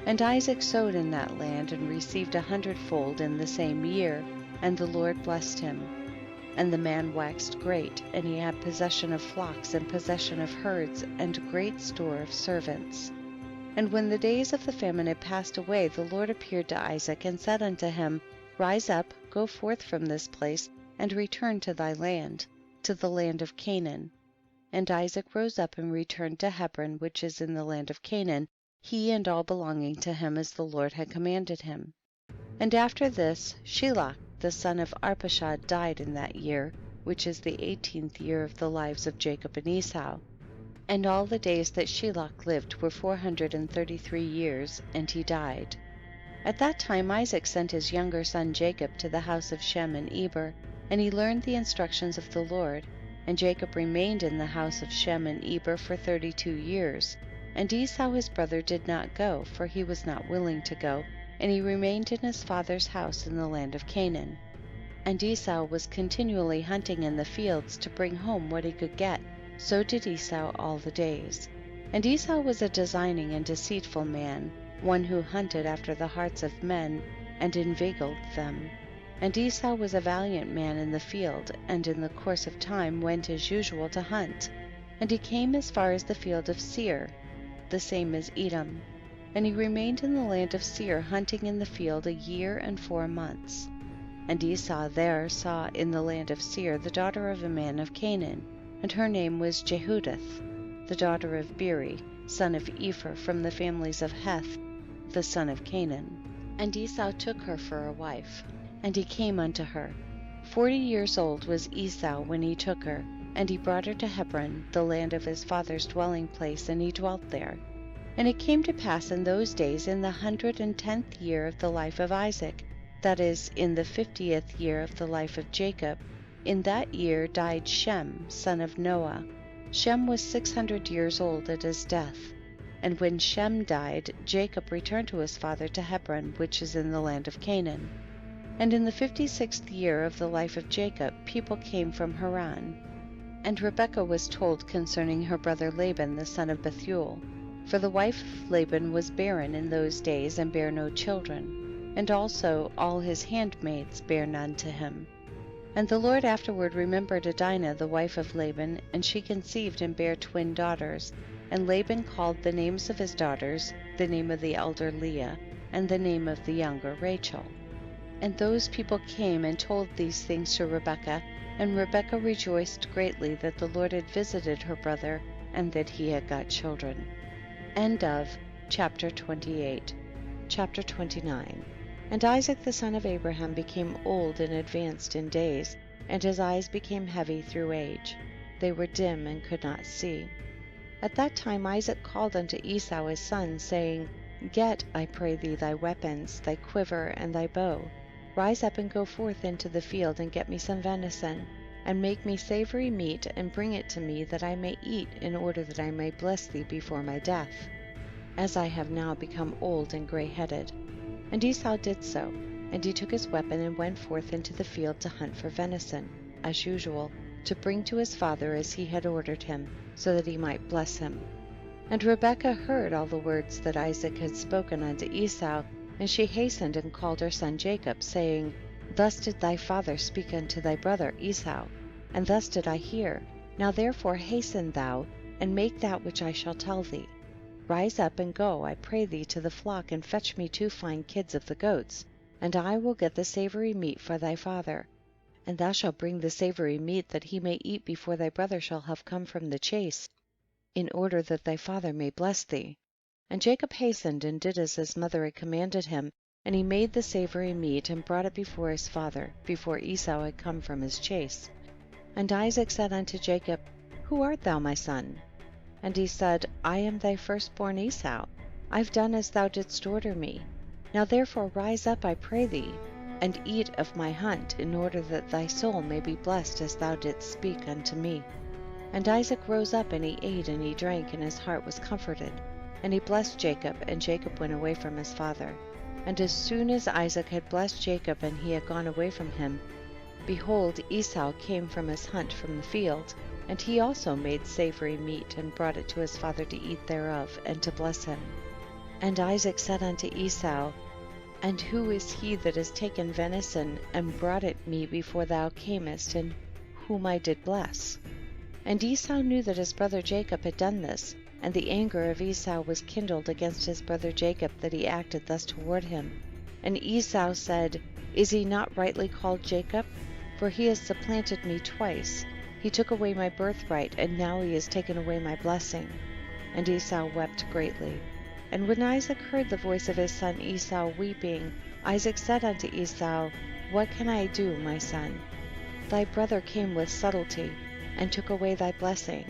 And Isaac sowed in that land, and received 100-fold in the same year, and the Lord blessed him. And the man waxed great, and he had possession of flocks, and possession of herds, and great store of servants. And when the days of the famine had passed away, the Lord appeared to Isaac, and said unto him, Rise up, go forth from this place, and return to thy land, to the land of Canaan. And Isaac rose up and returned to Hebron, which is in the land of Canaan, he and all belonging to him, as the Lord had commanded him. And after this, Shelah the son of Arpachshad died in that year, which is the 18th year of the lives of Jacob and Esau. And all the days that Shelah lived were 433 years, and he died. At that time Isaac sent his younger son Jacob to the house of Shem and Eber, and he learned the instructions of the Lord. And Jacob remained in the house of Shem and Eber for 32 years. And Esau his brother did not go, for he was not willing to go, and he remained in his father's house in the land of Canaan. And Esau was continually hunting in the fields to bring home what he could get, so did Esau all the days. And Esau was a designing and deceitful man, one who hunted after the hearts of men, and inveigled them. And Esau was a valiant man in the field, and in the course of time went as usual to hunt. And he came as far as the field of Seir, the same as Edom. And he remained in the land of Seir, hunting in the field 1 year and 4 months. And Esau there saw in the land of Seir the daughter of a man of Canaan, and her name was Jehudith, the daughter of Beri, son of Epher, from the families of Heth, the son of Canaan. And Esau took her for a wife, and he came unto her. 40 years old was Esau when he took her, and he brought her to Hebron, the land of his father's dwelling place, and he dwelt there. And it came to pass in those days, in the 110th year of the life of Isaac, that is, in the 50th year of the life of Jacob, in that year died Shem, son of Noah. Shem was 600 years old at his death. And when Shem died, Jacob returned to his father to Hebron, which is in the land of Canaan. And in the 56th year of the life of Jacob, people came from Haran. And Rebekah was told concerning her brother Laban, the son of Bethuel. For the wife of Laban was barren in those days, and bare no children. And also all his handmaids bare none to him. And the Lord afterward remembered Adinah, the wife of Laban, and she conceived and bare twin daughters. And Laban called the names of his daughters, the name of the elder Leah, and the name of the younger Rachel. And those people came and told these things to Rebekah, and Rebekah rejoiced greatly that the Lord had visited her brother, and that he had got children. End of chapter 28. Chapter 29. And Isaac the son of Abraham became old and advanced in days, and his eyes became heavy through age. They were dim and could not see. At that time Isaac called unto Esau his son, saying, Get, I pray thee, thy weapons, thy quiver, and thy bow. Rise up and go forth into the field, and get me some venison, and make me savory meat, and bring it to me, that I may eat, in order that I may bless thee before my death, as I have now become old and grey-headed. And Esau did so, and he took his weapon and went forth into the field to hunt for venison, as usual, to bring to his father as he had ordered him, so that he might bless him. And Rebekah heard all the words that Isaac had spoken unto Esau, and she hastened and called her son Jacob, saying, Thus did thy father speak unto thy brother Esau, and thus did I hear. Now therefore hasten thou, and make that which I shall tell thee. Rise up and go, I pray thee, to the flock, and fetch me 2 fine kids of the goats, and I will get the savory meat for thy father. And thou shalt bring the savory meat, that he may eat before thy brother shall have come from the chase, in order that thy father may bless thee. And Jacob hastened and did as his mother had commanded him, and he made the savory meat, and brought it before his father, before Esau had come from his chase. And Isaac said unto Jacob, Who art thou, my son? And he said, I am thy firstborn Esau. I've done as thou didst order me. Now therefore rise up, I pray thee, and eat of my hunt, in order that thy soul may be blessed as thou didst speak unto me. And Isaac rose up, and he ate and he drank, and his heart was comforted. And he blessed Jacob, and Jacob went away from his father. And as soon as Isaac had blessed Jacob, and he had gone away from him, behold, Esau came from his hunt from the field, and he also made savory meat, and brought it to his father to eat thereof, and to bless him. And Isaac said unto Esau, And who is he that has taken venison, and brought it me before thou camest, and whom I did bless? And Esau knew that his brother Jacob had done this, and the anger of Esau was kindled against his brother Jacob, that he acted thus toward him. And Esau said, Is he not rightly called Jacob? For he has supplanted me twice. He took away my birthright, and now he has taken away my blessing. And Esau wept greatly. And when Isaac heard the voice of his son Esau weeping, Isaac said unto Esau, What can I do, my son? Thy brother came with subtlety, and took away thy blessing.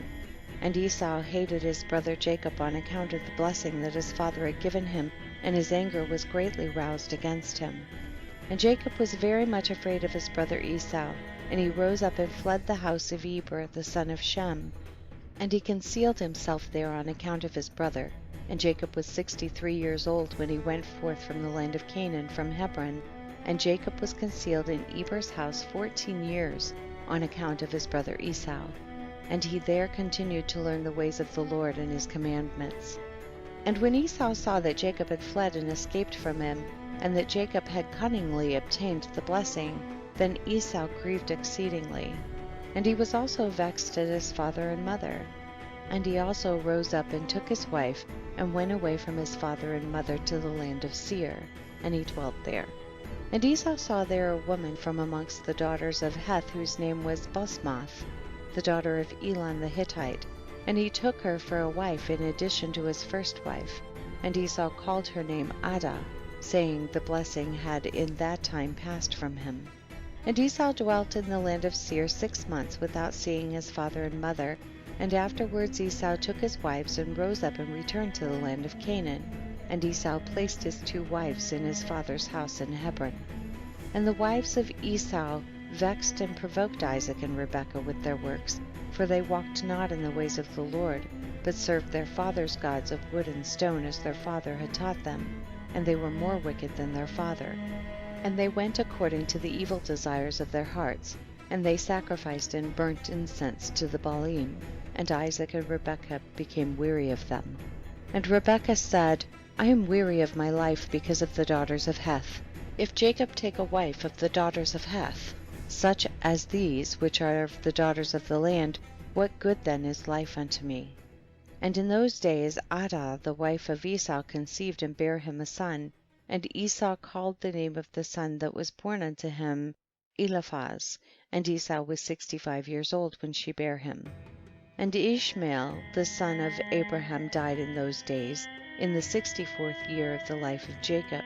And Esau hated his brother Jacob on account of the blessing that his father had given him, and his anger was greatly roused against him. And Jacob was very much afraid of his brother Esau, and he rose up and fled the house of Eber the son of Shem. And he concealed himself there on account of his brother. And Jacob was 63 years old when he went forth from the land of Canaan from Hebron. And Jacob was concealed in Eber's house 14 years on account of his brother Esau. And he there continued to learn the ways of the Lord and his commandments. And when Esau saw that Jacob had fled and escaped from him, and that Jacob had cunningly obtained the blessing, then Esau grieved exceedingly. And he was also vexed at his father and mother. And he also rose up and took his wife, and went away from his father and mother to the land of Seir, and he dwelt there. And Esau saw there a woman from amongst the daughters of Heth, whose name was Basmath, the daughter of Elon the Hittite, and he took her for a wife in addition to his first wife. And Esau called her name Adah, saying the blessing had in that time passed from him. And Esau dwelt in the land of Seir 6 months without seeing his father and mother, and afterwards Esau took his wives and rose up and returned to the land of Canaan. And Esau placed his 2 wives in his father's house in Hebron. And the wives of Esau vexed and provoked Isaac and Rebekah with their works, for they walked not in the ways of the Lord, but served their fathers' gods of wood and stone as their father had taught them, and they were more wicked than their father. And they went according to the evil desires of their hearts, and they sacrificed and burnt incense to the Baalim, and Isaac and Rebekah became weary of them. And Rebekah said, I am weary of my life because of the daughters of Heth. If Jacob take a wife of the daughters of Heth, such as these which are of the daughters of the land, what good then is life unto me? And in those days Adah the wife of Esau conceived and bare him a son, and Esau called the name of the son that was born unto him Eliphaz, and Esau was 65 years old when she bare him. And Ishmael the son of Abraham died in those days, in the 64th year of the life of Jacob.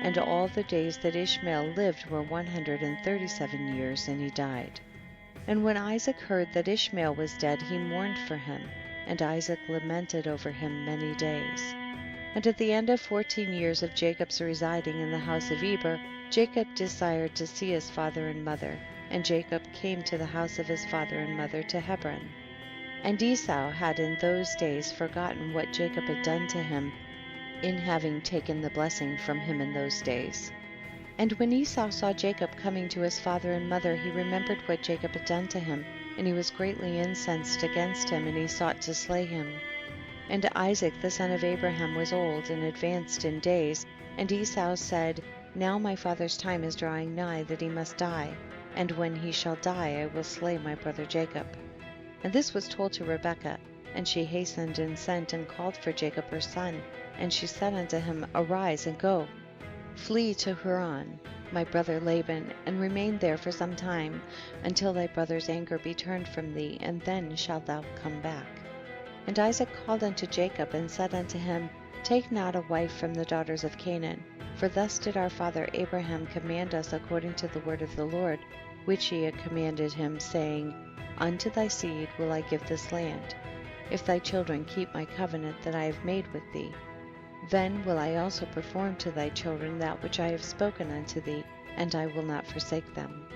And all the days that Ishmael lived were 137 years, and he died. And when Isaac heard that Ishmael was dead, he mourned for him, and Isaac lamented over him many days. And at the end of 14 years of Jacob's residing in the house of Eber, Jacob desired to see his father and mother, and Jacob came to the house of his father and mother to Hebron. And Esau had in those days forgotten what Jacob had done to him, in having taken the blessing from him in those days. And when Esau saw Jacob coming to his father and mother, he remembered what Jacob had done to him, and he was greatly incensed against him, and he sought to slay him. And Isaac the son of Abraham was old and advanced in days, and Esau said, Now my father's time is drawing nigh that he must die, and when he shall die I will slay my brother Jacob. And this was told to Rebekah, and she hastened and sent and called for Jacob her son, and she said unto him, Arise and go, flee to Haran, my brother Laban, and remain there for some time, until thy brother's anger be turned from thee, and then shalt thou come back. And Isaac called unto Jacob, and said unto him, Take not a wife from the daughters of Canaan, for thus did our father Abraham command us according to the word of the Lord, which he had commanded him, saying, Unto thy seed will I give this land, if thy children keep my covenant that I have made with thee. Then will I also perform to thy children that which I have spoken unto thee, and I will not forsake them.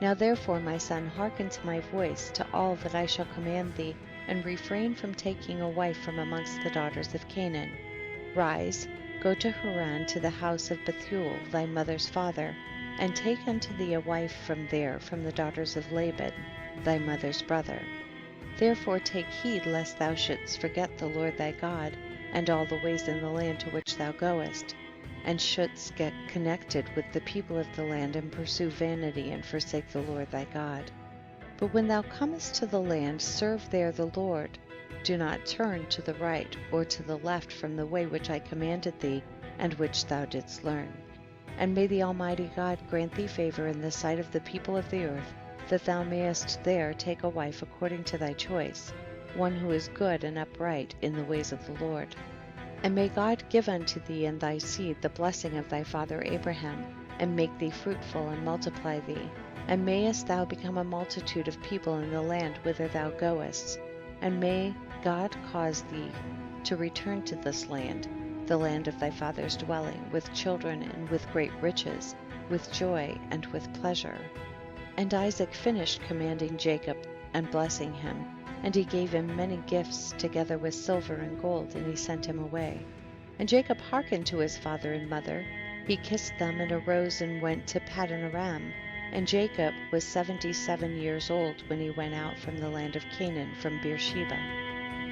Now therefore, my son, hearken to my voice, to all that I shall command thee, and refrain from taking a wife from amongst the daughters of Canaan. Rise, go to Haran, to the house of Bethuel thy mother's father, and take unto thee a wife from there, from the daughters of Laban thy mother's brother. Therefore take heed lest thou shouldst forget the Lord thy God, and all the ways in the land to which thou goest, and shouldst get connected with the people of the land, and pursue vanity, and forsake the Lord thy God. But when thou comest to the land, serve there the Lord. Do not turn to the right or to the left from the way which I commanded thee, and which thou didst learn. And may the Almighty God grant thee favor in the sight of the people of the earth, that thou mayest there take a wife according to thy choice, one who is good and upright in the ways of the Lord. And may God give unto thee and thy seed the blessing of thy father Abraham, and make thee fruitful and multiply thee. And mayest thou become a multitude of people in the land whither thou goest. And may God cause thee to return to this land, the land of thy father's dwelling, with children and with great riches, with joy and with pleasure. And Isaac finished commanding Jacob and blessing him, and he gave him many gifts together with silver and gold, and he sent him away. And Jacob hearkened to his father and mother. He kissed them and arose and went to Paddan Aram. And Jacob was 77 years old when he went out from the land of Canaan from Beersheba.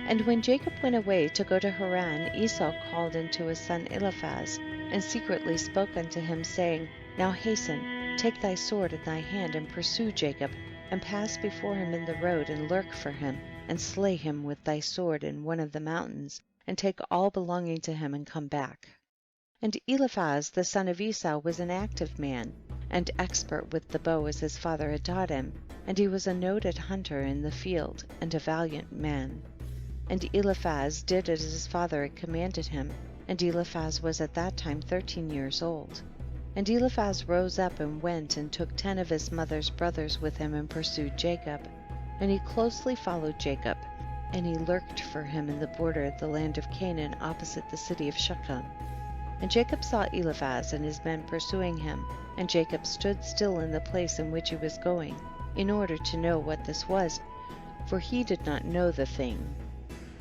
And when Jacob went away to go to Haran, Esau called unto his son Eliphaz, and secretly spoke unto him, saying, Now hasten, take thy sword in thy hand, and pursue Jacob, and pass before him in the road, and lurk for him, and slay him with thy sword in one of the mountains, and take all belonging to him, and come back. And Eliphaz the son of Esau was an active man, and expert with the bow as his father had taught him, and he was a noted hunter in the field, and a valiant man. And Eliphaz did as his father had commanded him, and Eliphaz was at that time 13 years old. And Eliphaz rose up and went and took 10 of his mother's brothers with him, and pursued Jacob. And he closely followed Jacob, and he lurked for him in the border of the land of Canaan opposite the city of Shechem. And Jacob saw Eliphaz and his men pursuing him, and Jacob stood still in the place in which he was going, in order to know what this was, for he did not know the thing.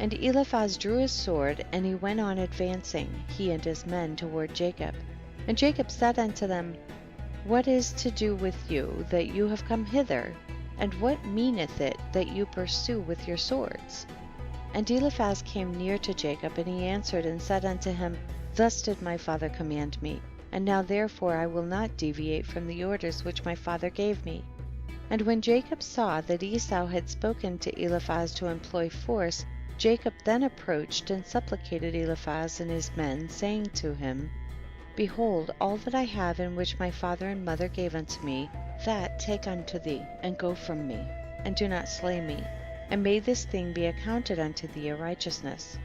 And Eliphaz drew his sword, and he went on advancing, he and his men, toward Jacob. And Jacob said unto them, What is to do with you that you have come hither? And what meaneth it that you pursue with your swords? And Eliphaz came near to Jacob, and he answered and said unto him, Thus did my father command me, and now therefore I will not deviate from the orders which my father gave me. And when Jacob saw that Esau had spoken to Eliphaz to employ force, Jacob then approached and supplicated Eliphaz and his men, saying to him, Behold, all that I have in which my father and mother gave unto me, that take unto thee, and go from me, and do not slay me, and may this thing be accounted unto thee a righteousness.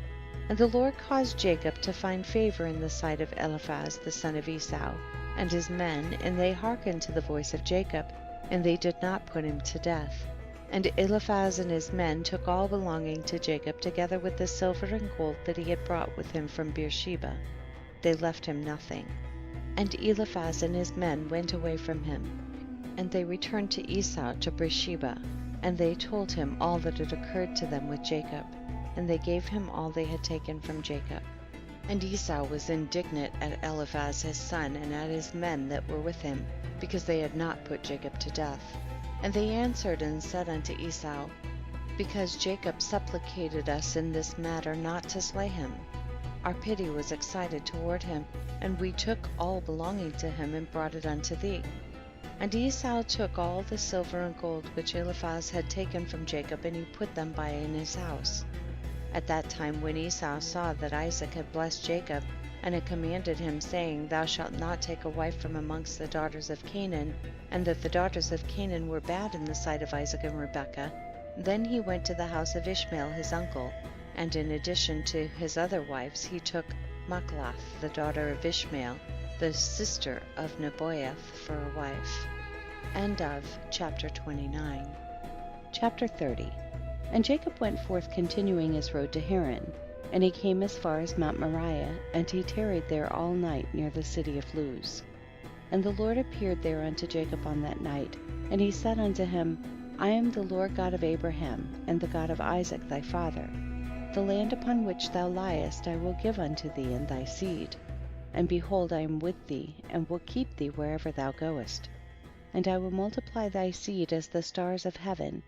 And the Lord caused Jacob to find favor in the sight of Eliphaz the son of Esau, and his men, and they hearkened to the voice of Jacob, and they did not put him to death. And Eliphaz and his men took all belonging to Jacob, together with the silver and gold that he had brought with him from Beersheba. They left him nothing. And Eliphaz and his men went away from him, and they returned to Esau to Beersheba, and they told him all that had occurred to them with Jacob, and they gave him all they had taken from Jacob. And Esau was indignant at Eliphaz his son, and at his men that were with him, because they had not put Jacob to death. And they answered and said unto Esau, Because Jacob supplicated us in this matter not to slay him. Our pity was excited toward him, and we took all belonging to him, and brought it unto thee. And Esau took all the silver and gold which Eliphaz had taken from Jacob, and he put them by in his house. At that time when Esau saw that Isaac had blessed Jacob, and had commanded him, saying, Thou shalt not take a wife from amongst the daughters of Canaan, and that the daughters of Canaan were bad in the sight of Isaac and Rebekah, then he went to the house of Ishmael his uncle, and in addition to his other wives he took Machlath the daughter of Ishmael, the sister of Nebaioth, for a wife. End of chapter 29. Chapter 30. And Jacob went forth continuing his road to Haran. And he came as far as Mount Moriah, and he tarried there all night near the city of Luz. And the Lord appeared there unto Jacob on that night, and he said unto him, I am the Lord God of Abraham, and the God of Isaac thy father. The land upon which thou liest I will give unto thee and thy seed. And behold, I am with thee, and will keep thee wherever thou goest. And I will multiply thy seed as the stars of heaven,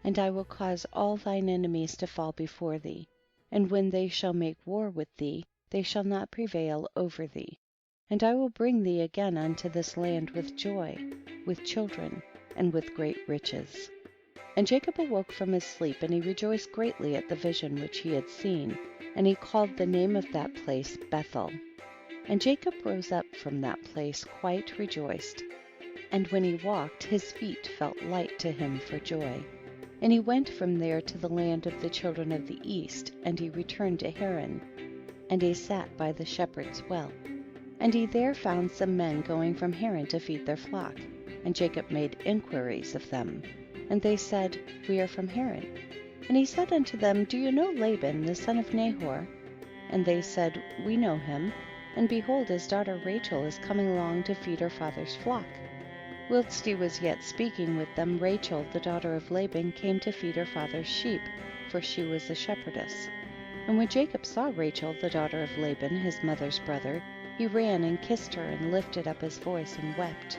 and I will cause all thine enemies to fall before thee. And when they shall make war with thee, they shall not prevail over thee. And I will bring thee again unto this land with joy, with children, and with great riches. And Jacob awoke from his sleep, and he rejoiced greatly at the vision which he had seen, and he called the name of that place Bethel. And Jacob rose up from that place quite rejoiced, and when he walked, his feet felt light to him for joy. And he went from there to the land of the children of the east, and he returned to Haran, and he sat by the shepherd's well. And he there found some men going from Haran to feed their flock, and Jacob made inquiries of them. And they said, We are from Haran. And he said unto them, Do you know Laban, the son of Nahor? And they said, We know him, and behold, his daughter Rachel is coming along to feed her father's flock. Whilst he was yet speaking with them, Rachel, the daughter of Laban, came to feed her father's sheep, for she was a shepherdess. And when Jacob saw Rachel, the daughter of Laban, his mother's brother, he ran and kissed her, and lifted up his voice and wept.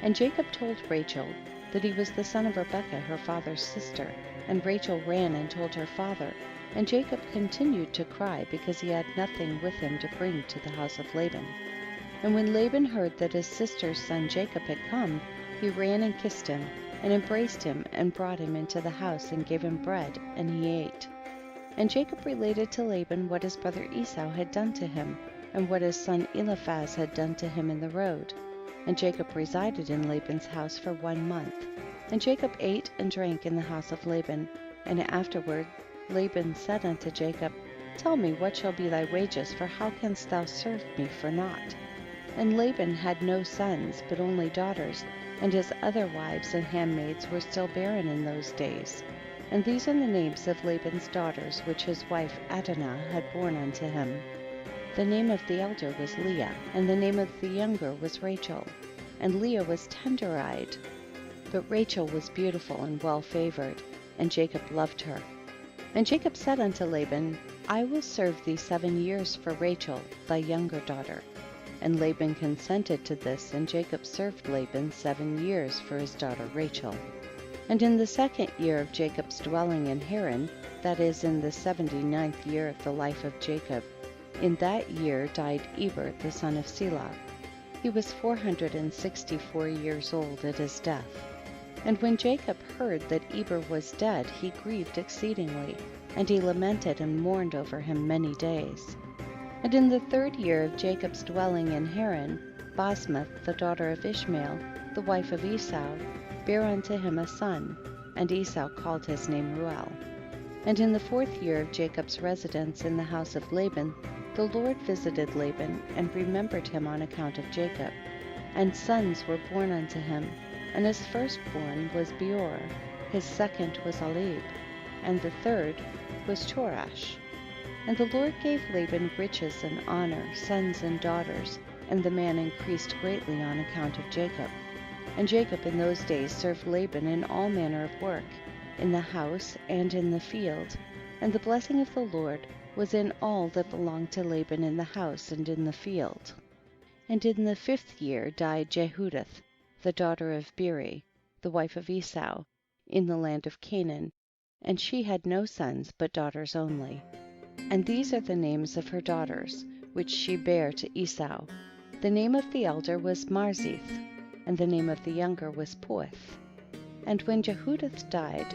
And Jacob told Rachel that he was the son of Rebekah, her father's sister. And Rachel ran and told her father. And Jacob continued to cry, because he had nothing with him to bring to the house of Laban. And when Laban heard that his sister's son Jacob had come, he ran and kissed him, and embraced him, and brought him into the house, and gave him bread, and he ate. And Jacob related to Laban what his brother Esau had done to him, and what his son Eliphaz had done to him in the road. And Jacob resided in Laban's house for 1 month. And Jacob ate and drank in the house of Laban. And afterward Laban said unto Jacob, Tell me, what shall be thy wages, for how canst thou serve me for naught? And Laban had no sons, but only daughters, and his other wives and handmaids were still barren in those days. And these are the names of Laban's daughters, which his wife Adonah had borne unto him. The name of the elder was Leah, and the name of the younger was Rachel. And Leah was tender-eyed, but Rachel was beautiful and well-favored, and Jacob loved her. And Jacob said unto Laban, I will serve thee 7 years for Rachel, thy younger daughter. And Laban consented to this, and Jacob served Laban 7 years for his daughter Rachel. And in the 2nd year of Jacob's dwelling in Haran, that is, in the 79th year of the life of Jacob, in that year died Eber the son of Selah. He was 464 years old at his death. And when Jacob heard that Eber was dead, he grieved exceedingly, and he lamented and mourned over him many days. And in the 3rd year of Jacob's dwelling in Haran, Basmath, the daughter of Ishmael, the wife of Esau, bare unto him a son, and Esau called his name Ruel. And in the 4th year of Jacob's residence in the house of Laban, the Lord visited Laban, and remembered him on account of Jacob. And sons were born unto him, and his firstborn was Beor, his second was Alib, and the third was Chorash. And the Lord gave Laban riches and honor, sons and daughters, and the man increased greatly on account of Jacob. And Jacob in those days served Laban in all manner of work, in the house and in the field. And the blessing of the Lord was in all that belonged to Laban in the house and in the field. And in the 5th year died Jehudith, the daughter of Beeri, the wife of Esau, in the land of Canaan, and she had no sons but daughters only. And these are the names of her daughters, which she bare to Esau. The name of the elder was Marzith, and the name of the younger was Puith. And when Jehudith died,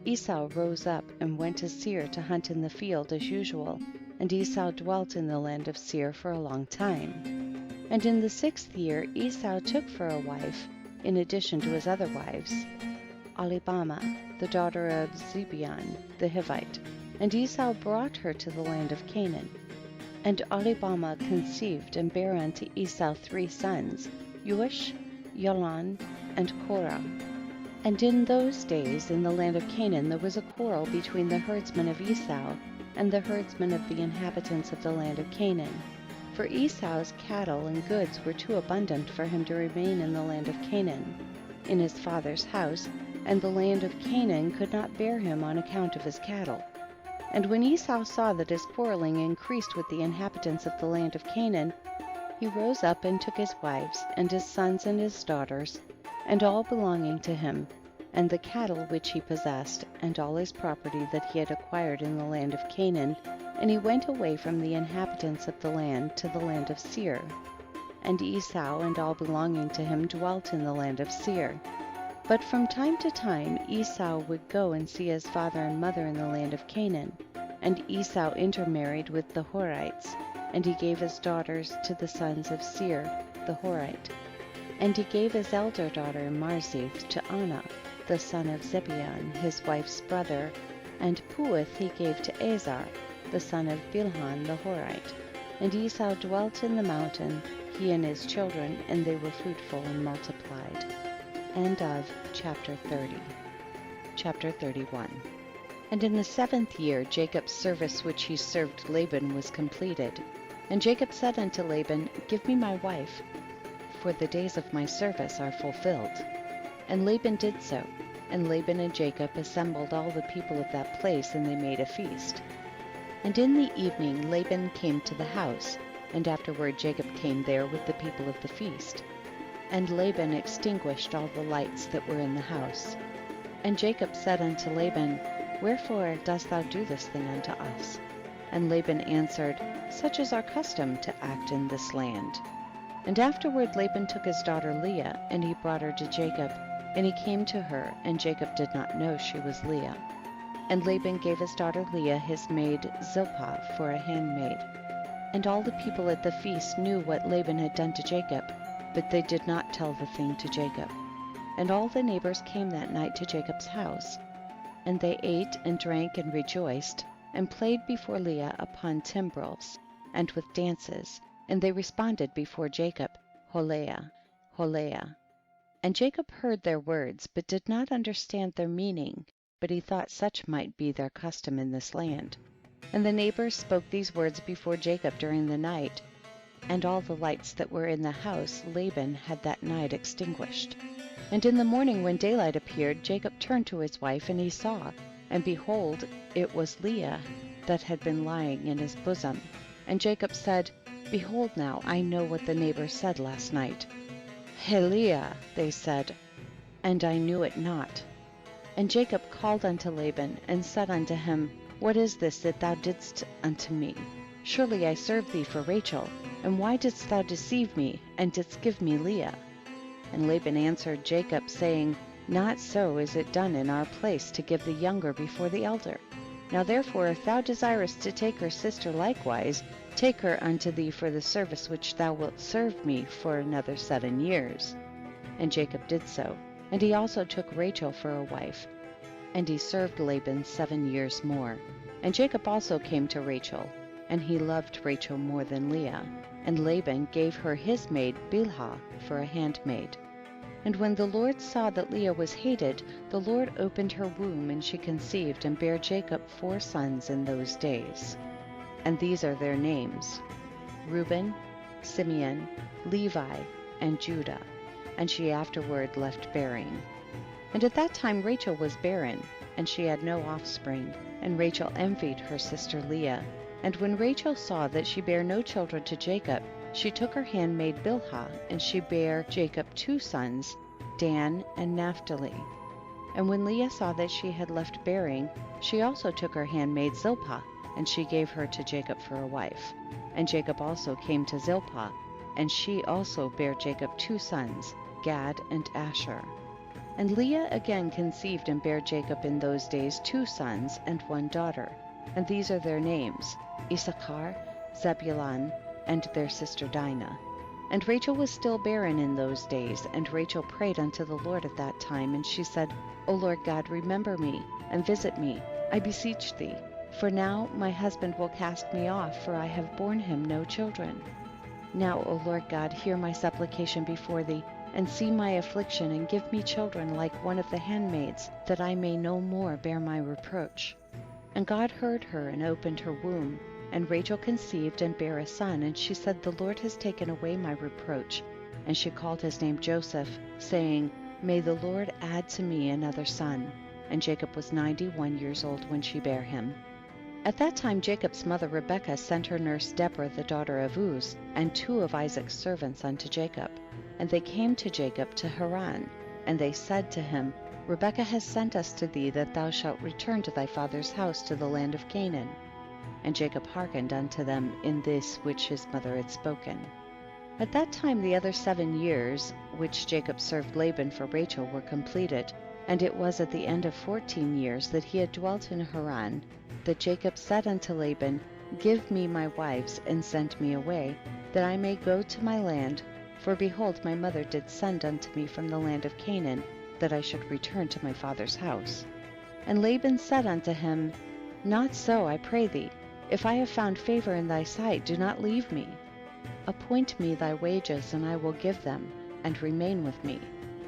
Esau rose up and went to Seir to hunt in the field as usual, and Esau dwelt in the land of Seir for a long time. And in the 6th year Esau took for a wife, in addition to his other wives, Ahlibamah, the daughter of Zibeon the Hivite, and Esau brought her to the land of Canaan. And Ahlibamah conceived and bare unto Esau 3 sons, Eush, Yalan, and Korah. And in those days in the land of Canaan there was a quarrel between the herdsmen of Esau and the herdsmen of the inhabitants of the land of Canaan. For Esau's cattle and goods were too abundant for him to remain in the land of Canaan, in his father's house, and the land of Canaan could not bear him on account of his cattle. And when Esau saw that his quarreling increased with the inhabitants of the land of Canaan, he rose up and took his wives, and his sons and his daughters, and all belonging to him, and the cattle which he possessed, and all his property that he had acquired in the land of Canaan, and he went away from the inhabitants of the land to the land of Seir. And Esau and all belonging to him dwelt in the land of Seir. But from time to time Esau would go and see his father and mother in the land of Canaan. And Esau intermarried with the Horites, and he gave his daughters to the sons of Seir the Horite. And he gave his elder daughter Marzith to Anah, the son of Zibeon, his wife's brother, and Puith he gave to Azar, the son of Bilhan the Horite. And Esau dwelt in the mountain, he and his children, and they were fruitful and multiplied. End of chapter 30. Chapter 31. And in the 7th year Jacob's service which he served Laban was completed. And Jacob said unto Laban, Give me my wife, for the days of my service are fulfilled. And Laban did so. And Laban and Jacob assembled all the people of that place, and they made a feast. And in the evening Laban came to the house, and afterward Jacob came there with the people of the feast. And Laban extinguished all the lights that were in the house. And Jacob said unto Laban, Wherefore dost thou do this thing unto us? And Laban answered, Such is our custom to act in this land. And afterward Laban took his daughter Leah, and he brought her to Jacob, and he came to her, and Jacob did not know she was Leah. And Laban gave his daughter Leah his maid Zilpah for a handmaid. And all the people at the feast knew what Laban had done to Jacob, but they did not tell the thing to Jacob. And all the neighbors came that night to Jacob's house. And they ate and drank and rejoiced, and played before Leah upon timbrels, and with dances, and they responded before Jacob, Holeah, Holeah. And Jacob heard their words, but did not understand their meaning, but he thought such might be their custom in this land. And the neighbors spoke these words before Jacob during the night, and all the lights that were in the house Laban had that night extinguished. And in the morning when daylight appeared, Jacob turned to his wife, and he saw, and behold, it was Leah that had been lying in his bosom. And Jacob said, Behold now, I know what the neighbors said last night. Leah, they said, and I knew it not. And Jacob called unto Laban, and said unto him, What is this that thou didst unto me? Surely I served thee for Rachel, and why didst thou deceive me, and didst give me Leah? And Laban answered Jacob, saying, Not so is it done in our place to give the younger before the elder. Now therefore, if thou desirest to take her sister likewise, take her unto thee for the service which thou wilt serve me for another 7 years. And Jacob did so, and he also took Rachel for a wife. And he served Laban 7 years more. And Jacob also came to Rachel, and he loved Rachel more than Leah. And Laban gave her his maid Bilhah for a handmaid. And when the Lord saw that Leah was hated, the Lord opened her womb, and she conceived, and bare Jacob 4 sons in those days. And these are their names: Reuben, Simeon, Levi, and Judah. And she afterward left bearing. And at that time Rachel was barren, and she had no offspring. And Rachel envied her sister Leah. And when Rachel saw that she bare no children to Jacob, she took her handmaid Bilhah, and she bare Jacob 2 sons, Dan and Naphtali. And when Leah saw that she had left bearing, she also took her handmaid Zilpah, and she gave her to Jacob for a wife. And Jacob also came to Zilpah, and she also bare Jacob 2 sons, Gad and Asher. And Leah again conceived and bare Jacob in those days 2 sons and 1 daughter. And these are their names: Issachar, Zebulun, and their sister Dinah. And Rachel was still barren in those days, and Rachel prayed unto the Lord at that time, and she said, O Lord God, remember me, and visit me, I beseech thee. For now my husband will cast me off, for I have borne him no children. Now, O Lord God, hear my supplication before thee, and see my affliction, and give me children like one of the handmaids, that I may no more bear my reproach. And God heard her and opened her womb, and Rachel conceived and bare a son, and she said, the Lord has taken away my reproach. And she called his name Joseph, saying, may the Lord add to me another son. And Jacob was 91 years old when she bare him. At that time Jacob's mother Rebekah sent her nurse Deborah the daughter of Uz, and 2 of Isaac's servants unto Jacob. And they came to Jacob to Haran, and they said to him, Rebekah has sent us to thee, that thou shalt return to thy father's house to the land of Canaan. And Jacob hearkened unto them in this which his mother had spoken. At that time the other 7 years which Jacob served Laban for Rachel were completed, and it was at the end of 14 years that he had dwelt in Haran, that Jacob said unto Laban, give me my wives, and send me away, that I may go to my land, for behold, my mother did send unto me from the land of Canaan, that I should return to my father's house. And Laban said unto him, not so, I pray thee, if I have found favor in thy sight, do not leave me. Appoint me thy wages, and I will give them, and remain with me.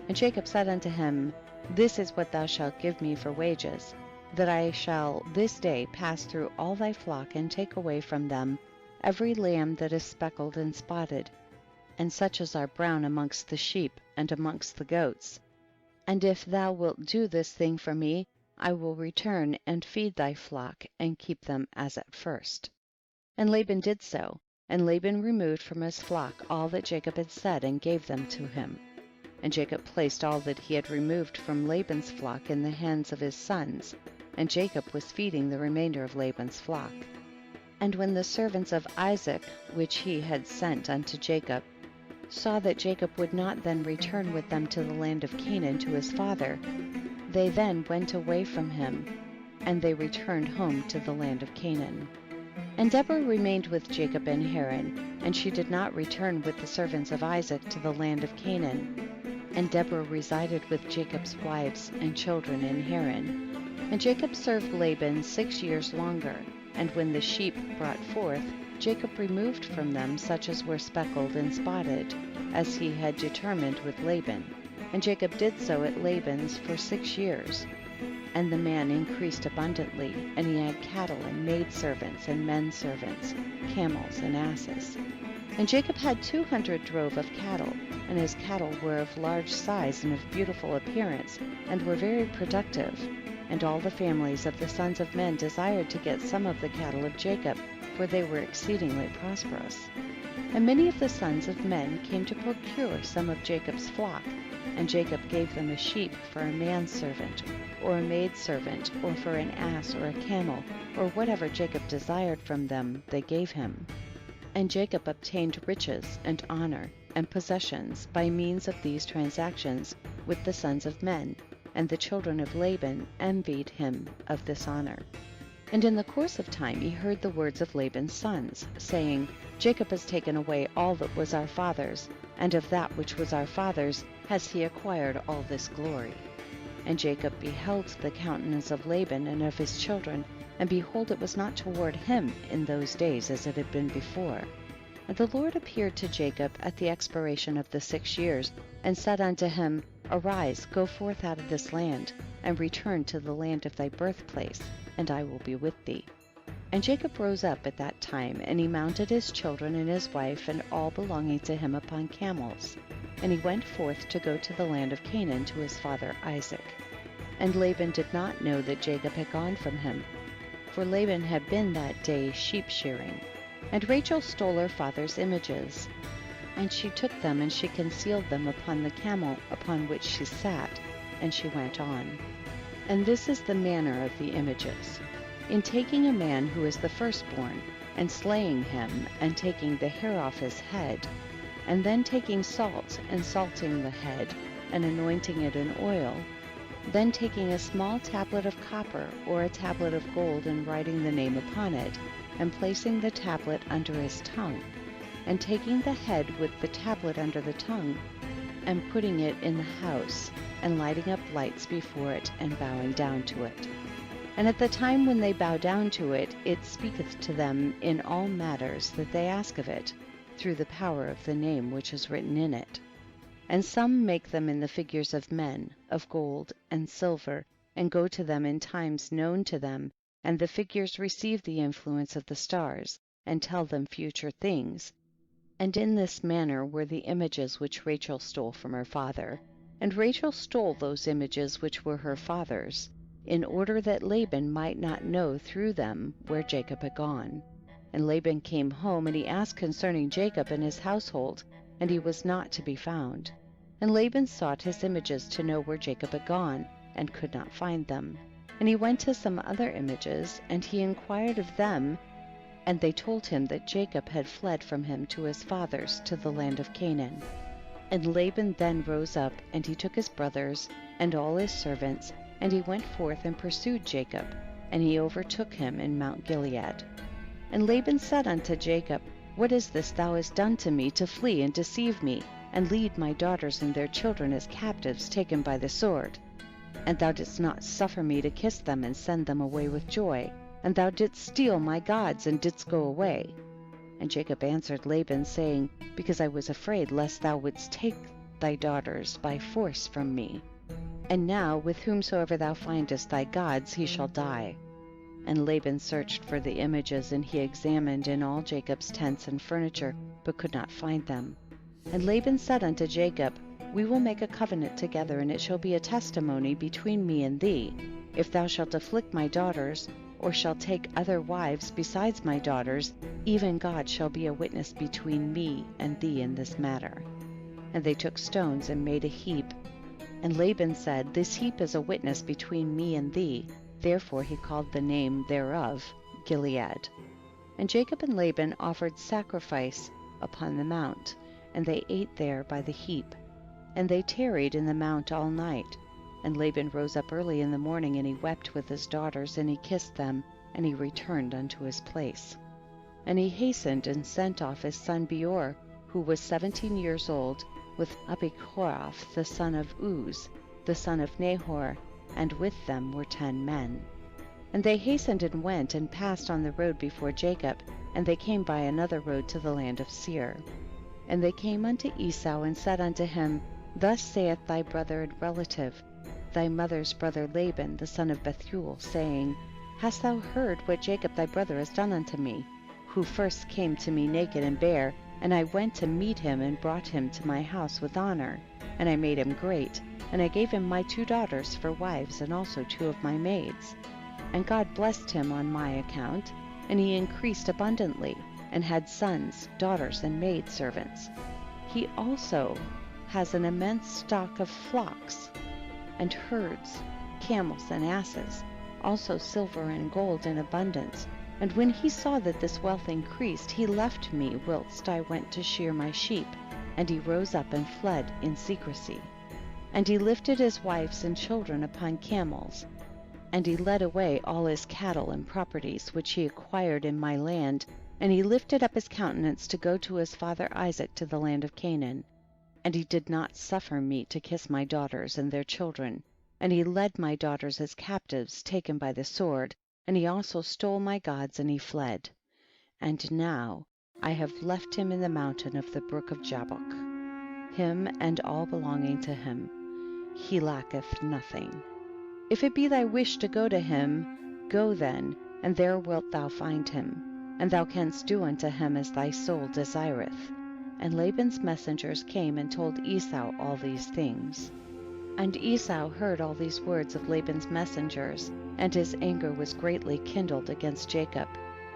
And Jacob said unto him, this is what thou shalt give me for wages, that I shall this day pass through all thy flock, and take away from them every lamb that is speckled and spotted, and such as are brown amongst the sheep and amongst the goats. And if thou wilt do this thing for me, I will return and feed thy flock, and keep them as at first. And Laban did so, and Laban removed from his flock all that Jacob had said, and gave them to him. And Jacob placed all that he had removed from Laban's flock in the hands of his sons, and Jacob was feeding the remainder of Laban's flock. And when the servants of Isaac, which he had sent unto Jacob, saw that Jacob would not then return with them to the land of Canaan to his father, they then went away from him, and they returned home to the land of Canaan. And Deborah remained with Jacob in Haran, and she did not return with the servants of Isaac to the land of Canaan. And Deborah resided with Jacob's wives and children in Haran. And Jacob served Laban 6 years longer, and when the sheep brought forth, Jacob removed from them such as were speckled and spotted, as he had determined with Laban. And Jacob did so at Laban's for 6 years. And the man increased abundantly, and he had cattle and maidservants and men servants, camels and asses. And Jacob had 200 drove of cattle, and his cattle were of large size and of beautiful appearance, and were very productive. And all the families of the sons of men desired to get some of the cattle of Jacob, for they were exceedingly prosperous. And many of the sons of men came to procure some of Jacob's flock, and Jacob gave them a sheep for a manservant, or a maidservant, or for an ass or a camel, or whatever Jacob desired from them they gave him. And Jacob obtained riches and honor and possessions by means of these transactions with the sons of men, and the children of Laban envied him of this honor. And in the course of time he heard the words of Laban's sons, saying, Jacob has taken away all that was our father's, and of that which was our father's has he acquired all this glory. And Jacob beheld the countenance of Laban and of his children, and behold, it was not toward him in those days as it had been before. And the Lord appeared to Jacob at the expiration of the 6 years, and said unto him, Arise, go forth out of this land, and return to the land of thy birthplace, and I will be with thee. And Jacob rose up at that time, and he mounted his children and his wife and all belonging to him upon camels. And he went forth to go to the land of Canaan to his father Isaac. And Laban did not know that Jacob had gone from him, for Laban had been that day sheep shearing. And Rachel stole her father's images, and she took them, and she concealed them upon the camel upon which she sat, and she went on. And this is the manner of the images. In taking a man who is the firstborn, and slaying him, and taking the hair off his head, and then taking salt, and salting the head, and anointing it in oil, then taking a small tablet of copper, or a tablet of gold, and writing the name upon it, and placing the tablet under his tongue, and taking the head with the tablet under the tongue, and putting it in the house, and lighting up lights before it, and bowing down to it. And at the time when they bow down to it, it speaketh to them in all matters that they ask of it, through the power of the name which is written in it. And some make them in the figures of men, of gold and silver, and go to them in times known to them, and the figures receive the influence of the stars, and tell them future things. And in this manner were the images which Rachel stole from her father. And Rachel stole those images which were her father's, in order that Laban might not know through them where Jacob had gone. And Laban came home, and he asked concerning Jacob and his household, and he was not to be found. And Laban sought his images to know where Jacob had gone, and could not find them. And he went to some other images, and he inquired of them, and they told him that Jacob had fled from him to his fathers to the land of Canaan. And Laban then rose up, and he took his brothers and all his servants, and he went forth and pursued Jacob, and he overtook him in Mount Gilead. And Laban said unto Jacob, What is this thou hast done to me, to flee and deceive me, and lead my daughters and their children as captives taken by the sword? And thou didst not suffer me to kiss them and send them away with joy, and thou didst steal my gods and didst go away. And Jacob answered Laban, saying, Because I was afraid lest thou wouldst take thy daughters by force from me. And now with whomsoever thou findest thy gods, he shall die. And Laban searched for the images, and he examined in all Jacob's tents and furniture, but could not find them. And Laban said unto Jacob, We will make a covenant together, and it shall be a testimony between me and thee. If thou shalt afflict my daughters, or shalt take other wives besides my daughters, even God shall be a witness between me and thee in this matter. And they took stones and made a heap. And Laban said, This heap is a witness between me and thee. Therefore he called the name thereof Gilead. And Jacob and Laban offered sacrifice upon the mount, and they ate there by the heap. And they tarried in the mount all night. And Laban rose up early in the morning, and he wept with his daughters, and he kissed them, and he returned unto his place. And he hastened and sent off his son Beor, who was 17 years old, with Abichoroth the son of Uz, the son of Nahor, and with them were 10 men. And they hastened and went, and passed on the road before Jacob, and they came by another road to the land of Seir. And they came unto Esau, and said unto him, Thus saith thy brother and relative, thy mother's brother Laban, the son of Bethuel, saying, Hast thou heard what Jacob thy brother has done unto me, who first came to me naked and bare, and I went to meet him, and brought him to my house with honor, and I made him great, and I gave him my 2 daughters for wives, and also 2 of my maids. And God blessed him on my account, and he increased abundantly, and had sons, daughters, and maidservants. He also has an immense stock of flocks, and herds, camels, and asses, also silver and gold in abundance. And when he saw that this wealth increased, he left me whilst I went to shear my sheep, and he rose up and fled in secrecy. And he lifted his wives and children upon camels, and he led away all his cattle and properties which he acquired in my land, and he lifted up his countenance to go to his father Isaac to the land of Canaan. And he did not suffer me to kiss my daughters and their children, and he led my daughters as captives taken by the sword, and he also stole my gods, and he fled. And now I have left him in the mountain of the brook of Jabbok, him and all belonging to him. He lacketh nothing. If it be thy wish to go to him, go then, and there wilt thou find him, and thou canst do unto him as thy soul desireth. And Laban's messengers came and told Esau all these things. And Esau heard all these words of Laban's messengers, and his anger was greatly kindled against Jacob,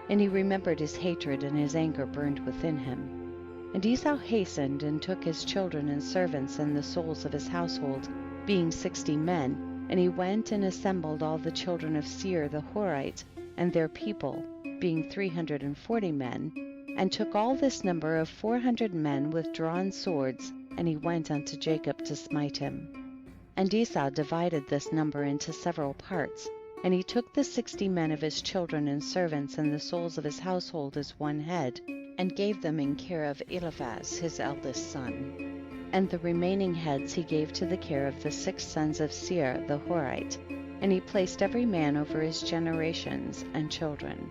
and he remembered his hatred, and his anger burned within him. And Esau hastened and took his children and servants and the souls of his household, being 60 men, and he went and assembled all the children of Seir the Horite, and their people, being 340 men, and took all this number of 400 men with drawn swords, and he went unto Jacob to smite him. And Esau divided this number into several parts, and he took the 60 men of his children and servants and the souls of his household as one head, and gave them in care of Eliphaz his eldest son. And the remaining heads he gave to the care of the 6 sons of Seir the Horite, and he placed every man over his generations and children.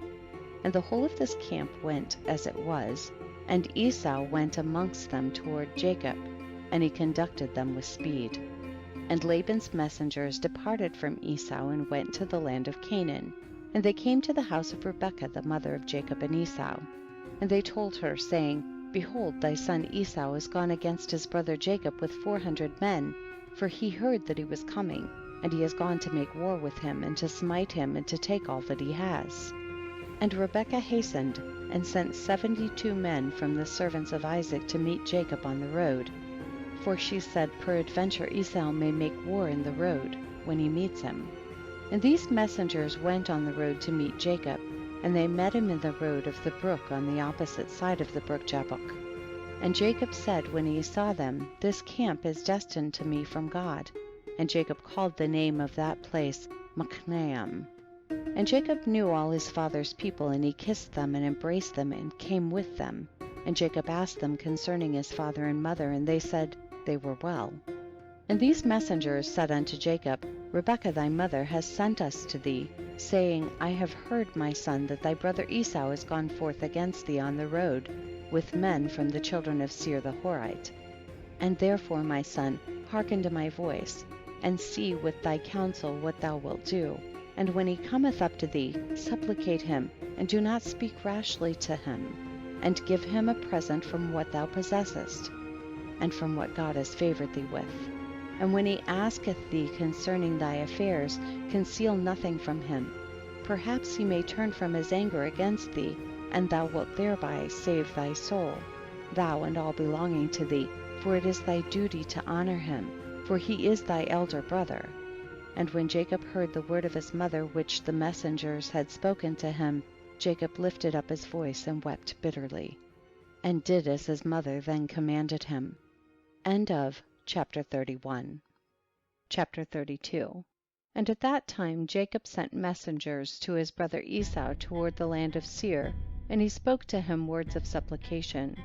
And the whole of this camp went as it was, and Esau went amongst them toward Jacob, and he conducted them with speed. And Laban's messengers departed from Esau and went to the land of Canaan, And they came to the house of Rebekah the mother of Jacob and Esau. And they told her, saying, Behold, thy son Esau is gone against his brother Jacob with 400 men, for he heard that he was coming, and he has gone to make war with him, and to smite him, and to take all that he has. And Rebekah hastened, and sent 72 men from the servants of Isaac to meet Jacob on the road. For she said, Peradventure Esau may make war in the road, when he meets him. And these messengers went on the road to meet Jacob, and they met him in the road of the brook on the opposite side of the brook Jabbok. And Jacob said when he saw them, This camp is destined to me from God. And Jacob called the name of that place Machnaim. And Jacob knew all his father's people, and he kissed them and embraced them and came with them. And Jacob asked them concerning his father and mother, and they said they were well. And these messengers said unto Jacob, Rebekah thy mother has sent us to thee, saying, I have heard, my son, that thy brother Esau is gone forth against thee on the road, with men from the children of Seir the Horite. And therefore, my son, hearken to my voice, and see with thy counsel what thou wilt do. And when he cometh up to thee, supplicate him, and do not speak rashly to him, and give him a present from what thou possessest, and from what God has favored thee with. And when he asketh thee concerning thy affairs, conceal nothing from him. Perhaps he may turn from his anger against thee, and thou wilt thereby save thy soul, thou and all belonging to thee, for it is thy duty to honor him, for he is thy elder brother. And when Jacob heard the word of his mother which the messengers had spoken to him, Jacob lifted up his voice and wept bitterly, and did as his mother then commanded him. End of Chapter 31. Chapter 32. And at that time Jacob sent messengers to his brother Esau toward the land of Seir, and he spoke to him words of supplication.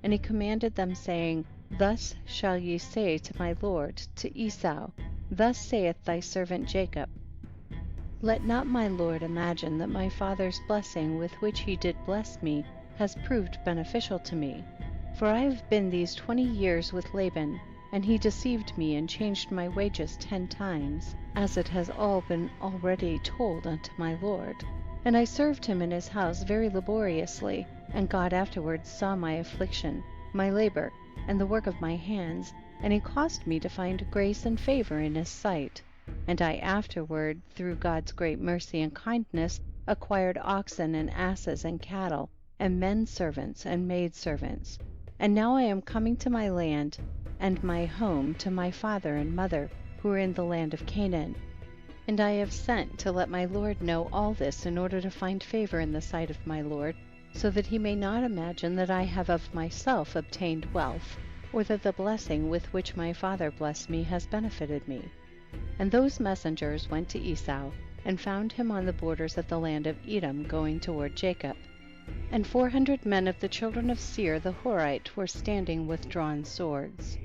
And he commanded them, saying, Thus shall ye say to my lord, to Esau, Thus saith thy servant Jacob, Let not my lord imagine that my father's blessing with which he did bless me has proved beneficial to me. For I have been these 20 years with Laban, and he deceived me and changed my wages 10 times, as it has all been already told unto my lord. And I served him in his house very laboriously, and God afterwards saw my affliction, my labor, and the work of my hands, and he caused me to find grace and favor in his sight. And I afterward, through God's great mercy and kindness, acquired oxen and asses and cattle, and men servants and maid servants. And now I am coming to my land and my home, to my father and mother, who are in the land of Canaan. And I have sent to let my lord know all this in order to find favor in the sight of my lord, so that he may not imagine that I have of myself obtained wealth, or that the blessing with which my father blessed me has benefited me. And those messengers went to Esau, and found him on the borders of the land of Edom, going toward Jacob. And 400 men of the children of Seir the Horite were standing with drawn swords.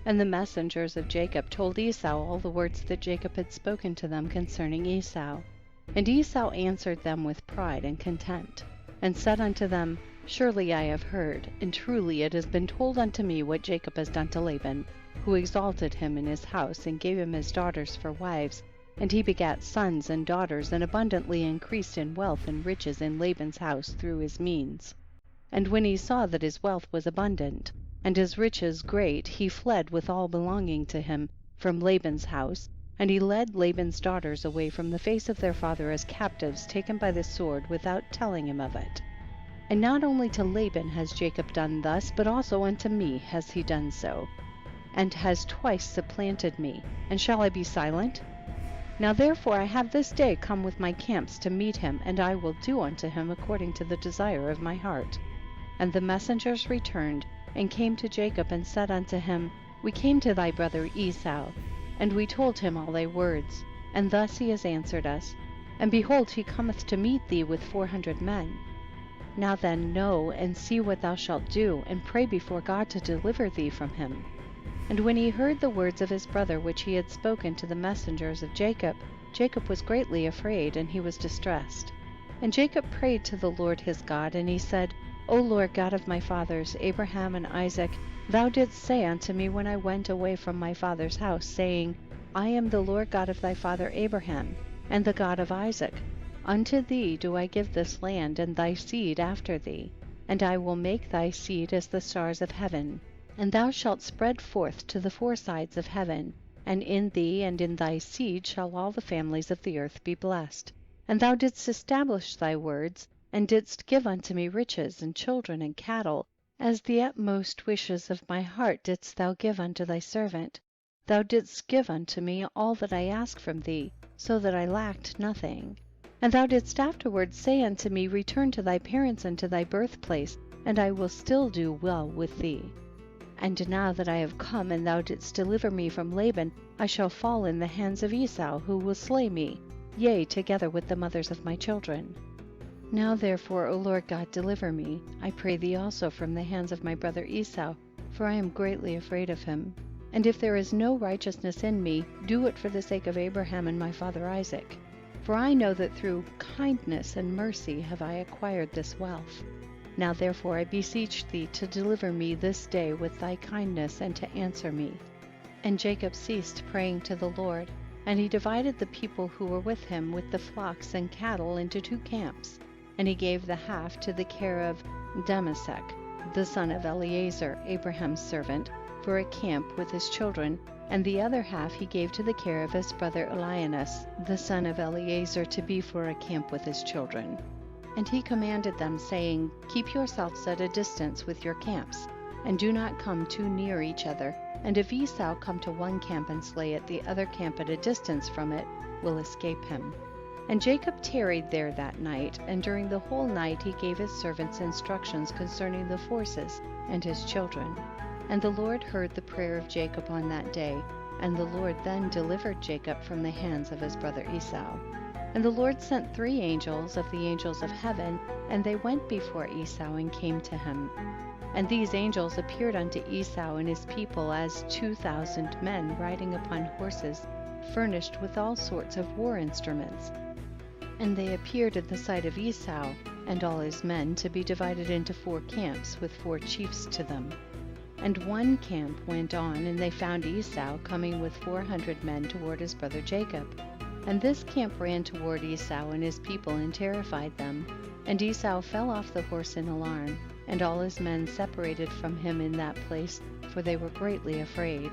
And the messengers of Jacob told Esau all the words that Jacob had spoken to them concerning Esau. And Esau answered them with pride and contempt, and said unto them, Surely I have heard, and truly it has been told unto me what Jacob has done to Laban, who exalted him in his house, and gave him his daughters for wives, and he begat sons and daughters, and abundantly increased in wealth and riches in Laban's house through his means. And when he saw that his wealth was abundant, and his riches great, he fled with all belonging to him from Laban's house, and he led Laban's daughters away from the face of their father as captives taken by the sword, without telling him of it. And not only to Laban has Jacob done thus, but also unto me has he done so, and has twice supplanted me. And shall I be silent? Now therefore I have this day come with my camps to meet him, and I will do unto him according to the desire of my heart. And the messengers returned, and came to Jacob, and said unto him, We came to thy brother Esau, and we told him all thy words. And thus he has answered us. And behold, he cometh to meet thee with 400 men. Now then know and see what thou shalt do, and pray before God to deliver thee from him. And when he heard the words of his brother which he had spoken to the messengers of Jacob, Jacob was greatly afraid, and he was distressed. And Jacob prayed to the Lord his God, and he said, O Lord God of my fathers, Abraham and Isaac, thou didst say unto me when I went away from my father's house, saying, I am the Lord God of thy father Abraham, and the God of Isaac. Unto thee do I give this land, and thy seed after thee, and I will make thy seed as the stars of heaven, and thou shalt spread forth to the four sides of heaven, and in thee and in thy seed shall all the families of the earth be blessed. And thou didst establish thy words, and didst give unto me riches and children and cattle, as the utmost wishes of my heart didst thou give unto thy servant. Thou didst give unto me all that I asked from thee, so that I lacked nothing. And thou didst afterward say unto me, return to thy parents and to thy birthplace, and I will still do well with thee. And now that I have come, and thou didst deliver me from Laban, I shall fall in the hands of Esau, who will slay me, yea, together with the mothers of my children. Now therefore, O Lord God, deliver me, I pray thee also, from the hands of my brother Esau, for I am greatly afraid of him. And if there is no righteousness in me, do it for the sake of Abraham and my father Isaac. For I know that through kindness and mercy have I acquired this wealth. Now therefore I beseech thee to deliver me this day with thy kindness, and to answer me. And Jacob ceased praying to the Lord, and he divided the people who were with him with the flocks and cattle into 2 camps. And he gave the half to the care of Damasek, the son of Eleazar, Abraham's servant, for a camp with his children, and the other half he gave to the care of his brother Elianas, the son of Eleazar, to be for a camp with his children. And he commanded them, saying, keep yourselves at a distance with your camps, and do not come too near each other, and if Esau come to one camp and slay it, the other camp at a distance from it will escape him. And Jacob tarried there that night, and during the whole night he gave his servants instructions concerning the forces and his children. And the Lord heard the prayer of Jacob on that day, and the Lord then delivered Jacob from the hands of his brother Esau. And the Lord sent 3 angels of the angels of heaven, and they went before Esau and came to him. And these angels appeared unto Esau and his people as 2,000 men riding upon horses, furnished with all sorts of war instruments. And they appeared in the sight of Esau and all his men, to be divided into 4 camps, with 4 chiefs to them. And one camp went on, and they found Esau coming with 400 men toward his brother Jacob. And this camp ran toward Esau and his people, and terrified them. And Esau fell off the horse in alarm, and all his men separated from him in that place, for they were greatly afraid.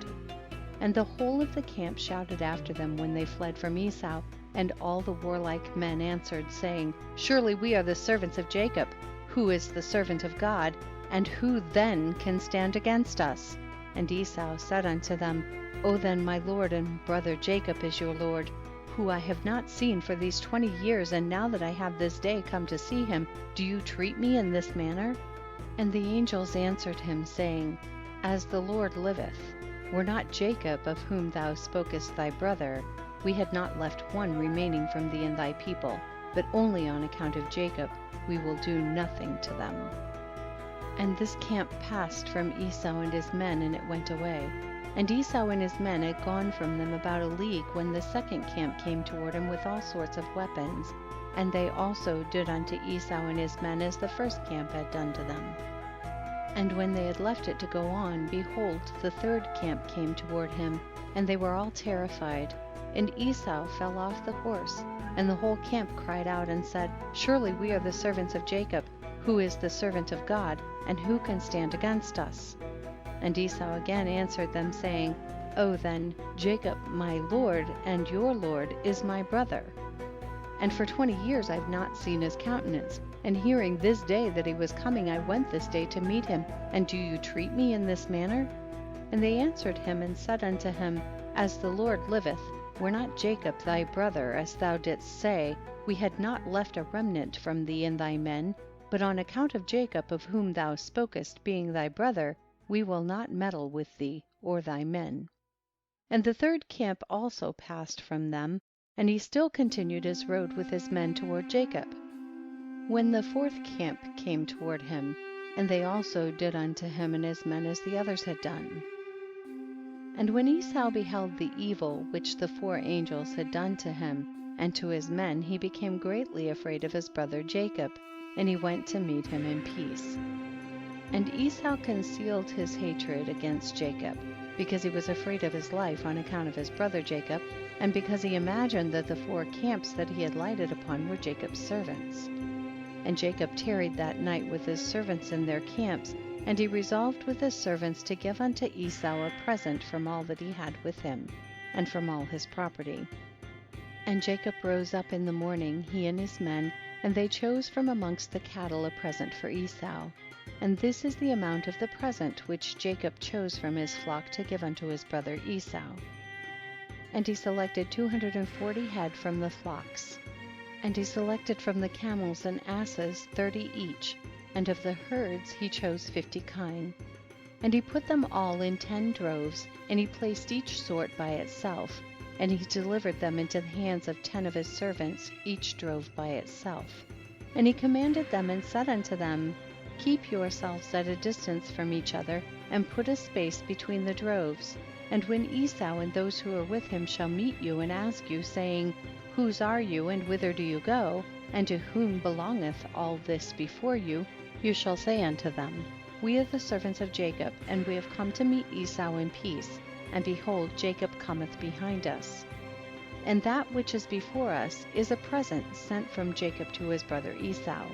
And the whole of the camp shouted after them when they fled from Esau, and all the warlike men answered, saying, surely we are the servants of Jacob, who is the servant of God, and who then can stand against us? And Esau said unto them, O then my lord and brother Jacob is your lord, who I have not seen for these 20 years, and now that I have this day come to see him, do you treat me in this manner? And the angels answered him, saying, as the Lord liveth, were not Jacob, of whom thou spokest, thy brother, we had not left one remaining from thee and thy people, but only on account of Jacob we will do nothing to them. And this camp passed from Esau and his men, and it went away. And Esau and his men had gone from them about a league, when the second camp came toward him with all sorts of weapons. And they also did unto Esau and his men as the first camp had done to them. And when they had left it to go on, behold, the third camp came toward him, and they were all terrified. And Esau fell off the horse, and the whole camp cried out and said, surely we are the servants of Jacob, who is the servant of God, and who can stand against us? And Esau again answered them, saying, O then, Jacob my lord and your lord is my brother. And for 20 years I have not seen his countenance, and hearing this day that he was coming, I went this day to meet him, and do you treat me in this manner? And they answered him and said unto him, as the Lord liveth, were not Jacob thy brother, as thou didst say, we had not left a remnant from thee and thy men, but on account of Jacob, of whom thou spokest, being thy brother, we will not meddle with thee or thy men. And the third camp also passed from them, and he still continued his road with his men toward Jacob. When the fourth camp came toward him, and they also did unto him and his men as the others had done. And when Esau beheld the evil which the 4 angels had done to him and to his men, he became greatly afraid of his brother Jacob, and he went to meet him in peace. And Esau concealed his hatred against Jacob, because he was afraid of his life on account of his brother Jacob, and because he imagined that the 4 camps that he had lighted upon were Jacob's servants. And Jacob tarried that night with his servants in their camps, and he resolved with his servants to give unto Esau a present from all that he had with him, and from all his property. And Jacob rose up in the morning, he and his men, and they chose from amongst the cattle a present for Esau. And this is the amount of the present which Jacob chose from his flock to give unto his brother Esau. And he selected 240 head from the flocks. And he selected from the camels and asses 30 each, and of the herds he chose 50 kine. And he put them all in 10 droves, and he placed each sort by itself, and he delivered them into the hands of 10 of his servants, each drove by itself. And he commanded them and said unto them, Keep yourselves at a distance from each other, and put a space between the droves. And when Esau and those who are with him shall meet you and ask you, saying, Whose are you, and whither do you go, and to whom belongeth all this before you, you shall say unto them, We are the servants of Jacob, and we have come to meet Esau in peace, and behold, Jacob cometh behind us. And that which is before us is a present sent from Jacob to his brother Esau.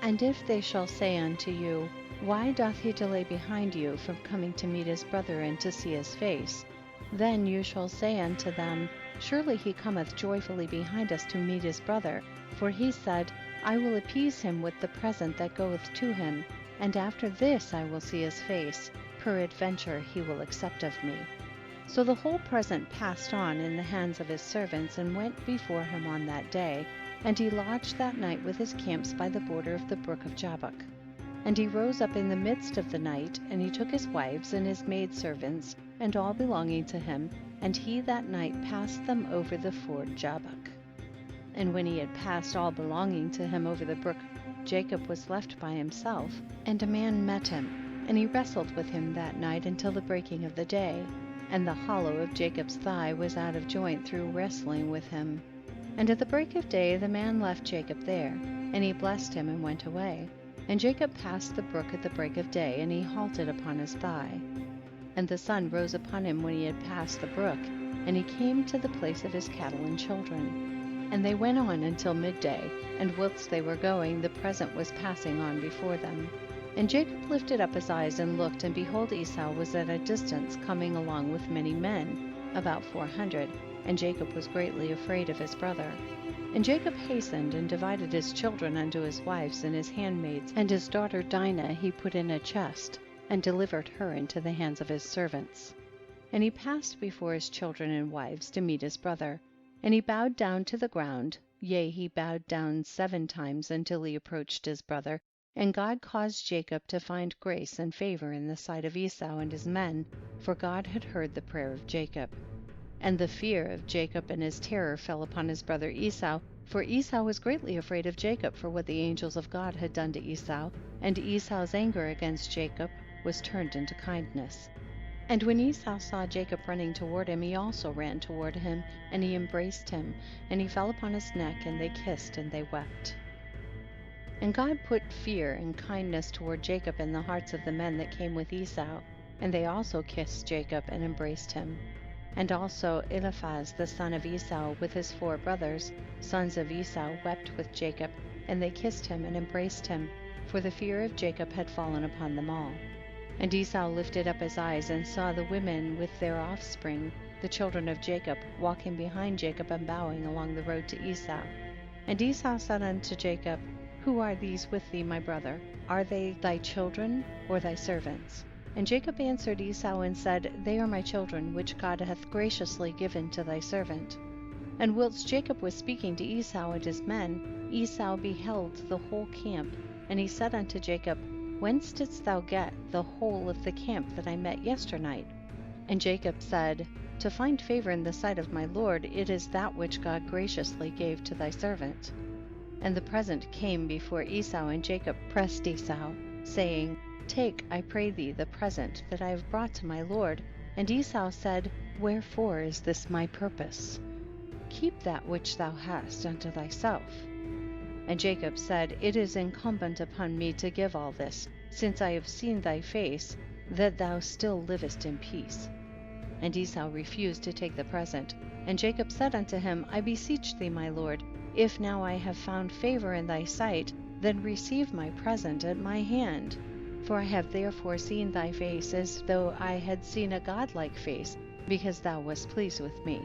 And if they shall say unto you, Why doth he delay behind you from coming to meet his brother and to see his face? Then you shall say unto them, Surely he cometh joyfully behind us to meet his brother, for he said, I will appease him with the present that goeth to him, and after this I will see his face, peradventure he will accept of me. So the whole present passed on in the hands of his servants, and went before him on that day, and he lodged that night with his camps by the border of the brook of Jabbok. And he rose up in the midst of the night, and he took his wives and his maidservants, and all belonging to him, and he that night passed them over the ford Jabbok. And when he had passed all belonging to him over the brook, Jacob was left by himself, and a man met him, and he wrestled with him that night until the breaking of the day, and the hollow of Jacob's thigh was out of joint through wrestling with him. And at the break of day the man left Jacob there, and he blessed him and went away. And Jacob passed the brook at the break of day, and he halted upon his thigh. And the sun rose upon him when he had passed the brook, and he came to the place of his cattle and children. And they went on until midday, and whilst they were going, the present was passing on before them. And Jacob lifted up his eyes and looked, and behold, Esau was at a distance, coming along with many men, about 400, and Jacob was greatly afraid of his brother. And Jacob hastened and divided his children unto his wives and his handmaids, and his daughter Dinah he put in a chest, and delivered her into the hands of his servants. And he passed before his children and wives to meet his brother, and he bowed down to the ground, yea, he bowed down 7 times until he approached his brother. And God caused Jacob to find grace and favor in the sight of Esau and his men, for God had heard the prayer of Jacob. And the fear of Jacob and his terror fell upon his brother Esau, for Esau was greatly afraid of Jacob for what the angels of God had done to Esau, and Esau's anger against Jacob was turned into kindness. And when Esau saw Jacob running toward him, he also ran toward him, and he embraced him, and he fell upon his neck, and they kissed, and they wept. And God put fear and kindness toward Jacob in the hearts of the men that came with Esau, and they also kissed Jacob and embraced him. And also Eliphaz the son of Esau with his 4 brothers, sons of Esau, wept with Jacob, and they kissed him and embraced him, for the fear of Jacob had fallen upon them all. And Esau lifted up his eyes and saw the women with their offspring, the children of Jacob, walking behind Jacob and bowing along the road to Esau. And Esau said unto Jacob, Who are these with thee, my brother? Are they thy children or thy servants? And Jacob answered Esau and said, They are my children, which God hath graciously given to thy servant. And whilst Jacob was speaking to Esau and his men, Esau beheld the whole camp, and he said unto Jacob, Whence didst thou get the whole of the camp that I met yesternight? And Jacob said, To find favor in the sight of my Lord, it is that which God graciously gave to thy servant. And the present came before Esau, and Jacob pressed Esau, saying, Take, I pray thee, the present that I have brought to my Lord. And Esau said, Wherefore is this my purpose? Keep that which thou hast unto thyself. And Jacob said, It is incumbent upon me to give all this, since I have seen thy face, that thou still livest in peace. And Esau refused to take the present. And Jacob said unto him, I beseech thee, my lord, if now I have found favor in thy sight, then receive my present at my hand. For I have therefore seen thy face as though I had seen a godlike face, because thou wast pleased with me.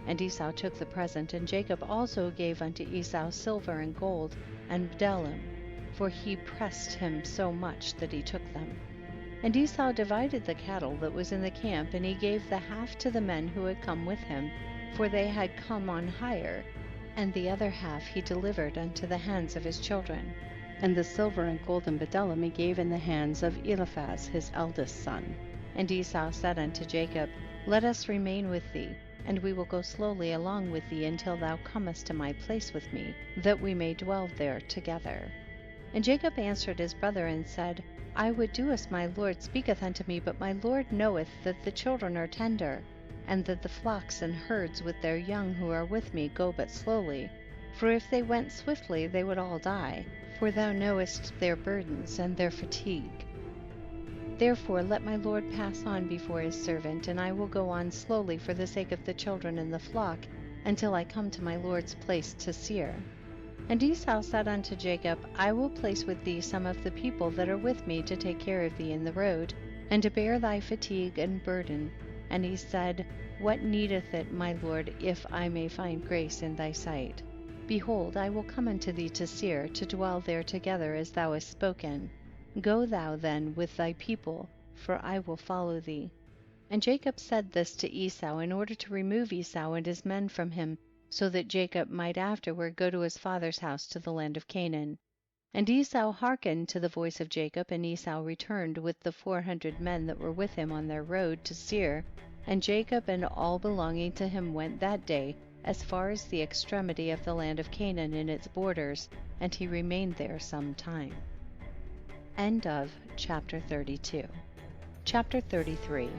And Esau took the present, and Jacob also gave unto Esau silver and gold, and bdellium, for he pressed him so much that he took them. And Esau divided the cattle that was in the camp, and he gave the half to the men who had come with him, for they had come on hire, and the other half he delivered unto the hands of his children. And the silver and gold and bdellium he gave in the hands of Eliphaz his eldest son. And Esau said unto Jacob, Let us remain with thee, and we will go slowly along with thee until thou comest to my place with me, that we may dwell there together. And Jacob answered his brother and said, I would do as my Lord speaketh unto me, but my Lord knoweth that the children are tender, and that the flocks and herds with their young who are with me go but slowly. For if they went swiftly they would all die, for thou knowest their burdens and their fatigue. Therefore let my Lord pass on before his servant, and I will go on slowly for the sake of the children and the flock, until I come to my Lord's place to Seir. And Esau said unto Jacob, I will place with thee some of the people that are with me to take care of thee in the road, and to bear thy fatigue and burden. And he said, What needeth it, my Lord, if I may find grace in thy sight? Behold, I will come unto thee to Seir, to dwell there together as thou hast spoken. Go thou then with thy people, for I will follow thee. And Jacob said this to Esau in order to remove Esau and his men from him, so that Jacob might afterward go to his father's house to the land of Canaan. And Esau hearkened to the voice of Jacob, and Esau returned with the 400 men that were with him on their road to Seir, and Jacob and all belonging to him went that day as far as the extremity of the land of Canaan in its borders, and he remained there some time. End of chapter 32. Chapter 33.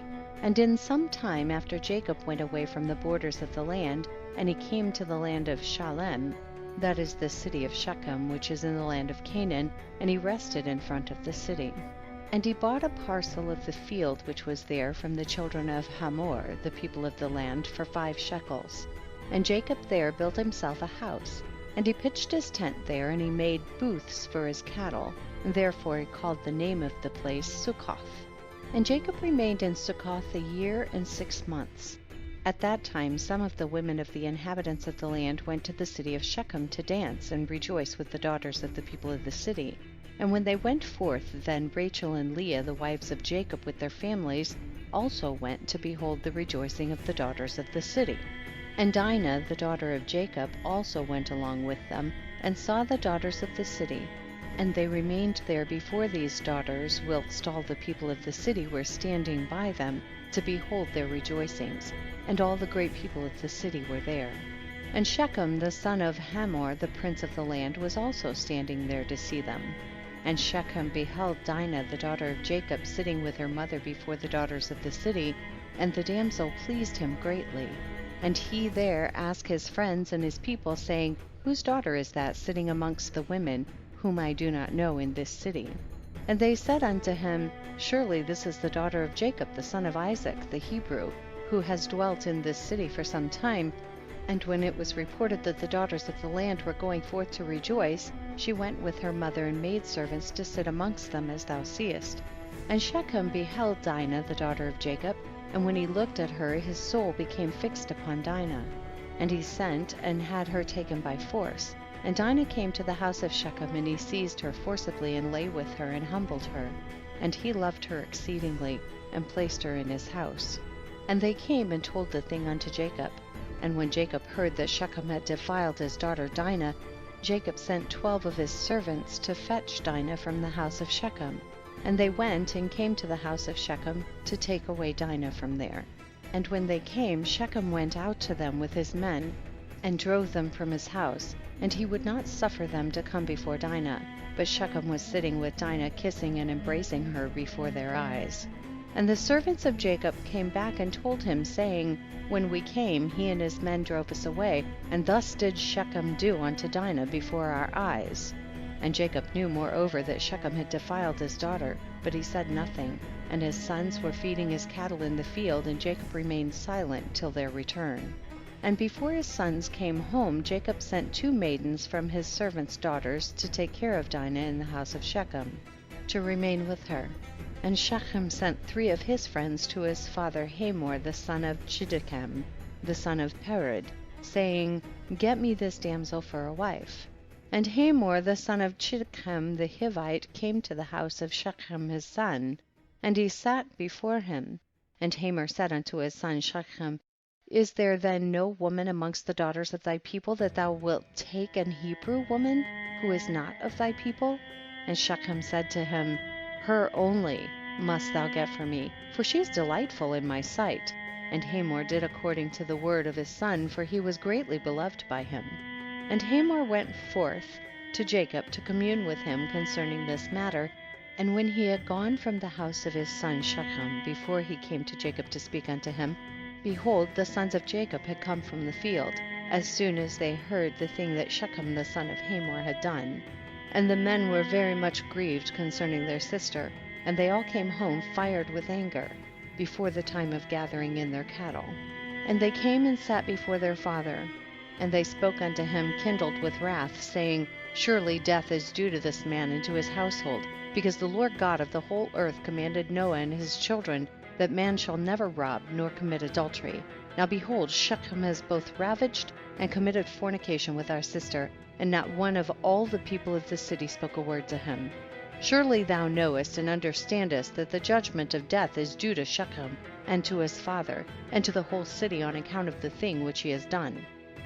And in some time after Jacob went away from the borders of the land, and he came to the land of Shalem, that is the city of Shechem, which is in the land of Canaan, and he rested in front of the city. And he bought a parcel of the field which was there from the children of Hamor, the people of the land, for 5 shekels. And Jacob there built himself a house, and he pitched his tent there, and he made booths for his cattle, and therefore he called the name of the place Succoth. And Jacob remained in Succoth 1 year and 6 months. At that time some of the women of the inhabitants of the land went to the city of Shechem to dance and rejoice with the daughters of the people of the city. And when they went forth, then Rachel and Leah, the wives of Jacob with their families, also went to behold the rejoicing of the daughters of the city. And Dinah, the daughter of Jacob, also went along with them, and saw the daughters of the city. And they remained there before these daughters, whilst all the people of the city were standing by them, to behold their rejoicings, and all the great people of the city were there. And Shechem the son of Hamor, the prince of the land, was also standing there to see them. And Shechem beheld Dinah the daughter of Jacob sitting with her mother before the daughters of the city, and the damsel pleased him greatly. And he there asked his friends and his people, saying, Whose daughter is that sitting amongst the women, whom I do not know in this city? And they said unto him, Surely this is the daughter of Jacob the son of Isaac the Hebrew, who has dwelt in this city for some time. And when it was reported that the daughters of the land were going forth to rejoice, she went with her mother and maidservants to sit amongst them, as thou seest. And Shechem beheld Dinah the daughter of Jacob, and when he looked at her, his soul became fixed upon Dinah. And he sent and had her taken by force. And Dinah came to the house of Shechem, and he seized her forcibly, and lay with her, and humbled her. And he loved her exceedingly, and placed her in his house. And they came and told the thing unto Jacob. And when Jacob heard that Shechem had defiled his daughter Dinah, Jacob sent 12 of his servants to fetch Dinah from the house of Shechem. And they went and came to the house of Shechem to take away Dinah from there. And when they came, Shechem went out to them with his men, and drove them from his house, and he would not suffer them to come before Dinah. But Shechem was sitting with Dinah, kissing and embracing her before their eyes. And the servants of Jacob came back and told him, saying, When we came, he and his men drove us away, and thus did Shechem do unto Dinah before our eyes. And Jacob knew moreover that Shechem had defiled his daughter, but he said nothing, and his sons were feeding his cattle in the field, and Jacob remained silent till their return. And before his sons came home, Jacob sent 2 maidens from his servants' daughters to take care of Dinah in the house of Shechem, to remain with her. And Shechem sent 3 of his friends to his father Hamor the son of Chiddechem, the son of Pered, saying, Get me this damsel for a wife. And Hamor the son of Chiddechem the Hivite came to the house of Shechem his son, and he sat before him. And Hamor said unto his son Shechem, Is there then no woman amongst the daughters of thy people, that thou wilt take an Hebrew woman, who is not of thy people? And Shechem said to him, Her only must thou get for me, for she is delightful in my sight. And Hamor did according to the word of his son, for he was greatly beloved by him. And Hamor went forth to Jacob to commune with him concerning this matter. And when he had gone from the house of his son Shechem, before he came to Jacob to speak unto him, behold, the sons of Jacob had come from the field, as soon as they heard the thing that Shechem the son of Hamor had done. And the men were very much grieved concerning their sister, and they all came home fired with anger, before the time of gathering in their cattle. And they came and sat before their father. And they spoke unto him kindled with wrath, saying, Surely death is due to this man and to his household, because the Lord God of the whole earth commanded Noah and his children that man shall never rob nor commit adultery. Now behold, Shechem has both ravaged and committed fornication with our sister, and not one of all the people of the city spoke a word to him. Surely thou knowest and understandest that the judgment of death is due to Shechem and to his father, and to the whole city on account of the thing which he has done.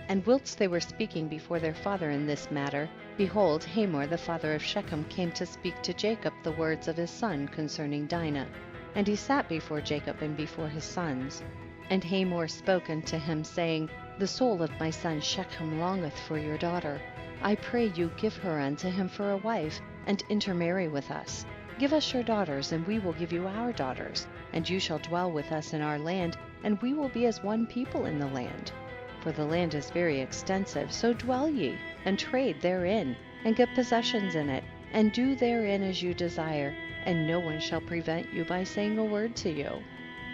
And whilst they were speaking before their father in this matter, behold, Hamor the father of Shechem came to speak to Jacob the words of his son concerning Dinah. And he sat before Jacob and before his sons. And Hamor spoke unto him, saying, The soul of my son Shechem longeth for your daughter. I pray you give her unto him for a wife, and intermarry with us. Give us your daughters, and we will give you our daughters, and you shall dwell with us in our land, and we will be as one people in the land. For the land is very extensive, so dwell ye, and trade therein, and get possessions in it, and do therein as you desire, and no one shall prevent you by saying a word to you.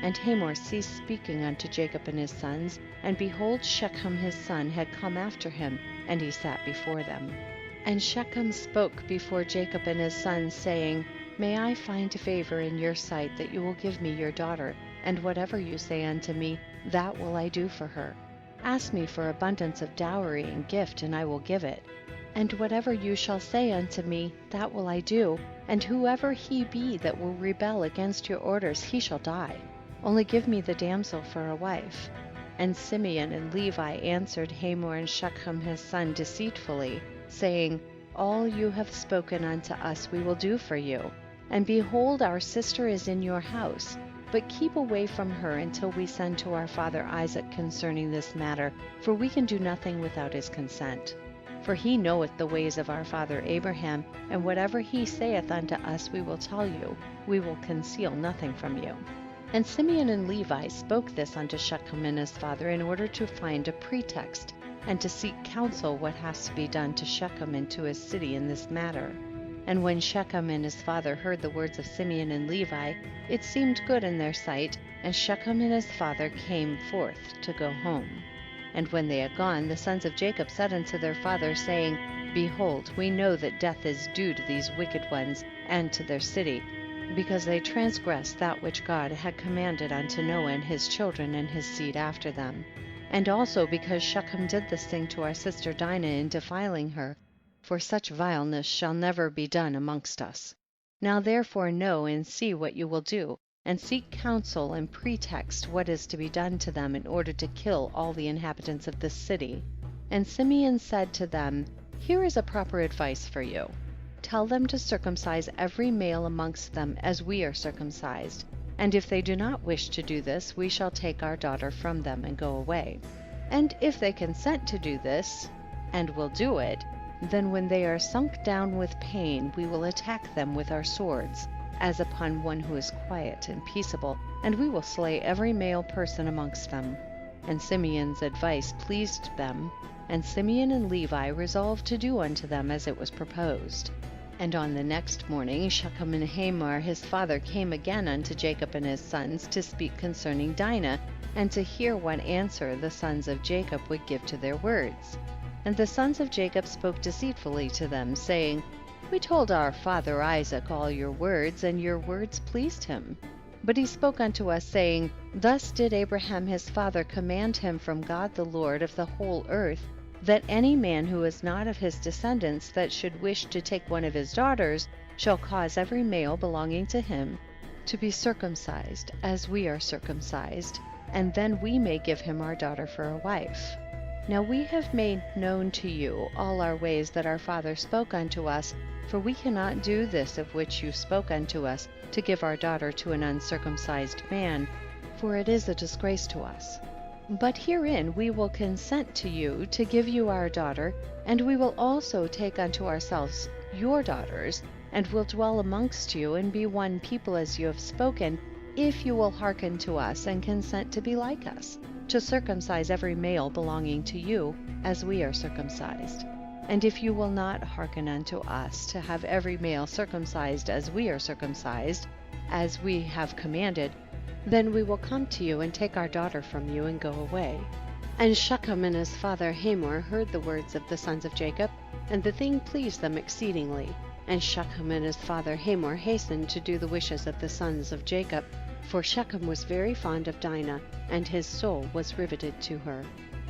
And Hamor ceased speaking unto Jacob and his sons, and behold, Shechem his son had come after him, and he sat before them. And Shechem spoke before Jacob and his sons, saying, May I find favor in your sight, that you will give me your daughter, and whatever you say unto me, that will I do for her. Ask me for abundance of dowry and gift, and I will give it. And whatever you shall say unto me, that will I do, and whoever he be that will rebel against your orders, he shall die. Only give me the damsel for a wife. And Simeon and Levi answered Hamor and Shechem his son deceitfully, saying, All you have spoken unto us we will do for you. And behold, our sister is in your house. But keep away from her until we send to our father Isaac concerning this matter, for we can do nothing without his consent. For he knoweth the ways of our father Abraham, and whatever he saith unto us we will tell you, we will conceal nothing from you. And Simeon and Levi spoke this unto Shechem and his father in order to find a pretext, and to seek counsel what has to be done to Shechem and to his city in this matter. And when Shechem and his father heard the words of Simeon and Levi, it seemed good in their sight, and Shechem and his father came forth to go home. And when they had gone, the sons of Jacob said unto their father, saying, Behold, we know that death is due to these wicked ones and to their city, because they transgressed that which God had commanded unto Noah and his children and his seed after them. And also because Shechem did this thing to our sister Dinah in defiling her, for such vileness shall never be done amongst us. Now therefore know and see what you will do, and seek counsel and pretext what is to be done to them in order to kill all the inhabitants of this city. And Simeon said to them, Here is a proper advice for you. Tell them to circumcise every male amongst them as we are circumcised, and if they do not wish to do this, we shall take our daughter from them and go away. And if they consent to do this, and will do it, then when they are sunk down with pain, we will attack them with our swords, as upon one who is quiet and peaceable, and we will slay every male person amongst them. And Simeon's advice pleased them, And Simeon and Levi resolved to do unto them as it was proposed. And on the next morning Shechem and Hamor his father came again unto Jacob and his sons to speak concerning Dinah, and to hear what answer the sons of Jacob would give to their words. And the sons of Jacob spoke deceitfully to them, saying, We told our father Isaac all your words, and your words pleased him. But he spoke unto us, saying, Thus did Abraham his father command him from God the Lord of the whole earth, that any man who is not of his descendants that should wish to take one of his daughters shall cause every male belonging to him to be circumcised, as we are circumcised, and then we may give him our daughter for a wife. Now we have made known to you all our ways that our father spoke unto us, for we cannot do this of which you spoke unto us, to give our daughter to an uncircumcised man, for it is a disgrace to us. But herein we will consent to you to give you our daughter, and we will also take unto ourselves your daughters, and will dwell amongst you and be one people as you have spoken, if you will hearken to us and consent to be like us, to circumcise every male belonging to you, as we are circumcised. And if you will not hearken unto us to have every male circumcised as we are circumcised, as we have commanded, then we will come to you and take our daughter from you and go away. And Shechem and his father Hamor heard the words of the sons of Jacob, and the thing pleased them exceedingly. And Shechem and his father Hamor hastened to do the wishes of the sons of Jacob, for Shechem was very fond of Dinah, and his soul was riveted to her.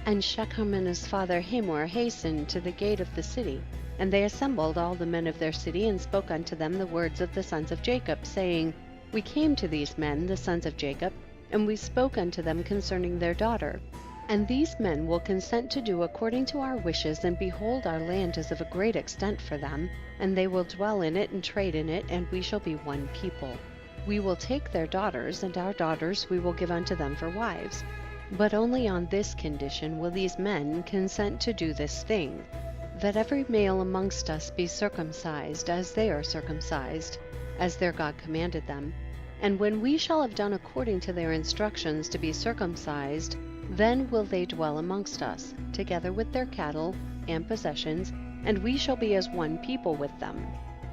And Shechem and his father Hamor hastened to the gate of the city, and they assembled all the men of their city, and spoke unto them the words of the sons of Jacob, saying, We came to these men, the sons of Jacob, and we spoke unto them concerning their daughter. And these men will consent to do according to our wishes, and behold, our land is of a great extent for them, and they will dwell in it and trade in it, and we shall be one people. We will take their daughters, and our daughters we will give unto them for wives. But only on this condition will these men consent to do this thing, that every male amongst us be circumcised, as they are circumcised, as their God commanded them. And when we shall have done according to their instructions to be circumcised, then will they dwell amongst us, together with their cattle and possessions, and we shall be as one people with them.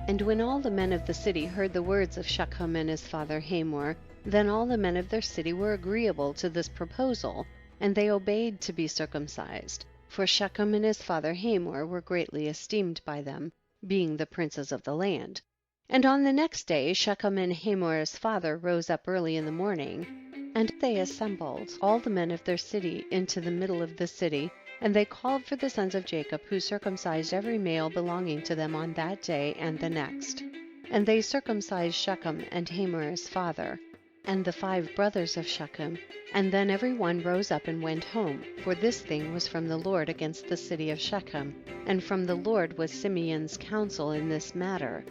And when all the men of the city heard the words of Shechem and his father Hamor, then all the men of their city were agreeable to this proposal, and they obeyed to be circumcised. For Shechem and his father Hamor were greatly esteemed by them, being the princes of the land. And on the next day Shechem and Hamor his father rose up early in the morning, and they assembled all the men of their city into the middle of the city, and they called for the sons of Jacob, who circumcised every male belonging to them on that day and the next. And they circumcised Shechem and Hamor his father, and the 5 brothers of Shechem, and then every one rose up and went home, for this thing was from the Lord against the city of Shechem, and from the Lord was Simeon's counsel in this matter,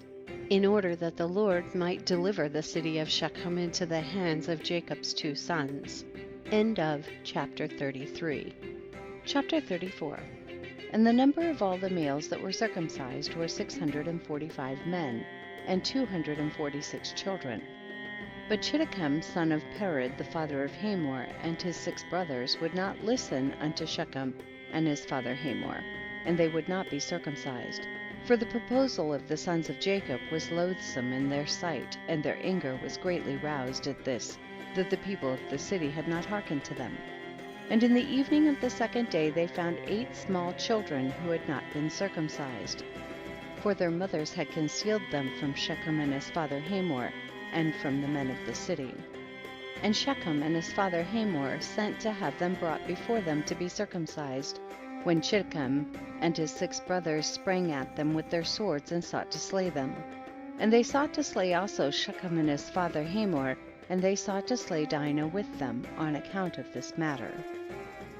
in order that the Lord might deliver the city of Shechem into the hands of Jacob's 2 sons. End of chapter 33. Chapter 34. And the number of all the males that were circumcised were 645 men, and 246 children. But Chiddekem son of Pered, the father of Hamor, and his 6 brothers would not listen unto Shechem and his father Hamor, and they would not be circumcised. For the proposal of the sons of Jacob was loathsome in their sight, and their anger was greatly roused at this, that the people of the city had not hearkened to them. And in the evening of the 2nd day they found 8 small children who had not been circumcised, for their mothers had concealed them from Shechem and his father Hamor, and from the men of the city. And Shechem and his father Hamor sent to have them brought before them to be circumcised, when Chiddekem and his 6 brothers sprang at them with their swords and sought to slay them. And they sought to slay also Shechem and his father Hamor, and they sought to slay Dinah with them on account of this matter.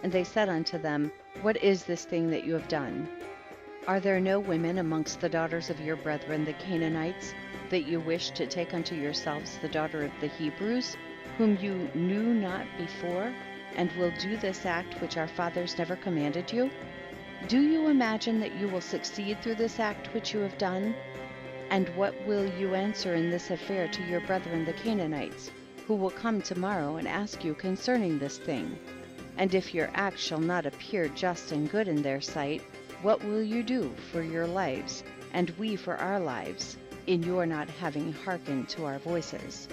And they said unto them, What is this thing that you have done? Are there no women amongst the daughters of your brethren the Canaanites, that you wish to take unto yourselves the daughter of the Hebrews, whom you knew not before, and will do this act which our fathers never commanded you? Do you imagine that you will succeed through this act which you have done? And what will you answer in this affair to your brethren the Canaanites, who will come tomorrow and ask you concerning this thing? And if your act shall not appear just and good in their sight, what will you do for your lives, and we for our lives, in your not having hearkened to our voices?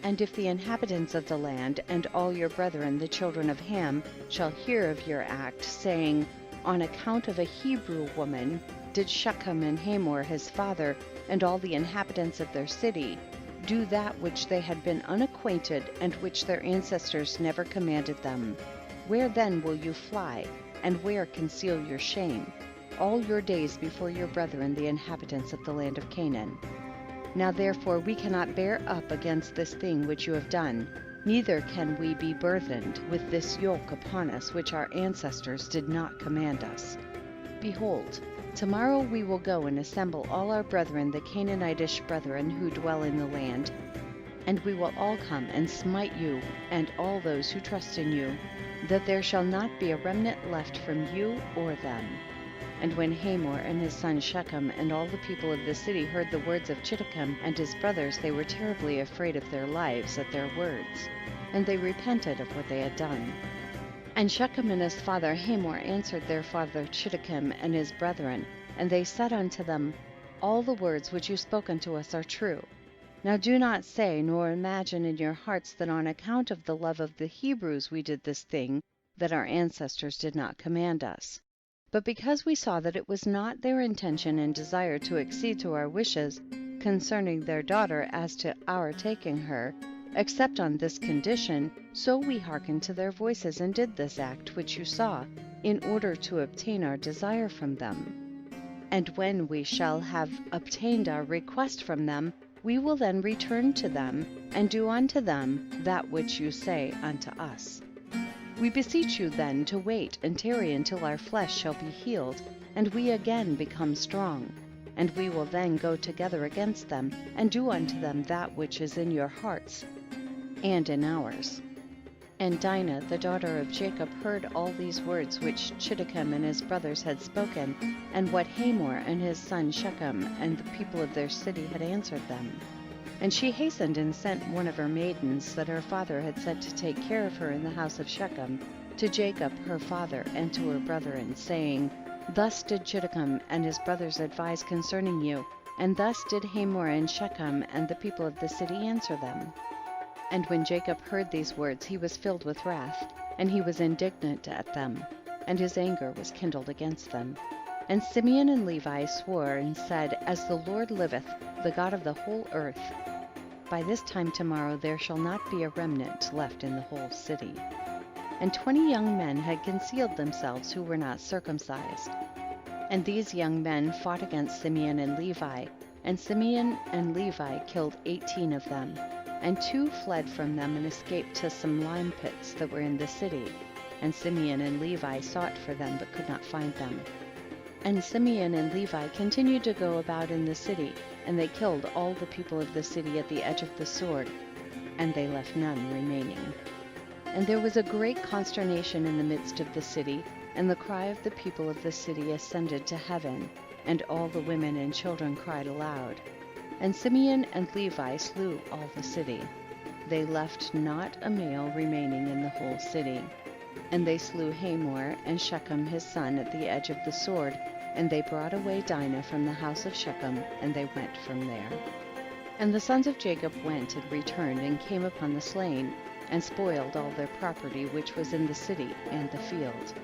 And if the inhabitants of the land and all your brethren the children of Ham shall hear of your act, saying, On account of a Hebrew woman did Shechem and Hamor his father and all the inhabitants of their city do that which they had been unacquainted and which their ancestors never commanded them, where then will you fly, and where conceal your shame, all your days before your brethren the inhabitants of the land of Canaan? Now therefore we cannot bear up against this thing which you have done, neither can we be burthened with this yoke upon us which our ancestors did not command us. Behold, tomorrow we will go and assemble all our brethren the Canaanitish brethren who dwell in the land, and we will all come and smite you and all those who trust in you, that there shall not be a remnant left from you or them. And when Hamor and his son Shechem and all the people of the city heard the words of Chiddekem and his brothers, they were terribly afraid of their lives at their words, and they repented of what they had done. And Shechem and his father Hamor answered their father Chiddekem and his brethren, and they said unto them, All the words which you spoke unto us are true. Now do not say nor imagine in your hearts that on account of the love of the Hebrews we did this thing that our ancestors did not command us. But because we saw that it was not their intention and desire to accede to our wishes concerning their daughter as to our taking her, except on this condition, so we hearkened to their voices and did this act which you saw, in order to obtain our desire from them. And when we shall have obtained our request from them, we will then return to them, and do unto them that which you say unto us. We beseech you then to wait and tarry until our flesh shall be healed, and we again become strong. And we will then go together against them, and do unto them that which is in your hearts, and in ours. And Dinah, the daughter of Jacob, heard all these words which Chiddekem and his brothers had spoken, and what Hamor and his son Shechem and the people of their city had answered them. And she hastened and sent one of her maidens that her father had sent to take care of her in the house of Shechem, to Jacob her father and to her brethren, saying, Thus did Chiddekem and his brothers advise concerning you, and thus did Hamor and Shechem and the people of the city answer them. And when Jacob heard these words, he was filled with wrath, and he was indignant at them, and his anger was kindled against them. And Simeon and Levi swore and said, As the Lord liveth, the God of the whole earth, by this time tomorrow there shall not be a remnant left in the whole city. And 20 young men had concealed themselves who were not circumcised. And these young men fought against Simeon and Levi, and Simeon and Levi killed 18 of them. And 2 fled from them and escaped to some lime pits that were in the city. And Simeon and Levi sought for them but could not find them. And Simeon and Levi continued to go about in the city, and they killed all the people of the city at the edge of the sword, and they left none remaining. And there was a great consternation in the midst of the city, and the cry of the people of the city ascended to heaven, and all the women and children cried aloud. And Simeon and Levi slew all the city. They left not a male remaining in the whole city. And they slew Hamor and Shechem his son at the edge of the sword, and they brought away Dinah from the house of Shechem, and they went from there. And the sons of Jacob went and returned, and came upon the slain, and spoiled all their property which was in the city and the field.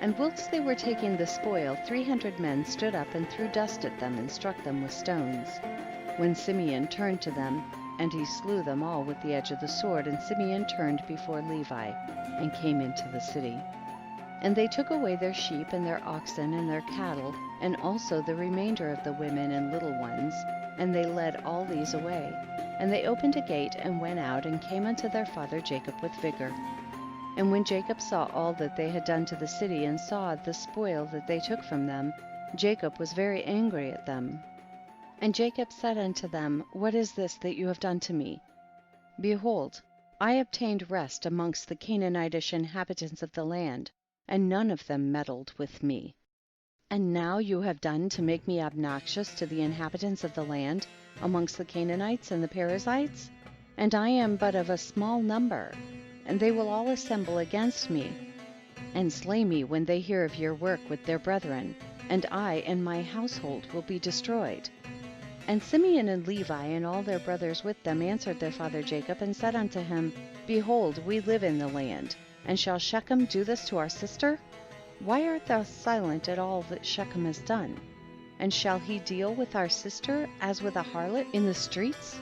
And whilst they were taking the spoil, 300 men stood up and threw dust at them, and struck them with stones. When Simeon turned to them, and he slew them all with the edge of the sword, and Simeon turned before Levi, and came into the city. And they took away their sheep and their oxen and their cattle, and also the remainder of the women and little ones, and they led all these away. And they opened a gate and went out, and came unto their father Jacob with vigor. And when Jacob saw all that they had done to the city, and saw the spoil that they took from them, Jacob was very angry at them. And Jacob said unto them, What is this that you have done to me? Behold, I obtained rest amongst the Canaanitish inhabitants of the land, and none of them meddled with me. And now you have done to make me obnoxious to the inhabitants of the land, amongst the Canaanites and the Perizzites? And I am but of a small number, and they will all assemble against me. and slay me when they hear of your work with their brethren, and I and my household will be destroyed. And Simeon and Levi and all their brothers with them answered their father Jacob and said unto him, Behold, we live in the land, and shall Shechem do this to our sister? Why art thou silent at all that Shechem has done? And shall he deal with our sister as with a harlot in the streets?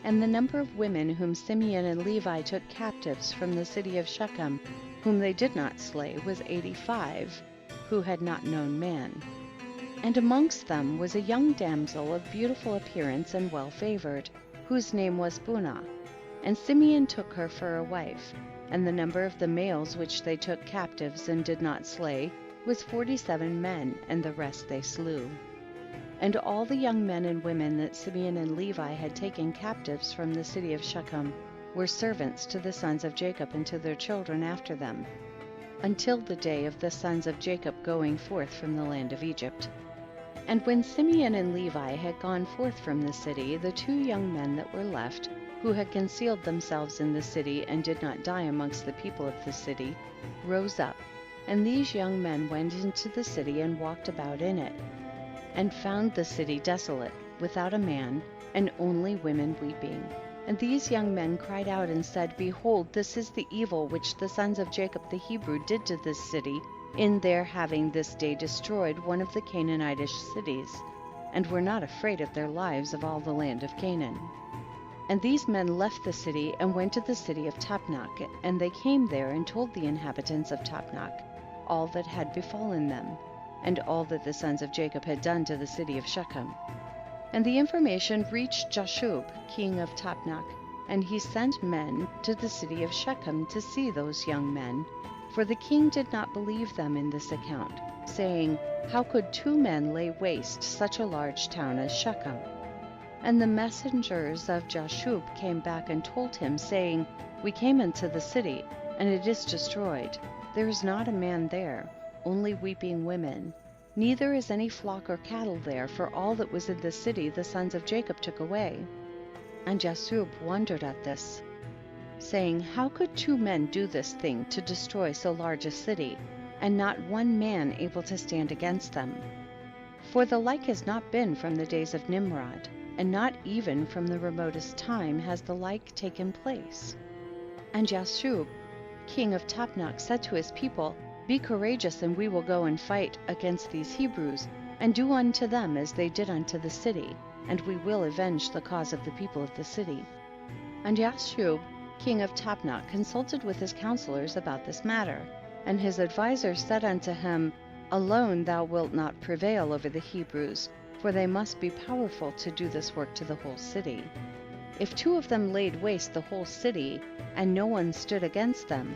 And the number of women whom Simeon and Levi took captives from the city of Shechem, whom they did not slay, was 85, who had not known man. And amongst them was a young damsel of beautiful appearance and well favored, whose name was Bunah. And Simeon took her for a wife. And the number of the males which they took captives and did not slay was 47 men, and the rest they slew. And all the young men and women that Simeon and Levi had taken captives from the city of Shechem were servants to the sons of Jacob and to their children after them, until the day of the sons of Jacob going forth from the land of Egypt. And when Simeon and Levi had gone forth from the city, the 2 young men that were left, who had concealed themselves in the city and did not die amongst the people of the city, rose up, and these young men went into the city and walked about in it, and found the city desolate, without a man, and only women weeping. And these young men cried out and said, Behold, this is the evil which the sons of Jacob the Hebrew did to this city, in their having this day destroyed one of the Canaanitish cities, and were not afraid of their lives of all the land of Canaan. And these men left the city and went to the city of Tapnach, and they came there and told the inhabitants of Tapnach all that had befallen them, and all that the sons of Jacob had done to the city of Shechem. And the information reached Jasher, king of Tapnach, and he sent men to the city of Shechem to see those young men, for the king did not believe them in this account, saying, How could 2 men lay waste such a large town as Shechem? And the messengers of Jasher came back and told him, saying, We came into the city, and it is destroyed. There is not a man there, only weeping women. Neither is any flock or cattle there, for all that was in the city the sons of Jacob took away. And Jasher wondered at this, saying, How could 2 men do this thing to destroy so large a city, and not one man able to stand against them? For the like has not been from the days of Nimrod, and not even from the remotest time has the like taken place. And Jasher, king of Tapnach, said to his people, Be courageous, and we will go and fight against these Hebrews, and do unto them as they did unto the city, and we will avenge the cause of the people of the city. And Jasher, king of Tapnach, consulted with his counselors about this matter, and his advisers said unto him, Alone thou wilt not prevail over the Hebrews, for they must be powerful to do this work to the whole city. If 2 of them laid waste the whole city, and no one stood against them,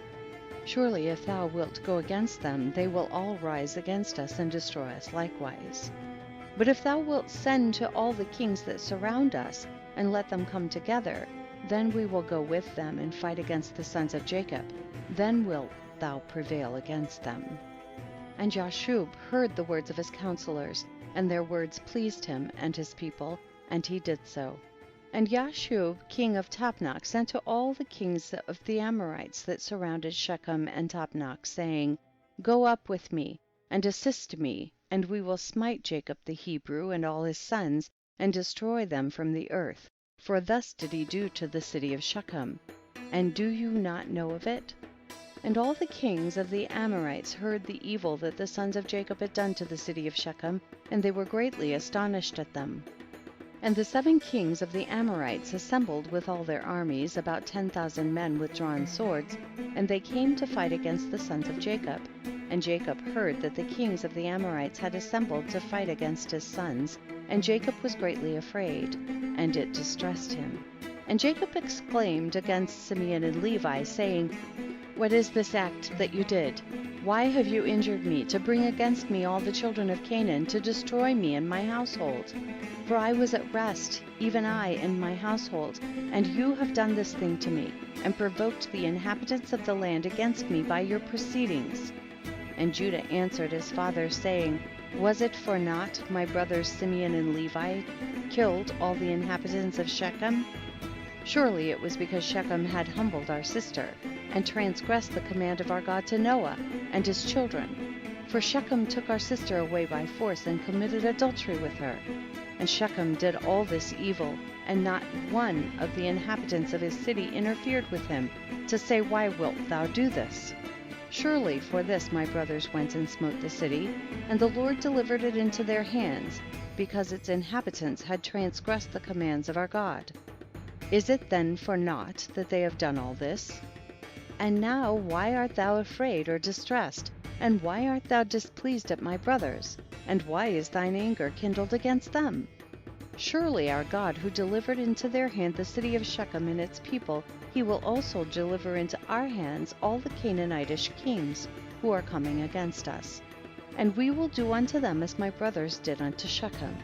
surely if thou wilt go against them, they will all rise against us and destroy us likewise. But if thou wilt send to all the kings that surround us, and let them come together, then we will go with them and fight against the sons of Jacob. Then wilt thou prevail against them. And Jasher heard the words of his counselors, and their words pleased him and his people, and he did so. And Jasher, king of Tapnach, sent to all the kings of the Amorites that surrounded Shechem and Tapnach, saying, Go up with me, and assist me, and we will smite Jacob the Hebrew and all his sons, and destroy them from the earth. For thus did he do to the city of Shechem. And do you not know of it? And all the kings of the Amorites heard the evil that the sons of Jacob had done to the city of Shechem, and they were greatly astonished at them. And the 7 kings of the Amorites assembled with all their armies, about 10,000 men with drawn swords, and they came to fight against the sons of Jacob. And Jacob heard that the kings of the Amorites had assembled to fight against his sons, and Jacob was greatly afraid, and it distressed him. And Jacob exclaimed against Simeon and Levi, saying, What is this act that you did? Why have you injured me, to bring against me all the children of Canaan, to destroy me and my household? For I was at rest, even I and my household, and you have done this thing to me, and provoked the inhabitants of the land against me by your proceedings. And Judah answered his father, saying, Was it for naught my brothers Simeon and Levi killed all the inhabitants of Shechem? Surely it was because Shechem had humbled our sister, and transgressed the command of our God to Noah and his children. For Shechem took our sister away by force and committed adultery with her. And Shechem did all this evil, and not one of the inhabitants of his city interfered with him, to say, Why wilt thou do this? Surely for this my brothers went and smote the city, and the Lord delivered it into their hands, because its inhabitants had transgressed the commands of our God. Is it then for naught that they have done all this? And now why art thou afraid or distressed? And why art thou displeased at my brothers? And why is thine anger kindled against them? Surely our God, who delivered into their hand the city of Shechem and its people, he will also deliver into our hands all the Canaanitish kings who are coming against us. And we will do unto them as my brothers did unto Shechem.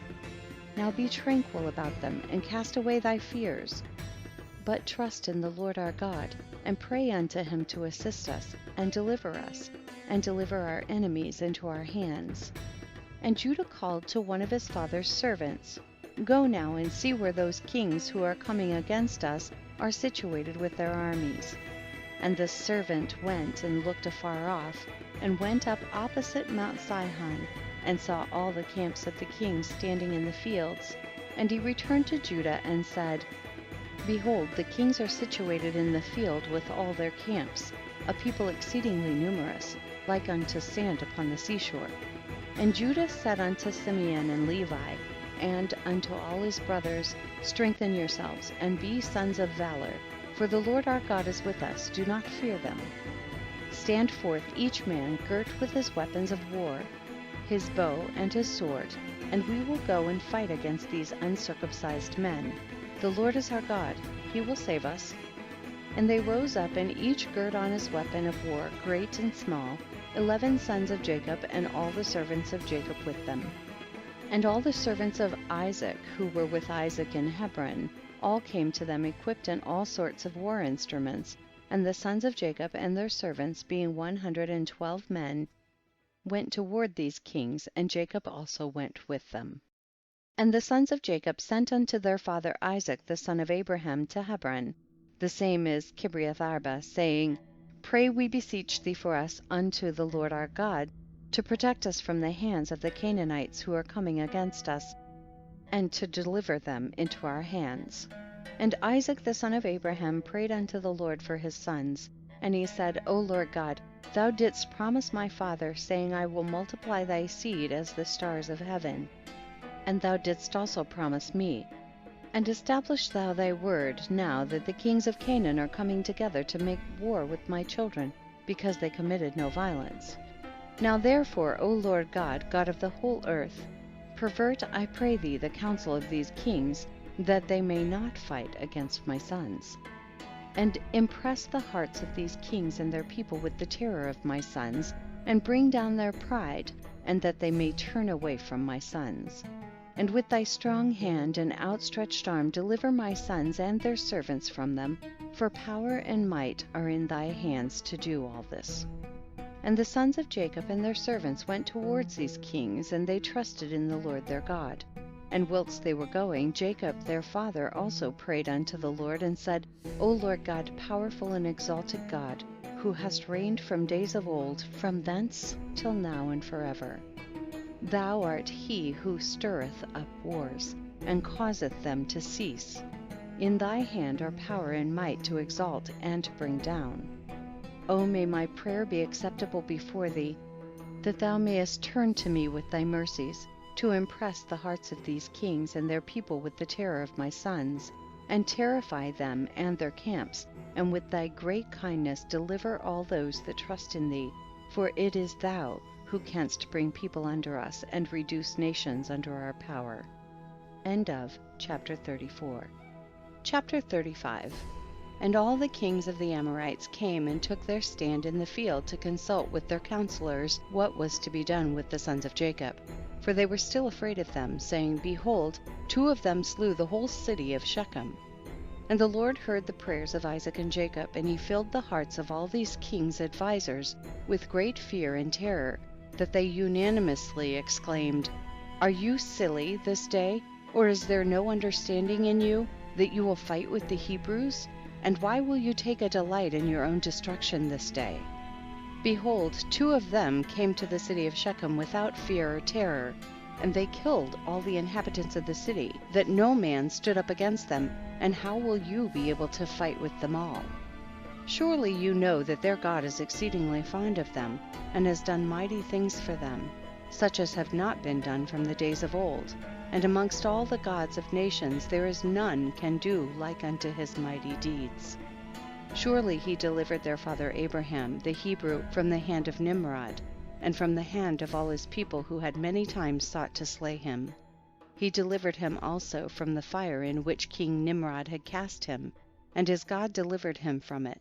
Now be tranquil about them, and cast away thy fears. But trust in the Lord our God, and pray unto him to assist us, and deliver our enemies into our hands. And Judah called to one of his father's servants, Go now and see where those kings who are coming against us are situated with their armies. And the servant went and looked afar off, and went up opposite Mount Sihon, and saw all the camps of the kings standing in the fields. And he returned to Judah and said, Behold, the kings are situated in the field with all their camps, a people exceedingly numerous, like unto sand upon the seashore. And Judah said unto Simeon and Levi, and unto all his brothers, Strengthen yourselves, and be sons of valor, for the Lord our God is with us, do not fear them. Stand forth each man girt with his weapons of war, his bow and his sword, and we will go and fight against these uncircumcised men. The Lord is our God, he will save us. And they rose up, and each girt on his weapon of war, great and small, 11 sons of Jacob, and all the servants of Jacob with them. And all the servants of Isaac, who were with Isaac in Hebron, all came to them equipped in all sorts of war instruments. And the sons of Jacob and their servants, being 112 men, went toward these kings, and Jacob also went with them. And the sons of Jacob sent unto their father Isaac the son of Abraham to Hebron, the same is Kiriath Arba, saying, Pray we beseech thee for us unto the Lord our God, to protect us from the hands of the Canaanites who are coming against us, and to deliver them into our hands. And Isaac the son of Abraham prayed unto the Lord for his sons, and he said, O Lord God, thou didst promise my father, saying, I will multiply thy seed as the stars of heaven. And thou didst also promise me. And establish thou thy word now that the kings of Canaan are coming together to make war with my children, because they committed no violence. Now therefore, O Lord God, God of the whole earth, pervert, I pray thee, the counsel of these kings, that they may not fight against my sons. And impress the hearts of these kings and their people with the terror of my sons, and bring down their pride, and that they may turn away from my sons. And with thy strong hand and outstretched arm deliver my sons and their servants from them, for power and might are in thy hands to do all this. And the sons of Jacob and their servants went towards these kings, and they trusted in the Lord their God. And whilst they were going, Jacob their father also prayed unto the Lord, and said, O Lord God, powerful and exalted God, who hast reigned from days of old, from thence till now and forever. Thou art he who stirreth up wars, and causeth them to cease. In thy hand are power and might to exalt and to bring down. O may my prayer be acceptable before thee, that thou mayest turn to me with thy mercies, to impress the hearts of these kings and their people with the terror of my sons, and terrify them and their camps, and with thy great kindness deliver all those that trust in thee, for it is thou who canst bring people under us and reduce nations under our power. End of chapter 34. Chapter 35. And all the kings of the Amorites came and took their stand in the field to consult with their counselors what was to be done with the sons of Jacob. For they were still afraid of them, saying, Behold, 2 of them slew the whole city of Shechem. And the Lord heard the prayers of Isaac and Jacob, and he filled the hearts of all these kings' advisers with great fear and terror, that they unanimously exclaimed, Are you silly this day, or is there no understanding in you, that you will fight with the Hebrews? And why will you take a delight in your own destruction this day? Behold, 2 of them came to the city of Shechem without fear or terror, and they killed all the inhabitants of the city, that no man stood up against them, and how will you be able to fight with them all? Surely you know that their God is exceedingly fond of them, and has done mighty things for them, such as have not been done from the days of old. And amongst all the gods of nations there is none can do like unto his mighty deeds. Surely he delivered their father Abraham, the Hebrew, from the hand of Nimrod, and from the hand of all his people who had many times sought to slay him. He delivered him also from the fire in which King Nimrod had cast him, and his God delivered him from it.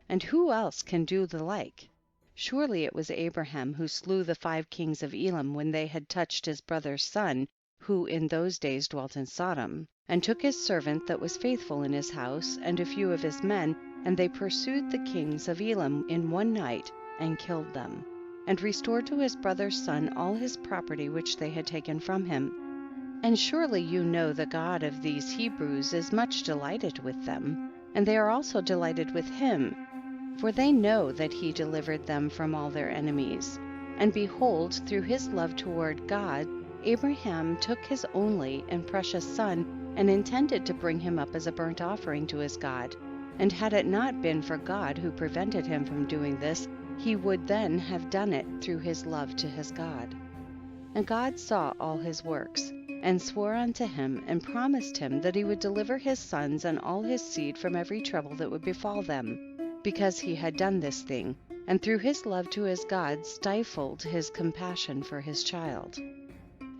And who else can do the like? Surely it was Abraham who slew the 5 kings of Elam when they had touched his brother's son, who in those days dwelt in Sodom, and took his servant that was faithful in his house, and a few of his men, and they pursued the kings of Elam in one night, and killed them, and restored to his brother's son all his property which they had taken from him. And surely you know the God of these Hebrews is much delighted with them, and they are also delighted with him, for they know that he delivered them from all their enemies. And behold, through his love toward God, Abraham took his only and precious son, and intended to bring him up as a burnt offering to his God. And had it not been for God who prevented him from doing this, he would then have done it through his love to his God. And God saw all his works, and swore unto him, and promised him that he would deliver his sons and all his seed from every trouble that would befall them, because he had done this thing, and through his love to his God stifled his compassion for his child.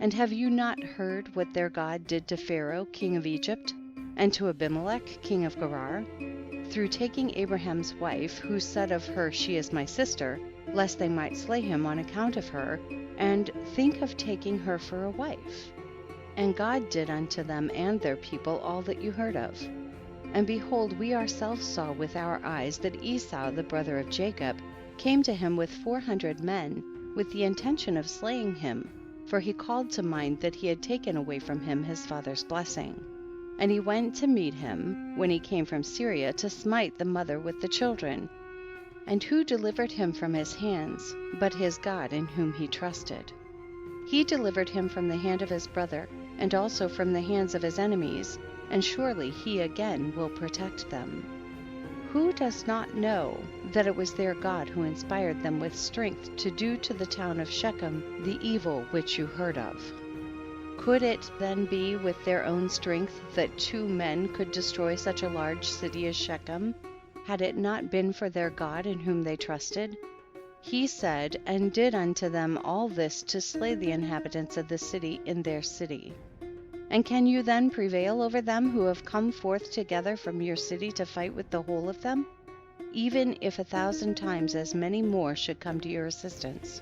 And have you not heard what their God did to Pharaoh, king of Egypt, and to Abimelech, king of Gerar, through taking Abraham's wife, who said of her, she is my sister, lest they might slay him on account of her, and think of taking her for a wife? And God did unto them and their people all that you heard of. And behold, we ourselves saw with our eyes that Esau, the brother of Jacob, came to him with 400 men, with the intention of slaying him, for he called to mind that he had taken away from him his father's blessing. And he went to meet him, when he came from Syria, to smite the mother with the children. And who delivered him from his hands, but his God in whom he trusted? He delivered him from the hand of his brother, and also from the hands of his enemies, and surely he again will protect them. Who does not know that it was their God who inspired them with strength to do to the town of Shechem the evil which you heard of? Could it then be with their own strength that 2 men could destroy such a large city as Shechem, had it not been for their God in whom they trusted? He said and did unto them all this to slay the inhabitants of the city in their city. And can you then prevail over them who have come forth together from your city to fight with the whole of them, even if 1,000 times as many more should come to your assistance?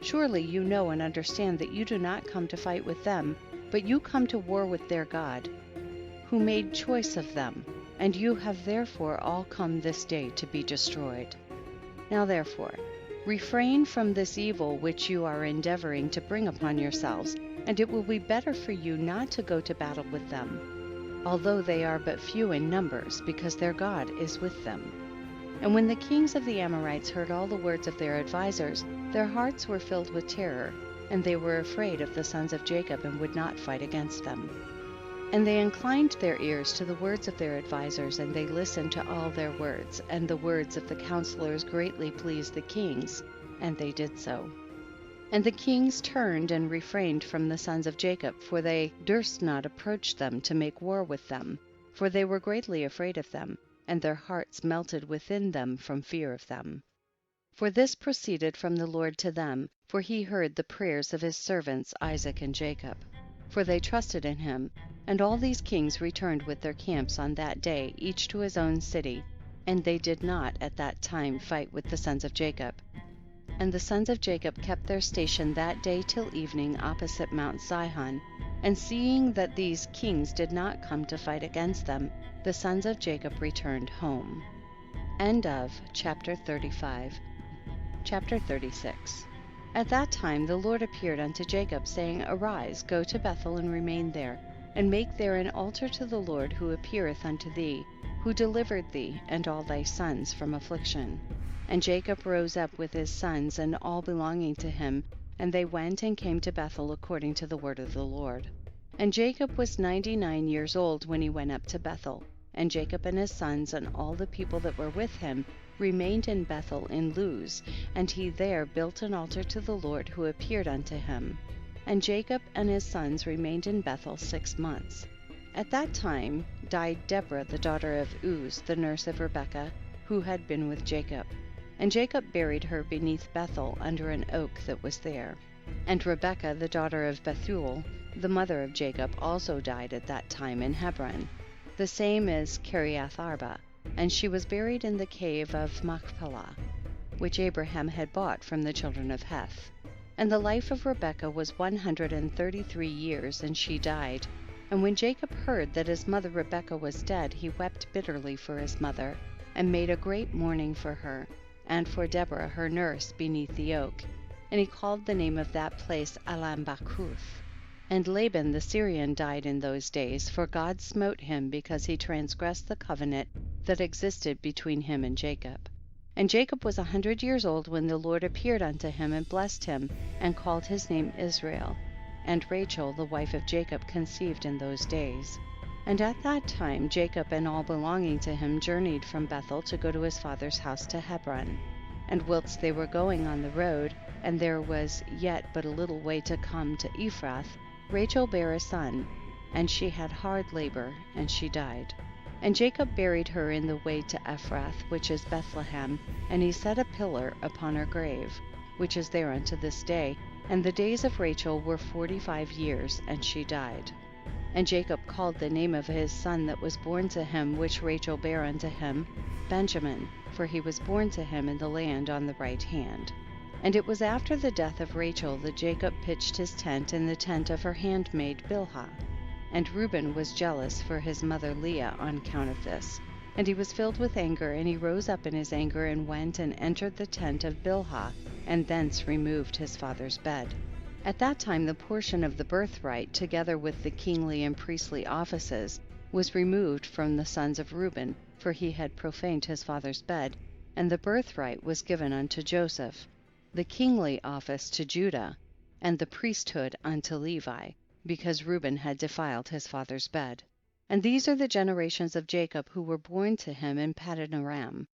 Surely you know and understand that you do not come to fight with them, but you come to war with their God, who made choice of them, and you have therefore all come this day to be destroyed. Now therefore, refrain from this evil which you are endeavoring to bring upon yourselves, and it will be better for you not to go to battle with them, although they are but few in numbers, because their God is with them. And when the kings of the Amorites heard all the words of their advisers, their hearts were filled with terror, and they were afraid of the sons of Jacob and would not fight against them. And they inclined their ears to the words of their advisers, and they listened to all their words, and the words of the counselors greatly pleased the kings, and they did so. And the kings turned and refrained from the sons of Jacob, for they durst not approach them to make war with them, for they were greatly afraid of them, and their hearts melted within them from fear of them. For this proceeded from the Lord to them, for he heard the prayers of his servants Isaac and Jacob, for they trusted in him. And all these kings returned with their camps on that day, each to his own city, and they did not at that time fight with the sons of Jacob. And the sons of Jacob kept their station that day till evening opposite Mount Sihon. And seeing that these kings did not come to fight against them, the sons of Jacob returned home. End of chapter 35. Chapter 36. At that time the Lord appeared unto Jacob, saying, Arise, go to Bethel and remain there, and make there an altar to the Lord who appeareth unto thee, who delivered thee and all thy sons from affliction. And Jacob rose up with his sons and all belonging to him, and they went and came to Bethel according to the word of the Lord. And Jacob was 99 years old when he went up to Bethel. And Jacob and his sons and all the people that were with him remained in Bethel in Luz, and he there built an altar to the Lord who appeared unto him. And Jacob and his sons remained in Bethel 6 months. At that time died Deborah the daughter of Uz, the nurse of Rebekah, who had been with Jacob. And Jacob buried her beneath Bethel under an oak that was there. And Rebekah the daughter of Bethuel, the mother of Jacob, also died at that time in Hebron. The same is Kiriath Arba, and she was buried in the cave of Machpelah, which Abraham had bought from the children of Heth. And the life of Rebekah was 133 years, and she died. And when Jacob heard that his mother Rebekah was dead, he wept bitterly for his mother, and made a great mourning for her, and for Deborah her nurse beneath the oak. And he called the name of that place Alambakuth. And Laban the Syrian died in those days, for God smote him because he transgressed the covenant that existed between him and Jacob. And Jacob was 100 years old when the Lord appeared unto him and blessed him, and called his name Israel. And Rachel the wife of Jacob conceived in those days. And at that time Jacob and all belonging to him journeyed from Bethel to go to his father's house to Hebron. And whilst they were going on the road, and there was yet but a little way to come to Ephrath, Rachel bare a son, and she had hard labor, and she died. And Jacob buried her in the way to Ephrath, which is Bethlehem, and he set a pillar upon her grave, which is there unto this day. And the days of Rachel were 45 years, and she died. And Jacob called the name of his son that was born to him, which Rachel bare unto him, Benjamin, for he was born to him in the land on the right hand. And it was after the death of Rachel that Jacob pitched his tent in the tent of her handmaid Bilhah. And Reuben was jealous for his mother Leah on account of this. And he was filled with anger, and he rose up in his anger and went and entered the tent of Bilhah, and thence removed his father's bed. At that time the portion of the birthright, together with the kingly and priestly offices, was removed from the sons of Reuben, for he had profaned his father's bed, and the birthright was given unto Joseph, the kingly office to Judah, and the priesthood unto Levi, because Reuben had defiled his father's bed. And these are the generations of Jacob who were born to him in Paddan Aram.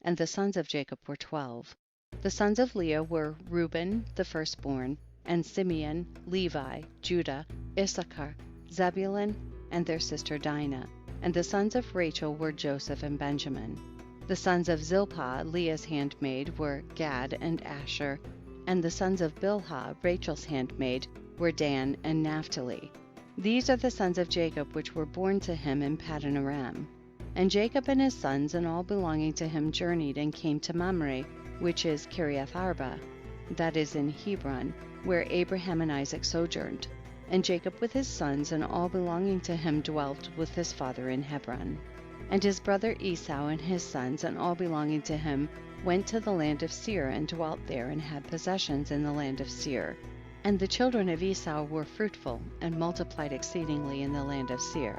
And the sons of Jacob were 12. The sons of Leah were Reuben the firstborn, and Simeon, Levi, Judah, Issachar, Zebulun, and their sister Dinah. And the sons of Rachel were Joseph and Benjamin. The sons of Zilpah, Leah's handmaid, were Gad and Asher. And the sons of Bilhah, Rachel's handmaid, were Dan and Naphtali. These are the sons of Jacob which were born to him in Paddan Aram. And Jacob and his sons and all belonging to him journeyed and came to Mamre, which is Kiriath Arba, that is in Hebron, where Abraham and Isaac sojourned. And Jacob with his sons and all belonging to him dwelt with his father in Hebron. And his brother Esau and his sons and all belonging to him went to the land of Seir and dwelt there and had possessions in the land of Seir. And the children of Esau were fruitful and multiplied exceedingly in the land of Seir.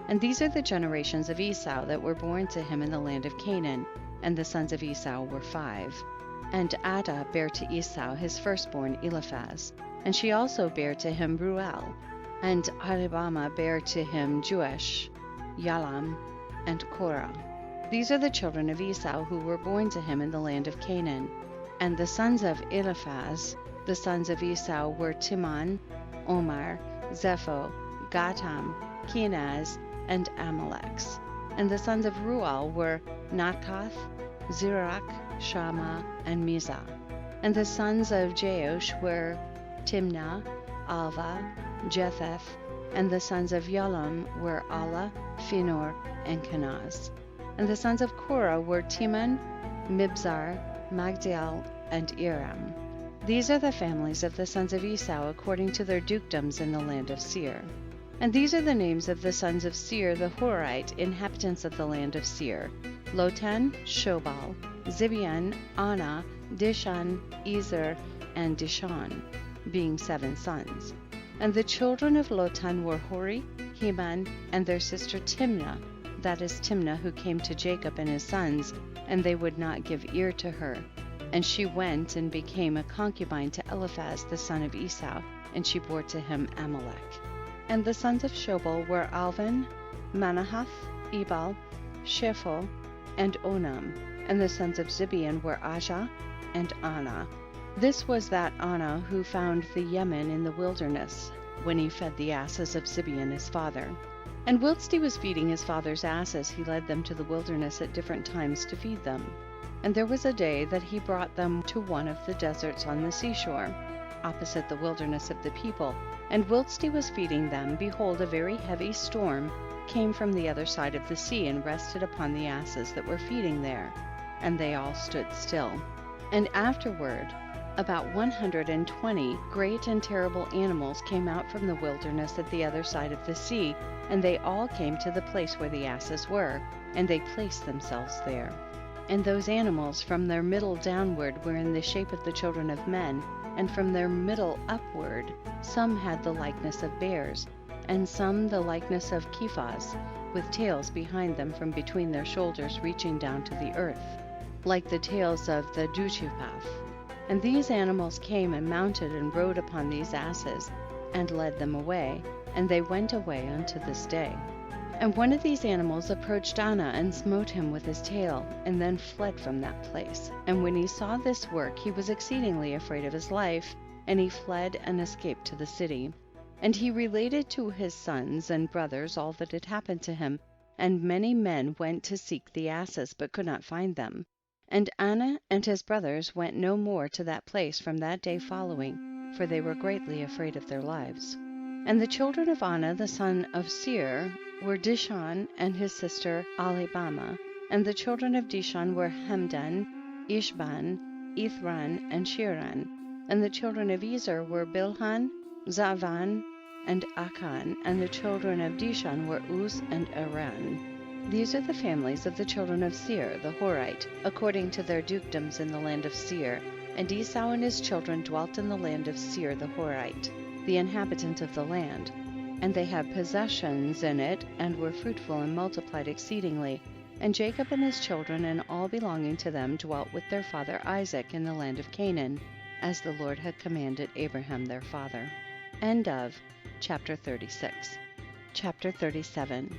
And these are the generations of Esau that were born to him in the land of Canaan, and the sons of Esau were 5. And Adah bare to Esau his firstborn Eliphaz, and she also bare to him Ruel. And Ahlibamah bare to him Jeush, Yalam, and Korah. These are the children of Esau who were born to him in the land of Canaan. And the sons of Eliphaz, the sons of Esau, were Timon, Omar, Zepho, Gatam, Kenaz, and Amalek. And the sons of Ruel were Nakath, Zerach, Shammah, and Mizah. And the sons of Jeush were Timnah, Alva, Jetheth. And the sons of Yalam were Allah, Phinor, and Kenaz. And the sons of Korah were Timon, Mibzar, Magdiel, and Iram. These are the families of the sons of Esau according to their dukedoms in the land of Seir. And these are the names of the sons of Seir the Horite, inhabitants of the land of Seir: Lotan, Shobal, Zibeon, Anah, Dishan, Ezer, and Dishan, being 7 sons. And the children of Lotan were Hori, Heman, and their sister Timnah, that is Timnah, who came to Jacob and his sons, and they would not give ear to her. And she went and became a concubine to Eliphaz the son of Esau, and she bore to him Amalek. And the sons of Shobal were Alvan, Manahath, Ebal, Shepho, and Onam. And the sons of Zibeon were Ajah and Anah. This was that Anah who found the Yemen in the wilderness, when he fed the asses of Zibeon his father. And whilst he was feeding his father's asses, he led them to the wilderness at different times to feed them. And there was a day that he brought them to one of the deserts on the seashore, opposite the wilderness of the people. And whilst he was feeding them, behold, a very heavy storm came from the other side of the sea, and rested upon the asses that were feeding there, and they all stood still. And afterward, about 120 great and terrible animals came out from the wilderness at the other side of the sea, and they all came to the place where the asses were, and they placed themselves there. And those animals from their middle downward were in the shape of the children of men, and from their middle upward some had the likeness of bears, and some the likeness of kephas, with tails behind them from between their shoulders reaching down to the earth, like the tails of the Duchupath. And these animals came and mounted and rode upon these asses, and led them away, and they went away unto this day. And one of these animals approached Anah and smote him with his tail, and then fled from that place. And when he saw this work, he was exceedingly afraid of his life, and he fled and escaped to the city. And he related to his sons and brothers all that had happened to him, and many men went to seek the asses, but could not find them. And Anah and his brothers went no more to that place from that day following, for they were greatly afraid of their lives. And the children of Anah the son of Seir were Dishon and his sister Ahlibamah. And the children of Dishon were Hemdan, Ishban, Ithran, and Shiran. And the children of Ezer were Bilhan, Zavan, and Akan. And the children of Dishon were Uz and Aran. These are the families of the children of Seir the Horite, according to their dukedoms in the land of Seir. And Esau and his children dwelt in the land of Seir the Horite, the inhabitant of the land. And they had possessions in it, and were fruitful and multiplied exceedingly. And Jacob and his children and all belonging to them dwelt with their father Isaac in the land of Canaan, as the Lord had commanded Abraham their father. End of chapter 36. Chapter 37.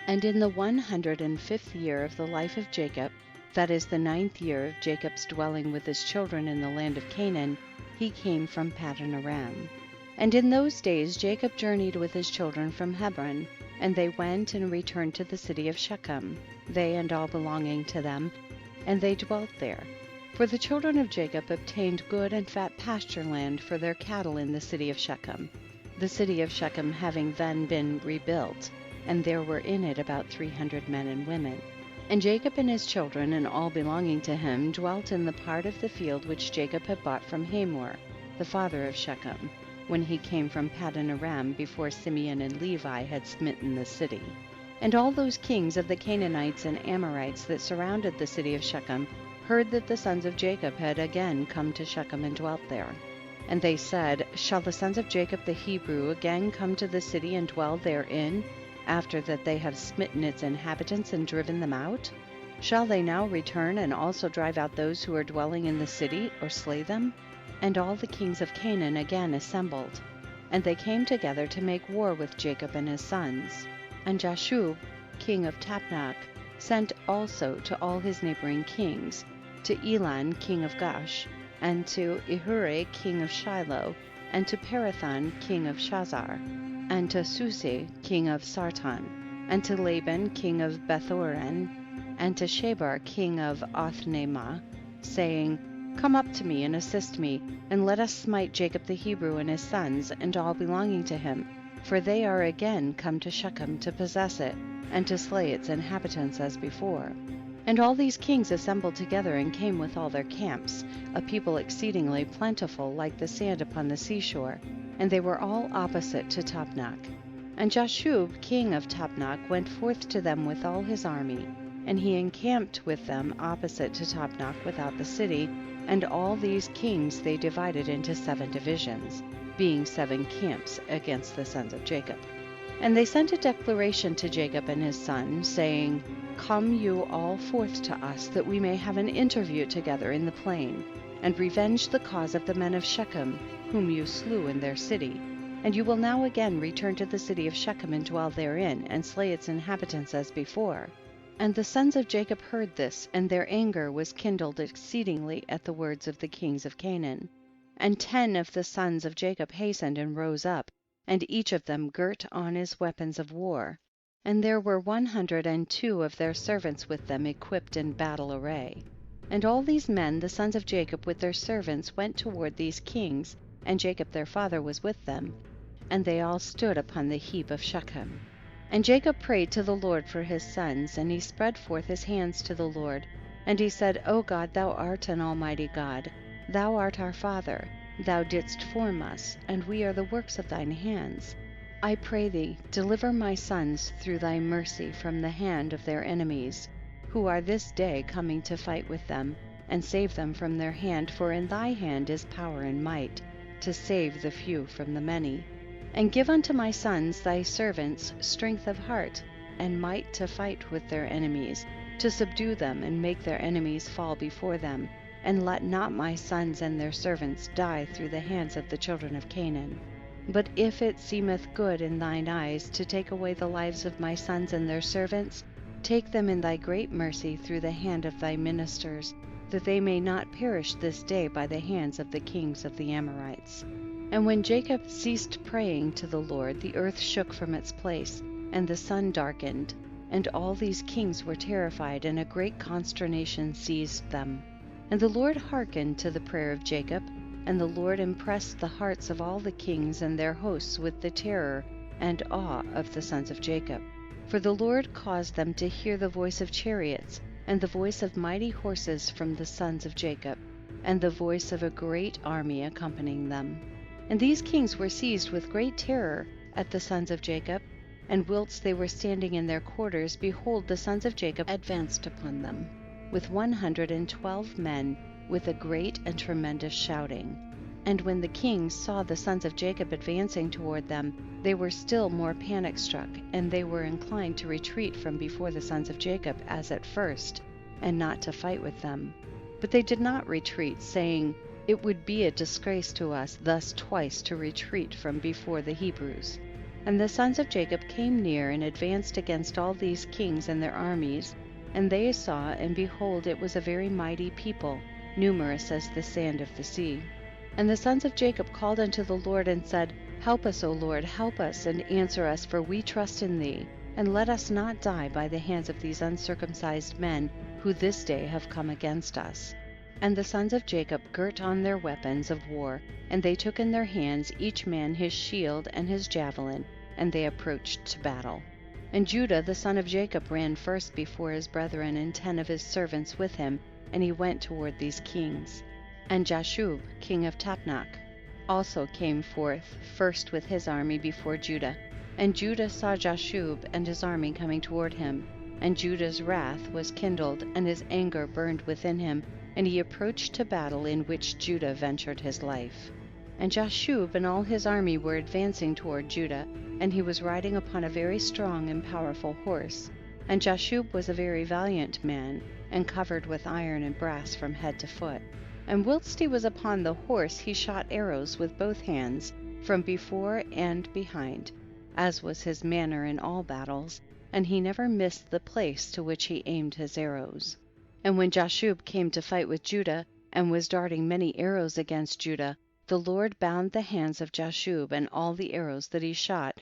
And in the 105th year of the life of Jacob, that is the 9th year of Jacob's dwelling with his children in the land of Canaan, he came from Paddan Aram. And in those days Jacob journeyed with his children from Hebron, and they went and returned to the city of Shechem, they and all belonging to them, and they dwelt there. For the children of Jacob obtained good and fat pasture land for their cattle in the city of Shechem, the city of Shechem having then been rebuilt, and there were in it about 300 men and women. And Jacob and his children and all belonging to him dwelt in the part of the field which Jacob had bought from Hamor, the father of Shechem, when he came from Paddan Aram, before Simeon and Levi had smitten the city. And all those kings of the Canaanites and Amorites that surrounded the city of Shechem heard that the sons of Jacob had again come to Shechem and dwelt there. And they said, Shall the sons of Jacob the Hebrew again come to the city and dwell therein, after that they have smitten its inhabitants and driven them out? Shall they now return and also drive out those who are dwelling in the city, or slay them? And all the kings of Canaan again assembled, and they came together to make war with Jacob and his sons. And Jashub, king of Tapnach, sent also to all his neighboring kings, to Elan, king of Gash, and to Ihure, king of Shiloh, and to Parathon, king of Shazar, and to Susi, king of Sarton, and to Laban, king of Bethoran, and to Shebar, king of Othnemah, saying, Come up to me and assist me, and let us smite Jacob the Hebrew and his sons, and all belonging to him, for they are again come to Shechem to possess it, and to slay its inhabitants as before. And all these kings assembled together and came with all their camps, a people exceedingly plentiful like the sand upon the seashore, and they were all opposite to Tapnach. And Jashub, king of Tapnach, went forth to them with all his army, and he encamped with them opposite to Tapnach without the city, and all these kings they divided into 7 divisions, being 7 camps against the sons of Jacob. And they sent a declaration to Jacob and his son, saying, Come you all forth to us, that we may have an interview together in the plain, and revenge the cause of the men of Shechem, whom you slew in their city. And you will now again return to the city of Shechem and dwell therein, and slay its inhabitants as before. And the sons of Jacob heard this, and their anger was kindled exceedingly at the words of the kings of Canaan. And 10 of the sons of Jacob hastened and rose up, and each of them girt on his weapons of war. And there were 102 of their servants with them, equipped in battle array. And all these men, the sons of Jacob, with their servants, went toward these kings, and Jacob their father was with them. And they all stood upon the heap of Shechem. And Jacob prayed to the Lord for his sons, and he spread forth his hands to the Lord. And he said, O God, thou art an almighty God. Thou art our Father. Thou didst form us, and we are the works of thine hands. I pray thee, deliver my sons through thy mercy from the hand of their enemies, who are this day coming to fight with them, and save them from their hand, for in thy hand is power and might, to save the few from the many. And give unto my sons thy servants strength of heart, and might to fight with their enemies, to subdue them and make their enemies fall before them. And let not my sons and their servants die through the hands of the children of Canaan. But if it seemeth good in thine eyes to take away the lives of my sons and their servants, take them in thy great mercy through the hand of thy ministers, that they may not perish this day by the hands of the kings of the Amorites. And when Jacob ceased praying to the Lord, the earth shook from its place, and the sun darkened, and all these kings were terrified, and a great consternation seized them. And the Lord hearkened to the prayer of Jacob, and the Lord impressed the hearts of all the kings and their hosts with the terror and awe of the sons of Jacob. For the Lord caused them to hear the voice of chariots, and the voice of mighty horses from the sons of Jacob, and the voice of a great army accompanying them. And these kings were seized with great terror at the sons of Jacob, and whilst they were standing in their quarters, behold, the sons of Jacob advanced upon them, with 112 men, with a great and tremendous shouting. And when the kings saw the sons of Jacob advancing toward them, they were still more panic-struck, and they were inclined to retreat from before the sons of Jacob as at first, and not to fight with them. But they did not retreat, saying, It would be a disgrace to us thus twice to retreat from before the Hebrews. And the sons of Jacob came near and advanced against all these kings and their armies, and they saw, and behold, it was a very mighty people, numerous as the sand of the sea. And the sons of Jacob called unto the Lord and said, Help us, O Lord, help us, and answer us, for we trust in thee, and let us not die by the hands of these uncircumcised men, who this day have come against us. And the sons of Jacob girt on their weapons of war, and they took in their hands each man his shield and his javelin, and they approached to battle. And Judah the son of Jacob ran first before his brethren, and 10 of his servants with him, and he went toward these kings. And Jashub king of Tapnach also came forth first with his army before Judah. And Judah saw Jashub and his army coming toward him, and Judah's wrath was kindled, and his anger burned within him, and he approached to battle, in which Judah ventured his life. And Jashub and all his army were advancing toward Judah, and he was riding upon a very strong and powerful horse. And Jashub was a very valiant man, and covered with iron and brass from head to foot. And whilst he was upon the horse, he shot arrows with both hands, from before and behind, as was his manner in all battles, and he never missed the place to which he aimed his arrows. And when Jashub came to fight with Judah, and was darting many arrows against Judah, the Lord bound the hands of Jashub, and all the arrows that he shot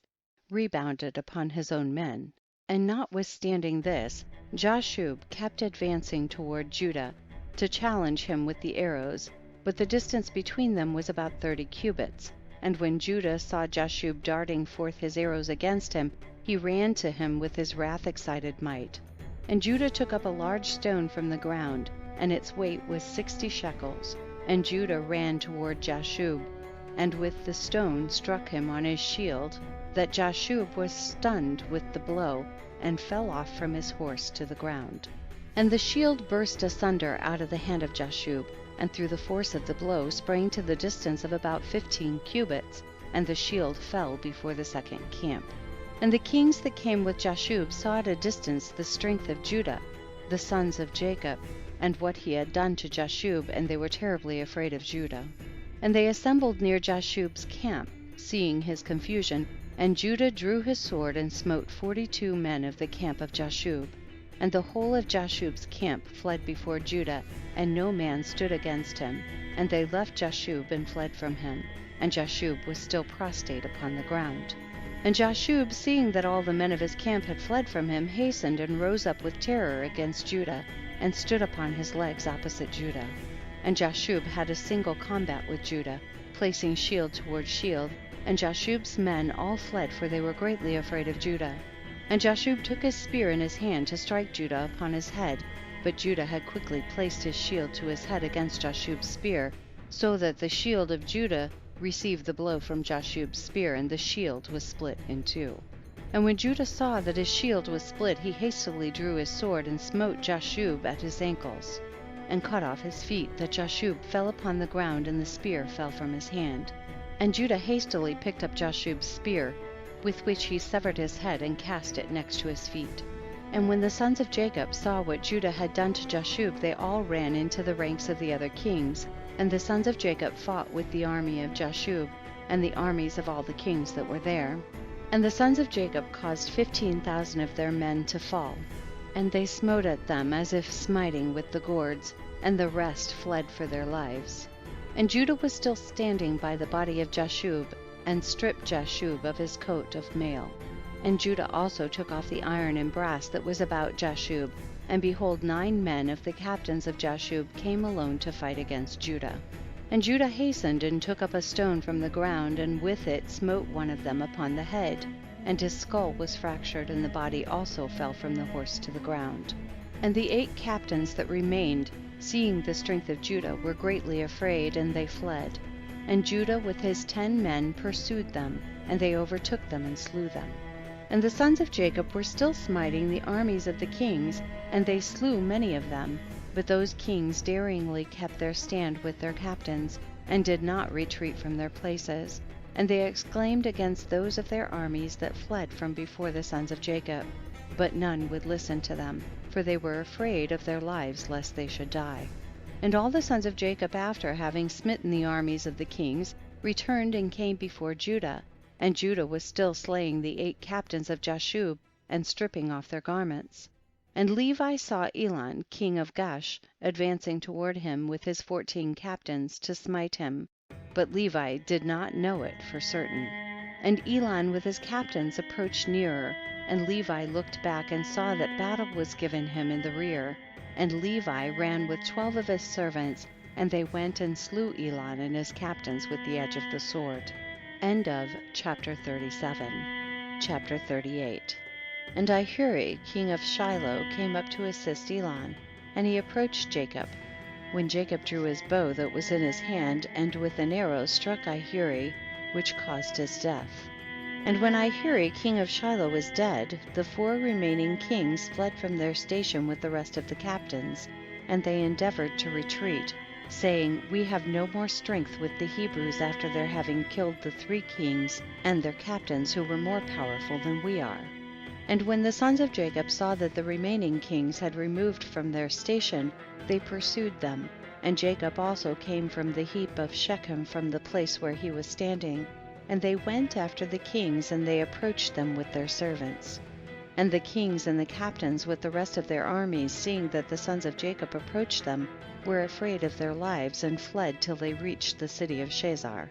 rebounded upon his own men. And notwithstanding this, Jashub kept advancing toward Judah, to challenge him with the arrows, but the distance between them was about 30 cubits. And when Judah saw Jashub darting forth his arrows against him, he ran to him with his wrath-excited might. And Judah took up a large stone from the ground, and its weight was 60 shekels. And Judah ran toward Jashub, and with the stone struck him on his shield, that Jashub was stunned with the blow, and fell off from his horse to the ground. And the shield burst asunder out of the hand of Jashub, and through the force of the blow sprang to the distance of about 15 cubits, and the shield fell before the second camp. And the kings that came with Jashub saw at a distance the strength of Judah, the sons of Jacob, and what he had done to Jashub, and they were terribly afraid of Judah. And they assembled near Jashub's camp, seeing his confusion, and Judah drew his sword and smote 42 men of the camp of Jashub. And the whole of Jashub's camp fled before Judah, and no man stood against him, and they left Jashub and fled from him, and Jashub was still prostrate upon the ground. And Jashub, seeing that all the men of his camp had fled from him, hastened and rose up with terror against Judah, and stood upon his legs opposite Judah. And Jashub had a single combat with Judah, placing shield toward shield, and Jashub's men all fled, for they were greatly afraid of Judah. And Jashub took his spear in his hand to strike Judah upon his head, but Judah had quickly placed his shield to his head against Jashub's spear, so that the shield of Judah received the blow from Jashub's spear, and the shield was split in two. And when Judah saw that his shield was split, he hastily drew his sword and smote Jashub at his ankles, and cut off his feet, that Jashub fell upon the ground, and the spear fell from his hand. And Judah hastily picked up Jashub's spear, with which he severed his head and cast it next to his feet. And when the sons of Jacob saw what Judah had done to Jashub, they all ran into the ranks of the other kings, and the sons of Jacob fought with the army of Jashub, and the armies of all the kings that were there. And the sons of Jacob caused 15,000 of their men to fall, and they smote at them as if smiting with the gourds, and the rest fled for their lives. And Judah was still standing by the body of Jashub, and stripped Jashub of his coat of mail. And Judah also took off the iron and brass that was about Jashub, and behold, 9 men of the captains of Jashub came alone to fight against Judah. And Judah hastened and took up a stone from the ground, and with it smote one of them upon the head, and his skull was fractured, and the body also fell from the horse to the ground. And the 8 captains that remained, seeing the strength of Judah, were greatly afraid, and they fled. And Judah with his 10 men pursued them, and they overtook them and slew them. And the sons of Jacob were still smiting the armies of the kings, and they slew many of them. But those kings daringly kept their stand with their captains, and did not retreat from their places. And they exclaimed against those of their armies that fled from before the sons of Jacob. But none would listen to them, for they were afraid of their lives lest they should die. And all the sons of Jacob, after having smitten the armies of the kings, returned and came before Judah. And Judah was still slaying the 8 captains of Jashub, and stripping off their garments. And Levi saw Elon, king of Gash, advancing toward him with his 14 captains to smite him, but Levi did not know it for certain. And Elon with his captains approached nearer, and Levi looked back and saw that battle was given him in the rear. And Levi ran with 12 of his servants, and they went and slew Elon and his captains with the edge of the sword. End of chapter 37. Chapter 38. And Ahayah, king of Shiloh, came up to assist Elon, and he approached Jacob. When Jacob drew his bow that was in his hand, and with an arrow struck Ahayah, which caused his death. And when Ahayah, king of Shiloh, was dead, the 4 remaining kings fled from their station with the rest of the captains, and they endeavored to retreat, saying, "We have no more strength with the Hebrews after their having killed the 3 kings and their captains who were more powerful than we are." And when the sons of Jacob saw that the remaining kings had removed from their station, they pursued them, and Jacob also came from the heap of Shechem, from the place where he was standing. And they went after the kings, and they approached them with their servants. And the kings and the captains with the rest of their armies, seeing that the sons of Jacob approached them, were afraid of their lives, and fled till they reached the city of Shazar.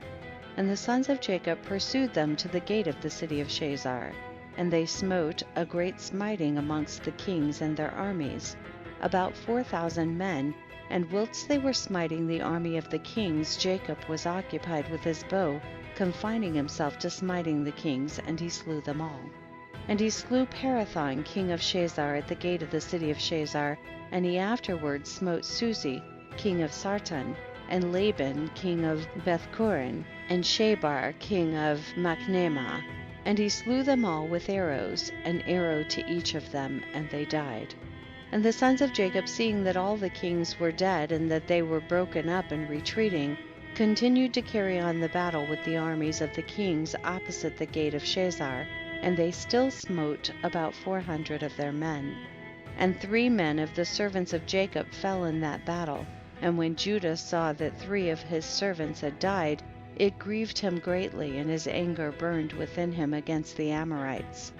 And the sons of Jacob pursued them to the gate of the city of Shazar. And they smote a great smiting amongst the kings and their armies, about 4,000 men. And whilst they were smiting the army of the kings, Jacob was occupied with his bow, confining himself to smiting the kings, and he slew them all. And he slew Parathon, king of Shazar, at the gate of the city of Shazar, and he afterwards smote Susi, king of Sarton, and Laban, king of Bethchorin, and Shabar, king of Machnema. And he slew them all with arrows, an arrow to each of them, and they died. And the sons of Jacob, seeing that all the kings were dead, and that they were broken up and retreating, continued to carry on the battle with the armies of the kings opposite the gate of Shazar, and they still smote about 400 of their men. And 3 men of the servants of Jacob fell in that battle. And when Judah saw that 3 of his servants had died, it grieved him greatly, and his anger burned within him against the Amorites.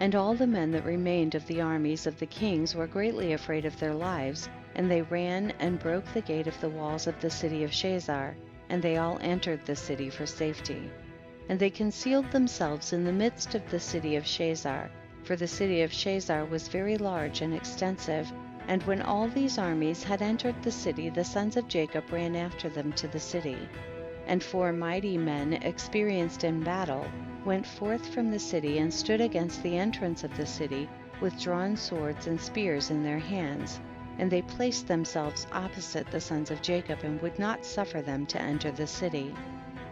And all the men that remained of the armies of the kings were greatly afraid of their lives, and they ran and broke the gate of the walls of the city of Shazar, and they all entered the city for safety. And they concealed themselves in the midst of the city of Shazar, for the city of Shazar was very large and extensive. And when all these armies had entered the city, the sons of Jacob ran after them to the city. And 4 mighty men, experienced in battle, went forth from the city and stood against the entrance of the city with drawn swords and spears in their hands. And they placed themselves opposite the sons of Jacob and would not suffer them to enter the city.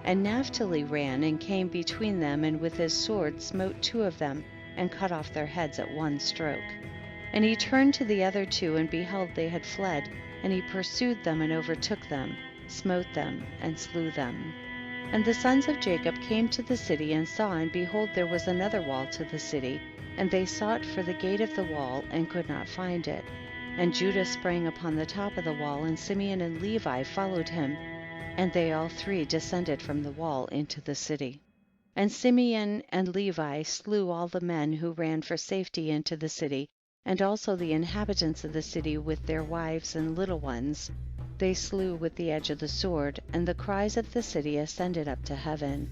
And Naphtali ran and came between them, and with his sword smote 2 of them and cut off their heads at one stroke. And he turned to the other 2, and beheld they had fled, and he pursued them and overtook them, smote them, and slew them. And the sons of Jacob came to the city and saw, and behold there was another wall to the city, and they sought for the gate of the wall, and could not find it. And Judah sprang upon the top of the wall, and Simeon and Levi followed him, and they all 3 descended from the wall into the city. And Simeon and Levi slew all the men who ran for safety into the city, and also the inhabitants of the city with their wives and little ones. They slew with the edge of the sword, and the cries of the city ascended up to heaven.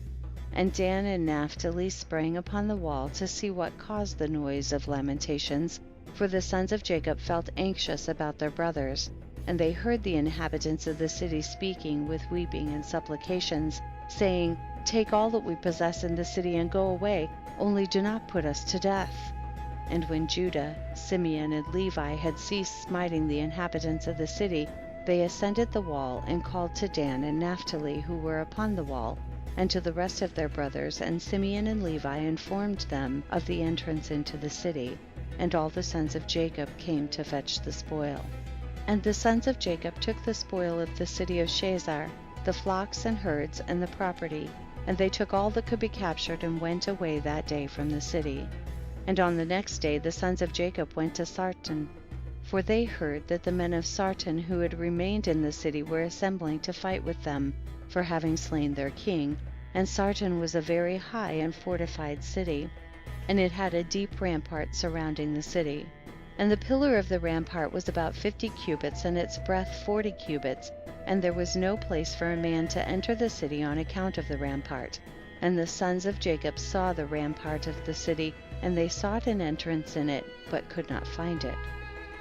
And Dan and Naphtali sprang upon the wall to see what caused the noise of lamentations, for the sons of Jacob felt anxious about their brothers. And they heard the inhabitants of the city speaking with weeping and supplications, saying, "Take all that we possess in the city and go away, only do not put us to death." And when Judah, Simeon, and Levi had ceased smiting the inhabitants of the city, they ascended the wall and called to Dan and Naphtali who were upon the wall, and to the rest of their brothers, and Simeon and Levi informed them of the entrance into the city, and all the sons of Jacob came to fetch the spoil. And the sons of Jacob took the spoil of the city of Shazar, the flocks and herds and the property, and they took all that could be captured and went away that day from the city. And on the next day the sons of Jacob went to Sarton, for they heard that the men of Sarton who had remained in the city were assembling to fight with them for having slain their king. And Sarton was a very high and fortified city, and it had a deep rampart surrounding the city. And the pillar of the rampart was about 50 cubits, and its breadth 40 cubits, and there was no place for a man to enter the city on account of the rampart. And the sons of Jacob saw the rampart of the city, and they sought an entrance in it, but could not find it.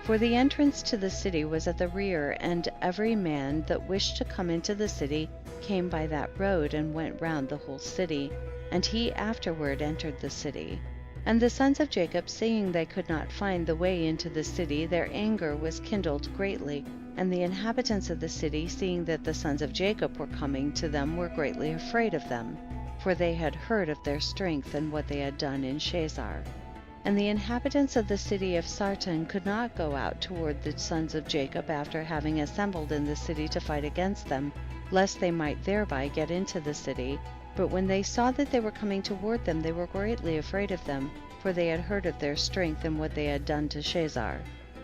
For the entrance to the city was at the rear, and every man that wished to come into the city came by that road and went round the whole city, and he afterward entered the city. And the sons of Jacob, seeing they could not find the way into the city, their anger was kindled greatly, and the inhabitants of the city, seeing that the sons of Jacob were coming to them, were greatly afraid of them, for they had heard of their strength and what they had done in Shazar. And the inhabitants of the city of Sarton could not go out toward the sons of Jacob after having assembled in the city to fight against them, lest they might thereby get into the city. But when they saw that they were coming toward them, they were greatly afraid of them, for they had heard of their strength and what they had done to Shazar.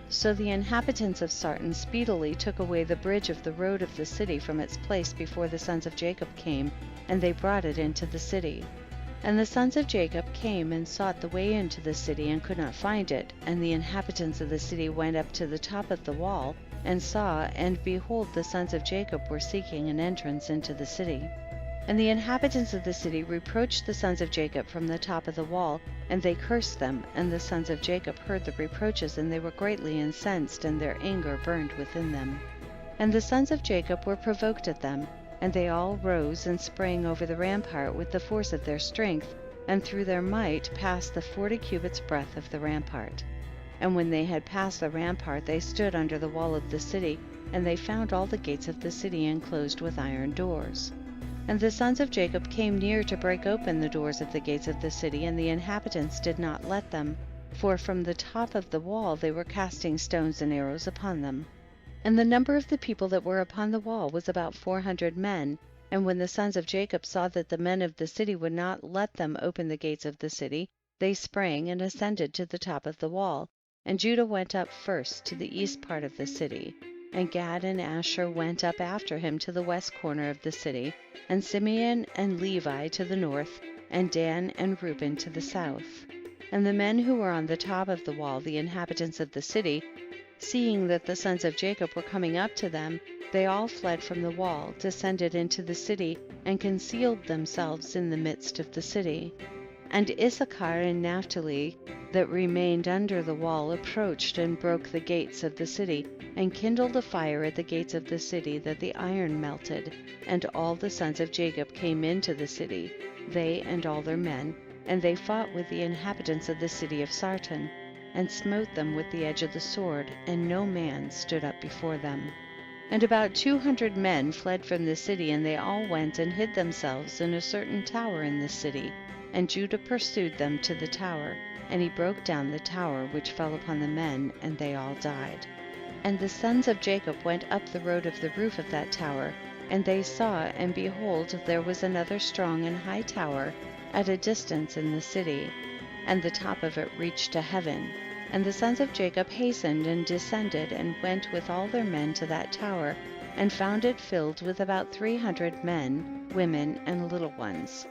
So the inhabitants of Sarton speedily took away the bridge of the road of the city from its place before the sons of Jacob came, and they brought it into the city. And the sons of Jacob came and sought the way into the city and could not find it, and the inhabitants of the city went up to the top of the wall, and saw, and behold, the sons of Jacob were seeking an entrance into the city. And the inhabitants of the city reproached the sons of Jacob from the top of the wall, and they cursed them, and the sons of Jacob heard the reproaches, and they were greatly incensed, and their anger burned within them. And the sons of Jacob were provoked at them, and they all rose and sprang over the rampart with the force of their strength, and through their might passed the 40 cubits breadth of the rampart. And when they had passed the rampart, they stood under the wall of the city, and they found all the gates of the city enclosed with iron doors. And the sons of Jacob came near to break open the doors of the gates of the city, and the inhabitants did not let them, for from the top of the wall they were casting stones and arrows upon them. And the number of the people that were upon the wall was about 400 men, and when the sons of Jacob saw that the men of the city would not let them open the gates of the city, they sprang and ascended to the top of the wall, and Judah went up first to the east part of the city, and Gad and Asher went up after him to the west corner of the city, and Simeon and Levi to the north, and Dan and Reuben to the south. And the men who were on the top of the wall, the inhabitants of the city, seeing that the sons of Jacob were coming up to them, they all fled from the wall, descended into the city, and concealed themselves in the midst of the city. And Issachar and Naphtali that remained under the wall approached and broke the gates of the city, and kindled a fire at the gates of the city that the iron melted. And all the sons of Jacob came into the city, they and all their men, and they fought with the inhabitants of the city of Sarton, and smote them with the edge of the sword, and no man stood up before them. And about 200 men fled from the city, and they all went and hid themselves in a certain tower in the city. And Judah pursued them to the tower, and he broke down the tower, which fell upon the men, and they all died. And the sons of Jacob went up the road of the roof of that tower, and they saw, and behold, there was another strong and high tower at a distance in the city, and the top of it reached to heaven. And the sons of Jacob hastened and descended, and went with all their men to that tower, and found it filled with about 300 men, women, and little ones.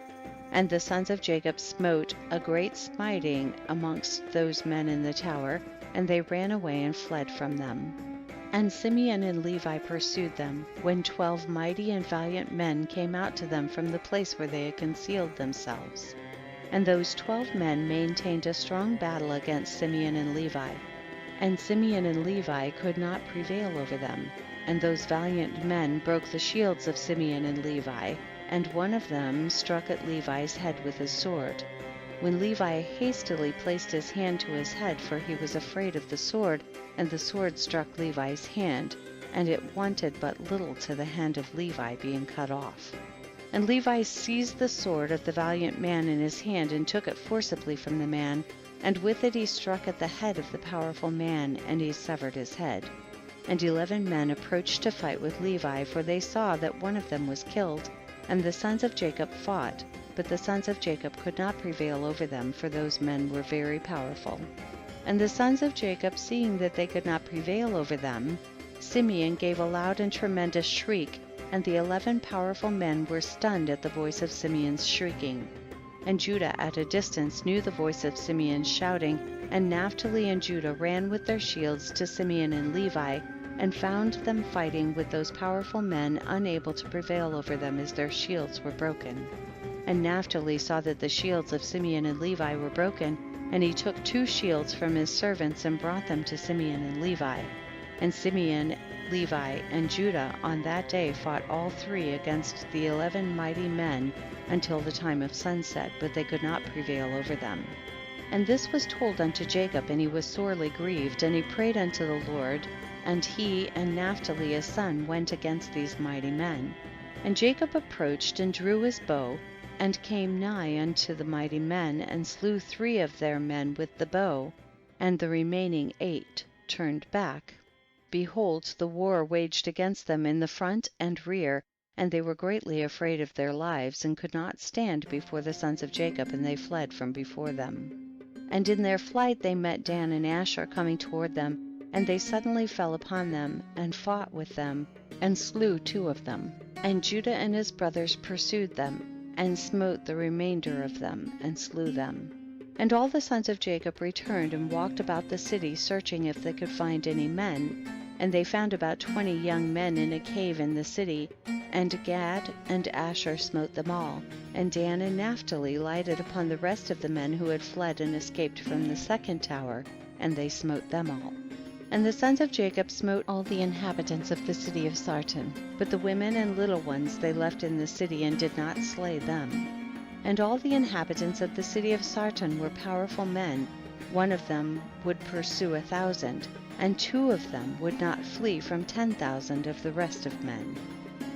And the sons of Jacob smote a great smiting amongst those men in the tower, and they ran away and fled from them. And Simeon and Levi pursued them, when 12 mighty and valiant men came out to them from the place where they had concealed themselves. And those 12 men maintained a strong battle against Simeon and Levi. And Simeon and Levi could not prevail over them. And those valiant men broke the shields of Simeon and Levi, and one of them struck at Levi's head with his sword. When Levi hastily placed his hand to his head, for he was afraid of the sword, and the sword struck Levi's hand, and it wanted but little to the hand of Levi being cut off. And Levi seized the sword of the valiant man in his hand, and took it forcibly from the man, and with it he struck at the head of the powerful man, and he severed his head. And 11 men approached to fight with Levi, for they saw that one of them was killed. And the sons of Jacob fought, but the sons of Jacob could not prevail over them, for those men were very powerful. And the sons of Jacob, seeing that they could not prevail over them, Simeon gave a loud and tremendous shriek, and the 11 powerful men were stunned at the voice of Simeon's shrieking. And Judah at a distance knew the voice of Simeon's shouting, and Naphtali and Judah ran with their shields to Simeon and Levi, and found them fighting with those powerful men, unable to prevail over them, as their shields were broken. And Naphtali saw that the shields of Simeon and Levi were broken, and he took 2 shields from his servants and brought them to Simeon and Levi. And Simeon, Levi, and Judah on that day fought all 3 against the 11 mighty men until the time of sunset, but they could not prevail over them. And this was told unto Jacob, and he was sorely grieved, and he prayed unto the Lord. And he and Naphtali his son went against these mighty men. And Jacob approached and drew his bow, and came nigh unto the mighty men, and slew 3 of their men with the bow, and the remaining 8 turned back. Behold, the war waged against them in the front and rear, and they were greatly afraid of their lives, and could not stand before the sons of Jacob, and they fled from before them. And in their flight they met Dan and Asher coming toward them, and they suddenly fell upon them, and fought with them, and slew 2 of them. And Judah and his brothers pursued them, and smote the remainder of them, and slew them. And all the sons of Jacob returned and walked about the city, searching if they could find any men. And they found about 20 young men in a cave in the city, and Gad and Asher smote them all. And Dan and Naphtali lighted upon the rest of the men who had fled and escaped from the second tower, and they smote them all. And the sons of Jacob smote all the inhabitants of the city of Sarton, but the women and little ones they left in the city, and did not slay them. And all the inhabitants of the city of Sarton were powerful men. One of them would pursue 1,000, and 2 of them would not flee from 10,000 of the rest of men.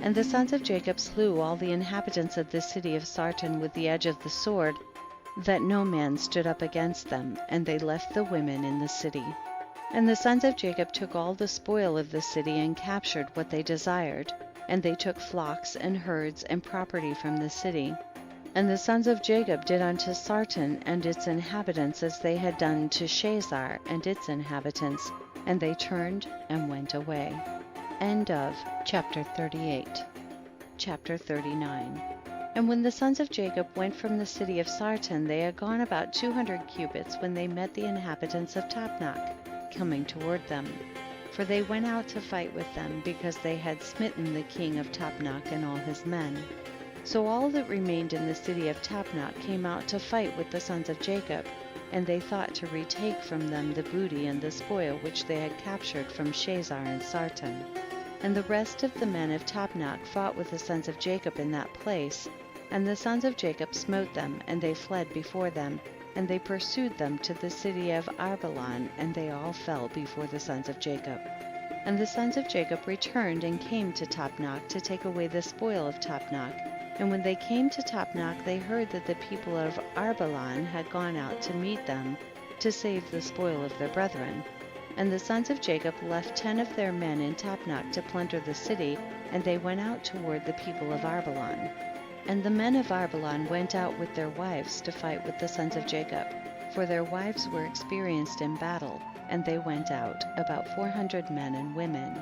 And the sons of Jacob slew all the inhabitants of the city of Sarton with the edge of the sword, that no man stood up against them, and they left the women in the city. And the sons of Jacob took all the spoil of the city, and captured what they desired, and they took flocks and herds and property from the city. And the sons of Jacob did unto Sarton and its inhabitants as they had done to Shazar and its inhabitants, and they turned and went away. End of chapter 38. Chapter 39. And when the sons of Jacob went from the city of Sarton, they had gone about 200 cubits when they met the inhabitants of Tapnach, coming toward them. For they went out to fight with them, because they had smitten the king of Tapnach and all his men. So all that remained in the city of Tapnach came out to fight with the sons of Jacob, and they thought to retake from them the booty and the spoil which they had captured from Shazar and Sarton. And the rest of the men of Tapnach fought with the sons of Jacob in that place, and the sons of Jacob smote them, and they fled before them, and they pursued them to the city of Arbelon, and they all fell before the sons of Jacob. And the sons of Jacob returned and came to Tapnach to take away the spoil of Tapnach. And when they came to Tapnach, they heard that the people of Arbelon had gone out to meet them, to save the spoil of their brethren. And the sons of Jacob left 10 of their men in Tapnach to plunder the city, and they went out toward the people of Arbelon. And the men of Arbelon went out with their wives to fight with the sons of Jacob, for their wives were experienced in battle, and they went out, about 400 men and women.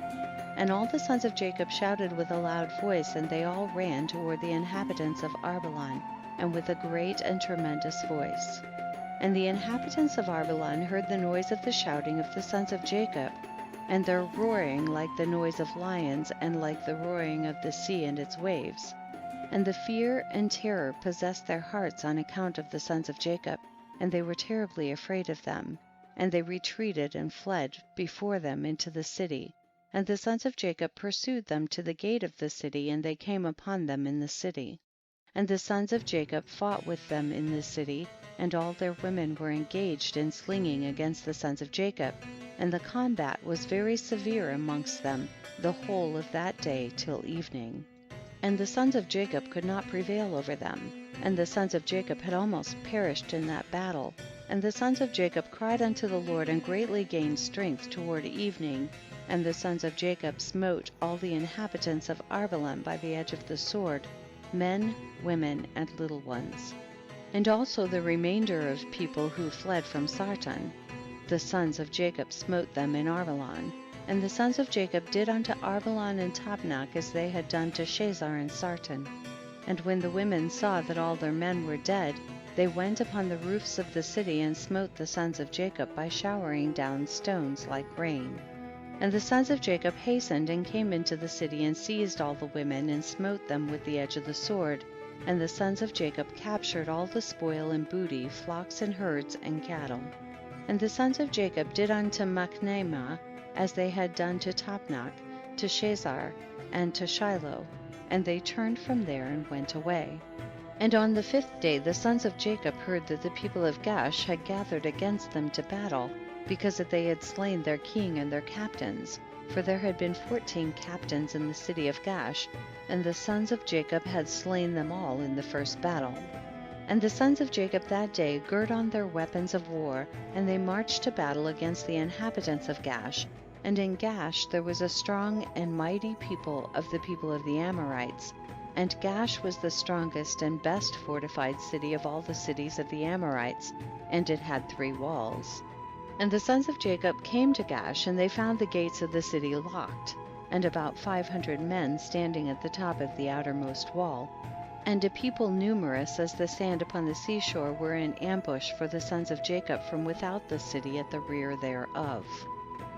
And all the sons of Jacob shouted with a loud voice, and they all ran toward the inhabitants of Arbelon, and with a great and tremendous voice. And the inhabitants of Arbelon heard the noise of the shouting of the sons of Jacob, and their roaring like the noise of lions, and like the roaring of the sea and its waves. And the fear and terror possessed their hearts on account of the sons of Jacob, and they were terribly afraid of them. And they retreated and fled before them into the city. And the sons of Jacob pursued them to the gate of the city, and they came upon them in the city. And the sons of Jacob fought with them in the city, and all their women were engaged in slinging against the sons of Jacob, and the combat was very severe amongst them the whole of that day till evening. And the sons of Jacob could not prevail over them, and the sons of Jacob had almost perished in that battle. And the sons of Jacob cried unto the Lord, and greatly gained strength toward evening. And the sons of Jacob smote all the inhabitants of Arbelon by the edge of the sword, men, women, and little ones. And also the remainder of people who fled from Sarton, the sons of Jacob smote them in Arbelon. And the sons of Jacob did unto Arbelon and Tapnach as they had done to Shazar and Sarton. And when the women saw that all their men were dead, they went upon the roofs of the city and smote the sons of Jacob by showering down stones like rain. And the sons of Jacob hastened and came into the city and seized all the women and smote them with the edge of the sword. And the sons of Jacob captured all the spoil and booty, flocks and herds and cattle. And the sons of Jacob did unto Machnamah as they had done to Tapnach, to Shazar, and to Shiloh, and they turned from there and went away. And on the 5th day the sons of Jacob heard that the people of Gash had gathered against them to battle, because that they had slain their king and their captains, for there had been 14 captains in the city of Gash, and the sons of Jacob had slain them all in the first battle. And the sons of Jacob that day girt on their weapons of war, and they marched to battle against the inhabitants of Gash. And in Gash there was a strong and mighty people of the people of the Amorites, and Gash was the strongest and best fortified city of all the cities of the Amorites, and it had 3 walls. And the sons of Jacob came to Gash, and they found the gates of the city locked, and about 500 men standing at the top of the outermost wall. And a people numerous as the sand upon the seashore were in ambush for the sons of Jacob from without the city at the rear thereof.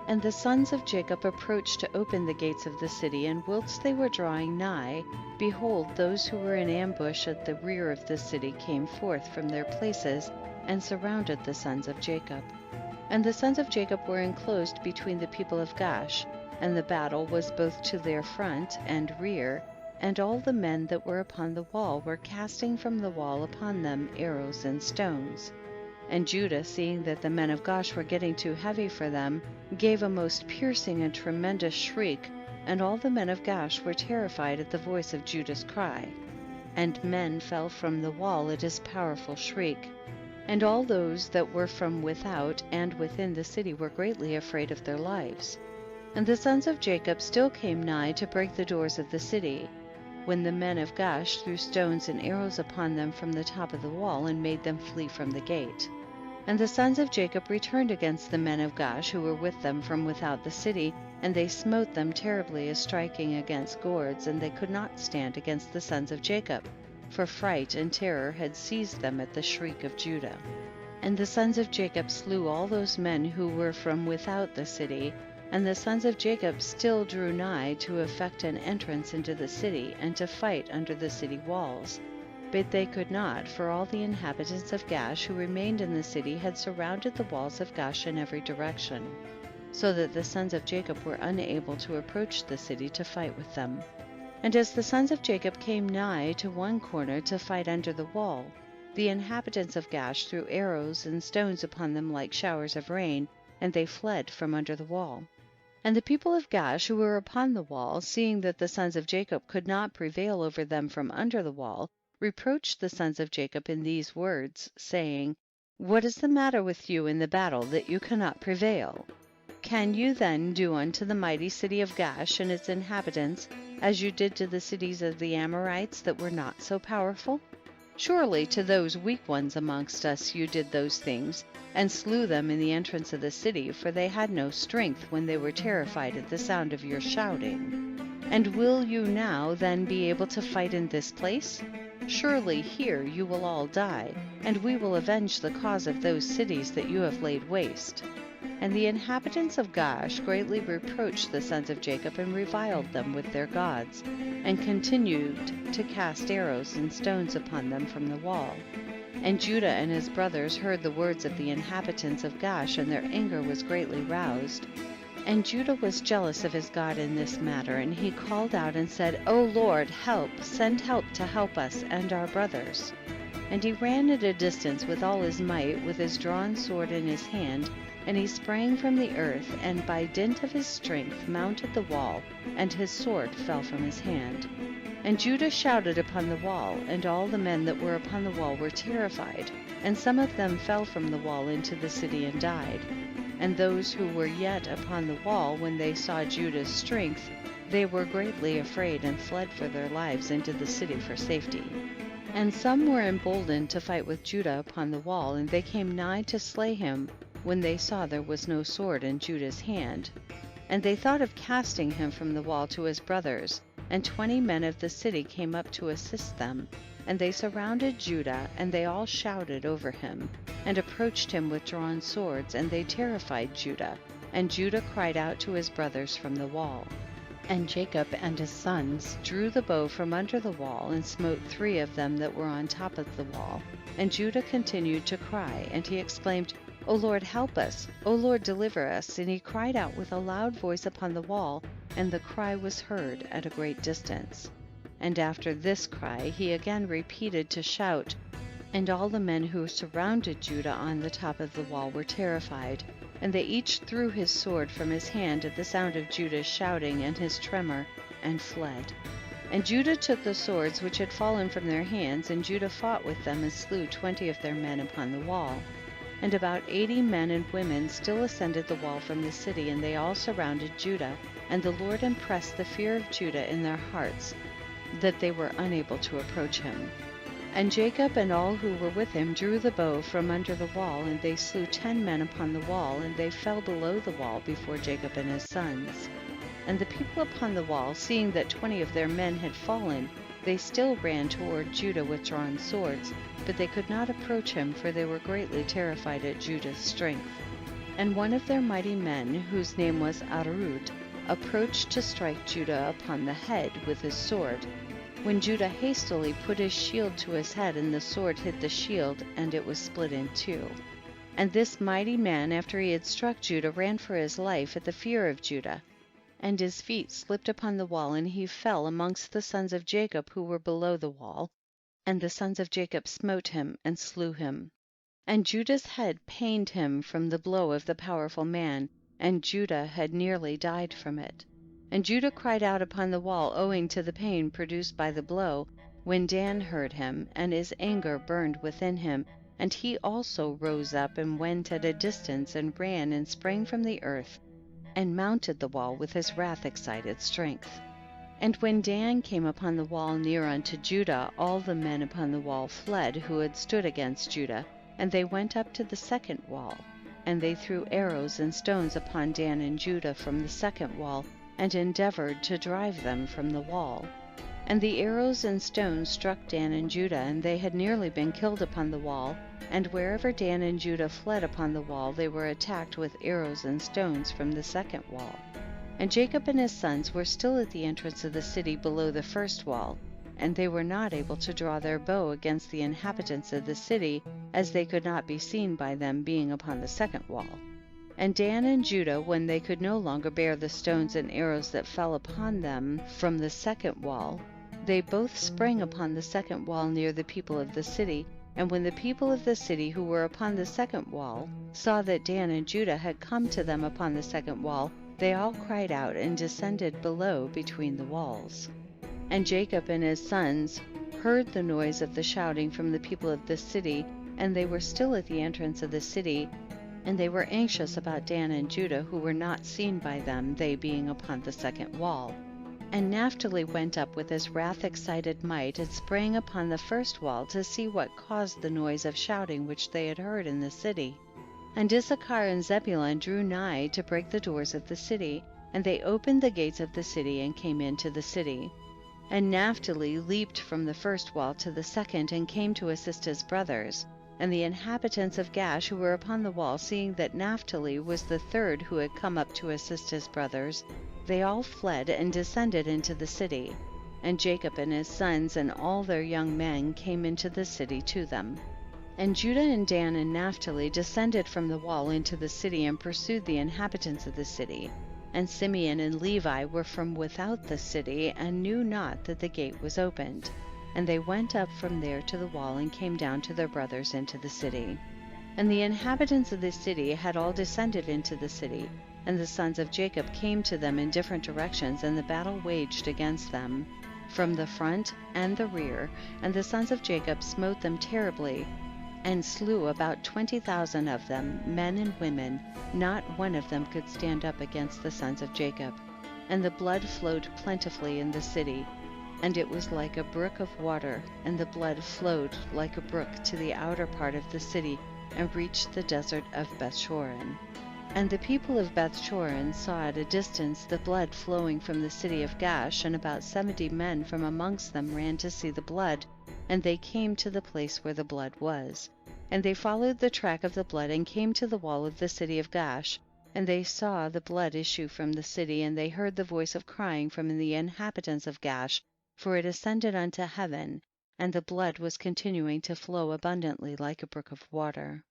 And the sons of Jacob approached to open the gates of the city, and whilst they were drawing nigh, behold, those who were in ambush at the rear of the city came forth from their places, and surrounded the sons of Jacob. And the sons of Jacob were enclosed between the people of Gash, and the battle was both to their front and rear, and all the men that were upon the wall were casting from the wall upon them arrows and stones. And Judah, seeing that the men of Gash were getting too heavy for them, gave a most piercing and tremendous shriek, and all the men of Gash were terrified at the voice of Judah's cry. And men fell from the wall at his powerful shriek. And all those that were from without and within the city were greatly afraid of their lives. And the sons of Jacob still came nigh to break the doors of the city. when the men of Gaash threw stones and arrows upon them from the top of the wall, and made them flee from the gate. And the sons of Jacob returned against the men of Gaash who were with them from without the city, and they smote them terribly as striking against gourds, and they could not stand against the sons of Jacob, for fright and terror had seized them at the shriek of Judah. And the sons of Jacob slew all those men who were from without the city, and the sons of Jacob still drew nigh to effect an entrance into the city, and to fight under the city walls. But they could not, for all the inhabitants of Gaash who remained in the city had surrounded the walls of Gaash in every direction, so that the sons of Jacob were unable to approach the city to fight with them. And as the sons of Jacob came nigh to one corner to fight under the wall, the inhabitants of Gaash threw arrows and stones upon them like showers of rain, and they fled from under the wall. And the people of Gaash who were upon the wall, seeing that the sons of Jacob could not prevail over them from under the wall, reproached the sons of Jacob in these words, saying, What is the matter with you in the battle, that you cannot prevail? Can you then do unto the mighty city of Gaash and its inhabitants as you did to the cities of the Amorites that were not so powerful? Surely to those weak ones amongst us you did those things, and slew them in the entrance of the city, for they had no strength when they were terrified at the sound of your shouting. And will you now then be able to fight in this place? Surely here you will all die, and we will avenge the cause of those cities that you have laid waste. And the inhabitants of Gaash greatly reproached the sons of Jacob and reviled them with their gods, and continued to cast arrows and stones upon them from the wall. And Judah and his brothers heard the words of the inhabitants of Gaash, and their anger was greatly roused. And Judah was jealous of his God in this matter, and he called out and said, O Lord, help, send help to help us and our brothers. And he ran at a distance with all his might, with his drawn sword in his hand, and he sprang from the earth, and by dint of his strength mounted the wall, and his sword fell from his hand. And Judah shouted upon the wall, and all the men that were upon the wall were terrified, and some of them fell from the wall into the city and died. And those who were yet upon the wall, when they saw Judah's strength, they were greatly afraid, and fled for their lives into the city for safety. And some were emboldened to fight with Judah upon the wall, and they came nigh to slay him, when they saw there was no sword in Judah's hand. And they thought of casting him from the wall to his brothers, and 20 men of the city came up to assist them. And they surrounded Judah, and they all shouted over him, and approached him with drawn swords, and they terrified Judah. And Judah cried out to his brothers from the wall. And Jacob and his sons drew the bow from under the wall, and smote 3 of them that were on top of the wall. And Judah continued to cry, and he exclaimed, O Lord, help us, O Lord, deliver us. And he cried out with a loud voice upon the wall, and the cry was heard at a great distance. And after this cry he again repeated to shout, and all the men who surrounded Judah on the top of the wall were terrified, and they each threw his sword from his hand at the sound of Judah's shouting and his tremor, and fled. And Judah took the swords which had fallen from their hands, and Judah fought with them and slew 20 of their men upon the wall. And about 80 men and women still ascended the wall from the city, and they all surrounded Judah, and the Lord impressed the fear of Judah in their hearts, that they were unable to approach him. And Jacob and all who were with him drew the bow from under the wall, and they slew 10 men upon the wall, and they fell below the wall before Jacob and his sons. And the people upon the wall, seeing that 20 of their men had fallen, they still ran toward Judah with drawn swords, but they could not approach him, for they were greatly terrified at Judah's strength. And one of their mighty men, whose name was Arud, approached to strike Judah upon the head with his sword, when Judah hastily put his shield to his head, and the sword hit the shield, and it was split in 2. And this mighty man, after he had struck Judah, ran for his life at the fear of Judah. And his feet slipped upon the wall, and he fell amongst the sons of Jacob who were below the wall. And the sons of Jacob smote him and slew him. And Judah's head pained him from the blow of the powerful man, and Judah had nearly died from it. And Judah cried out upon the wall owing to the pain produced by the blow, when Dan heard him, and his anger burned within him, and he also rose up and went at a distance, and ran and sprang from the earth, and mounted the wall with his wrath excited strength. And when Dan came upon the wall near unto Judah, all the men upon the wall fled who had stood against Judah, and they went up to the second wall. And they threw arrows and stones upon Dan and Judah from the second wall, and endeavored to drive them from the wall. And the arrows and stones struck Dan and Judah, and they had nearly been killed upon the wall, and wherever Dan and Judah fled upon the wall, they were attacked with arrows and stones from the second wall. And Jacob and his sons were still at the entrance of the city below the first wall, and they were not able to draw their bow against the inhabitants of the city, as they could not be seen by them being upon the second wall. And Dan and Judah, when they could no longer bear the stones and arrows that fell upon them from the second wall, they both sprang upon the second wall near the people of the city. And when the people of the city who were upon the second wall saw that Dan and Judah had come to them upon the second wall, they all cried out and descended below between the walls. And Jacob and his sons heard the noise of the shouting from the people of the city, and they were still at the entrance of the city, and they were anxious about Dan and Judah, who were not seen by them, they being upon the second wall. And Naphtali went up with his wrath-excited might, and sprang upon the first wall to see what caused the noise of shouting which they had heard in the city. And Issachar and Zebulun drew nigh to break the doors of the city, and they opened the gates of the city and came into the city. And Naphtali leaped from the first wall to the second, and came to assist his brothers. And the inhabitants of Gash who were upon the wall, seeing that Naphtali was the third who had come up to assist his brothers, they all fled and descended into the city. And Jacob and his sons and all their young men came into the city to them. And Judah and Dan and Naphtali descended from the wall into the city and pursued the inhabitants of the city. And Simeon and Levi were from without the city, and knew not that the gate was opened. And they went up from there to the wall and came down to their brothers into the city. And the inhabitants of the city had all descended into the city, and the sons of Jacob came to them in different directions, and the battle waged against them from the front and the rear, and the sons of Jacob smote them terribly, and slew about 20,000 of them, men and women. Not one of them could stand up against the sons of Jacob. And the blood flowed plentifully in the city, and it was like a brook of water, and the blood flowed like a brook to the outer part of the city, and reached the desert of Bethshoron. And the people of Bethshoron saw at a distance the blood flowing from the city of Gash, and about 70 men from amongst them ran to see the blood, and they came to the place where the blood was. And they followed the track of the blood, and came to the wall of the city of Gash, and they saw the blood issue from the city, and they heard the voice of crying from the inhabitants of Gash, for it ascended unto heaven, and the blood was continuing to flow abundantly like a brook of water.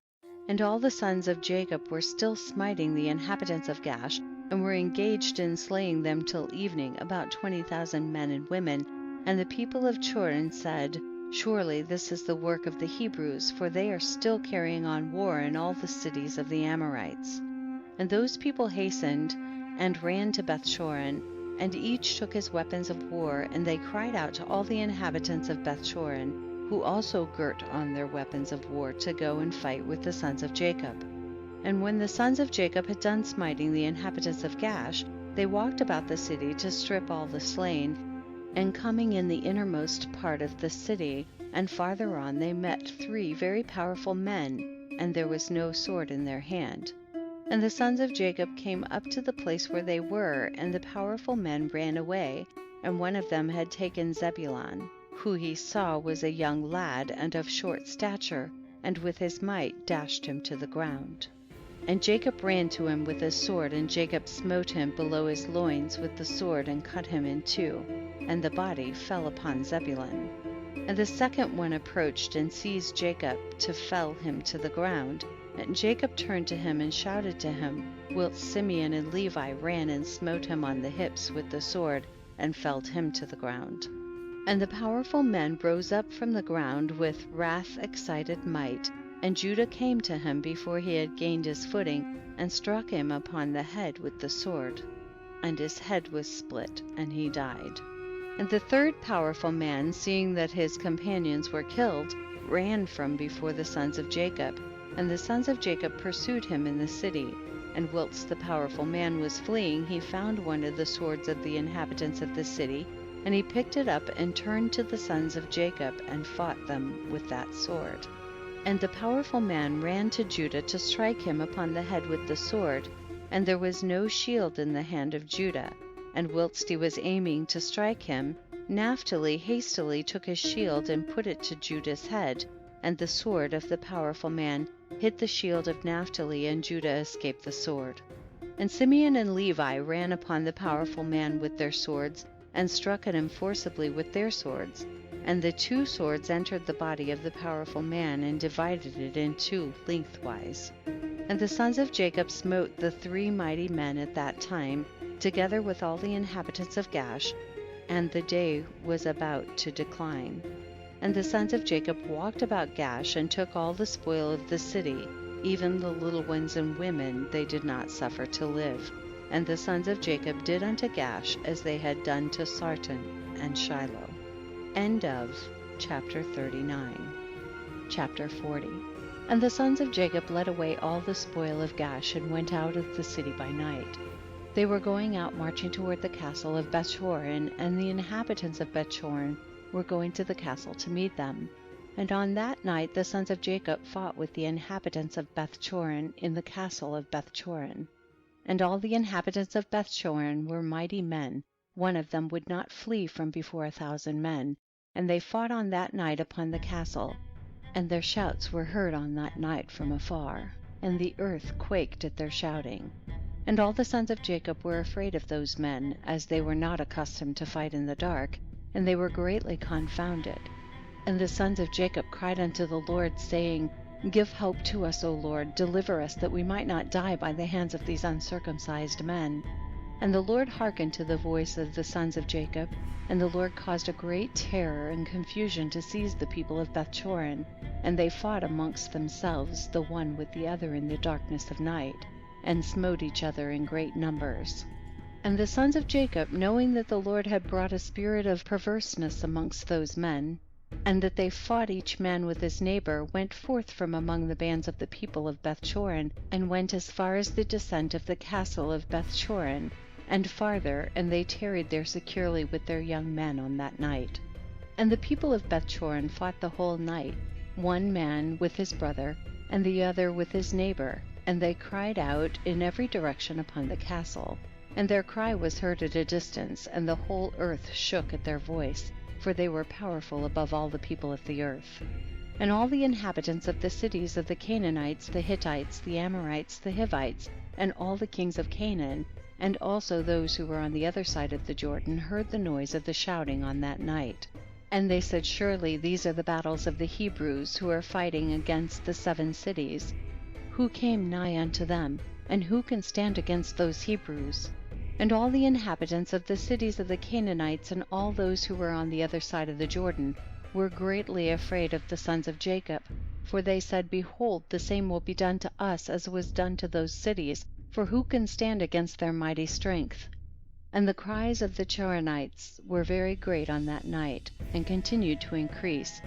And all the sons of Jacob were still smiting the inhabitants of Gash, and were engaged in slaying them till evening, about 20,000 men and women. And the people of Chorin said, Surely this is the work of the Hebrews, for they are still carrying on war in all the cities of the Amorites. And those people hastened and ran to Bethshoron, and each took his weapons of war, and they cried out to all the inhabitants of Bethshoron, who also girt on their weapons of war, to go and fight with the sons of Jacob. And when the sons of Jacob had done smiting the inhabitants of Gash, they walked about the city to strip all the slain. And coming in the innermost part of the city, and farther on, they met 3 very powerful men, and there was no sword in their hand. And the sons of Jacob came up to the place where they were, and the powerful men ran away, and one of them had taken Zebulun, who he saw was a young lad and of short stature, and with his might dashed him to the ground. And Jacob ran to him with his sword, and Jacob smote him below his loins with the sword, and cut him in 2, and the body fell upon Zebulun. And the second one approached and seized Jacob to fell him to the ground. And Jacob turned to him and shouted to him, whilst Simeon and Levi ran and smote him on the hips with the sword, and felled him to the ground. And the powerful men rose up from the ground with wrath-excited might, and Judah came to him before he had gained his footing, and struck him upon the head with the sword. And his head was split, and he died. And the third powerful man, seeing that his companions were killed, ran from before the sons of Jacob, and the sons of Jacob pursued him in the city. And whilst the powerful man was fleeing, he found one of the swords of the inhabitants of the city, and he picked it up and turned to the sons of Jacob and fought them with that sword. And the powerful man ran to Judah to strike him upon the head with the sword, and there was no shield in the hand of Judah. And whilst he was aiming to strike him, Naphtali hastily took his shield and put it to Judah's head, and the sword of the powerful man hit the shield of Naphtali, and Judah escaped the sword. And Simeon and Levi ran upon the powerful man with their swords, and struck at him forcibly with their swords. And the two swords entered the body of the powerful man, and divided it in two lengthwise. And the sons of Jacob smote the 3 mighty men at that time, together with all the inhabitants of Gash, and the day was about to decline. And the sons of Jacob walked about Gash, and took all the spoil of the city, even the little ones and women they did not suffer to live. And the sons of Jacob did unto Gash as they had done to Sarton and Shiloh. End of chapter 39. Chapter 40. And the sons of Jacob led away all the spoil of Gash, and went out of the city by night. They were going out marching toward the castle of Bethchorin, and the inhabitants of Bethchorin were going to the castle to meet them. And on that night the sons of Jacob fought with the inhabitants of Bethchorin in the castle of Bethchorin. And all the inhabitants of Bethchorin were mighty men, one of them would not flee from before 1,000 men, and they fought on that night upon the castle, and their shouts were heard on that night from afar, and the earth quaked at their shouting. And all the sons of Jacob were afraid of those men, as they were not accustomed to fight in the dark, and they were greatly confounded. And the sons of Jacob cried unto the Lord, saying, Give help to us, O Lord, deliver us, that we might not die by the hands of these uncircumcised men. And the Lord hearkened to the voice of the sons of Jacob, and the Lord caused a great terror and confusion to seize the people of Bethchorin, and they fought amongst themselves, the one with the other in the darkness of night, and smote each other in great numbers. And the sons of Jacob, knowing that the Lord had brought a spirit of perverseness amongst those men, and that they fought each man with his neighbor, went forth from among the bands of the people of Bethchorin, and went as far as the descent of the castle of Bethchorin, and farther, and they tarried there securely with their young men on that night. And the people of Bethchorin fought the whole night, one man with his brother, and the other with his neighbor, and they cried out in every direction upon the castle. And their cry was heard at a distance, and the whole earth shook at their voice, for they were powerful above all the people of the earth. And all the inhabitants of the cities of the Canaanites, the Hittites, the Amorites, the Hivites, and all the kings of Canaan, and also those who were on the other side of the Jordan, heard the noise of the shouting on that night. And they said, Surely these are the battles of the Hebrews, who are fighting against the 7 cities. Who came nigh unto them, and who can stand against those Hebrews? And all the inhabitants of the cities of the Canaanites, and all those who were on the other side of the Jordan, were greatly afraid of the sons of Jacob, for they said, Behold, the same will be done to us as was done to those cities, for who can stand against their mighty strength? And the cries of the Choranites were very great on that night, and continued to increase,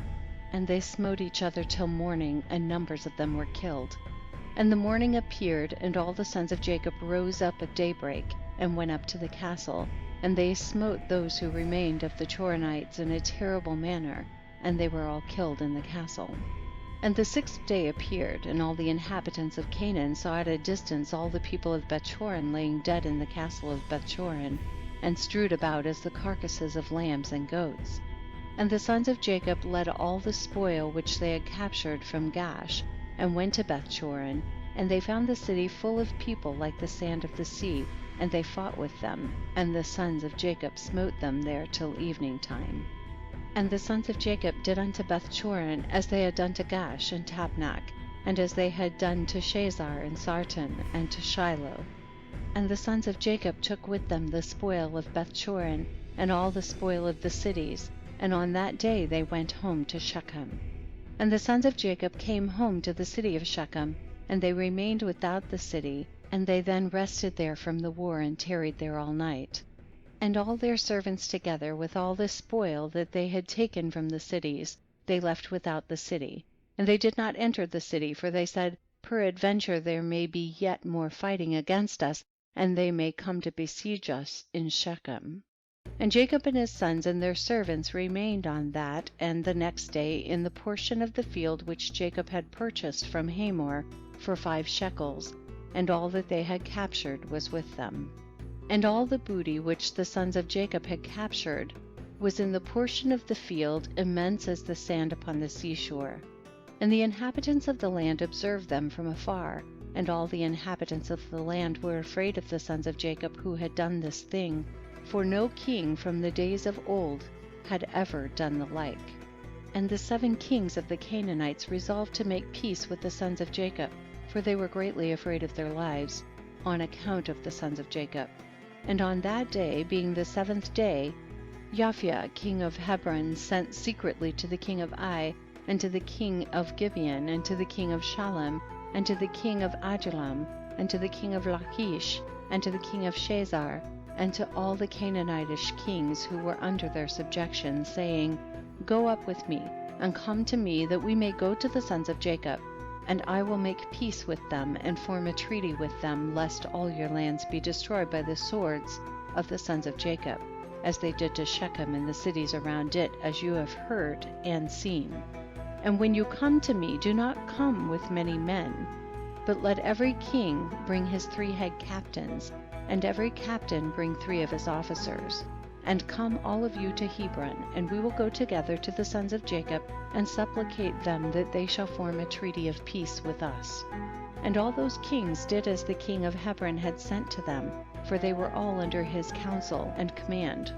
and they smote each other till morning, and numbers of them were killed. And the morning appeared, and all the sons of Jacob rose up at daybreak, and went up to the castle, and they smote those who remained of the Choranites in a terrible manner, and they were all killed in the castle. And the 6th day appeared, and all the inhabitants of Canaan saw at a distance all the people of Bethchorin laying dead in the castle of Bethchorin, and strewed about as the carcasses of lambs and goats. And the sons of Jacob led all the spoil which they had captured from Gash, and went to Bethchorin, and they found the city full of people like the sand of the sea, and they fought with them, and the sons of Jacob smote them there till evening time. And the sons of Jacob did unto Bethchorin as they had done to Gash and Tapnach, and as they had done to Shazar and Sarton and to Shiloh. And the sons of Jacob took with them the spoil of Bethchorin, and all the spoil of the cities, and on that day they went home to Shechem. And the sons of Jacob came home to the city of Shechem, and they remained without the city, and they then rested there from the war, and tarried there all night. And all their servants together with all the spoil that they had taken from the cities, they left without the city, and they did not enter the city, for they said, peradventure there may be yet more fighting against us, and they may come to besiege us in Shechem. And Jacob and his sons and their servants remained on that and the next day in the portion of the field which Jacob had purchased from Hamor for 5 shekels, and all that they had captured was with them. And all the booty which the sons of Jacob had captured was in the portion of the field, immense as the sand upon the seashore. And the inhabitants of the land observed them from afar, and all the inhabitants of the land were afraid of the sons of Jacob who had done this thing, for no king from the days of old had ever done the like. And the 7 kings of the Canaanites resolved to make peace with the sons of Jacob, for they were greatly afraid of their lives, on account of the sons of Jacob. And on that day, being the 7th day, Japhia, king of Hebron, sent secretly to the king of Ai, and to the king of Gibeon, and to the king of Shalem, and to the king of Adullam, and to the king of Lachish, and to the king of Shazar, and to all the Canaanitish kings who were under their subjection, saying, Go up with me, and come to me, that we may go to the sons of Jacob, and I will make peace with them, and form a treaty with them, lest all your lands be destroyed by the swords of the sons of Jacob, as they did to Shechem and the cities around it, as you have heard and seen. And when you come to me, do not come with many men, but let every king bring his 3 head captains, and every captain bring 3 of his officers. And come all of you to Hebron, and we will go together to the sons of Jacob, and supplicate them that they shall form a treaty of peace with us. And all those kings did as the king of Hebron had sent to them, for they were all under his counsel and command.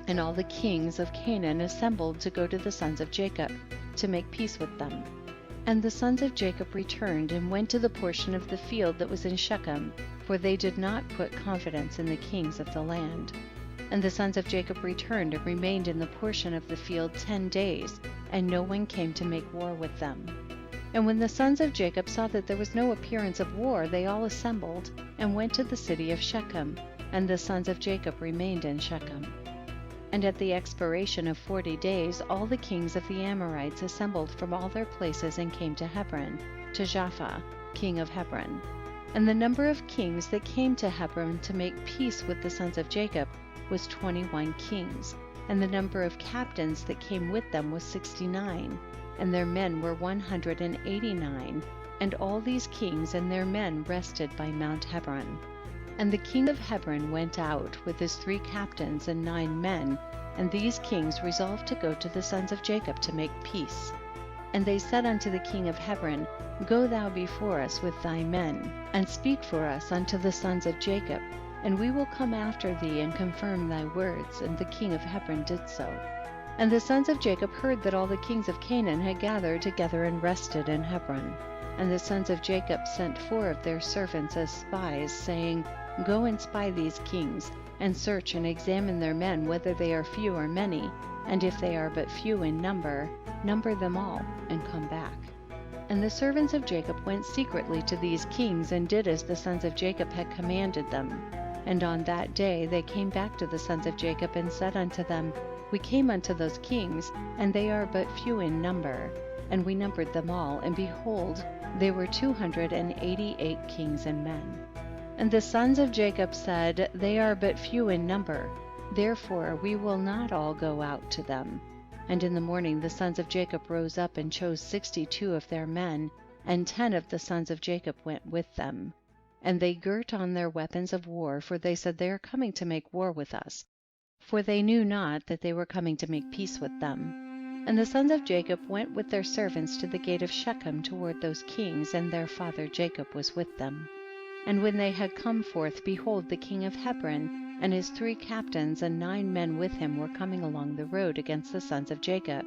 And all the kings of Canaan assembled to go to the sons of Jacob, to make peace with them. And the sons of Jacob returned and went to the portion of the field that was in Shechem, for they did not put confidence in the kings of the land. And the sons of Jacob returned and remained in the portion of the field 10 days, and no one came to make war with them. And when the sons of Jacob saw that there was no appearance of war, they all assembled and went to the city of Shechem, and the sons of Jacob remained in Shechem. And at the expiration of 40 days, all the kings of the Amorites assembled from all their places and came to Hebron, to Japhia, king of Hebron. And the number of kings that came to Hebron to make peace with the sons of Jacob was 21 kings, and the number of captains that came with them was 69, and their men were 189, and all these kings and their men rested by Mount Hebron. And the king of Hebron went out with his 3 captains and 9 men, and these kings resolved to go to the sons of Jacob to make peace. And they said unto the king of Hebron, Go thou before us with thy men, and speak for us unto the sons of Jacob, and we will come after thee and confirm thy words. And the king of Hebron did so. And the sons of Jacob heard that all the kings of Canaan had gathered together and rested in Hebron. And the sons of Jacob sent 4 of their servants as spies, saying, Go and spy these kings, and search and examine their men, whether they are few or many, and if they are but few in number, number them all, and come back. And the servants of Jacob went secretly to these kings, and did as the sons of Jacob had commanded them. And on that day they came back to the sons of Jacob, and said unto them, We came unto those kings, and they are but few in number. And we numbered them all, and behold, they were 288 kings and men. And the sons of Jacob said, They are but few in number, therefore we will not all go out to them. And in the morning the sons of Jacob rose up and chose 62 of their men, and 10 of the sons of Jacob went with them. And they girt on their weapons of war, for they said, They are coming to make war with us. For they knew not that they were coming to make peace with them. And the sons of Jacob went with their servants to the gate of Shechem toward those kings, and their father Jacob was with them. And when they had come forth, behold, the king of Hebron and his 3 captains and 9 men with him were coming along the road against the sons of Jacob.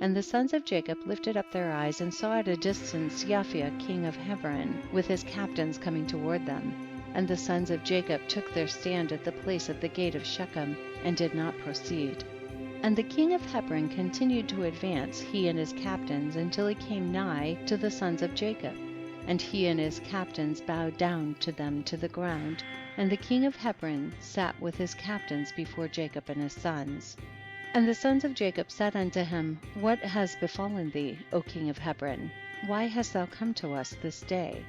And the sons of Jacob lifted up their eyes, and saw at a distance Japhia king of Hebron with his captains coming toward them. And the sons of Jacob took their stand at the place of the gate of Shechem, and did not proceed. And the king of Hebron continued to advance, he and his captains, until he came nigh to the sons of Jacob. And he and his captains bowed down to them to the ground, and the king of Hebron sat with his captains before Jacob and his sons. And the sons of Jacob said unto him, What has befallen thee, O king of Hebron? Why hast thou come to us this day?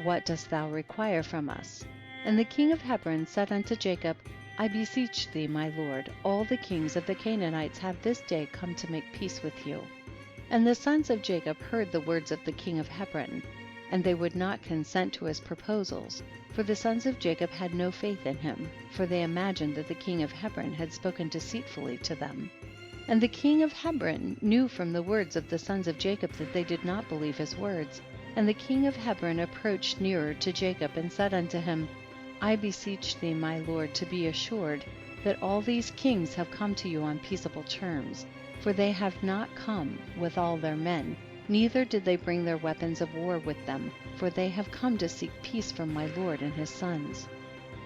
What dost thou require from us? And the king of Hebron said unto Jacob, I beseech thee, my lord, all the kings of the Canaanites have this day come to make peace with you. And the sons of Jacob heard the words of the king of Hebron, and they would not consent to his proposals, for the sons of Jacob had no faith in him, for they imagined that the king of Hebron had spoken deceitfully to them. And the king of Hebron knew from the words of the sons of Jacob that they did not believe his words. And the king of Hebron approached nearer to Jacob and said unto him, I beseech thee, my lord, to be assured that all these kings have come to you on peaceable terms, for they have not come with all their men, neither did they bring their weapons of war with them, for they have come to seek peace from my lord and his sons.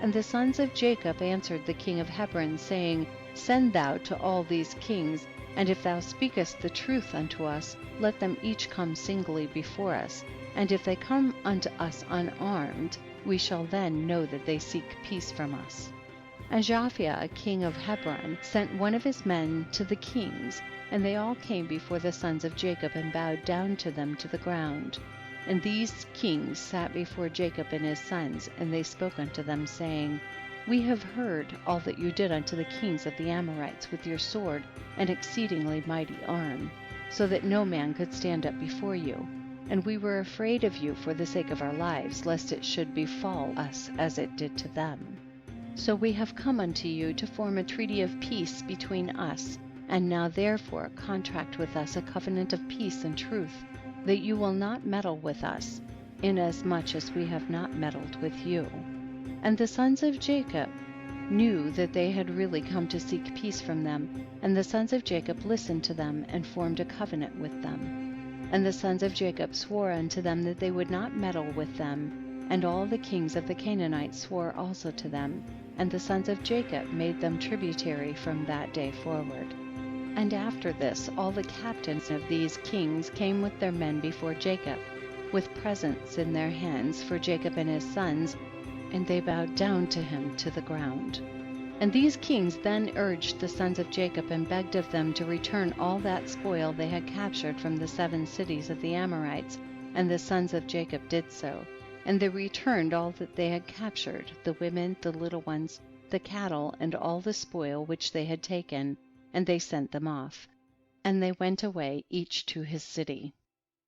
And the sons of Jacob answered the king of Hebron, saying, Send thou to all these kings, and if thou speakest the truth unto us, let them each come singly before us, and if they come unto us unarmed, we shall then know that they seek peace from us. And Japhiah, king of Hebron, sent one of his men to the kings, and they all came before the sons of Jacob and bowed down to them to the ground. And these kings sat before Jacob and his sons, and they spoke unto them, saying, We have heard all that you did unto the kings of the Amorites with your sword and exceedingly mighty arm, so that no man could stand up before you. And we were afraid of you for the sake of our lives, lest it should befall us as it did to them. So we have come unto you to form a treaty of peace between us, and now therefore contract with us a covenant of peace and truth, that you will not meddle with us, inasmuch as we have not meddled with you. And the sons of Jacob knew that they had really come to seek peace from them, and the sons of Jacob listened to them and formed a covenant with them. And the sons of Jacob swore unto them that they would not meddle with them, and all the kings of the Canaanites swore also to them, and the sons of Jacob made them tributary from that day forward. And after this all the captains of these kings came with their men before Jacob, with presents in their hands for Jacob and his sons, and they bowed down to him to the ground. And these kings then urged the sons of Jacob and begged of them to return all that spoil they had captured from the 7 cities of the Amorites, and the sons of Jacob did so. And they returned all that they had captured, the women, the little ones, the cattle, and all the spoil which they had taken, and they sent them off. And they went away each to his city.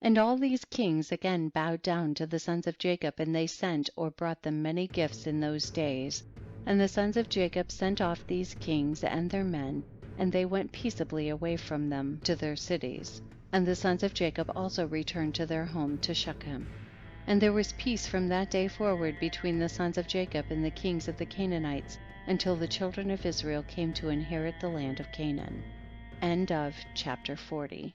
And all these kings again bowed down to the sons of Jacob, and they sent or brought them many gifts in those days. And the sons of Jacob sent off these kings and their men, and they went peaceably away from them to their cities. And the sons of Jacob also returned to their home to Shechem. And there was peace from that day forward between the sons of Jacob and the kings of the Canaanites, until the children of Israel came to inherit the land of Canaan. End of chapter 40.